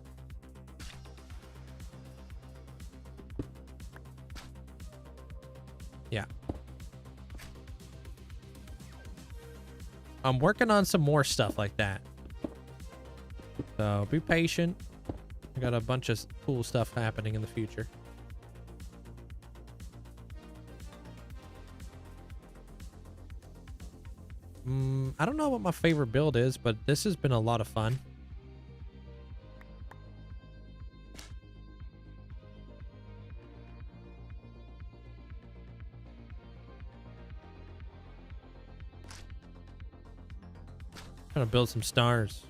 Yeah. I'm working on some more stuff like that. So be patient. I got a bunch of cool stuff happening in the future. I don't know what my favorite build is, but this has been a lot of fun. Trying to build some stars.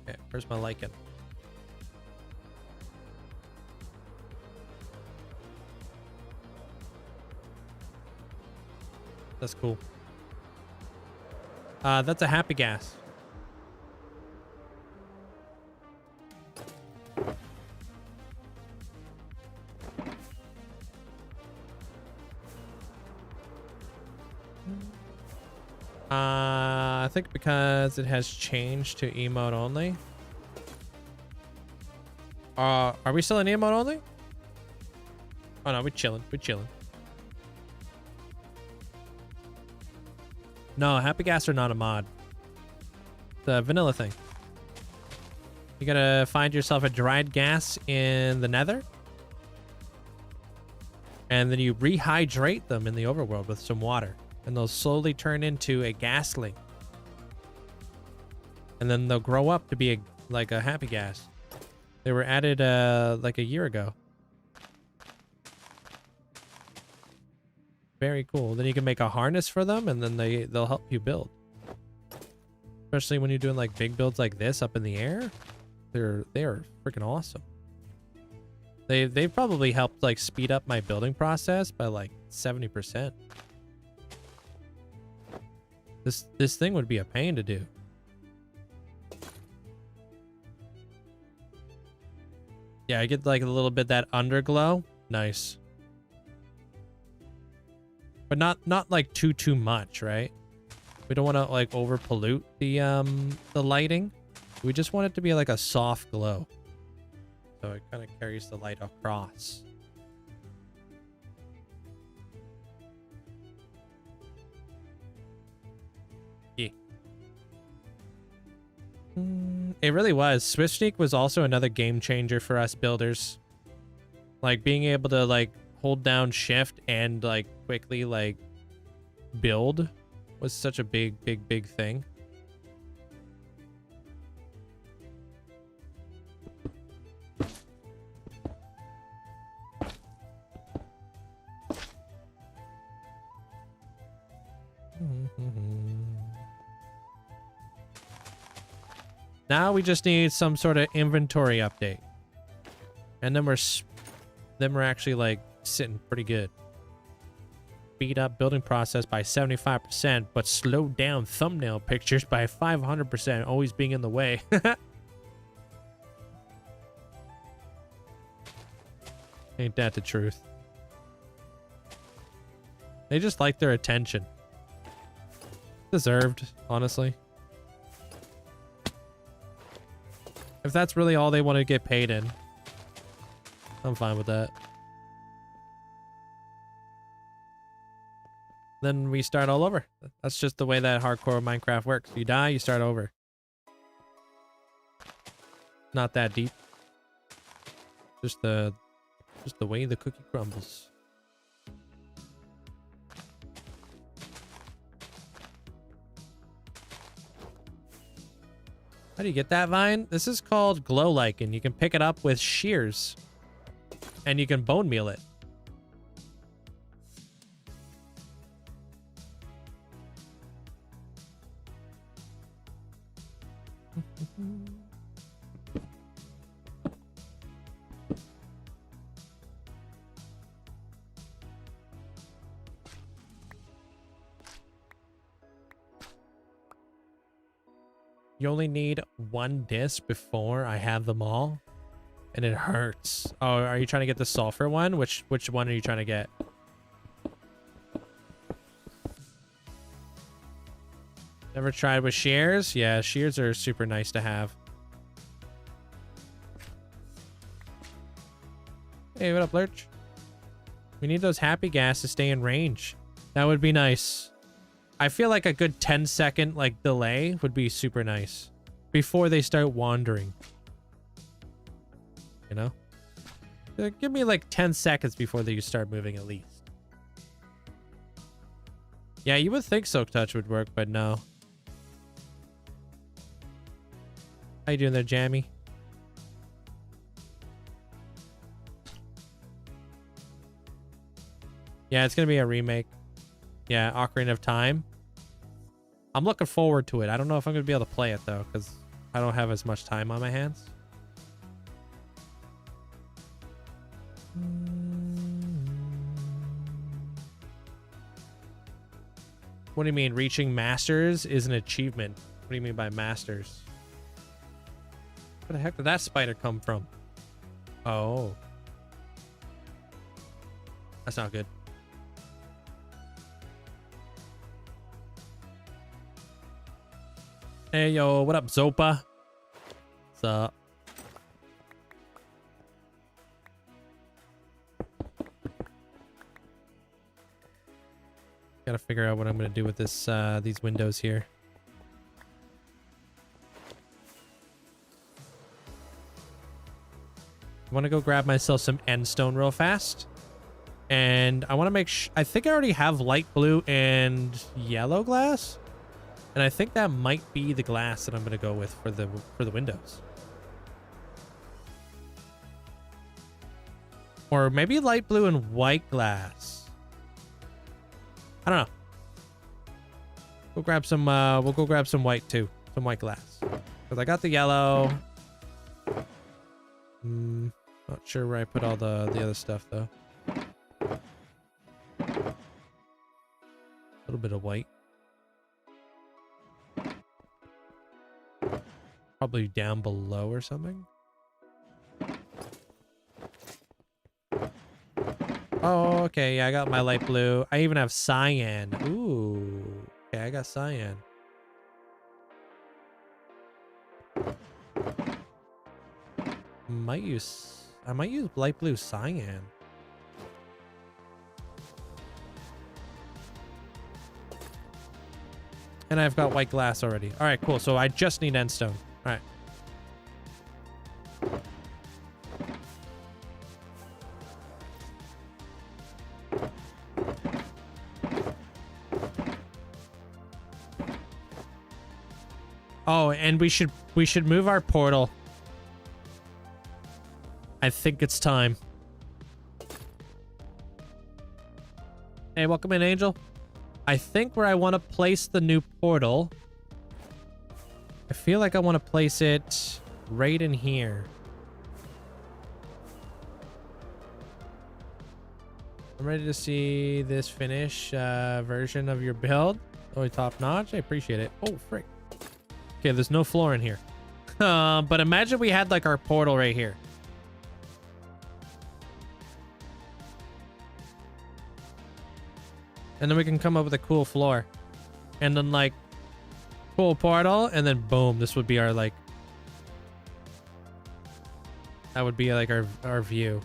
Okay, where's my lichen? That's cool. That's a happy gas. I think because it has changed to emote only. Are we still in emote only? Oh no, we're chilling. We're chilling. No, happy gas are not a mod. The vanilla thing. You gotta find yourself a dried gas in the nether. And then you rehydrate them in the overworld with some water. And they'll slowly turn into a gasling. And then they'll grow up to be like a happy gas. They were added like a year ago. Very cool. Then you can make a harness for them, and then they'll help you build. Especially when you're doing like big builds like this up in the air. They're freaking awesome. They've probably helped like speed up my building process by like 70%. This thing would be a pain to do. Yeah, I get like a little bit that underglow. Nice. But not like too much, right? We don't want to like over pollute the lighting. We just want it to be like a soft glow. So it kind of carries the light across. Yeah. It really was. Swift Sneak was also another game changer for us builders. Like being able to like hold down shift and like quickly like build was such a big thing. Now we just need some sort of inventory update. And then we're actually like sitting pretty good. Speed up building process by 75%, but slow down thumbnail pictures by 500%, always being in the way. Ain't that the truth? They just like their attention. Deserved, honestly. If that's really all they want to get paid in, I'm fine with that. Then we start all over. That's just the way that hardcore Minecraft works. You die, you start over. Not that deep. Just the way the cookie crumbles. How do you get that vine? This is called glow lichen. You can pick it up with shears and you can bone meal it. You only need one disc before I have them all, and it hurts. Oh, are you trying to get the sulfur one? Which one are you trying to get? Never tried with shears? Yeah, shears are super nice to have. Hey, what up, Lurch? We need those happy gas to stay in range. That would be nice. I feel like a good 10-second like delay would be super nice before they start wandering. You know? Give me like 10 seconds before they start moving at least. Yeah, you would think Soak Touch would work, but no. How you doing there, Jammy? Yeah, it's gonna be a remake. Yeah, Ocarina of Time. I'm looking forward to it. I don't know if I'm gonna be able to play it though, because I don't have as much time on my hands. What do you mean? Reaching Masters is an achievement. What do you mean by Masters? Where the heck did that spider come from? Oh. That's not good. Hey, yo, what up, Zopa? What's up? Gotta figure out what I'm gonna do with this, these windows here. I want to go grab myself some endstone real fast. And I want to make I think I already have light blue and yellow glass. And I think that might be the glass that I'm going to go with for the windows. Or maybe light blue and white glass. I don't know. We'll grab some we'll go grab some white too. Some white glass. Cuz I got the yellow. Not sure where I put all the other stuff though. A little bit of white. Probably down below or something. Oh, okay. Yeah, I got my light blue. I even have cyan. Ooh. Okay, I got cyan. I might use light blue cyan. And I've got white glass already. All right, cool. So I just need endstone. All right. Oh, and we should move our portal. I think it's time. Hey, welcome in, Angel. I think where I want to place the new portal, I feel like I want to place it right in here. I'm ready to see this finish version of your build. Oh, top notch. I appreciate it. Oh, frick. Okay, there's no floor in here. But imagine we had like our portal right here. And then we can come up with a cool floor. And then like cool portal, and then boom, this would be our like, that would be like our view.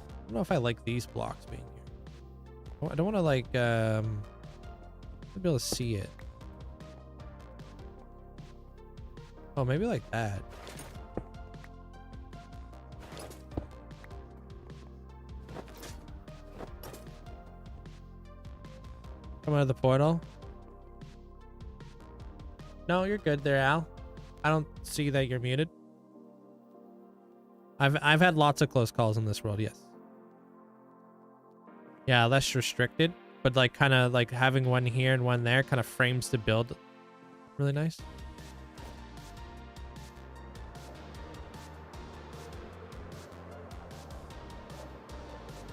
I don't know if I like these blocks being here. I don't want to like be able to see it. Oh, maybe like that. Come out of the portal. No, you're good there, Al. I don't see that you're muted. I've had lots of close calls in this world, yes. Yeah, less restricted, but like kind of like having one here and one there kind of frames the build really nice.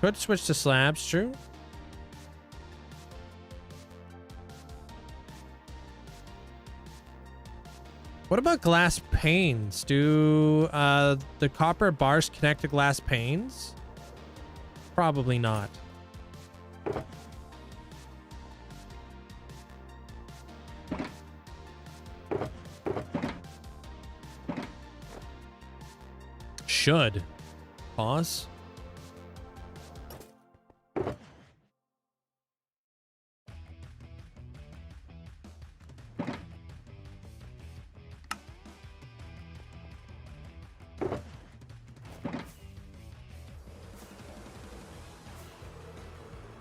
Could switch to slabs, true. What about glass panes? Do the copper bars connect to glass panes? Probably not. Should. Pause.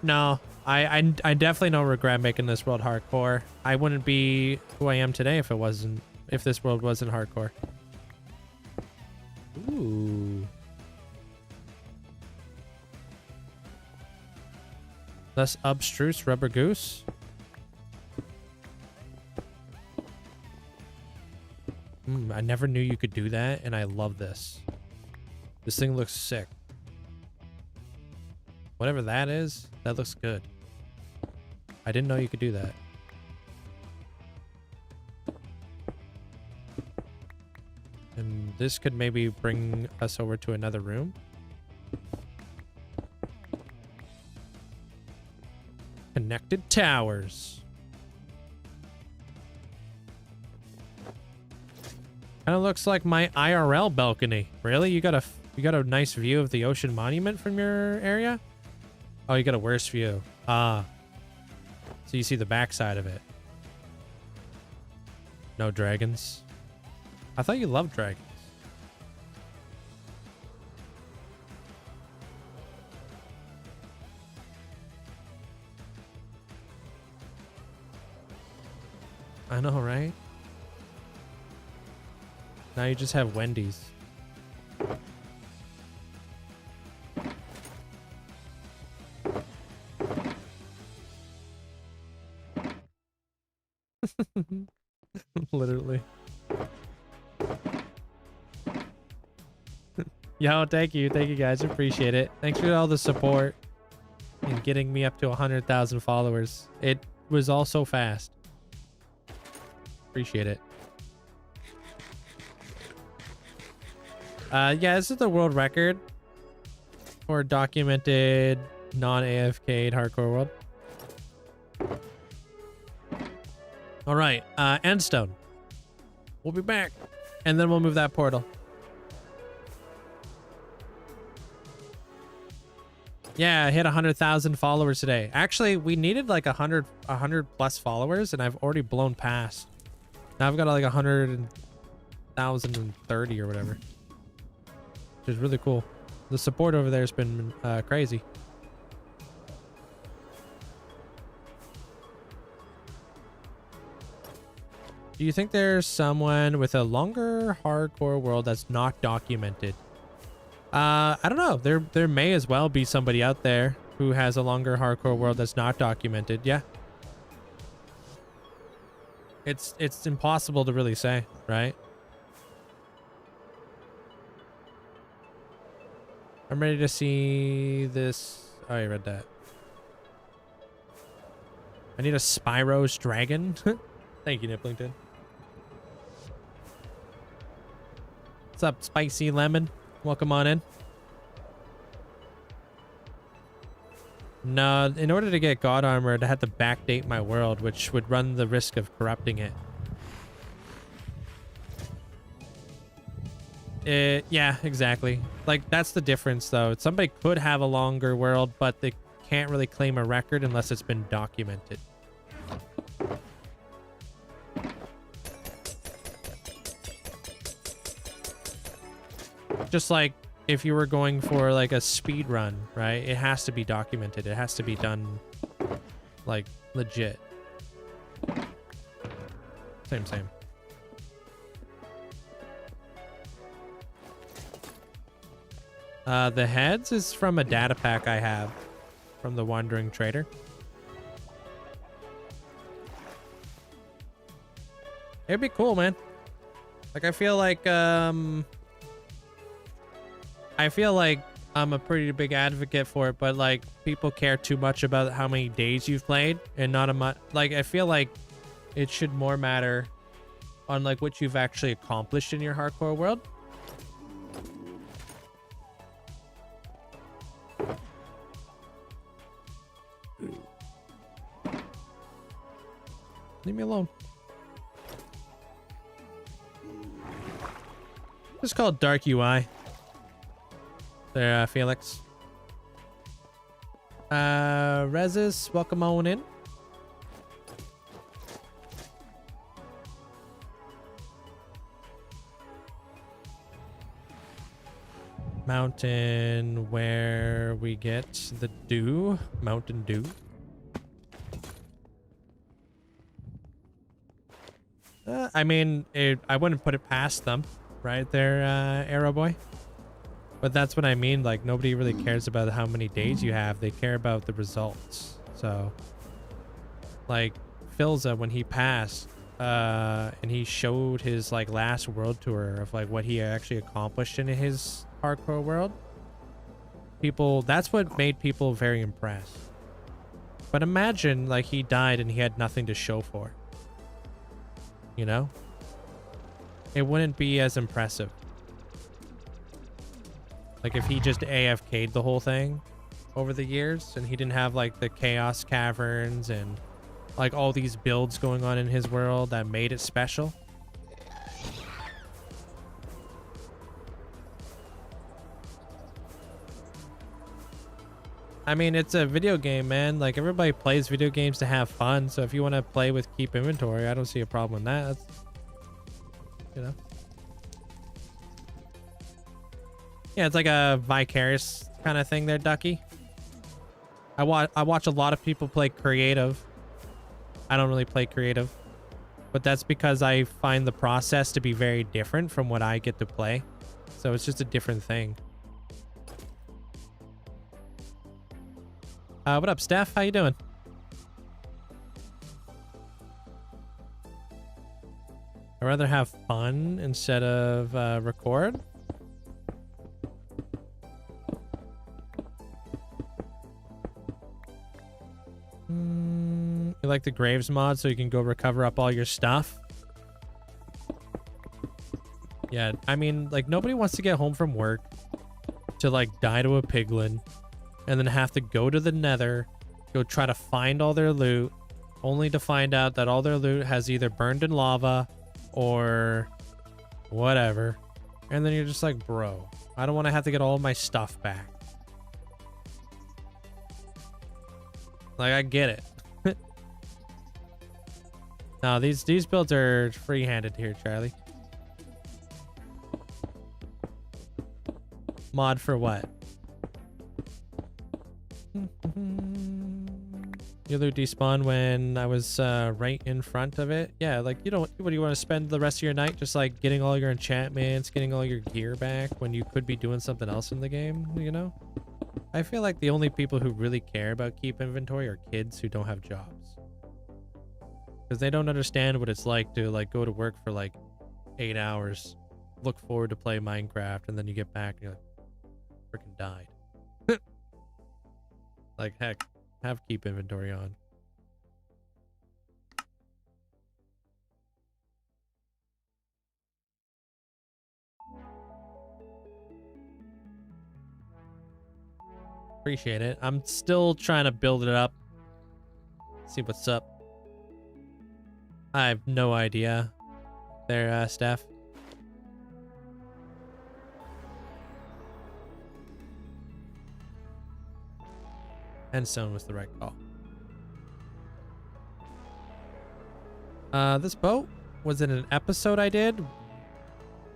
No, I definitely don't regret making this world hardcore. I wouldn't be who I am today if this world wasn't hardcore. Ooh. Less abstruse rubber goose. I never knew you could do that, and I love this. This thing looks sick. Whatever that is, that looks good. I didn't know you could do that. And this could maybe bring us over to another room. Connected towers. Kind of looks like my IRL balcony. Really? You got a nice view of the ocean monument from your area? Oh, you got a worse view. Ah. So you see the backside of it. No dragons. I thought you loved dragons. I know, right? Now you just have Wendy's. Literally. Yo, thank you guys, appreciate it. Thanks for all the support and getting me up to 100,000 followers. It was all so fast. Appreciate it. Yeah, this is the world record for documented non-AFK hardcore world. All right, Endstone. We'll be back, and then we'll move that portal. Yeah, I hit 100,000 followers today. Actually, we needed like 100 plus followers, and I've already blown past. Now I've got like 100,030 or whatever, which is really cool. The support over there has been crazy. Do you think there's someone with a longer hardcore world that's not documented? I don't know. There may as well be somebody out there who has a longer hardcore world that's not documented. Yeah. It's impossible to really say, right? I'm ready to see this. Oh, I read that. I need a Spyro's dragon. Thank you, Niplington. What's up, Spicy Lemon? Welcome on in. No, in order to get God Armor, I had to backdate my world, which would run the risk of corrupting it. Yeah, exactly. Like, that's the difference, though. Somebody could have a longer world, but they can't really claim a record unless it's been documented. Just like if you were going for like a speed run, right? It has to be documented. It has to be done like legit. Same. The heads is from a data pack I have from the Wandering Trader. It'd be cool, man. Like, I feel like I'm a pretty big advocate for it, but like people care too much about how many days you've played and not a much. Like, I feel like it should more matter on like what you've actually accomplished in your hardcore world. Leave me alone. It's called Dark UI. There, Felix. Rezis, welcome on in. Mountain where we get the dew. Mountain Dew. I mean, I wouldn't put it past them, right there, Arrow Boy. But that's what I mean. Like, nobody really cares about how many days you have. They care about the results. So, like, Philza, when he passed, and he showed his, like, last world tour of, like, what he actually accomplished in his hardcore world, that's what made people very impressed. But imagine, like, he died and he had nothing to show for it. You know? It wouldn't be as impressive. Like, if he just AFK'd the whole thing over the years and he didn't have like the Chaos Caverns and like all these builds going on in his world that made it special. I mean, it's a video game, man. Like, everybody plays video games to have fun. So if you want to play with Keep Inventory, I don't see a problem in that. That's, you know. Yeah, it's like a vicarious kind of thing there, Ducky. I watch a lot of people play creative. I don't really play creative. But that's because I find the process to be very different from what I get to play. So it's just a different thing. What up, Steph? How you doing? I'd rather have fun instead of record. You like the Graves mod so you can go recover up all your stuff? Yeah, I mean, like, nobody wants to get home from work to, like, die to a piglin and then have to go to the nether, go try to find all their loot, only to find out that all their loot has either burned in lava or whatever. And then you're just like, bro, I don't want to have to get all of my stuff back. Like, I get it. No, these builds are free-handed here, Charlie. Mod for what? Your loot despawned when I was right in front of it. Yeah, like you don't. What do you want to spend the rest of your night just like getting all your enchantments, getting all your gear back when you could be doing something else in the game? You know, I feel like the only people who really care about keep inventory are kids who don't have jobs, because they don't understand what it's like to like go to work for like 8 hours, look forward to play Minecraft, and then you get back and you're like, freaking died. Like heck. Have keep inventory on. Appreciate it. I'm still trying to build it up. See what's up. I have no idea. There, Steph. Endstone was the right call. This boat was in an episode I did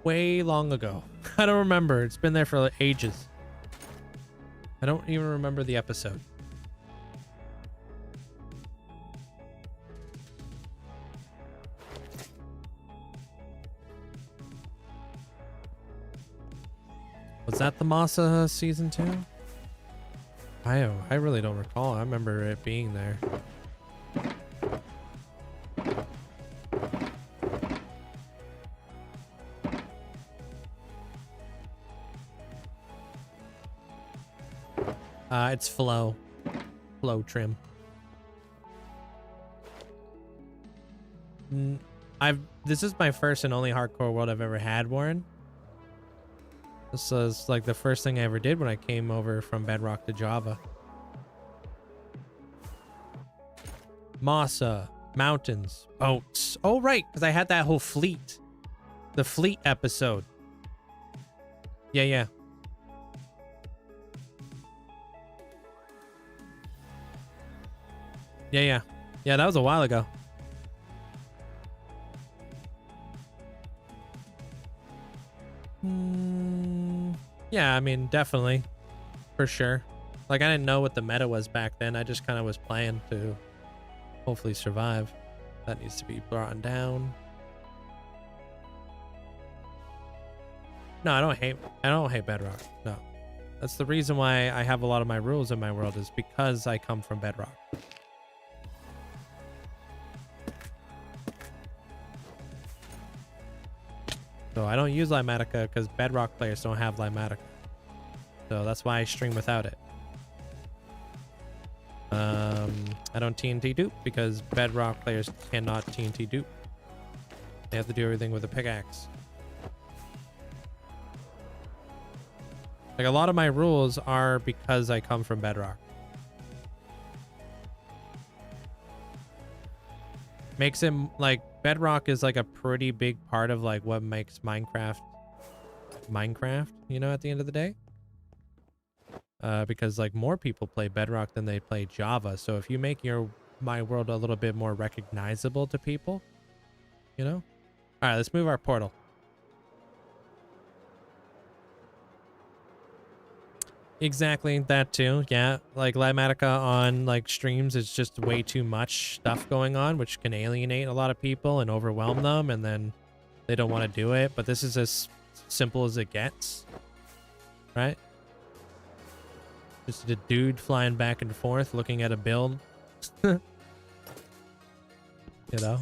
way long ago. I don't remember. It's been there for like ages. I don't even remember the episode. Was that the Masa season 2? I really don't recall. I remember it being there. It's flow trim. This is my first and only hardcore world I've ever had, Warren. This was like the first thing I ever did when I came over from Bedrock to Java. Masa, mountains, boats. Oh, right, because I had that whole fleet. The fleet episode. Yeah, yeah. Yeah, yeah. Yeah, that was a while ago. Yeah, I mean, definitely. For sure. Like, I didn't know what the meta was back then. I just kind of was playing to hopefully survive. That needs to be brought down. No, I don't hate Bedrock. No. That's the reason why I have a lot of my rules in my world, is because I come from Bedrock. So I don't use Limatica because Bedrock players don't have Limatica. So that's why I stream without it. I don't TNT dupe because Bedrock players cannot TNT dupe. They have to do everything with a pickaxe. Like, a lot of my rules are because I come from Bedrock. Makes him like Bedrock is like a pretty big part of like what makes Minecraft, you know, at the end of the day. Because like more people play Bedrock than they play Java. So if you make my world a little bit more recognizable to people, you know. All right, let's move our portal. Exactly, that too. Yeah, like Limatica on like streams is just way too much stuff going on, which can alienate a lot of people and overwhelm them, and then they don't want to do it. But this is as simple as it gets, right? Just a dude flying back and forth looking at a build. You know,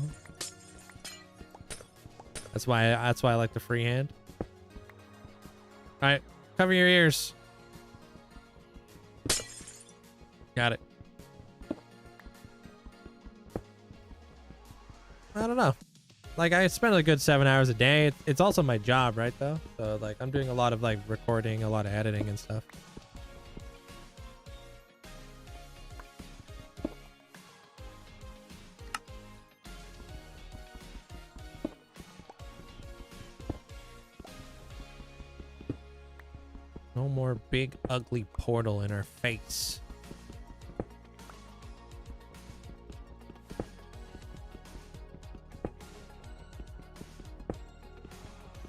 that's why I like the freehand. All right, cover your ears. Got it. I don't know. Like, I spend a good 7 hours a day. It's also my job, right, though? So, like, I'm doing a lot of, like, recording, a lot of editing and stuff. No more big, ugly portal in our face.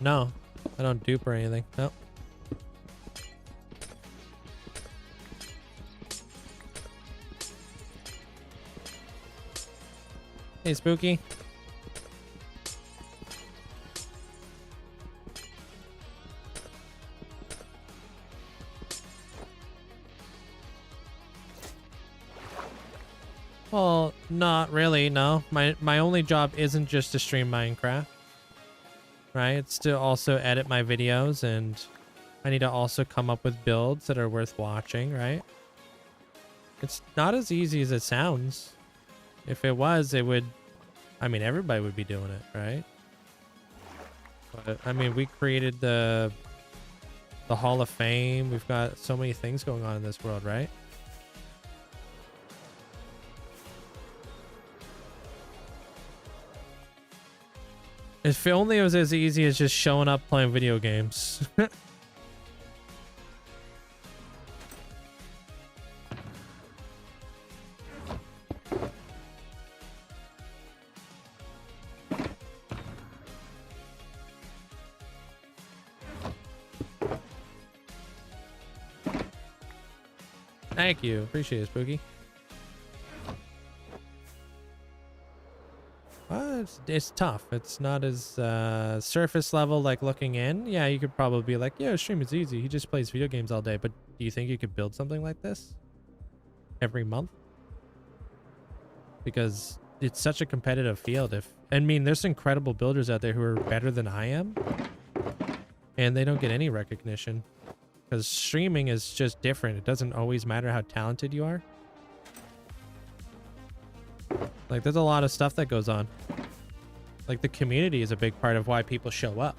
No, I don't dupe or anything. Nope. Hey, Spooky. Well, not really, no. My only job isn't just to stream Minecraft. Right? It's to also edit my videos, and I need to also come up with builds that are worth watching, right? It's not as easy as it sounds. If it was, it would... I mean, everybody would be doing it, right? But, I mean, we created the Hall of Fame. We've got so many things going on in this world, right? If only it was as easy as just showing up playing video games. Thank you. Appreciate it, Spooky. It's tough. It's not as surface level, like looking in. Yeah, you could probably be like, yeah, stream is easy. He just plays video games all day. But do you think you could build something like this every month? Because it's such a competitive field. I mean, there's incredible builders out there who are better than I am, and they don't get any recognition. Because streaming is just different. It doesn't always matter how talented you are. Like, there's a lot of stuff that goes on. Like, the community is a big part of why people show up.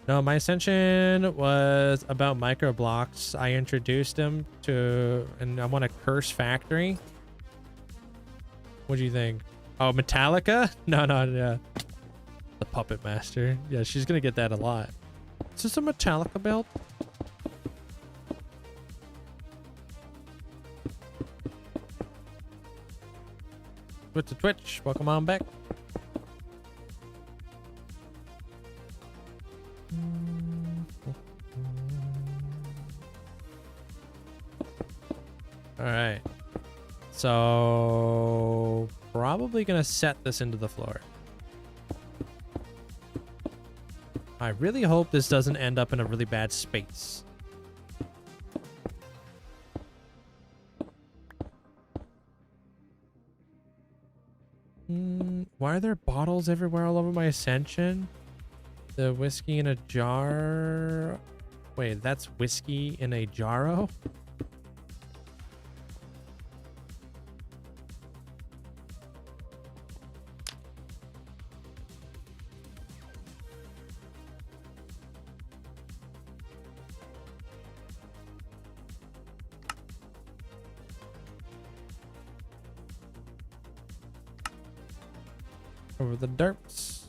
No, my ascension was about micro blocks. I introduced him to, and I want a curse factory. What do you think? Oh, Metallica? No, yeah. The Puppet Master. Yeah, she's gonna get that a lot. Is this a Metallica belt? Twitch to Twitch. Welcome on back. All right. So probably gonna set this into the floor. I really hope this doesn't end up in a really bad space. Why are there bottles everywhere all over my ascension? The whiskey in a jar. Wait, that's whiskey in a jarro? Over the derps.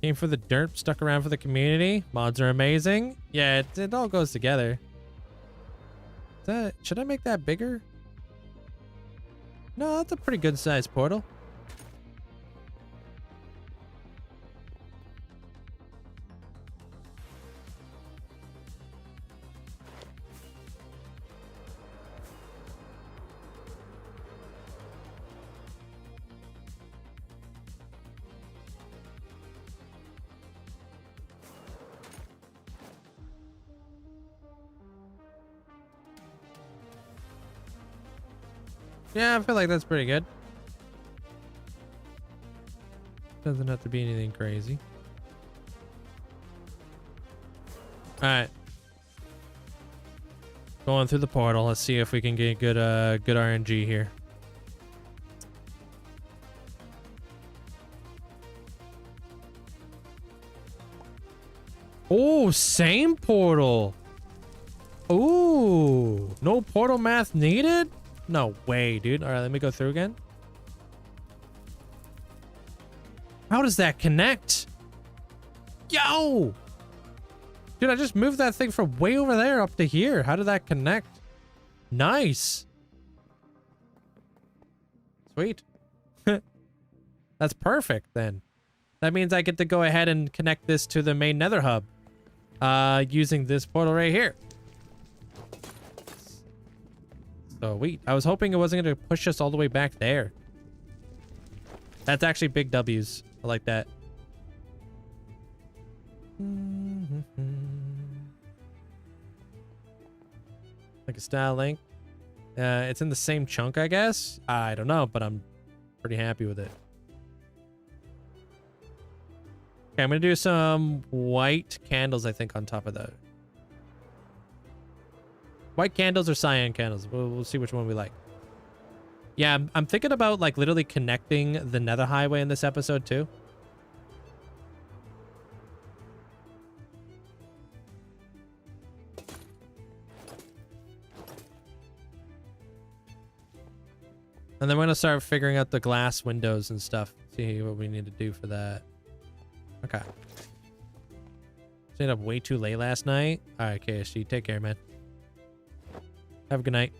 Came for the derp, stuck around for the community. Mods are amazing. Yeah, it all goes together. Should I make that bigger? No, that's a pretty good sized portal. Yeah, I feel like that's pretty good. Doesn't have to be anything crazy. Alright. Going through the portal. Let's see if we can get good good RNG here. Oh, same portal. Ooh, no portal math needed? No way, dude. All right, let me go through again. How does that connect? Yo! Dude, I just moved that thing from way over there up to here. How did that connect? Nice. Sweet. That's perfect then. That means I get to go ahead and connect this to the main nether hub. Using this portal right here. Sweet. I was hoping it wasn't going to push us all the way back there. That's actually big W's. I like that. Like a style link. It's in the same chunk, I guess. I don't know, but I'm pretty happy with it. Okay, I'm going to do some white candles, I think, on top of that. White candles or cyan candles. We'll see which one we like. Yeah, I'm thinking about like literally connecting the Nether Highway in this episode too. And then we're gonna start figuring out the glass windows and stuff. See what we need to do for that. Okay. Stayed up way too late last night. All right, KSG, take care, man. Have a good night.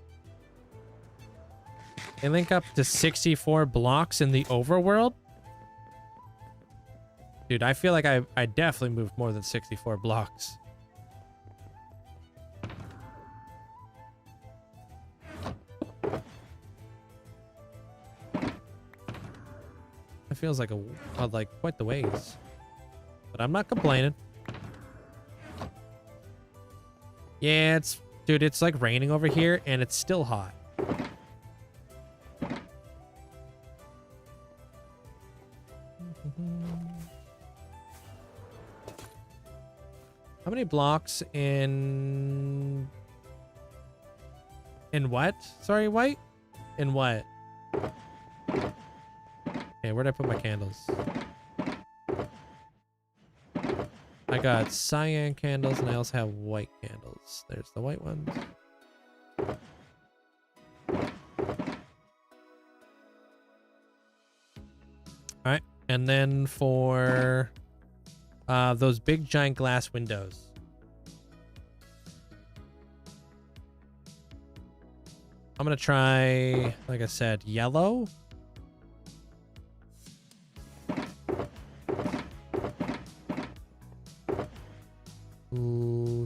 They link up to 64 blocks in the overworld. Dude, I feel like I definitely moved more than 64 blocks. It feels like like quite the ways. But I'm not complaining. Yeah, dude, it's like raining over here and it's still hot. How many blocks in what? Sorry, white? In what? Okay, where'd I put my candles? I got cyan candles and I also have white candles. There's the white ones. All right, and then for those big giant glass windows. I'm gonna try, like I said, yellow.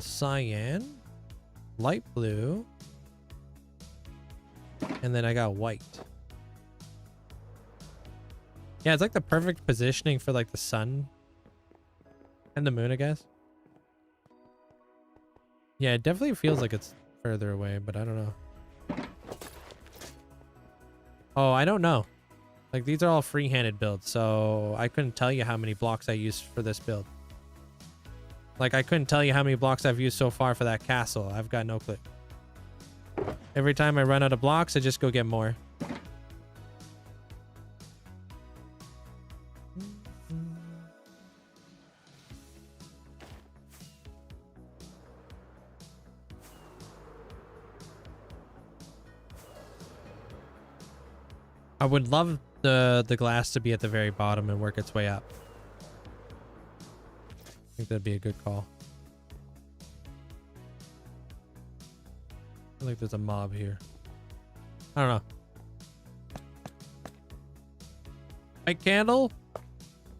Cyan, light blue, and then I got white. Yeah, it's like the perfect positioning for like the sun and the moon, I guess. Yeah, it definitely feels like it's further away, but I don't know. Oh, I don't know. Like, these are all free-handed builds, so I couldn't tell you how many blocks I used for this build. Like, I couldn't tell you how many blocks I've used so far for that castle. I've got no clue. Every time I run out of blocks, I just go get more. I would love the glass to be at the very bottom and work its way up. I think that'd be a good call. I feel like there's a mob here. I don't know. White candle?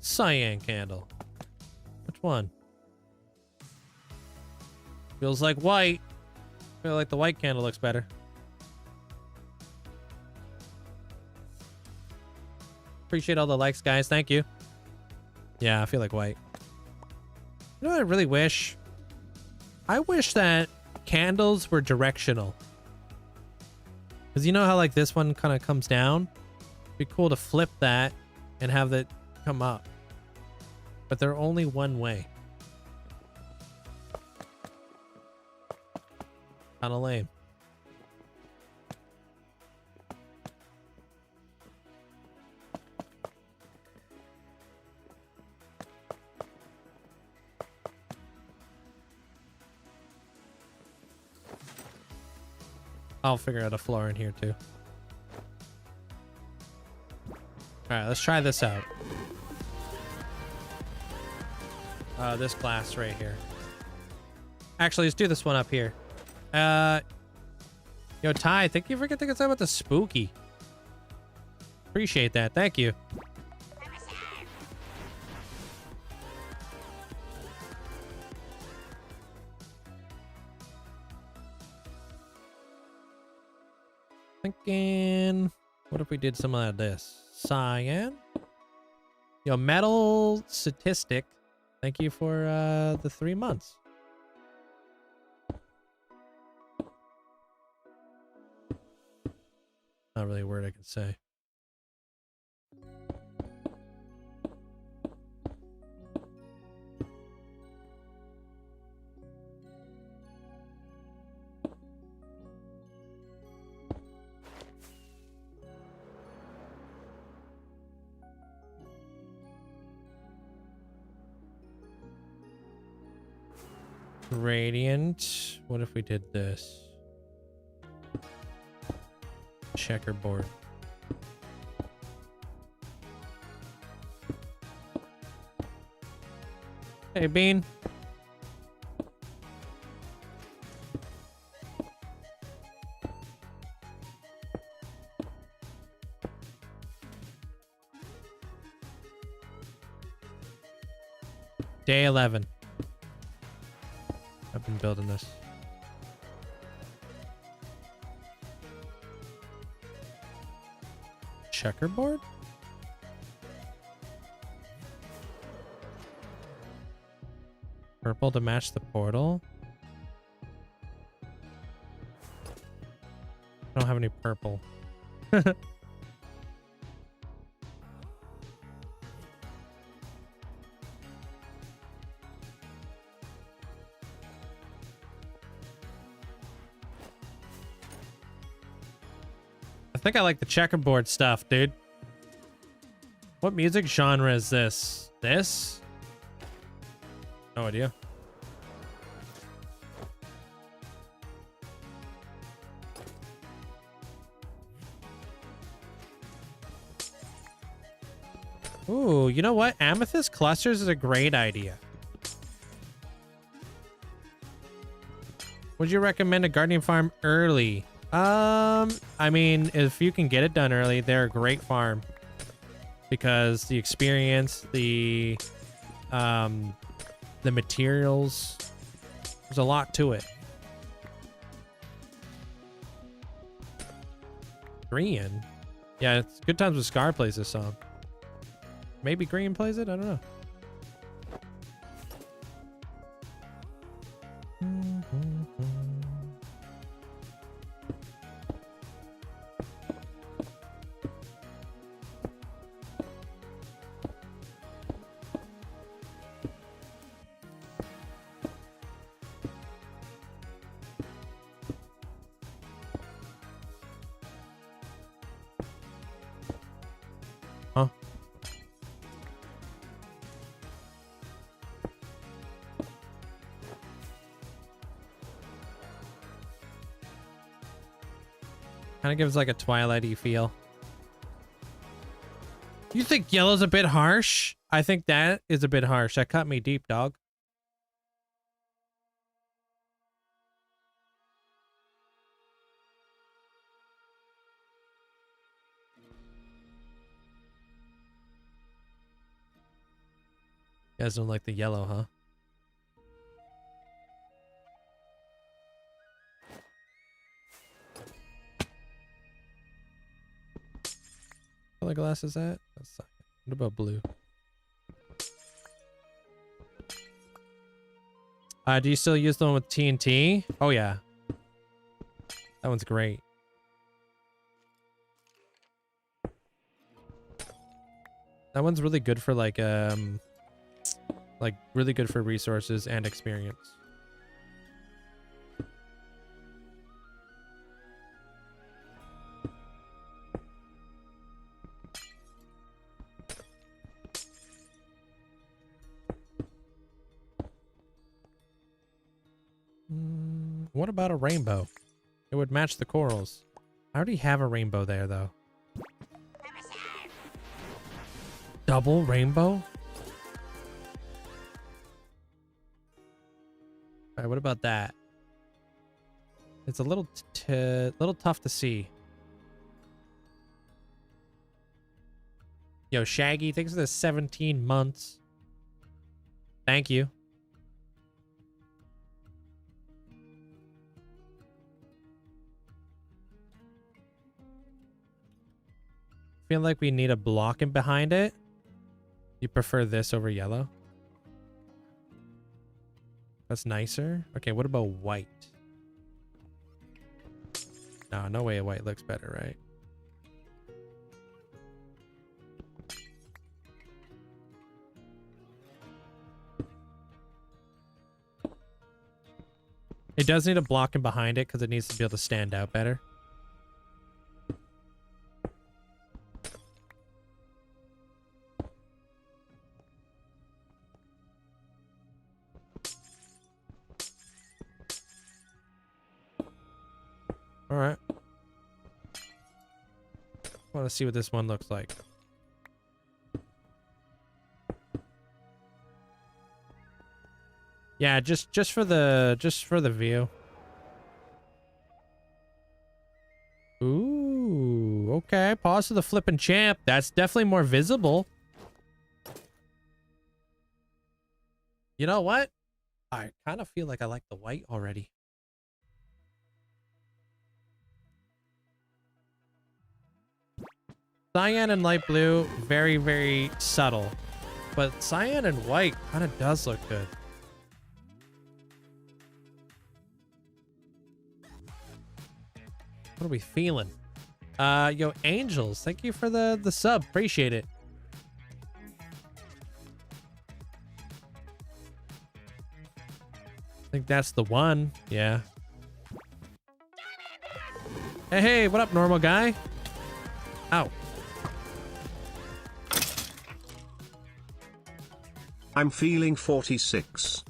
Cyan candle. Which one? Feels like white. I feel like the white candle looks better. Appreciate all the likes, guys. Thank you. Yeah, I feel like white. You know what I really wish? I wish that candles were directional. Because you know how like this one kind of comes down? It'd be cool to flip that and have it come up. But they're only one way. Kind of lame. I'll figure out a floor in here too. All right, let's try this out. This glass right here. Actually, let's do this one up here. Yo, Ty, thank you for getting us about the spooky. Appreciate that. Thank you. Thinking, what if we did some of this? Cyan. Yo, metal statistic. Thank you for the 3 months. Not really a word I can say. Radiant. What if we did this? Checkerboard. Hey, Bean. Day 11. I've been building this. Checkerboard? Purple to match the portal? I don't have any purple. I think I like the checkerboard stuff, dude. What music genre is this? This? No idea. Ooh, you know what? Amethyst clusters is a great idea. Would you recommend a gardening farm early? I mean, if you can get it done early, they're a great farm because the experience, the materials, there's a lot to it. Green? Yeah, it's Good Times with Scar plays this song. Maybe Green plays it? I don't know. Huh? Kind of gives like a Twilight-y feel. You think yellow's a bit harsh? I think that is a bit harsh. That cut me deep, dog. You guys don't like the yellow, huh? What color glass is that? That's not, what about blue? Do you still use the one with TNT? Oh yeah. That one's great. That one's really good for like really good for resources and experience. What about a rainbow? It would match the corals. I already have a rainbow there though. Double rainbow? Alright, what about that? It's a little tough to see. Yo, Shaggy, thanks for the 17 months. Thank you. feel like we need a block in behind it. You prefer this over yellow? That's nicer. Okay, what about white? No, no way white looks better, right? It does need a block in behind it because it needs to be able to stand out better. All right. Want to see what this one looks like. Yeah, just for the view. Ooh, okay. Pause to the flippin' champ. That's definitely more visible. You know what? I kind of feel like I like the white already. Cyan and light blue, very, very subtle. But cyan and white kind of does look good. What are we feeling? Yo, Angels, thank you for the sub. Appreciate it. I think that's the one. Yeah. Hey, hey, what up, normal guy? Ow. I'm feeling 46.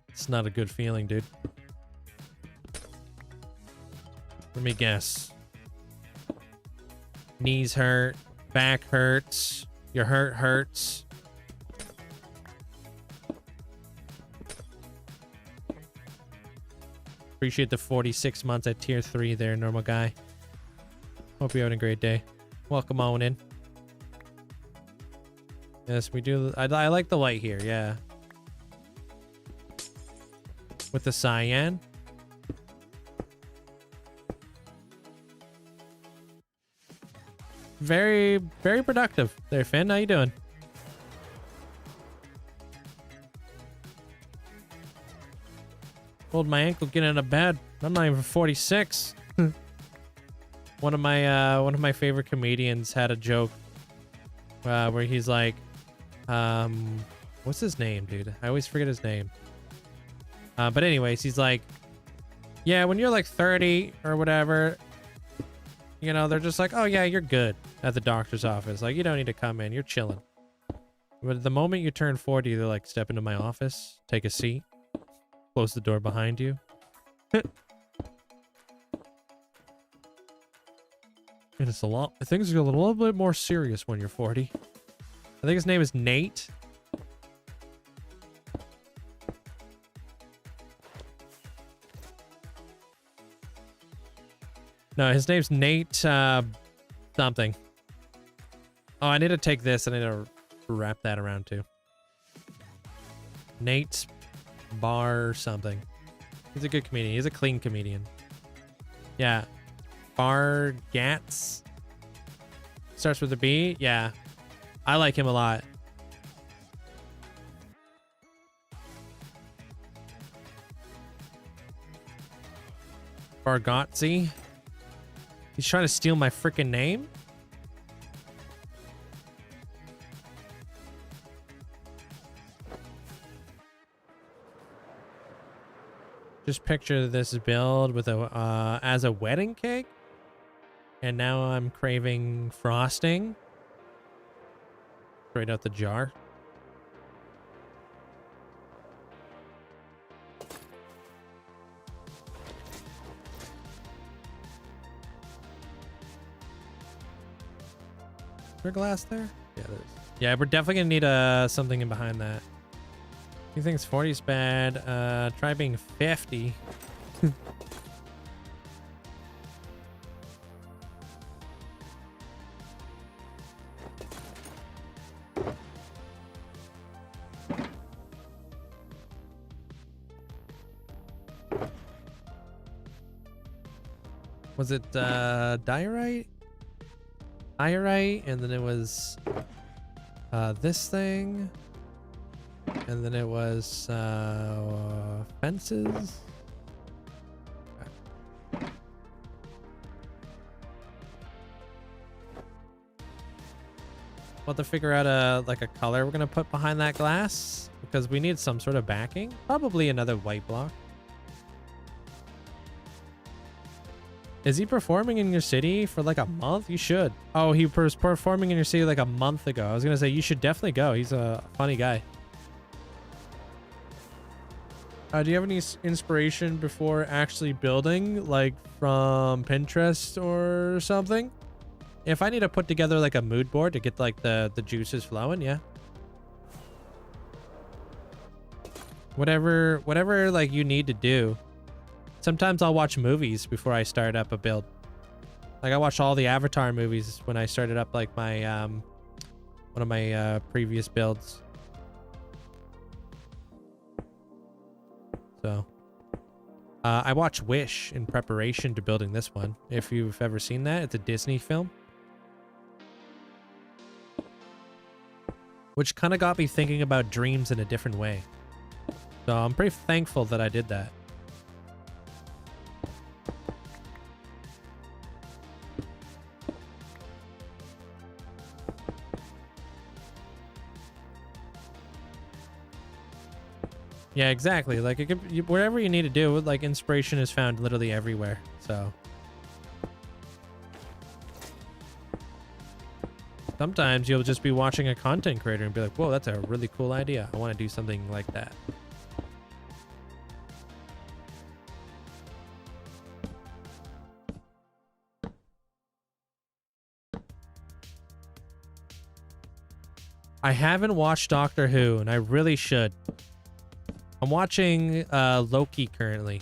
It's not a good feeling, dude. Let me guess. Knees hurt, back hurts, your heart hurts. Appreciate the 46 months at tier 3 there, normal guy. Hope you're having a great day. Welcome on in. Yes, we do. I like the light here, yeah. With the cyan. Very, very productive there, Finn. How you doing? Hold my ankle getting out of bed. I'm not even 46. One of my favorite comedians had a joke where he's like, what's his name, dude? I always forget his name. But anyways, he's like, yeah, when you're like 30 or whatever, you know, they're just like, oh yeah, you're good at the doctor's office. Like, you don't need to come in. You're chilling. But the moment you turn 40, they're like, step into my office, take a seat, close the door behind you. And it's a lot. Things get a little bit more serious when you're 40. I think his name is Nate. No, his name's Nate something. Oh, I need to take this. I need to wrap that around too. Nate's Bar something. He's a good comedian. He's a clean comedian. Yeah. Bar Gats. Starts with a B. Yeah. I like him a lot. Bargatze. He's trying to steal my freaking name? Just picture this build with a as a wedding cake. And now I'm craving frosting. Straight out the jar. Is there glass there? Yeah, there is. Yeah, we're definitely gonna need something in behind that. You think 40 is bad? Try being 50. Was it diorite? diorite, and then it was this thing, and then it was fences. We'll have to figure out a color we're gonna put behind that glass because we need some sort of backing. Probably another white block. Is he performing in your city for like a month? You should. Oh, he was performing in your city like a month ago. I was gonna say you should definitely go. He's a funny guy. Do you have any inspiration before actually building, like from Pinterest or something? If I need to put together like a mood board to get like the juices flowing, yeah. Whatever like you need to do. Sometimes I'll watch movies before I start up a build. Like I watched all the Avatar movies when I started up like my one of my previous builds. So I watched Wish in preparation to building this one. If you've ever seen that, it's a Disney film. Which kind of got me thinking about dreams in a different way. So I'm pretty thankful that I did that. Yeah, exactly. Like, it could, wherever you need to do, like, inspiration is found literally everywhere. So sometimes you'll just be watching a content creator and be like, whoa, that's a really cool idea. I want to do something like that. I haven't watched Doctor Who, and I really should. I'm watching Loki currently.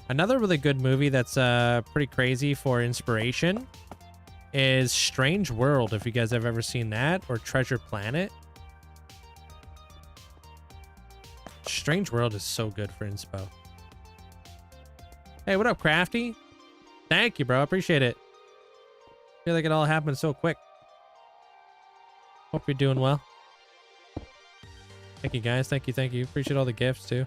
Another really good movie that's pretty crazy for inspiration is Strange World, if you guys have ever seen that, or Treasure Planet. Strange World is so good for inspo. Hey, what up, Crafty? Thank you, bro. Appreciate it. I feel like it all happened so quick. Hope you're doing well. Thank you, guys. Thank you. Thank you. Appreciate all the gifts, too.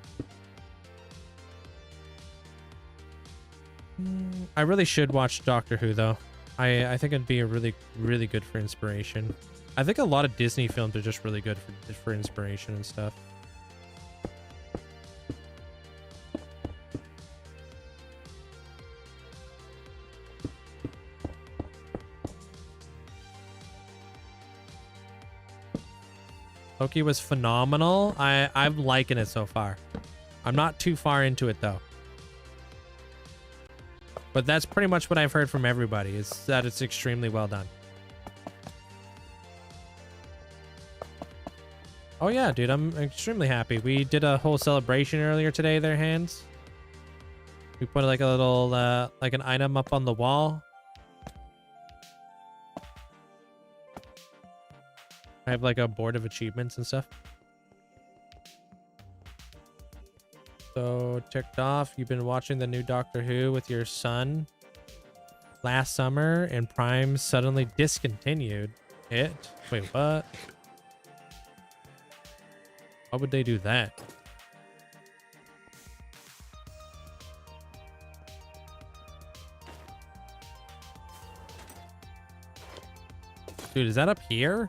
I really should watch Doctor Who, though. I think it'd be a really good for inspiration. I think a lot of Disney films are just really good for inspiration and stuff. Loki was phenomenal. I'm liking it so far. I'm not too far into it though. But that's pretty much what I've heard from everybody, is that it's extremely well done. Oh yeah, dude, I'm extremely happy. We did a whole celebration earlier today, their hands. We put like a little, like an item up on the wall. I have like a board of achievements and stuff. So ticked off. You've been watching the new Doctor Who with your son last summer, and Prime suddenly discontinued it. Wait, what? Why would they do that? Dude, is that up here?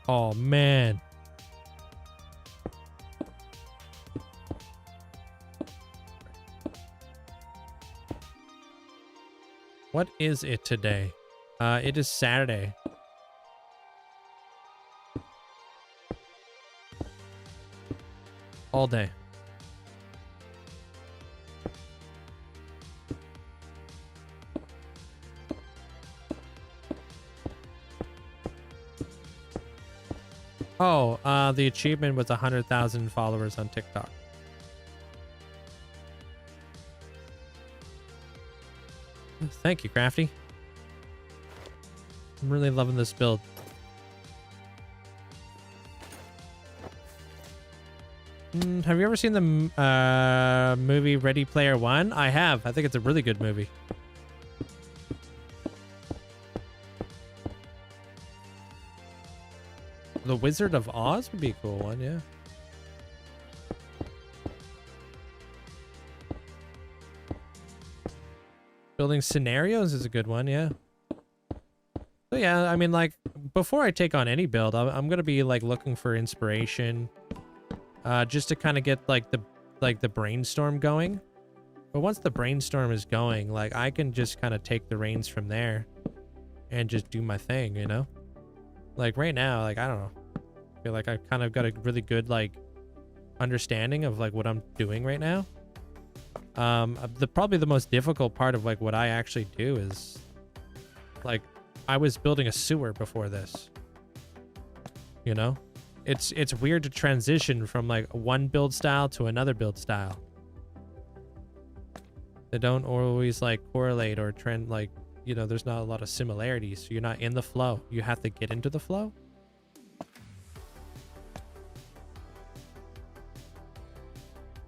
Oh, man. What is it today? It is Saturday. All day. Oh, the achievement was 100,000 followers on TikTok. Thank you, Crafty. I'm really loving this build. Have you ever seen the movie Ready Player One? I have. I think it's a really good movie. The Wizard of Oz would be a cool one, yeah. Building scenarios is a good one, yeah. So yeah, I mean, like, before I take on any build, I'm gonna be like looking for inspiration, just to kind of get like the brainstorm going. But once the brainstorm is going, like, I can just kind of take the reins from there and just do my thing, you know? Like right now, like, I don't know. I feel like I kind of got a really good like understanding of like what I'm doing right now. Probably the most difficult part of like what I actually do is like I was building a sewer before this. You know? It's weird to transition from like one build style to another build style. They don't always like correlate or trend, like, you know, there's not a lot of similarities. So you're not in the flow. You have to get into the flow.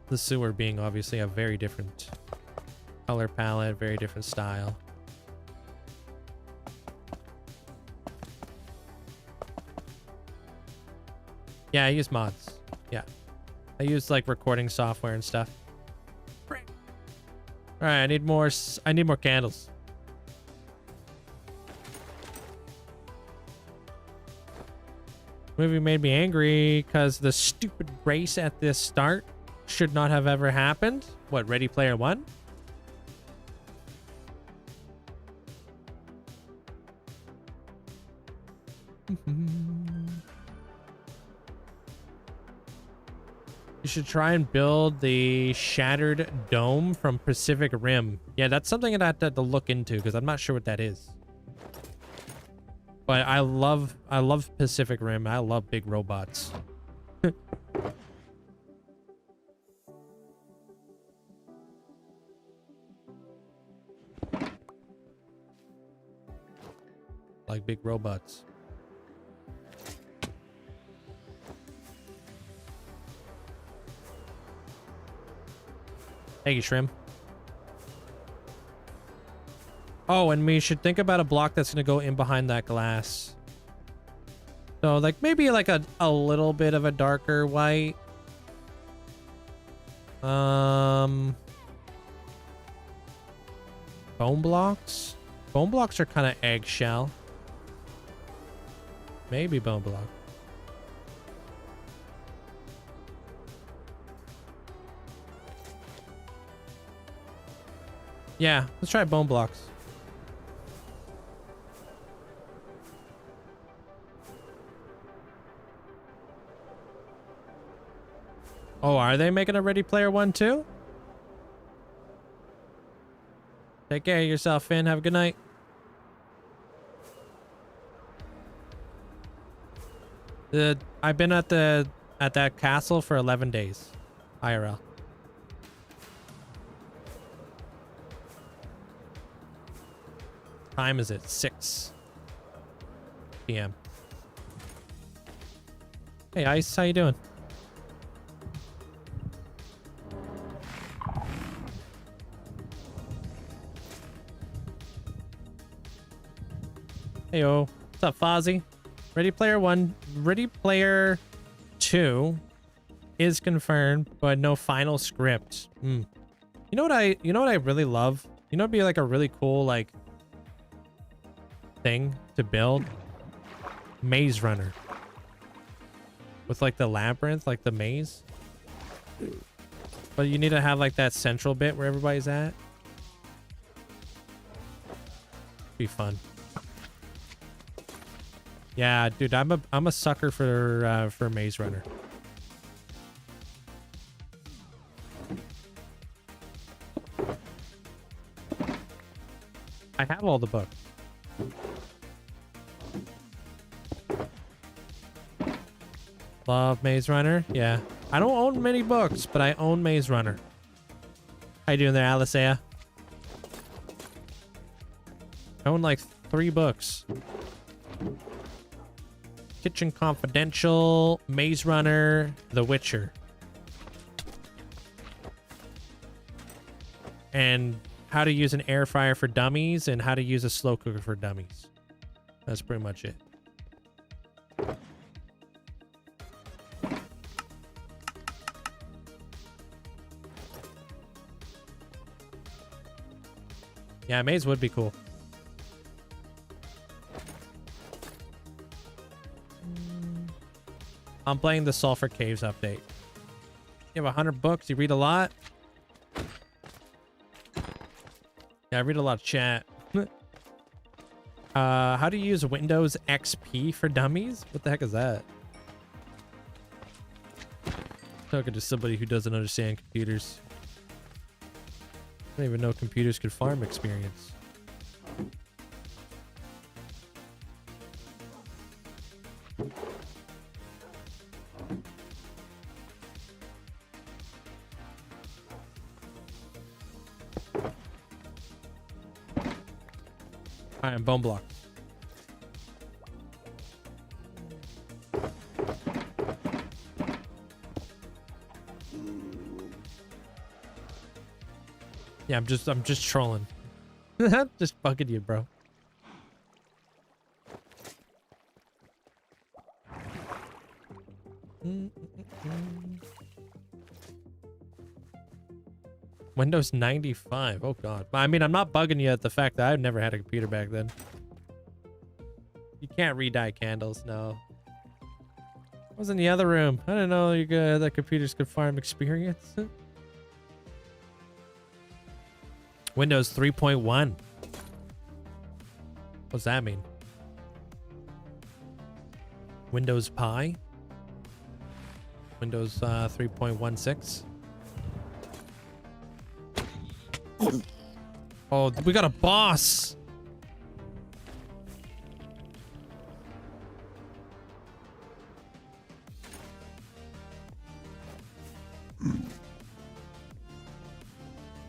The sewer being obviously a very different color palette, very different style. Yeah, I use mods. Yeah. I use like recording software and stuff. All right, I need more candles. Movie made me angry because the stupid race at this start should not have ever happened. What, Ready Player One? You should try and build the shattered dome from Pacific Rim. Yeah, that's something that I have to look into because I'm not sure what that is. But I love Pacific Rim. I love big robots. Like big robots. Thank you, Shrimp. Oh, and we should think about a block that's going to go in behind that glass. So, like, maybe like a little bit of a darker white. Bone blocks? Bone blocks are kind of eggshell. Maybe bone block. Yeah, let's try bone blocks. Oh, are they making a Ready Player One too? Take care of yourself, Finn. Have a good night. I've been at that castle for 11 days. IRL. Time is it? 6 p.m. Hey, Ice, how you doing? Hey, yo. What's up, Fozzie? Ready Player One, Ready Player 2 is confirmed, but no final script. You know what I really love? You know, it'd be like a really cool like thing to build. Maze Runner. With like the labyrinth, like the maze. But you need to have like that central bit where everybody's at. Be fun. Yeah, dude, I'm a sucker for Maze Runner. I have all the books. Love Maze Runner. Yeah. I don't own many books, but I own Maze Runner. How you doing there, Alicea? I own like 3 books. Kitchen Confidential, Maze Runner, The Witcher. and how to use an air fryer for dummies and how to use a slow cooker for dummies. That's pretty much it. Yeah, a maze would be cool. I'm playing the Sulfur Caves update. You have 100 books. You read a lot. Yeah, I read a lot of chat. How do you use Windows XP for dummies? What the heck is that? Talking to somebody who doesn't understand computers. I didn't even know computers could farm experience. Alright, bone block. Yeah, I'm just trolling. Just bugging you, bro. Windows 95. Oh god. I mean, I'm not bugging you at the fact that I've never had a computer back then. You can't re-dye candles, no. What was in the other room? I didn't know you could, that computers could farm experience. Windows 3.1. What's that mean? Windows Pi? Windows 3.16? Oh, we got a boss!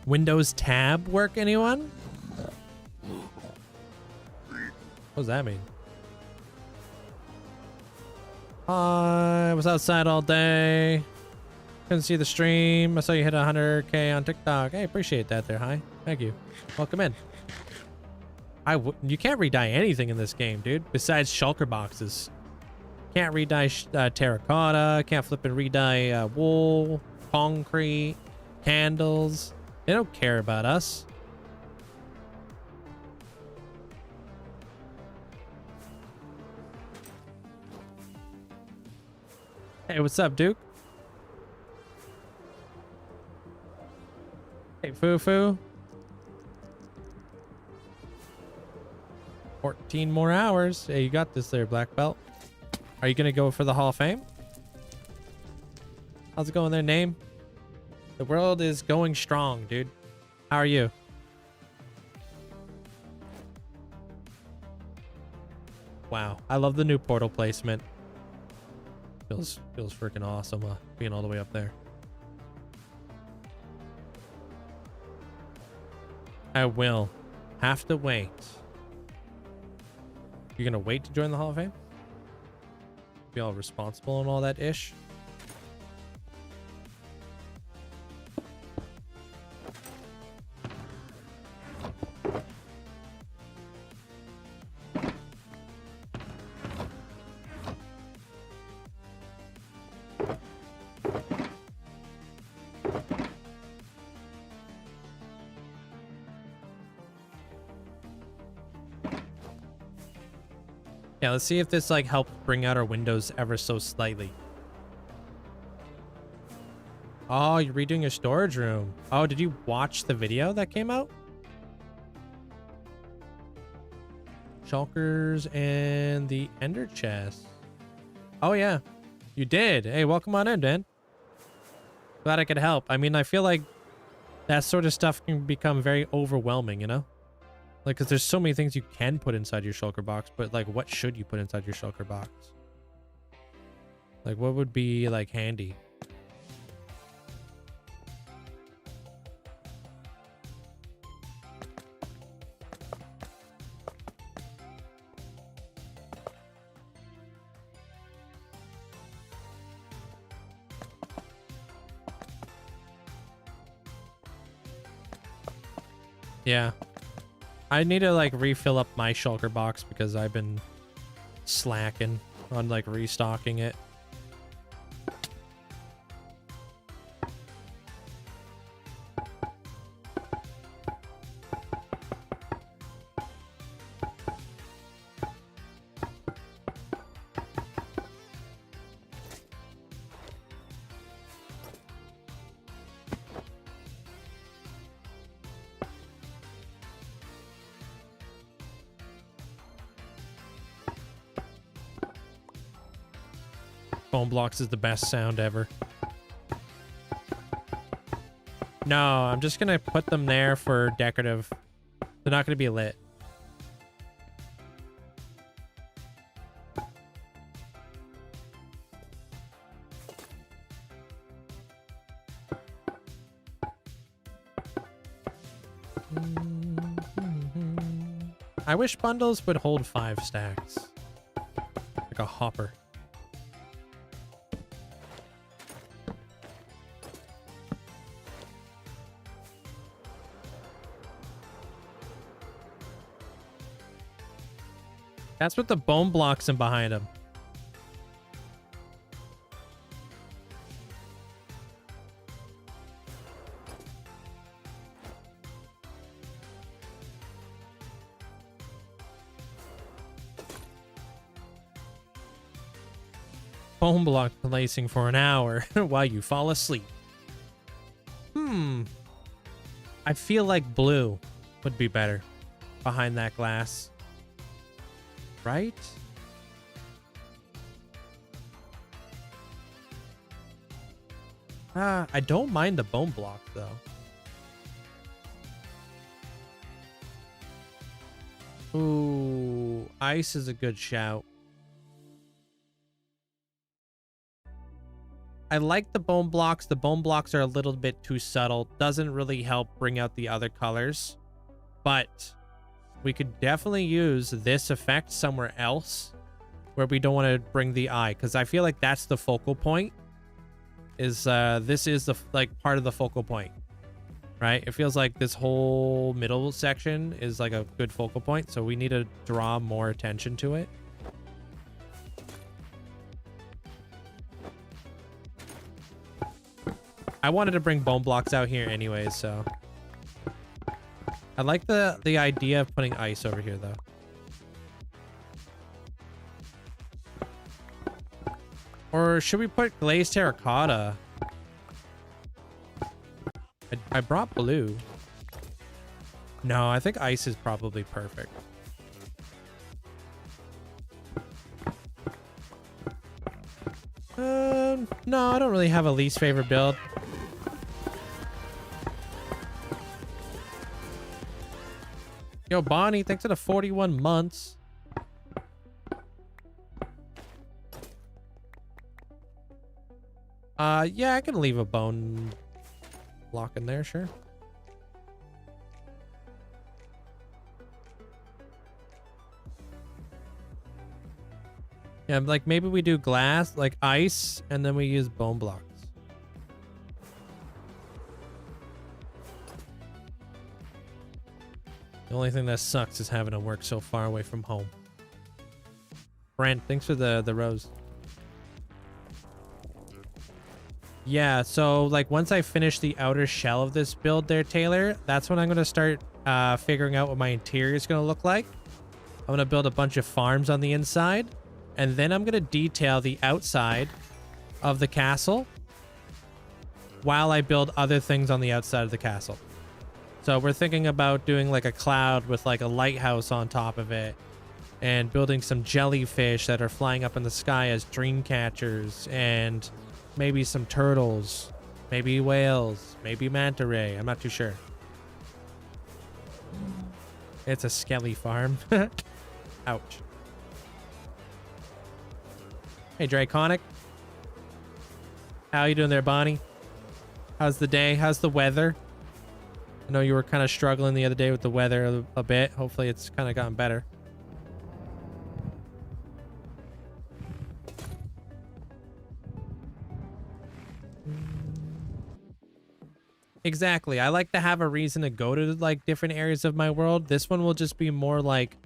Windows tab work, anyone? What does that mean? I was outside all day. Couldn't see the stream. I saw you hit 100K on TikTok. Hey, appreciate that there. Hi. Thank you. Welcome in. You can't re-dye anything in this game, dude, besides shulker boxes. Can't re-dye terracotta. Can't flip and re-dye wool, concrete, candles. They don't care about us. Hey, what's up, Duke? Hey, Foo-Foo. 14 more hours. Hey, you got this there, Black Belt. Are you going to go for the Hall of Fame? How's it going there, name? The world is going strong, dude. How are you? Wow. I love the new portal placement. Feels freaking awesome being all the way up there. I will have to wait. You're gonna wait to join the Hall of Fame? Be all responsible and all that ish? Yeah, let's see if this like helps bring out our windows ever so slightly. Oh, you're redoing your storage room. Oh, did you watch the video that came out? Shulkers and the ender chest. Oh yeah, you did. Hey, welcome on in, Dan. Glad I could help. I mean, I feel like that sort of stuff can become very overwhelming, you know? Like, because there's so many things you can put inside your shulker box, but like, what should you put inside your shulker box? Like, what would be like handy? Yeah. I need to like refill up my shulker box because I've been slacking on like restocking it. Bone blocks is the best sound ever. No, I'm just gonna put them there for decorative. They're not gonna be lit. I wish bundles would hold 5 stacks. Like a hopper. That's with the bone blocks in behind him. Bone block placing for an hour while you fall asleep. I feel like blue would be better behind that glass. Right? I don't mind the bone block though. Ooh, ice is a good shout. I like the bone blocks. The bone blocks are a little bit too subtle. Doesn't really help bring out the other colors. But we could definitely use this effect somewhere else where we don't want to bring the eye, because I feel like that's the focal point. This is the like part of the focal point, right? It feels like this whole middle section is like a good focal point, so we need to draw more attention to it. I wanted to bring bone blocks out here anyways, so I like the idea of putting ice over here though. Or should we put glazed terracotta? I brought blue. No, I think ice is probably perfect. No, I don't really have a least favorite build. Yo, Bonnie, thanks for the 41 months. Yeah, I can leave a bone block in there, sure. Yeah, like maybe we do glass, like ice, and then we use bone blocks. The only thing that sucks is having to work so far away from home. Brent, thanks for the rose. Yeah, so like once I finish the outer shell of this build there, Taylor, that's when I'm going to start figuring out what my interior is going to look like. I'm going to build a bunch of farms on the inside, and then I'm going to detail the outside of the castle while I build other things on the outside of the castle. So we're thinking about doing like a cloud with like a lighthouse on top of it, and building some jellyfish that are flying up in the sky as dream catchers, and maybe some turtles, maybe whales, maybe manta ray. I'm not too sure. It's a skelly farm. Ouch. Hey, Draconic. How you doing there, Bonnie? How's the day? How's the weather? I know you were kind of struggling the other day with the weather a bit. Hopefully it's kind of gotten better. Exactly. I like to have a reason to go to like different areas of my world. This one will just be more like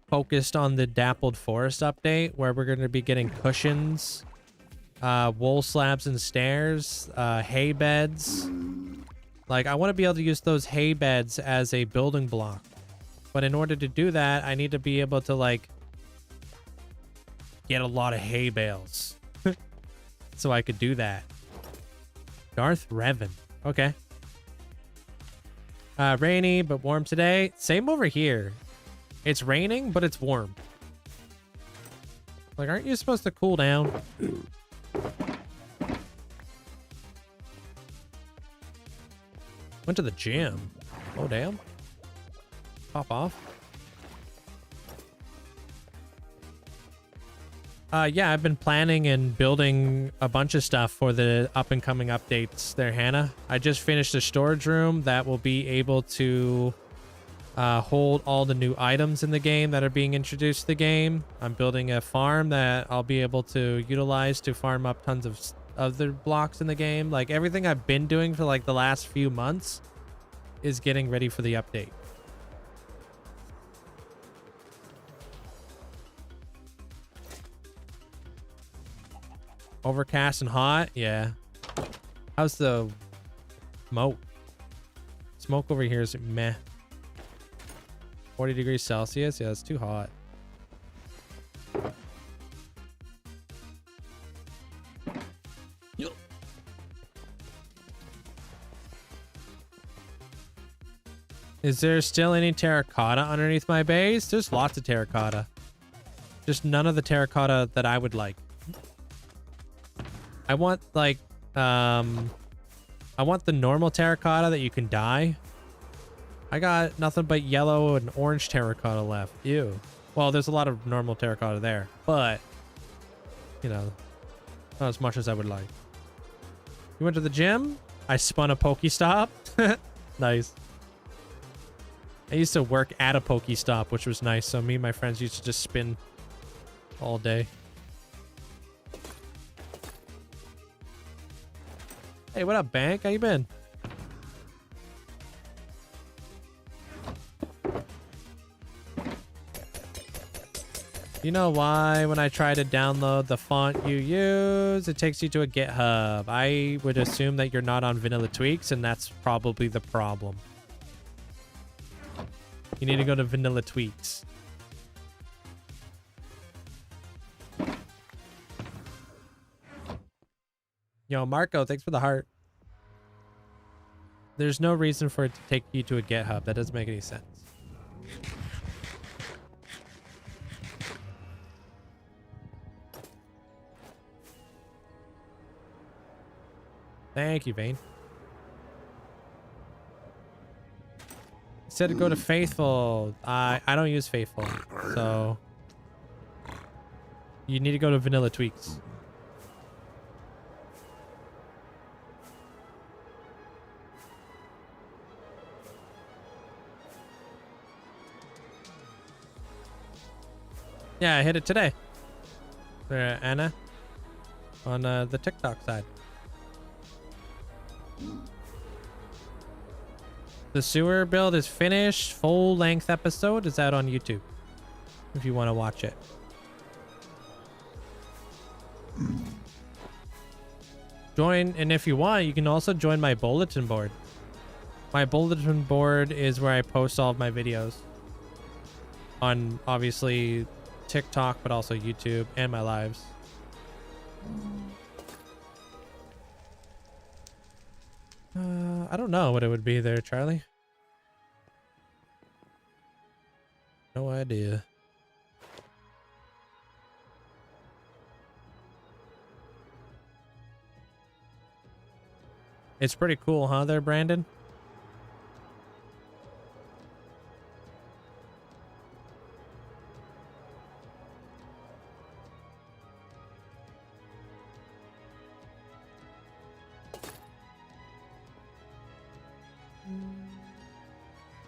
focused on the Dappled Forest update, where we're going to be getting cushions, wool slabs and stairs, hay beds. Like, I want to be able to use those hay beds as a building block. But in order to do that, I need to be able to, like, get a lot of hay bales. So I could do that. Darth Revan. Okay. Rainy, but warm today. Same over here. It's raining, but it's warm. Like, aren't you supposed to cool down? Went to the gym. Oh, damn. Pop off. Yeah, I've been planning and building a bunch of stuff for the up-and-coming updates there, Hannah. I just finished a storage room that will be able to hold all the new items in the game that are being introduced to the game. I'm building a farm that I'll be able to utilize to farm up tons of other blocks in the game. Like, everything I've been doing for like the last few months is getting ready for the update. Overcast and hot. Yeah. How's the smoke? Smoke over here is meh. 40 degrees Celsius. Yeah, it's too hot. Is there still any terracotta underneath my base? There's lots of terracotta. Just none of the terracotta that I would like. I want like I want the normal terracotta that you can dye. I got nothing but yellow and orange terracotta left. Ew. Well, there's a lot of normal terracotta there, but you know, not as much as I would like. You went to the gym? I spun a Pokestop. Nice. I used to work at a Pokestop, which was nice. So me and my friends used to just spin all day. Hey, what up, Bank? How you been? You know why when I try to download the font you use, it takes you to a GitHub? I would assume that you're not on Vanilla Tweaks, and that's probably the problem. You need to go to Vanilla Tweaks. Yo, Marco, thanks for the heart. There's no reason for it to take you to a GitHub. That doesn't make any sense. Thank you, Vane. Said to go to Faithful. I don't use Faithful, so you need to go to Vanilla Tweaks. Yeah, I hit it today. Anna, on the TikTok side. The sewer build is finished. Full length episode is out on YouTube if you want to watch it. Join, and if you want, you can also join my bulletin board. My bulletin board is where I post all of my videos on obviously TikTok, but also YouTube and my lives. I don't know what it would be there, Charlie. No idea. It's pretty cool, huh, there, Brandon?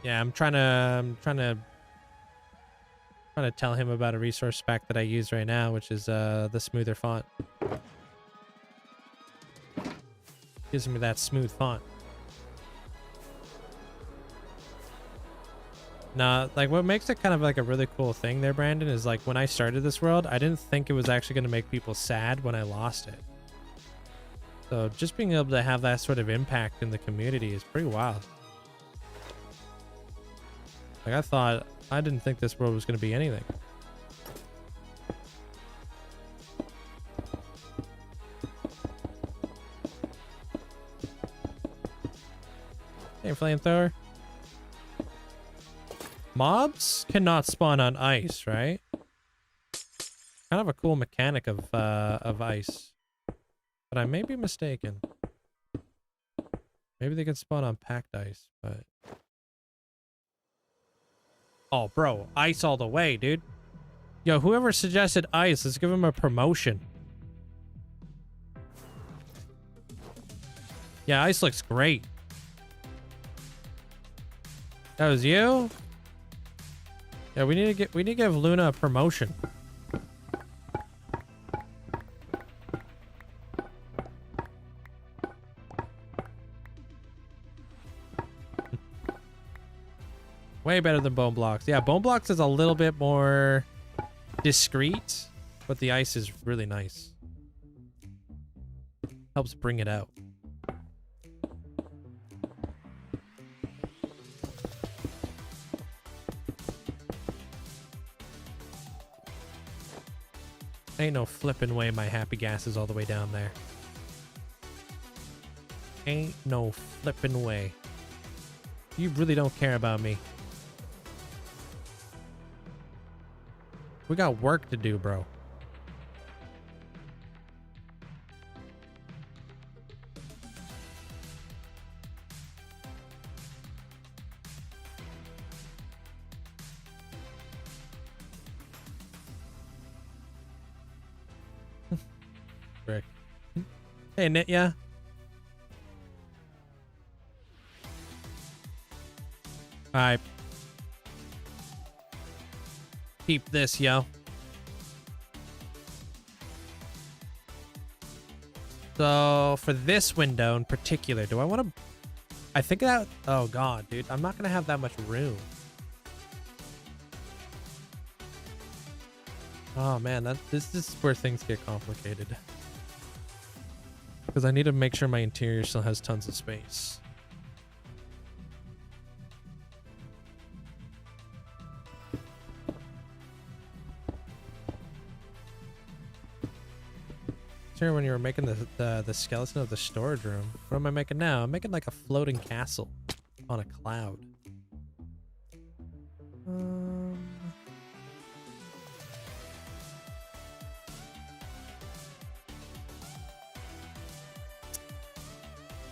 Yeah, I'm trying to tell him about a resource spec that I use right now, which is the smoother font. Gives me that smooth font. Nah, like what makes it kind of like a really cool thing there, Brandon, is like when I started this world, I didn't think it was actually going to make people sad when I lost it. So just being able to have that sort of impact in the community is pretty wild. Like I didn't think this world was going to be anything. Hey, flamethrower. Mobs cannot spawn on ice, right? Kind of a cool mechanic of ice. But I may be mistaken. Maybe they can spawn on packed ice, but... Oh, bro. Ice all the way, dude. Yo, whoever suggested ice, let's give him a promotion. Yeah, ice looks great. That was you? Yeah, we need to give Luna a promotion. Way better than bone blocks. Yeah, bone blocks is a little bit more discreet, but the ice is really nice. Helps bring it out. Ain't no flipping way my happy gas is all the way down there. Ain't no flipping way. You really don't care about me. We got work to do, bro. Frick. Hey, Nitya. Alright. Keep this, yo. So, for this window in particular, do I want to... I think that... Oh, God, dude. I'm not going to have that much room. Oh, man. This is where things get complicated. Because I need to make sure my interior still has tons of space. Here when you were making the skeleton of the storage room. What am I making now? I'm making like a floating castle on a cloud.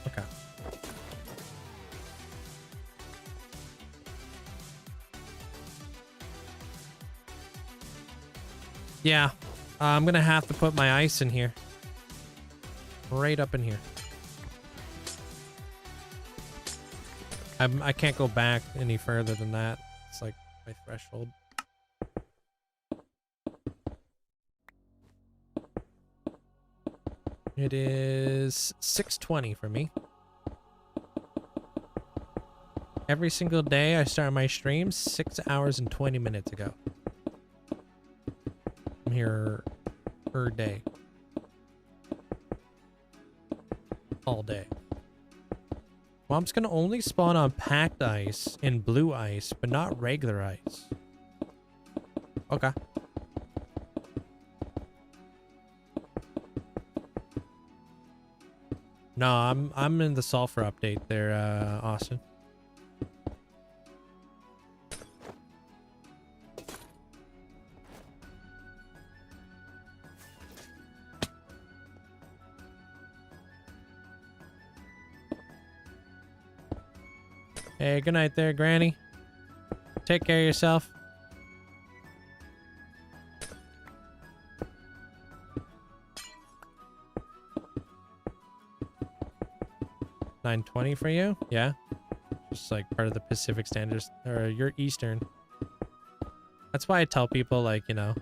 Okay. Yeah, I'm gonna have to put my ice in here. Right up in here. I can't go back any further than that. It's like my threshold. It is 6:20 for me. Every single day I start my stream 6 hours and 20 minutes ago. I'm here per day. All day. Mom's gonna only spawn on packed ice and blue ice, but not regular ice. Okay. No, I'm in the sulfur update there, Austin. Hey, good night there, Granny. Take care of yourself. $9.20 for you? Yeah. Just like part of the Pacific Standards, or you're Eastern. That's why I tell people, like, you know,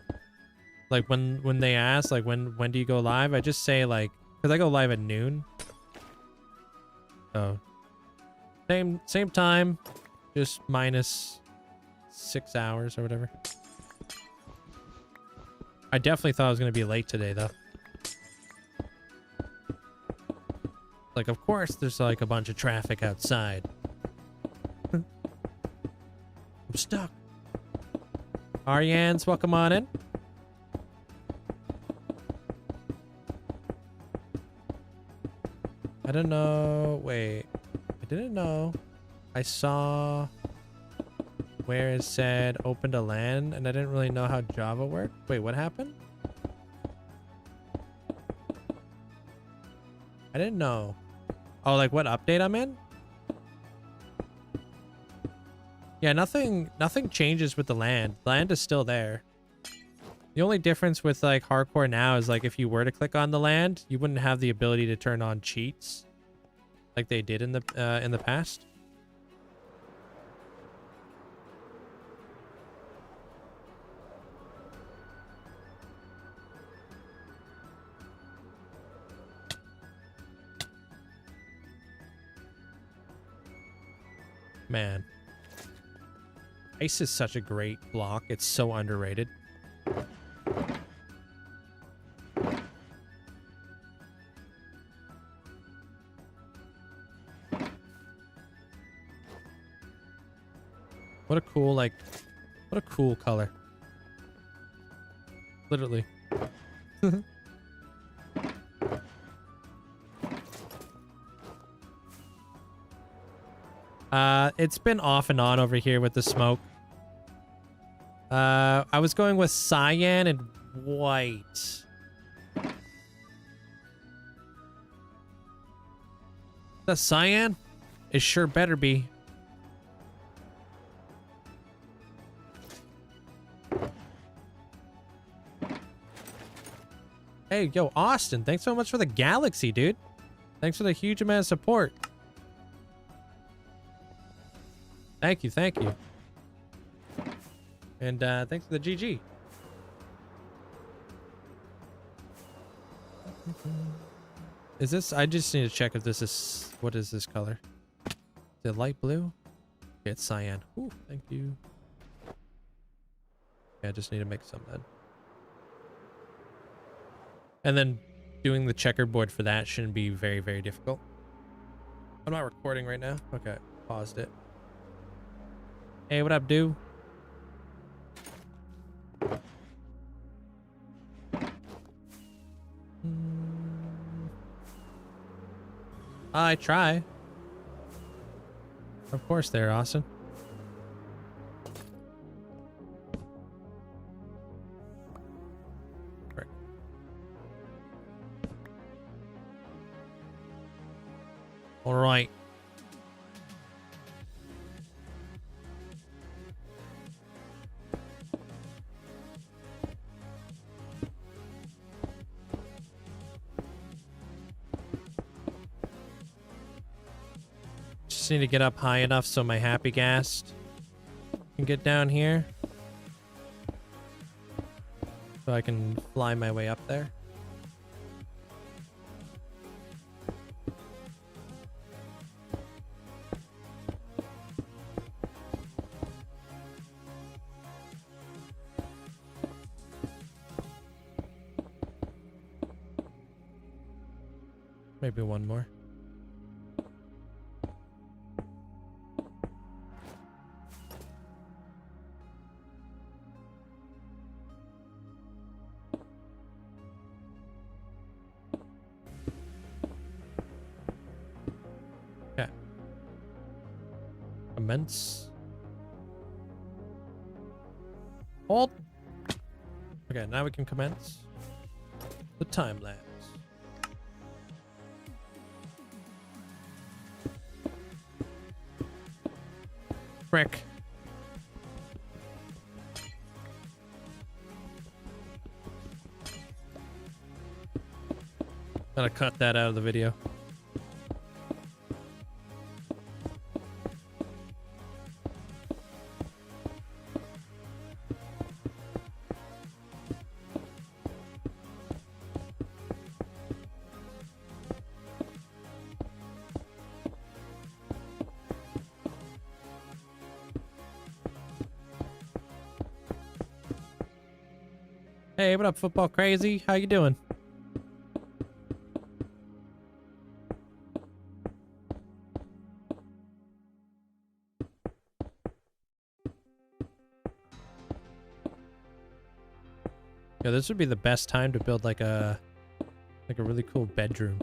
like when they ask, like, when do you go live? I just say, like, because I go live at noon. So same time, just minus 6 hours or whatever. I definitely thought I was going to be late today, though. Like, of course, there's like a bunch of traffic outside. I'm stuck. Ariane's, welcome on in. I don't know. Wait. I didn't know. I saw where it said open to land, and I didn't really know how Java worked. Wait, what happened? I didn't know. Oh, like what update I'm in? Yeah, nothing changes with the land. Land is still there. The only difference with like hardcore now is like if you were to click on the land, you wouldn't have the ability to turn on cheats like they did in the past. Man, ice is such a great block. It's so underrated. What a cool, like, what a cool color. Literally. It's been off and on over here with the smoke. I was going with cyan and white. The cyan? It sure better be. Hey, yo, Austin, thanks so much for the galaxy, dude. Thanks for the huge amount of support. Thank you, thank you. And thanks for the GG. Is this, I just need to check if this is, what is this color? Is it light blue? Okay, it's cyan. Ooh, thank you. Yeah, I just need to make some then. And then doing the checkerboard for that shouldn't be very, very difficult. I'm not recording right now. Okay, paused it. Hey, what up, dude? I try. Of course there, Austin. Right. All right. Just need to get up high enough so my happy gas can get down here. So I can fly my way up there. Maybe one more. Okay. Commence. Hold. Okay, now we can commence the time lapse. Frick. Gotta cut that out of the video. Hey, what up, football crazy? How you doing? Yeah, this would be the best time to build like a really cool bedroom.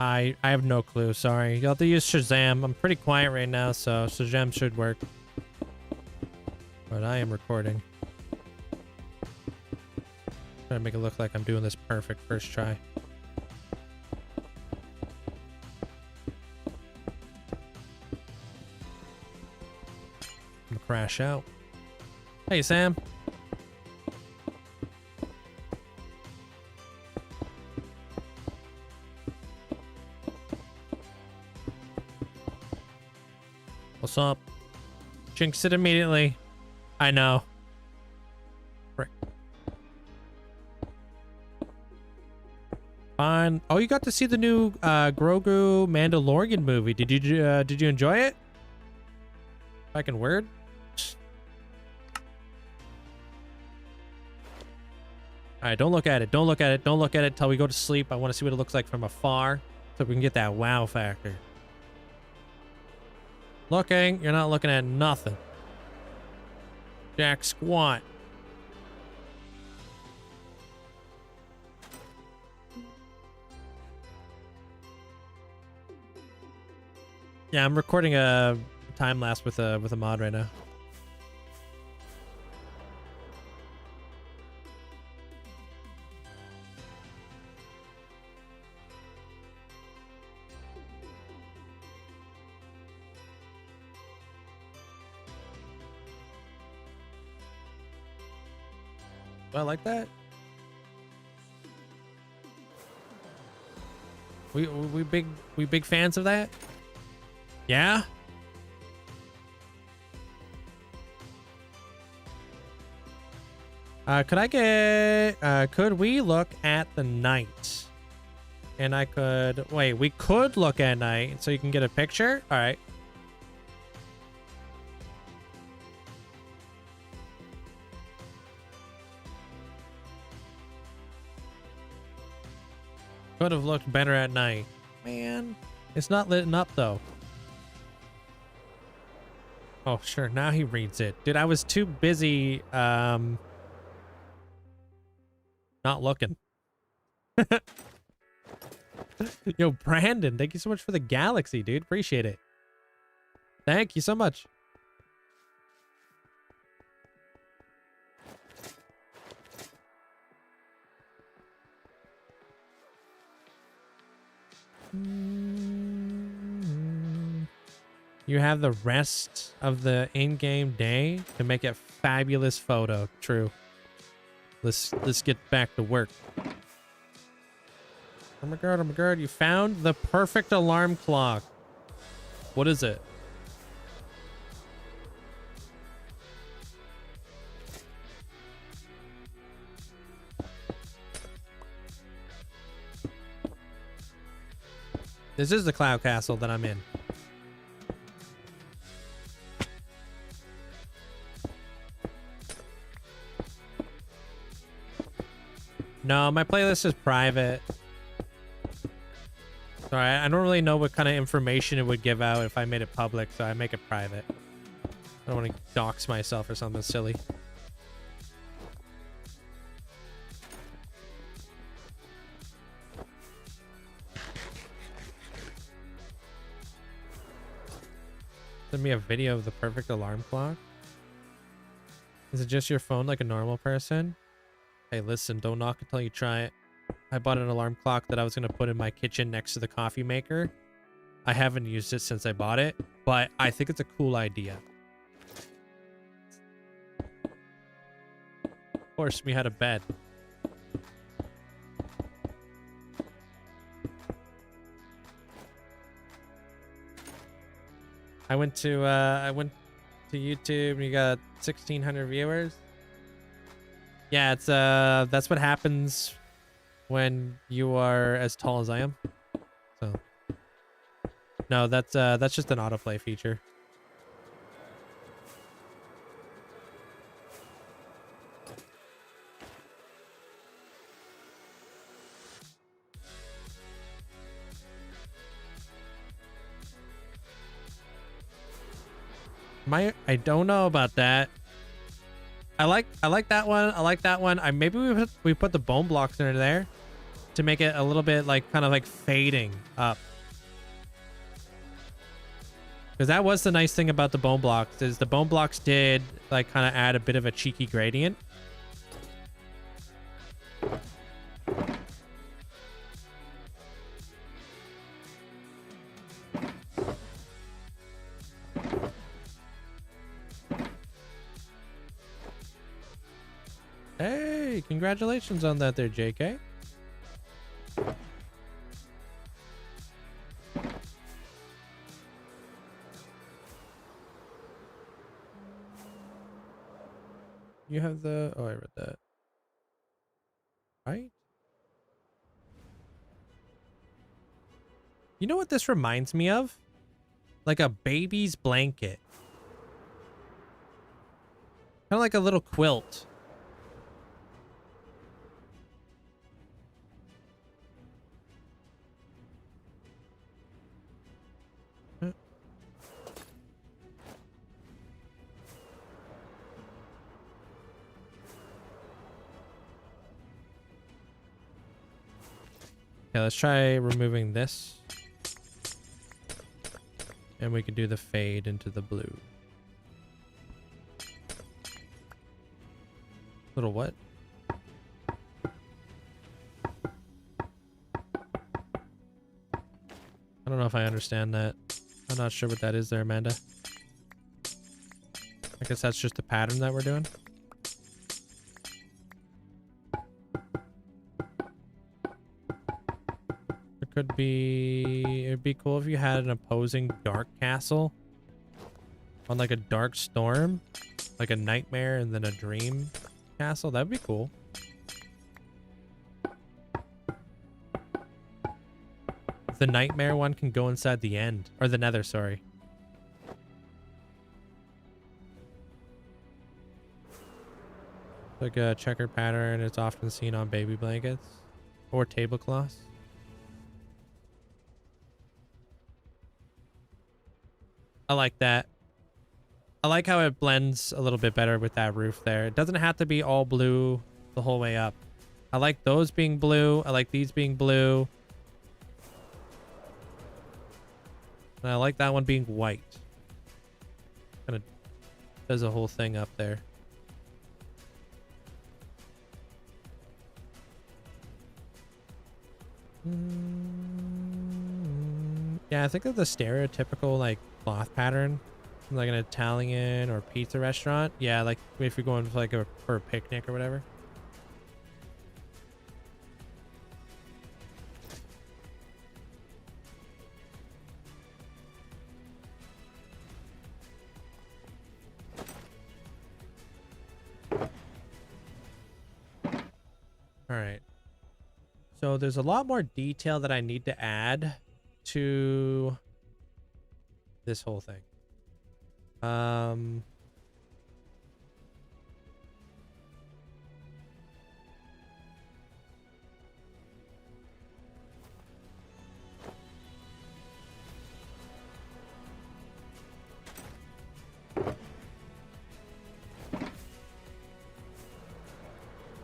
I have no clue, sorry. You'll have to use Shazam. I'm pretty quiet right now, so Shazam should work. But I am recording. Trying to make it look like I'm doing this perfect first try. I'm gonna crash out. Hey, Sam. What's up? Jinx it immediately. I know. Frick. Fine. Oh, you got to see the new Grogu Mandalorian movie. Did you enjoy it? Fucking word. All right, don't look at it. Don't look at it. Don't look at it till we go to sleep. I want to see what it looks like from afar so we can get that wow factor. Looking, you're not looking at nothing. Jack squat. Yeah, I'm recording a time lapse with a mod right now. Do I like that? We big fans of that? Yeah? Could we look at the night? And we could look at night so you can get a picture? All right. Could have looked better at night. Man, it's not lit up though. Oh, sure. Now he reads it. Dude, I was too busy, not looking. Yo, Brandon, thank you so much for the galaxy, dude. Appreciate it. Thank you so much. You have the rest of the in-game day to make a fabulous photo. True. Let's get back to work. Oh my god, oh my god, you found the perfect alarm clock. What is it? This is the cloud castle that I'm in. No, my playlist is private. Sorry, I don't really know what kind of information it would give out if I made it public, so I make it private. I don't want to dox myself or something silly. Send me a video of the perfect alarm clock. Is it just your phone like a normal person? Hey, listen, don't knock until you try it. I bought an alarm clock that I was going to put in my kitchen next to the coffee maker. I haven't used it since I bought it, but I think it's a cool idea. Forced me out of bed. I went to YouTube and you got 1,600 viewers. Yeah, it's that's what happens when you are as tall as I am. So no, that's just an autoplay feature. I don't know about that. I like that one. I like that one. Maybe we put the bone blocks in there to make it a little bit like kind of like fading up. Because that was the nice thing about the bone blocks, is the bone blocks did like kind of add a bit of a cheeky gradient. Hey, congratulations on that there, JK. You have the... Oh, I read that. Right? You know what this reminds me of? Like a baby's blanket. Kind of like a little quilt. Okay, let's try removing this. And we can do the fade into the blue. Little what? I don't know if I understand that. I'm not sure what that is there, Amanda. I guess that's just the pattern that we're doing. It could be... It'd be cool if you had an opposing dark castle on like a dark storm. Like a nightmare and then a dream castle. That'd be cool. The nightmare one can go inside the end. Or the nether, sorry. Like a checkered pattern. It's often seen on baby blankets. Or tablecloths. I like that. I like how it blends a little bit better with that roof there. It doesn't have to be all blue the whole way up. I like those being blue. I like these being blue. And I like that one being white. Kind of does a whole thing up there. Yeah, I think of the stereotypical like cloth pattern, like an Italian or pizza restaurant. Yeah, like if you're going for like for a picnic or whatever. All right. So there's a lot more detail that I need to add to this whole thing. Let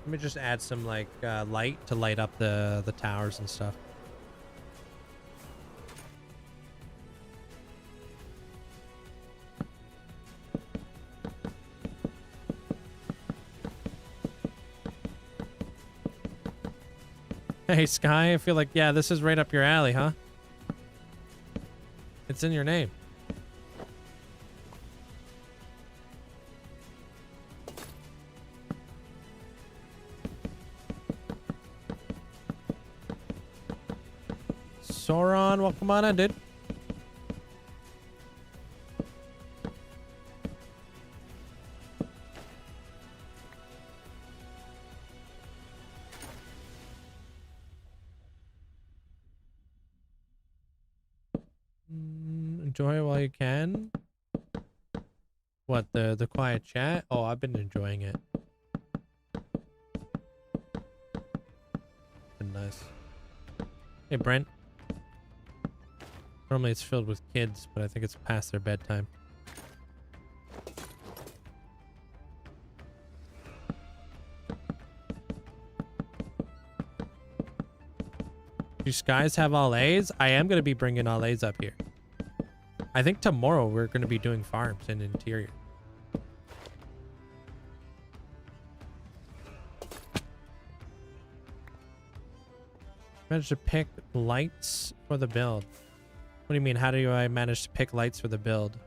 me just add some like light to light up the towers and stuff. Hey Sky, I feel like, yeah, this is right up your alley, huh? It's in your name. Sauron, welcome on in, dude. Enjoy it while you can. What, the quiet chat? Oh, I've been enjoying it. Been nice. Hey, Brent. Normally it's filled with kids, but I think it's past their bedtime. Do skies have all A's? I am going to be bringing all A's up here. I think tomorrow we're going to be doing farms and interior. Managed to pick lights for the build. What do you mean? How do I manage to pick lights for the build?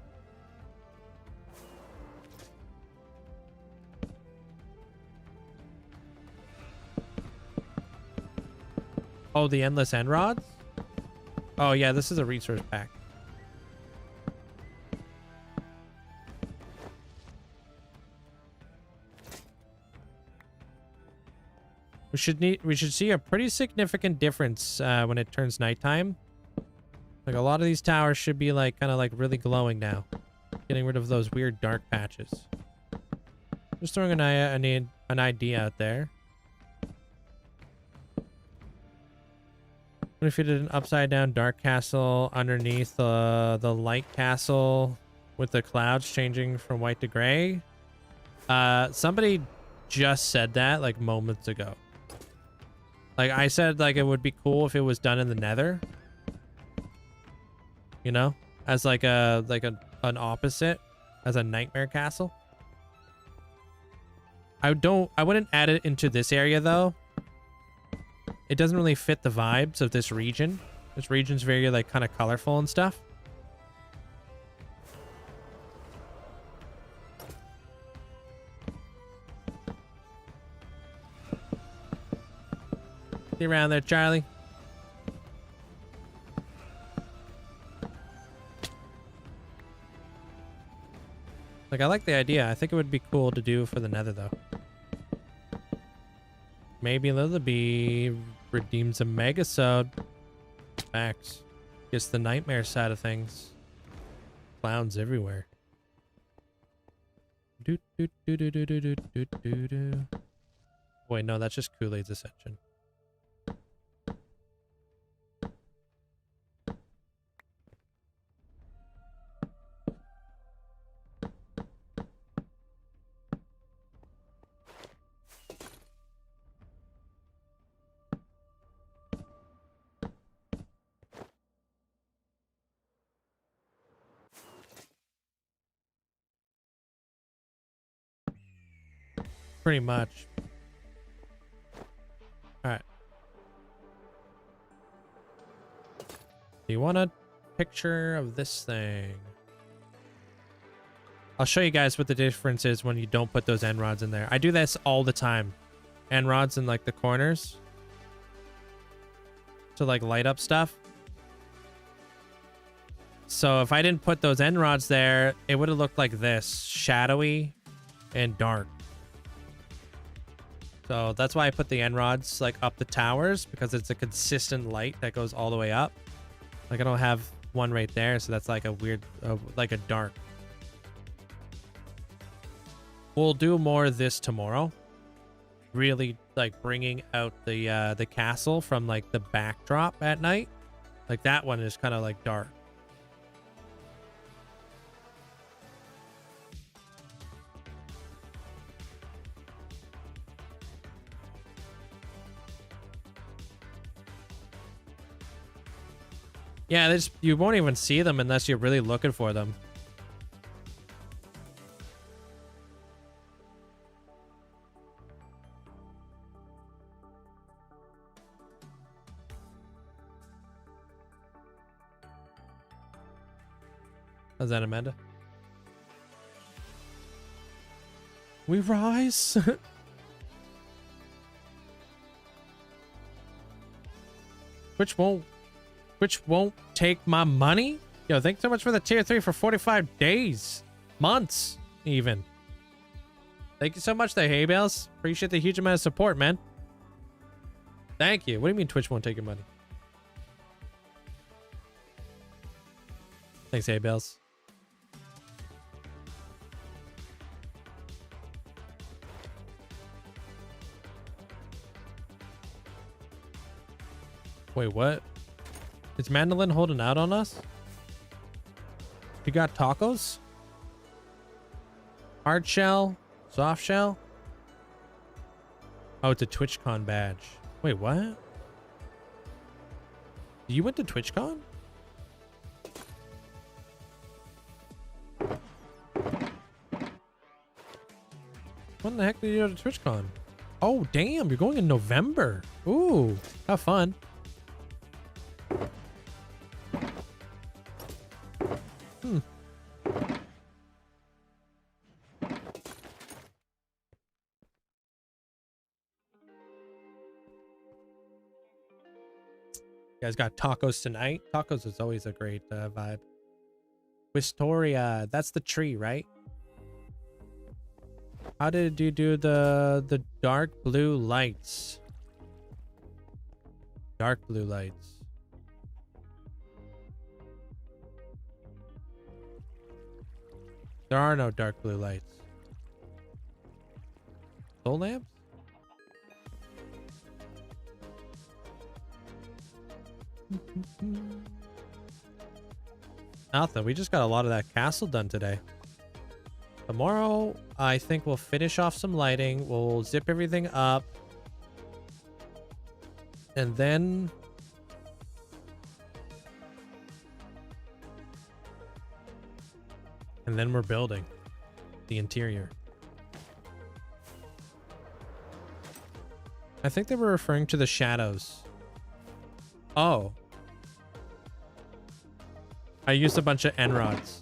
Oh, the endless end rods? Oh yeah, this is a resource pack. We should see a pretty significant difference when it turns nighttime. Like a lot of these towers should be like kind of like really glowing now. Getting rid of those weird dark patches. Just throwing an idea out there. What if you did an upside down dark castle underneath the light castle with the clouds changing from white to gray? Somebody just said that like moments ago. Like I said, like it would be cool if it was done in the Nether. You know, as like an opposite, as a nightmare castle. I wouldn't add it into this area though. It doesn't really fit the vibes of this region. This region's very like kind of colorful and stuff. See you around there, Charlie. Like, I like the idea. I think it would be cool to do for the Nether, though. Maybe Lilibee redeems a Megasode. Facts. Gets the nightmare side of things. Clowns everywhere. Wait, no, that's just Kool-Aid's Ascension. Pretty much. All right. Do you want a picture of this thing? I'll show you guys what the difference is when you don't put those end rods in there. I do this all the time. End rods in like the corners to like light up stuff. So if I didn't put those end rods there, it would have looked like this, shadowy and dark. So that's why I put the end rods like up the towers, because it's a consistent light that goes all the way up. Like I don't have one right there, so that's like a weird, like a dark. We'll do more of this tomorrow. Really like bringing out the castle from like the backdrop at night. Like that one is kind of like dark. Yeah, you won't even see them unless you're really looking for them. How's that, Amanda? We rise. Which won't take my money? Yo, thanks so much for the tier 3 for 45 days. Months, even. Thank you so much there, Hay Bales. Appreciate the huge amount of support, man. Thank you. What do you mean Twitch won't take your money? Thanks, hey Bills. Wait, what? Is Mandolin holding out on us? You got tacos? Hard shell? Soft shell? Oh, it's a TwitchCon badge. Wait, what? You went to TwitchCon? When the heck did you go to TwitchCon? Oh, damn, you're going in November. Ooh, have fun. Hmm. You guys got tacos tonight? Tacos is always a great vibe. Wistoria, that's the tree, right? How did you do the dark blue lights? Dark blue lights. There are no dark blue lights. Soul lamps? Nothing. We just got a lot of that castle done today. Tomorrow, I think we'll finish off some lighting. We'll zip everything up. And then... we're building the interior. I think they were referring to the shadows. Oh. I used a bunch of end rods.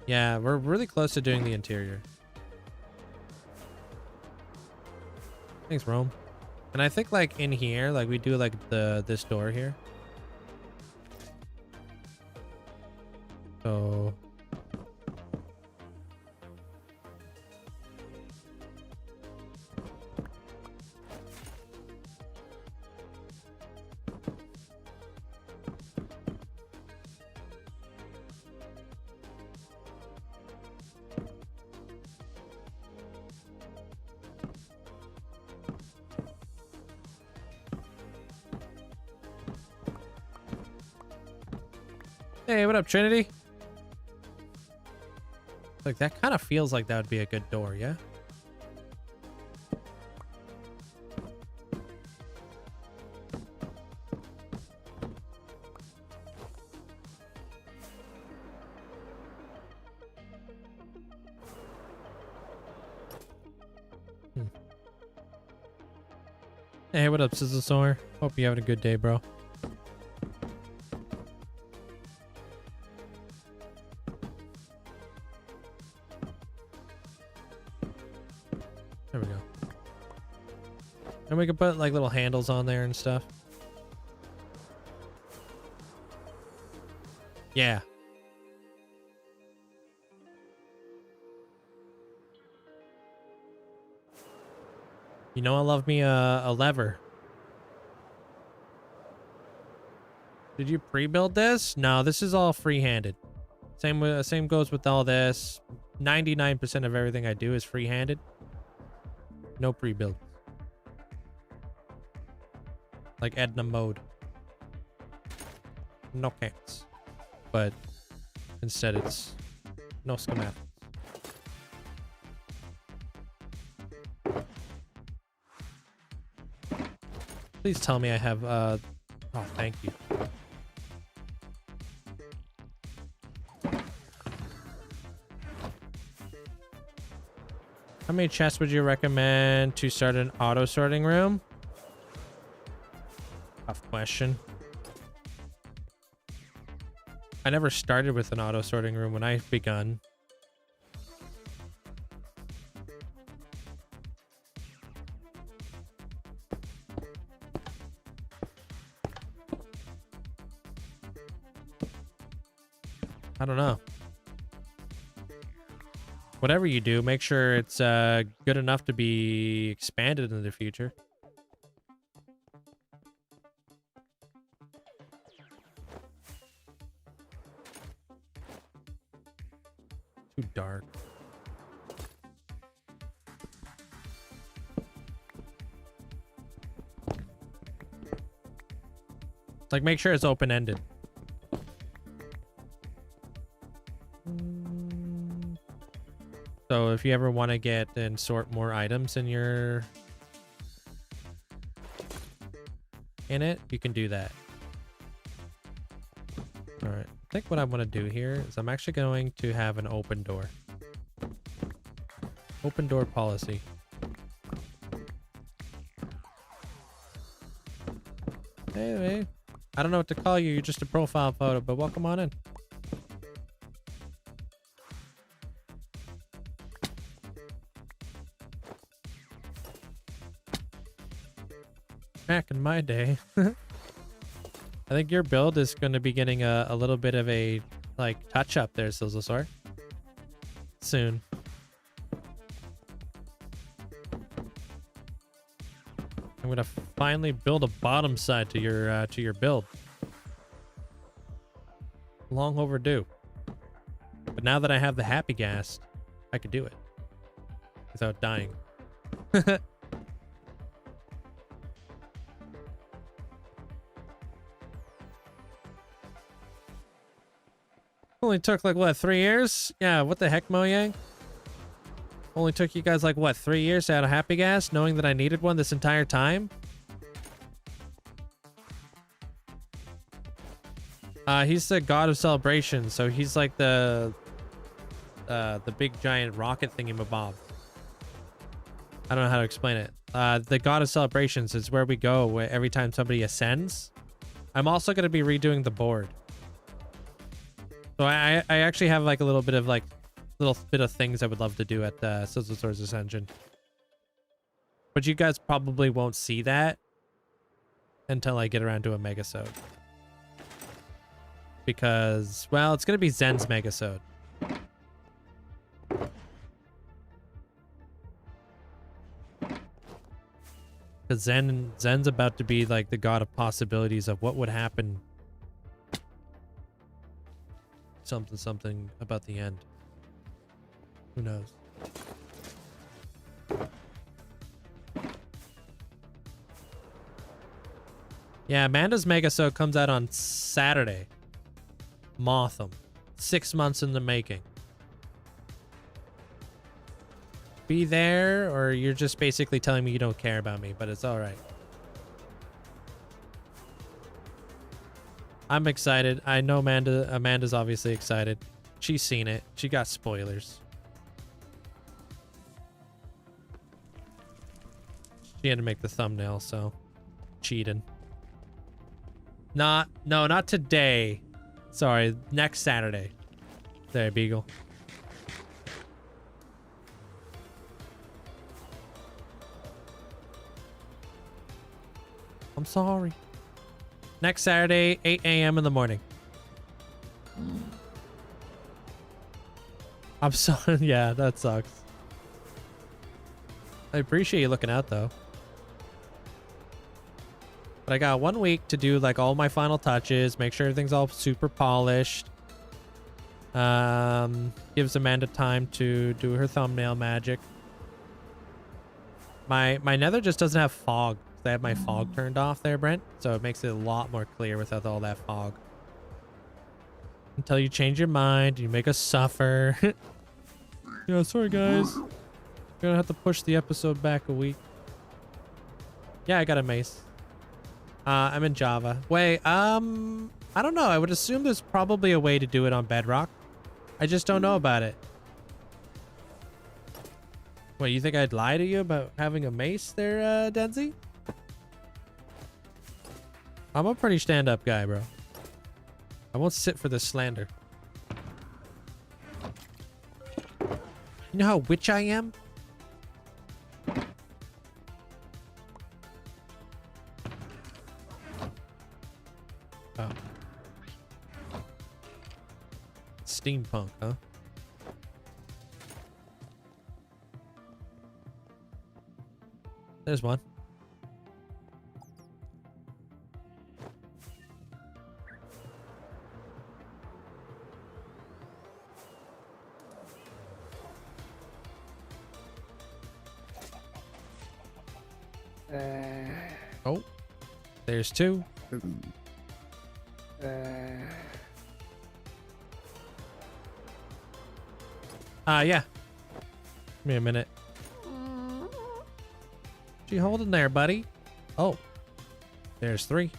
Yeah, we're really close to doing the interior. Thanks, Rome. And I think like in here, like we do like this door here. So hey, what up, Trinity? Like, that kind of feels like that would be a good door, yeah? Hey, what up, Sizzlesaur? Hope you're having a good day, bro. There we go. And we can put like little handles on there and stuff. Yeah. You know I love me a lever. Did you pre-build this? No, this is all free-handed. Same goes with all this. 99% of everything I do is free-handed. No pre-build. Like Edna mode. No cats. But instead it's no schematics. Please tell me I have oh, thank you. How many chests would you recommend to start an auto sorting room? Tough question. I never started with an auto sorting room when I begun. I don't know. Whatever you do, make sure it's good enough to be expanded in the future. dark. Like, make sure it's open-ended. So if you ever want to get and sort more items in your... in it, you can do that. All right. I think what I want to do here is I'm actually going to have an open door. Open door policy. Hey, I don't know what to call you. You're just a profile photo, but welcome on in. Back in my day. I think your build is going to be getting a little bit of a, like, touch up there, Sizzlesaur. Soon. I'm gonna finally build a bottom side to your build. Long overdue. But now that I have the happy gas, I could do it without dying. Only took like what, 3 years? Yeah, what the heck, Mojang? Only took you guys like what, 3 years to add a happy gas, knowing that I needed one this entire time? He's the god of celebration, so he's like the big giant rocket thingy-mabob. I don't know how to explain it. The god of celebrations is where we go every time somebody ascends. I'm also going to be redoing the board. So I actually have like a little bit of things I would love to do at Sizzlesaur's Ascension. But you guys probably won't see that until I get around to a Megasode. Because, well, it's going to be Zen's Megasode. Because Zen's about to be like the god of possibilities of what would happen. Something about the end. Who knows? Yeah, Amanda's Megasode comes out on Saturday. Motham. 6 months in the making. Be there, or you're just basically telling me you don't care about me, but it's alright. I'm excited. I know Amanda's obviously excited. She's seen it. She got spoilers. She had to make the thumbnail, so cheating. No, not today. Sorry, next Saturday. There, Beagle. I'm sorry. Next Saturday, 8 a.m. in the morning. I'm sorry. Yeah, that sucks. I appreciate you looking out, though. But I got 1 week to do like all my final touches, make sure everything's all super polished. Gives Amanda time to do her thumbnail magic. My nether just doesn't have fog. I have my fog turned off there, Brent, so it makes it a lot more clear without all that fog. Until you change your mind, you make us suffer. Yeah, sorry guys. Gonna have to push the episode back a week. Yeah, I got a mace. I'm in Java. Wait, I don't know. I would assume there's probably a way to do it on Bedrock. I just don't know about it. What, you think I'd lie to you about having a mace there, Denzi? I'm a pretty stand-up guy, bro. I won't sit for this slander. You know how witch I am? Oh. Steampunk, huh? There's one. Oh, there's two. Yeah. Give me a minute. What you holding there, buddy? Oh, there's three.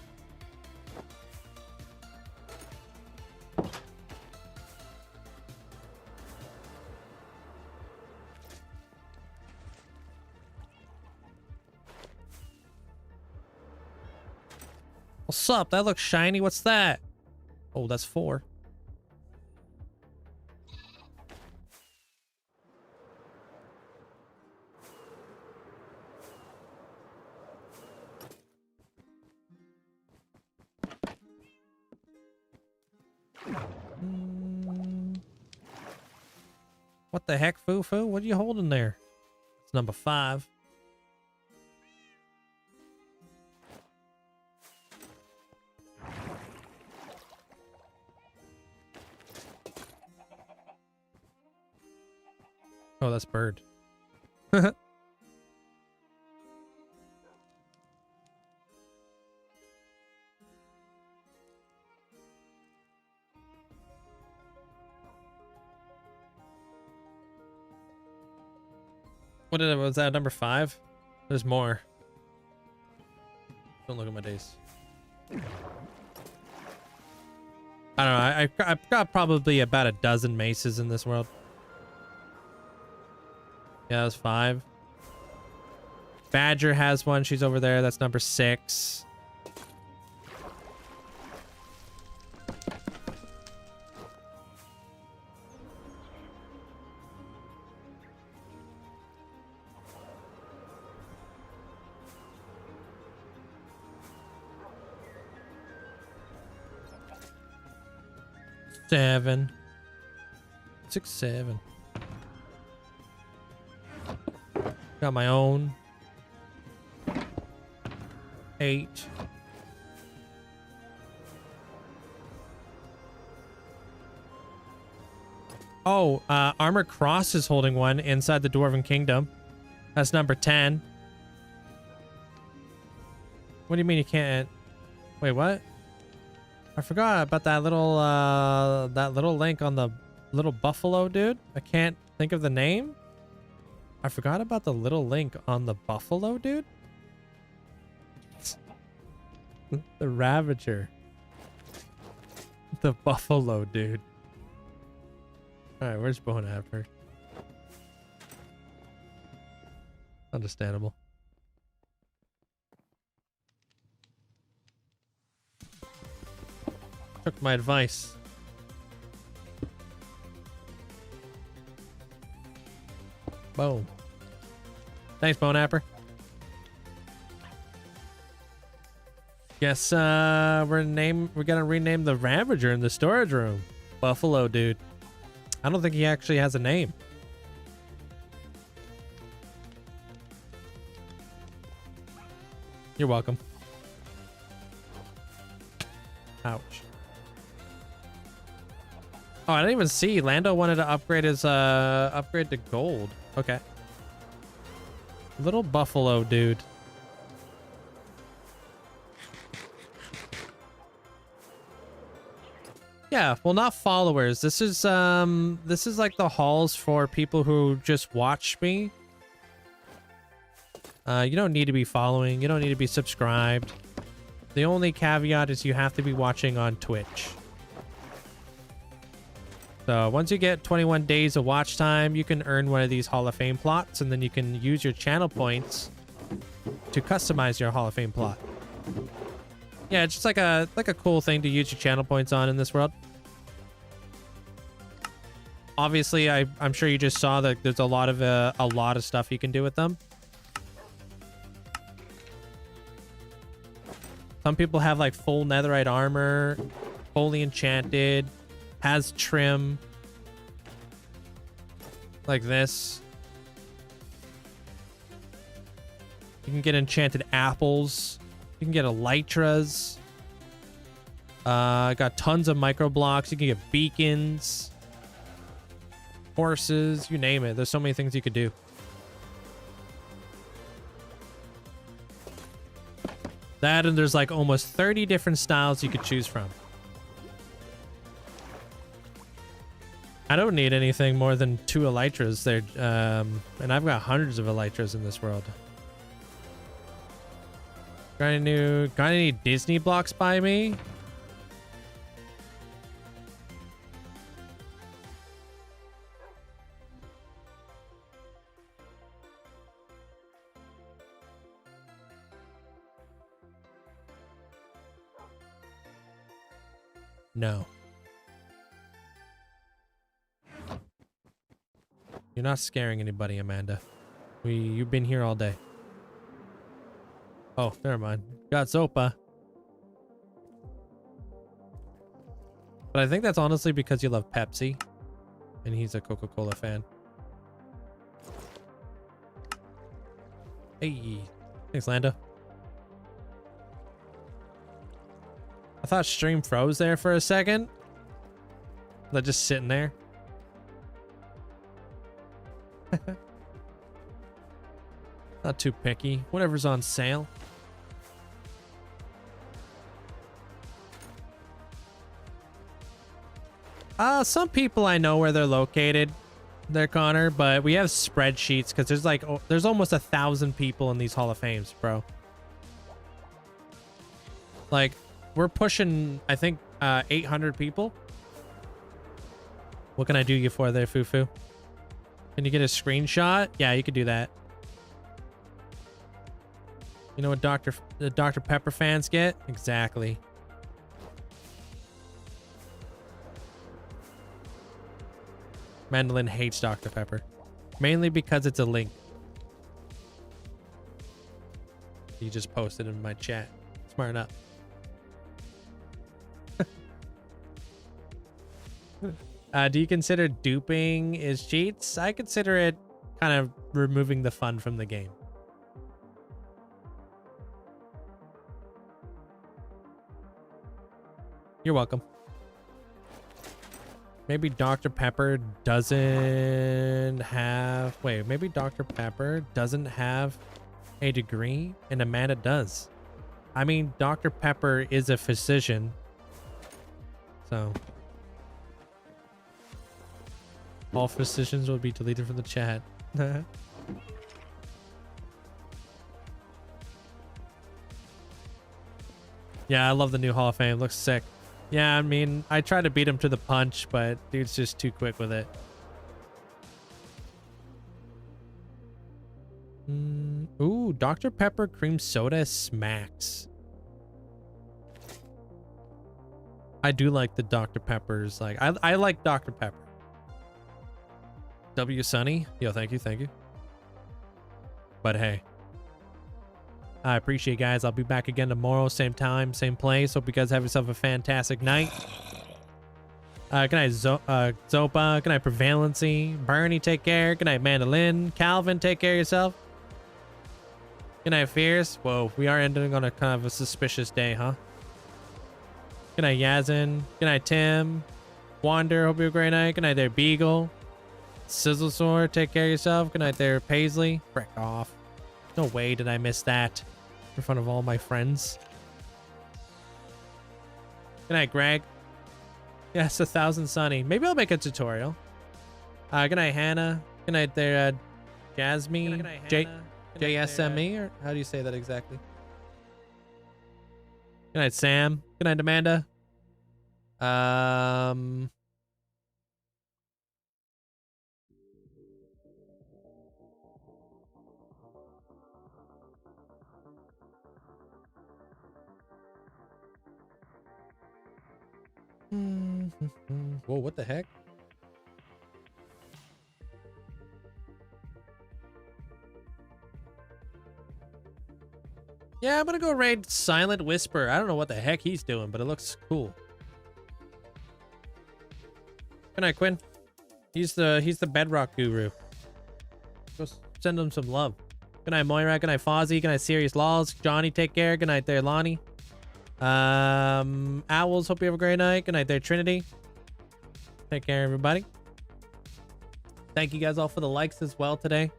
What's up? That looks shiny. What's that? Oh, that's four. What the heck, Foo-Foo? What are you holding there? It's number 5. Oh, that's bird. Was that number 5? There's more. Don't look at my days. I don't know. I've got probably about a dozen maces in this world. Yeah, that's 5. Badger has one. She's over there. That's number 6. Seven. 6, 7. Got my own. 8. Oh, Armor Cross is holding one inside the Dwarven Kingdom. That's number 10. What do you mean you can't? Wait, what? I forgot about that little link on the little buffalo dude. I can't think of the name. I forgot about the little link on the buffalo dude. The Ravager. The buffalo dude. Alright, where's Bone after? Understandable. Took my advice. Boom. Thanks, Bonapper. Guess we're gonna rename the Ravager in the storage room. Buffalo dude. I don't think he actually has a name. You're welcome. Ouch. Oh, I didn't even see. Lando wanted to upgrade his upgrade to gold. Okay. Little buffalo dude. Yeah, well, not followers. This is like the halls for people who just watch me. You don't need to be following. You don't need to be subscribed. The only caveat is you have to be watching on Twitch. So once you get 21 days of watch time, you can earn one of these Hall of Fame plots, and then you can use your channel points to customize your Hall of Fame plot. Yeah, it's just like a cool thing to use your channel points on in this world. Obviously, I'm sure you just saw that there's a lot of stuff you can do with them. Some people have like full netherite armor, fully enchanted, has trim, like this. You can get enchanted apples. You can get elytras. Got tons of micro blocks. You can get beacons, horses, you name it. There's so many things you could do. That and there's like almost 30 different styles you could choose from. I don't need anything more than 2 elytras there, and I've got hundreds of elytras in this world. Got any Disney blocks by me? No. You're not scaring anybody, Amanda. You've been here all day. Oh, never mind. Got Zopa. But I think that's honestly because you love Pepsi. And he's a Coca-Cola fan. Hey. Thanks, Lando. I thought stream froze there for a second. They're just sitting there. Not too picky. Whatever's on sale. Some people I know where they're located there, Connor, but we have spreadsheets because there's like, there's almost 1,000 people in these Hall of Fames, bro. Like, we're pushing, I think, 800 people. What can I do you for there, Fufu? Can you get a screenshot? Yeah, you could do that. You know what the Dr. Pepper fans get? Exactly. Mandolin hates Dr. Pepper. Mainly because it's a link. He just posted in my chat. Smart enough. Do you consider duping is cheats? I consider it kind of removing the fun from the game. You're welcome. Maybe Dr. Pepper doesn't have... Wait, maybe Dr. Pepper doesn't have a degree and Amanda does. I mean, Dr. Pepper is a physician. So... all physicians will be deleted from the chat. Yeah, I love the new Hall of Fame. Looks sick. Yeah, I mean, I try to beat him to the punch, but dude's just too quick with it. Ooh, Dr. Pepper cream soda smacks. I do like the Dr. Peppers. Like, I like Dr. Pepper. W Sunny. Yo, thank you. But hey, I appreciate you guys. I'll be back again tomorrow, same time, same place. Hope you guys have yourself a fantastic night. Good night, Zopa. Good night, Prevalency. Bernie, take care. Good night, Mandolin. Calvin, take care of yourself. Good night, Fierce. Whoa, we are ending on a kind of a suspicious day, huh? Good night, Yazin. Good night, Tim. Wander, hope you have a great night. Good night there, Beagle. Sizzlesore, take care of yourself. Good night there, Paisley. Frick off. No way did I miss that in front of all my friends. Good night, Greg. Yes, 1,000 Sunny. Maybe I'll make a tutorial. Good night, Hannah. Good night there, Jasmine. JSME, or how do you say that exactly? Good night, Sam. Good night, Amanda. Whoa, what the heck? Yeah, I'm gonna go raid Silent Whisper. I don't know what the heck he's doing, but it looks cool. Good night, Quinn. He's the bedrock guru. Go send him some love. Good night, Moira. Good night, Fozzie. Good night, Serious Laws. Johnny, take care. Good night there, Lonnie. Owls, hope you have a great night. Good night there, Trinity. Take care, everybody. Thank you guys all for the likes as well today.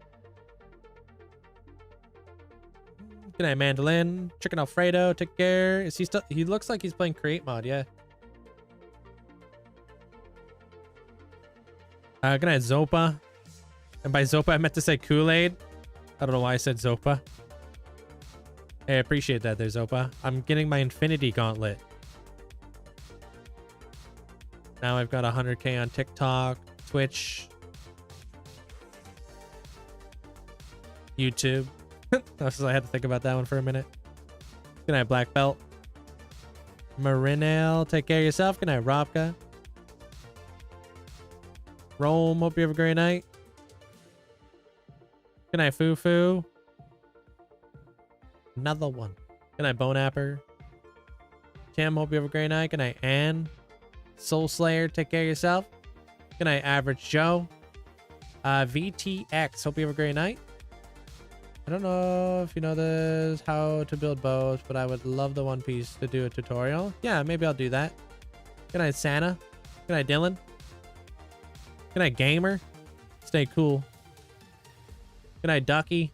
Good night, Mandolin. Chicken Alfredo, take care. Is he still? He looks like he's playing create mod, yeah. Good night, Zopa. And by Zopa, I meant to say Kool-Aid. I don't know why I said Zopa. Hey, I appreciate that there, Zopa. I'm getting my Infinity Gauntlet. Now I've got 100K on TikTok, Twitch, YouTube. I had to think about that one for a minute. Good night, Black Belt. Marinelle, take care of yourself. Good night, Robka. Rome, hope you have a great night. Good night, Fufu. Another one. Good night, Bonapper. Tim, hope you have a great night. Good night, Ann. Soul Slayer, take care of yourself. Good night, Average Joe. VTX, hope you have a great night. I don't know if you know this, how to build bows, but I would love the One Piece to do a tutorial. Yeah, maybe I'll do that. Good night, Santa. Good night, Dylan. Good night, Gamer. Stay cool. Good night, Ducky.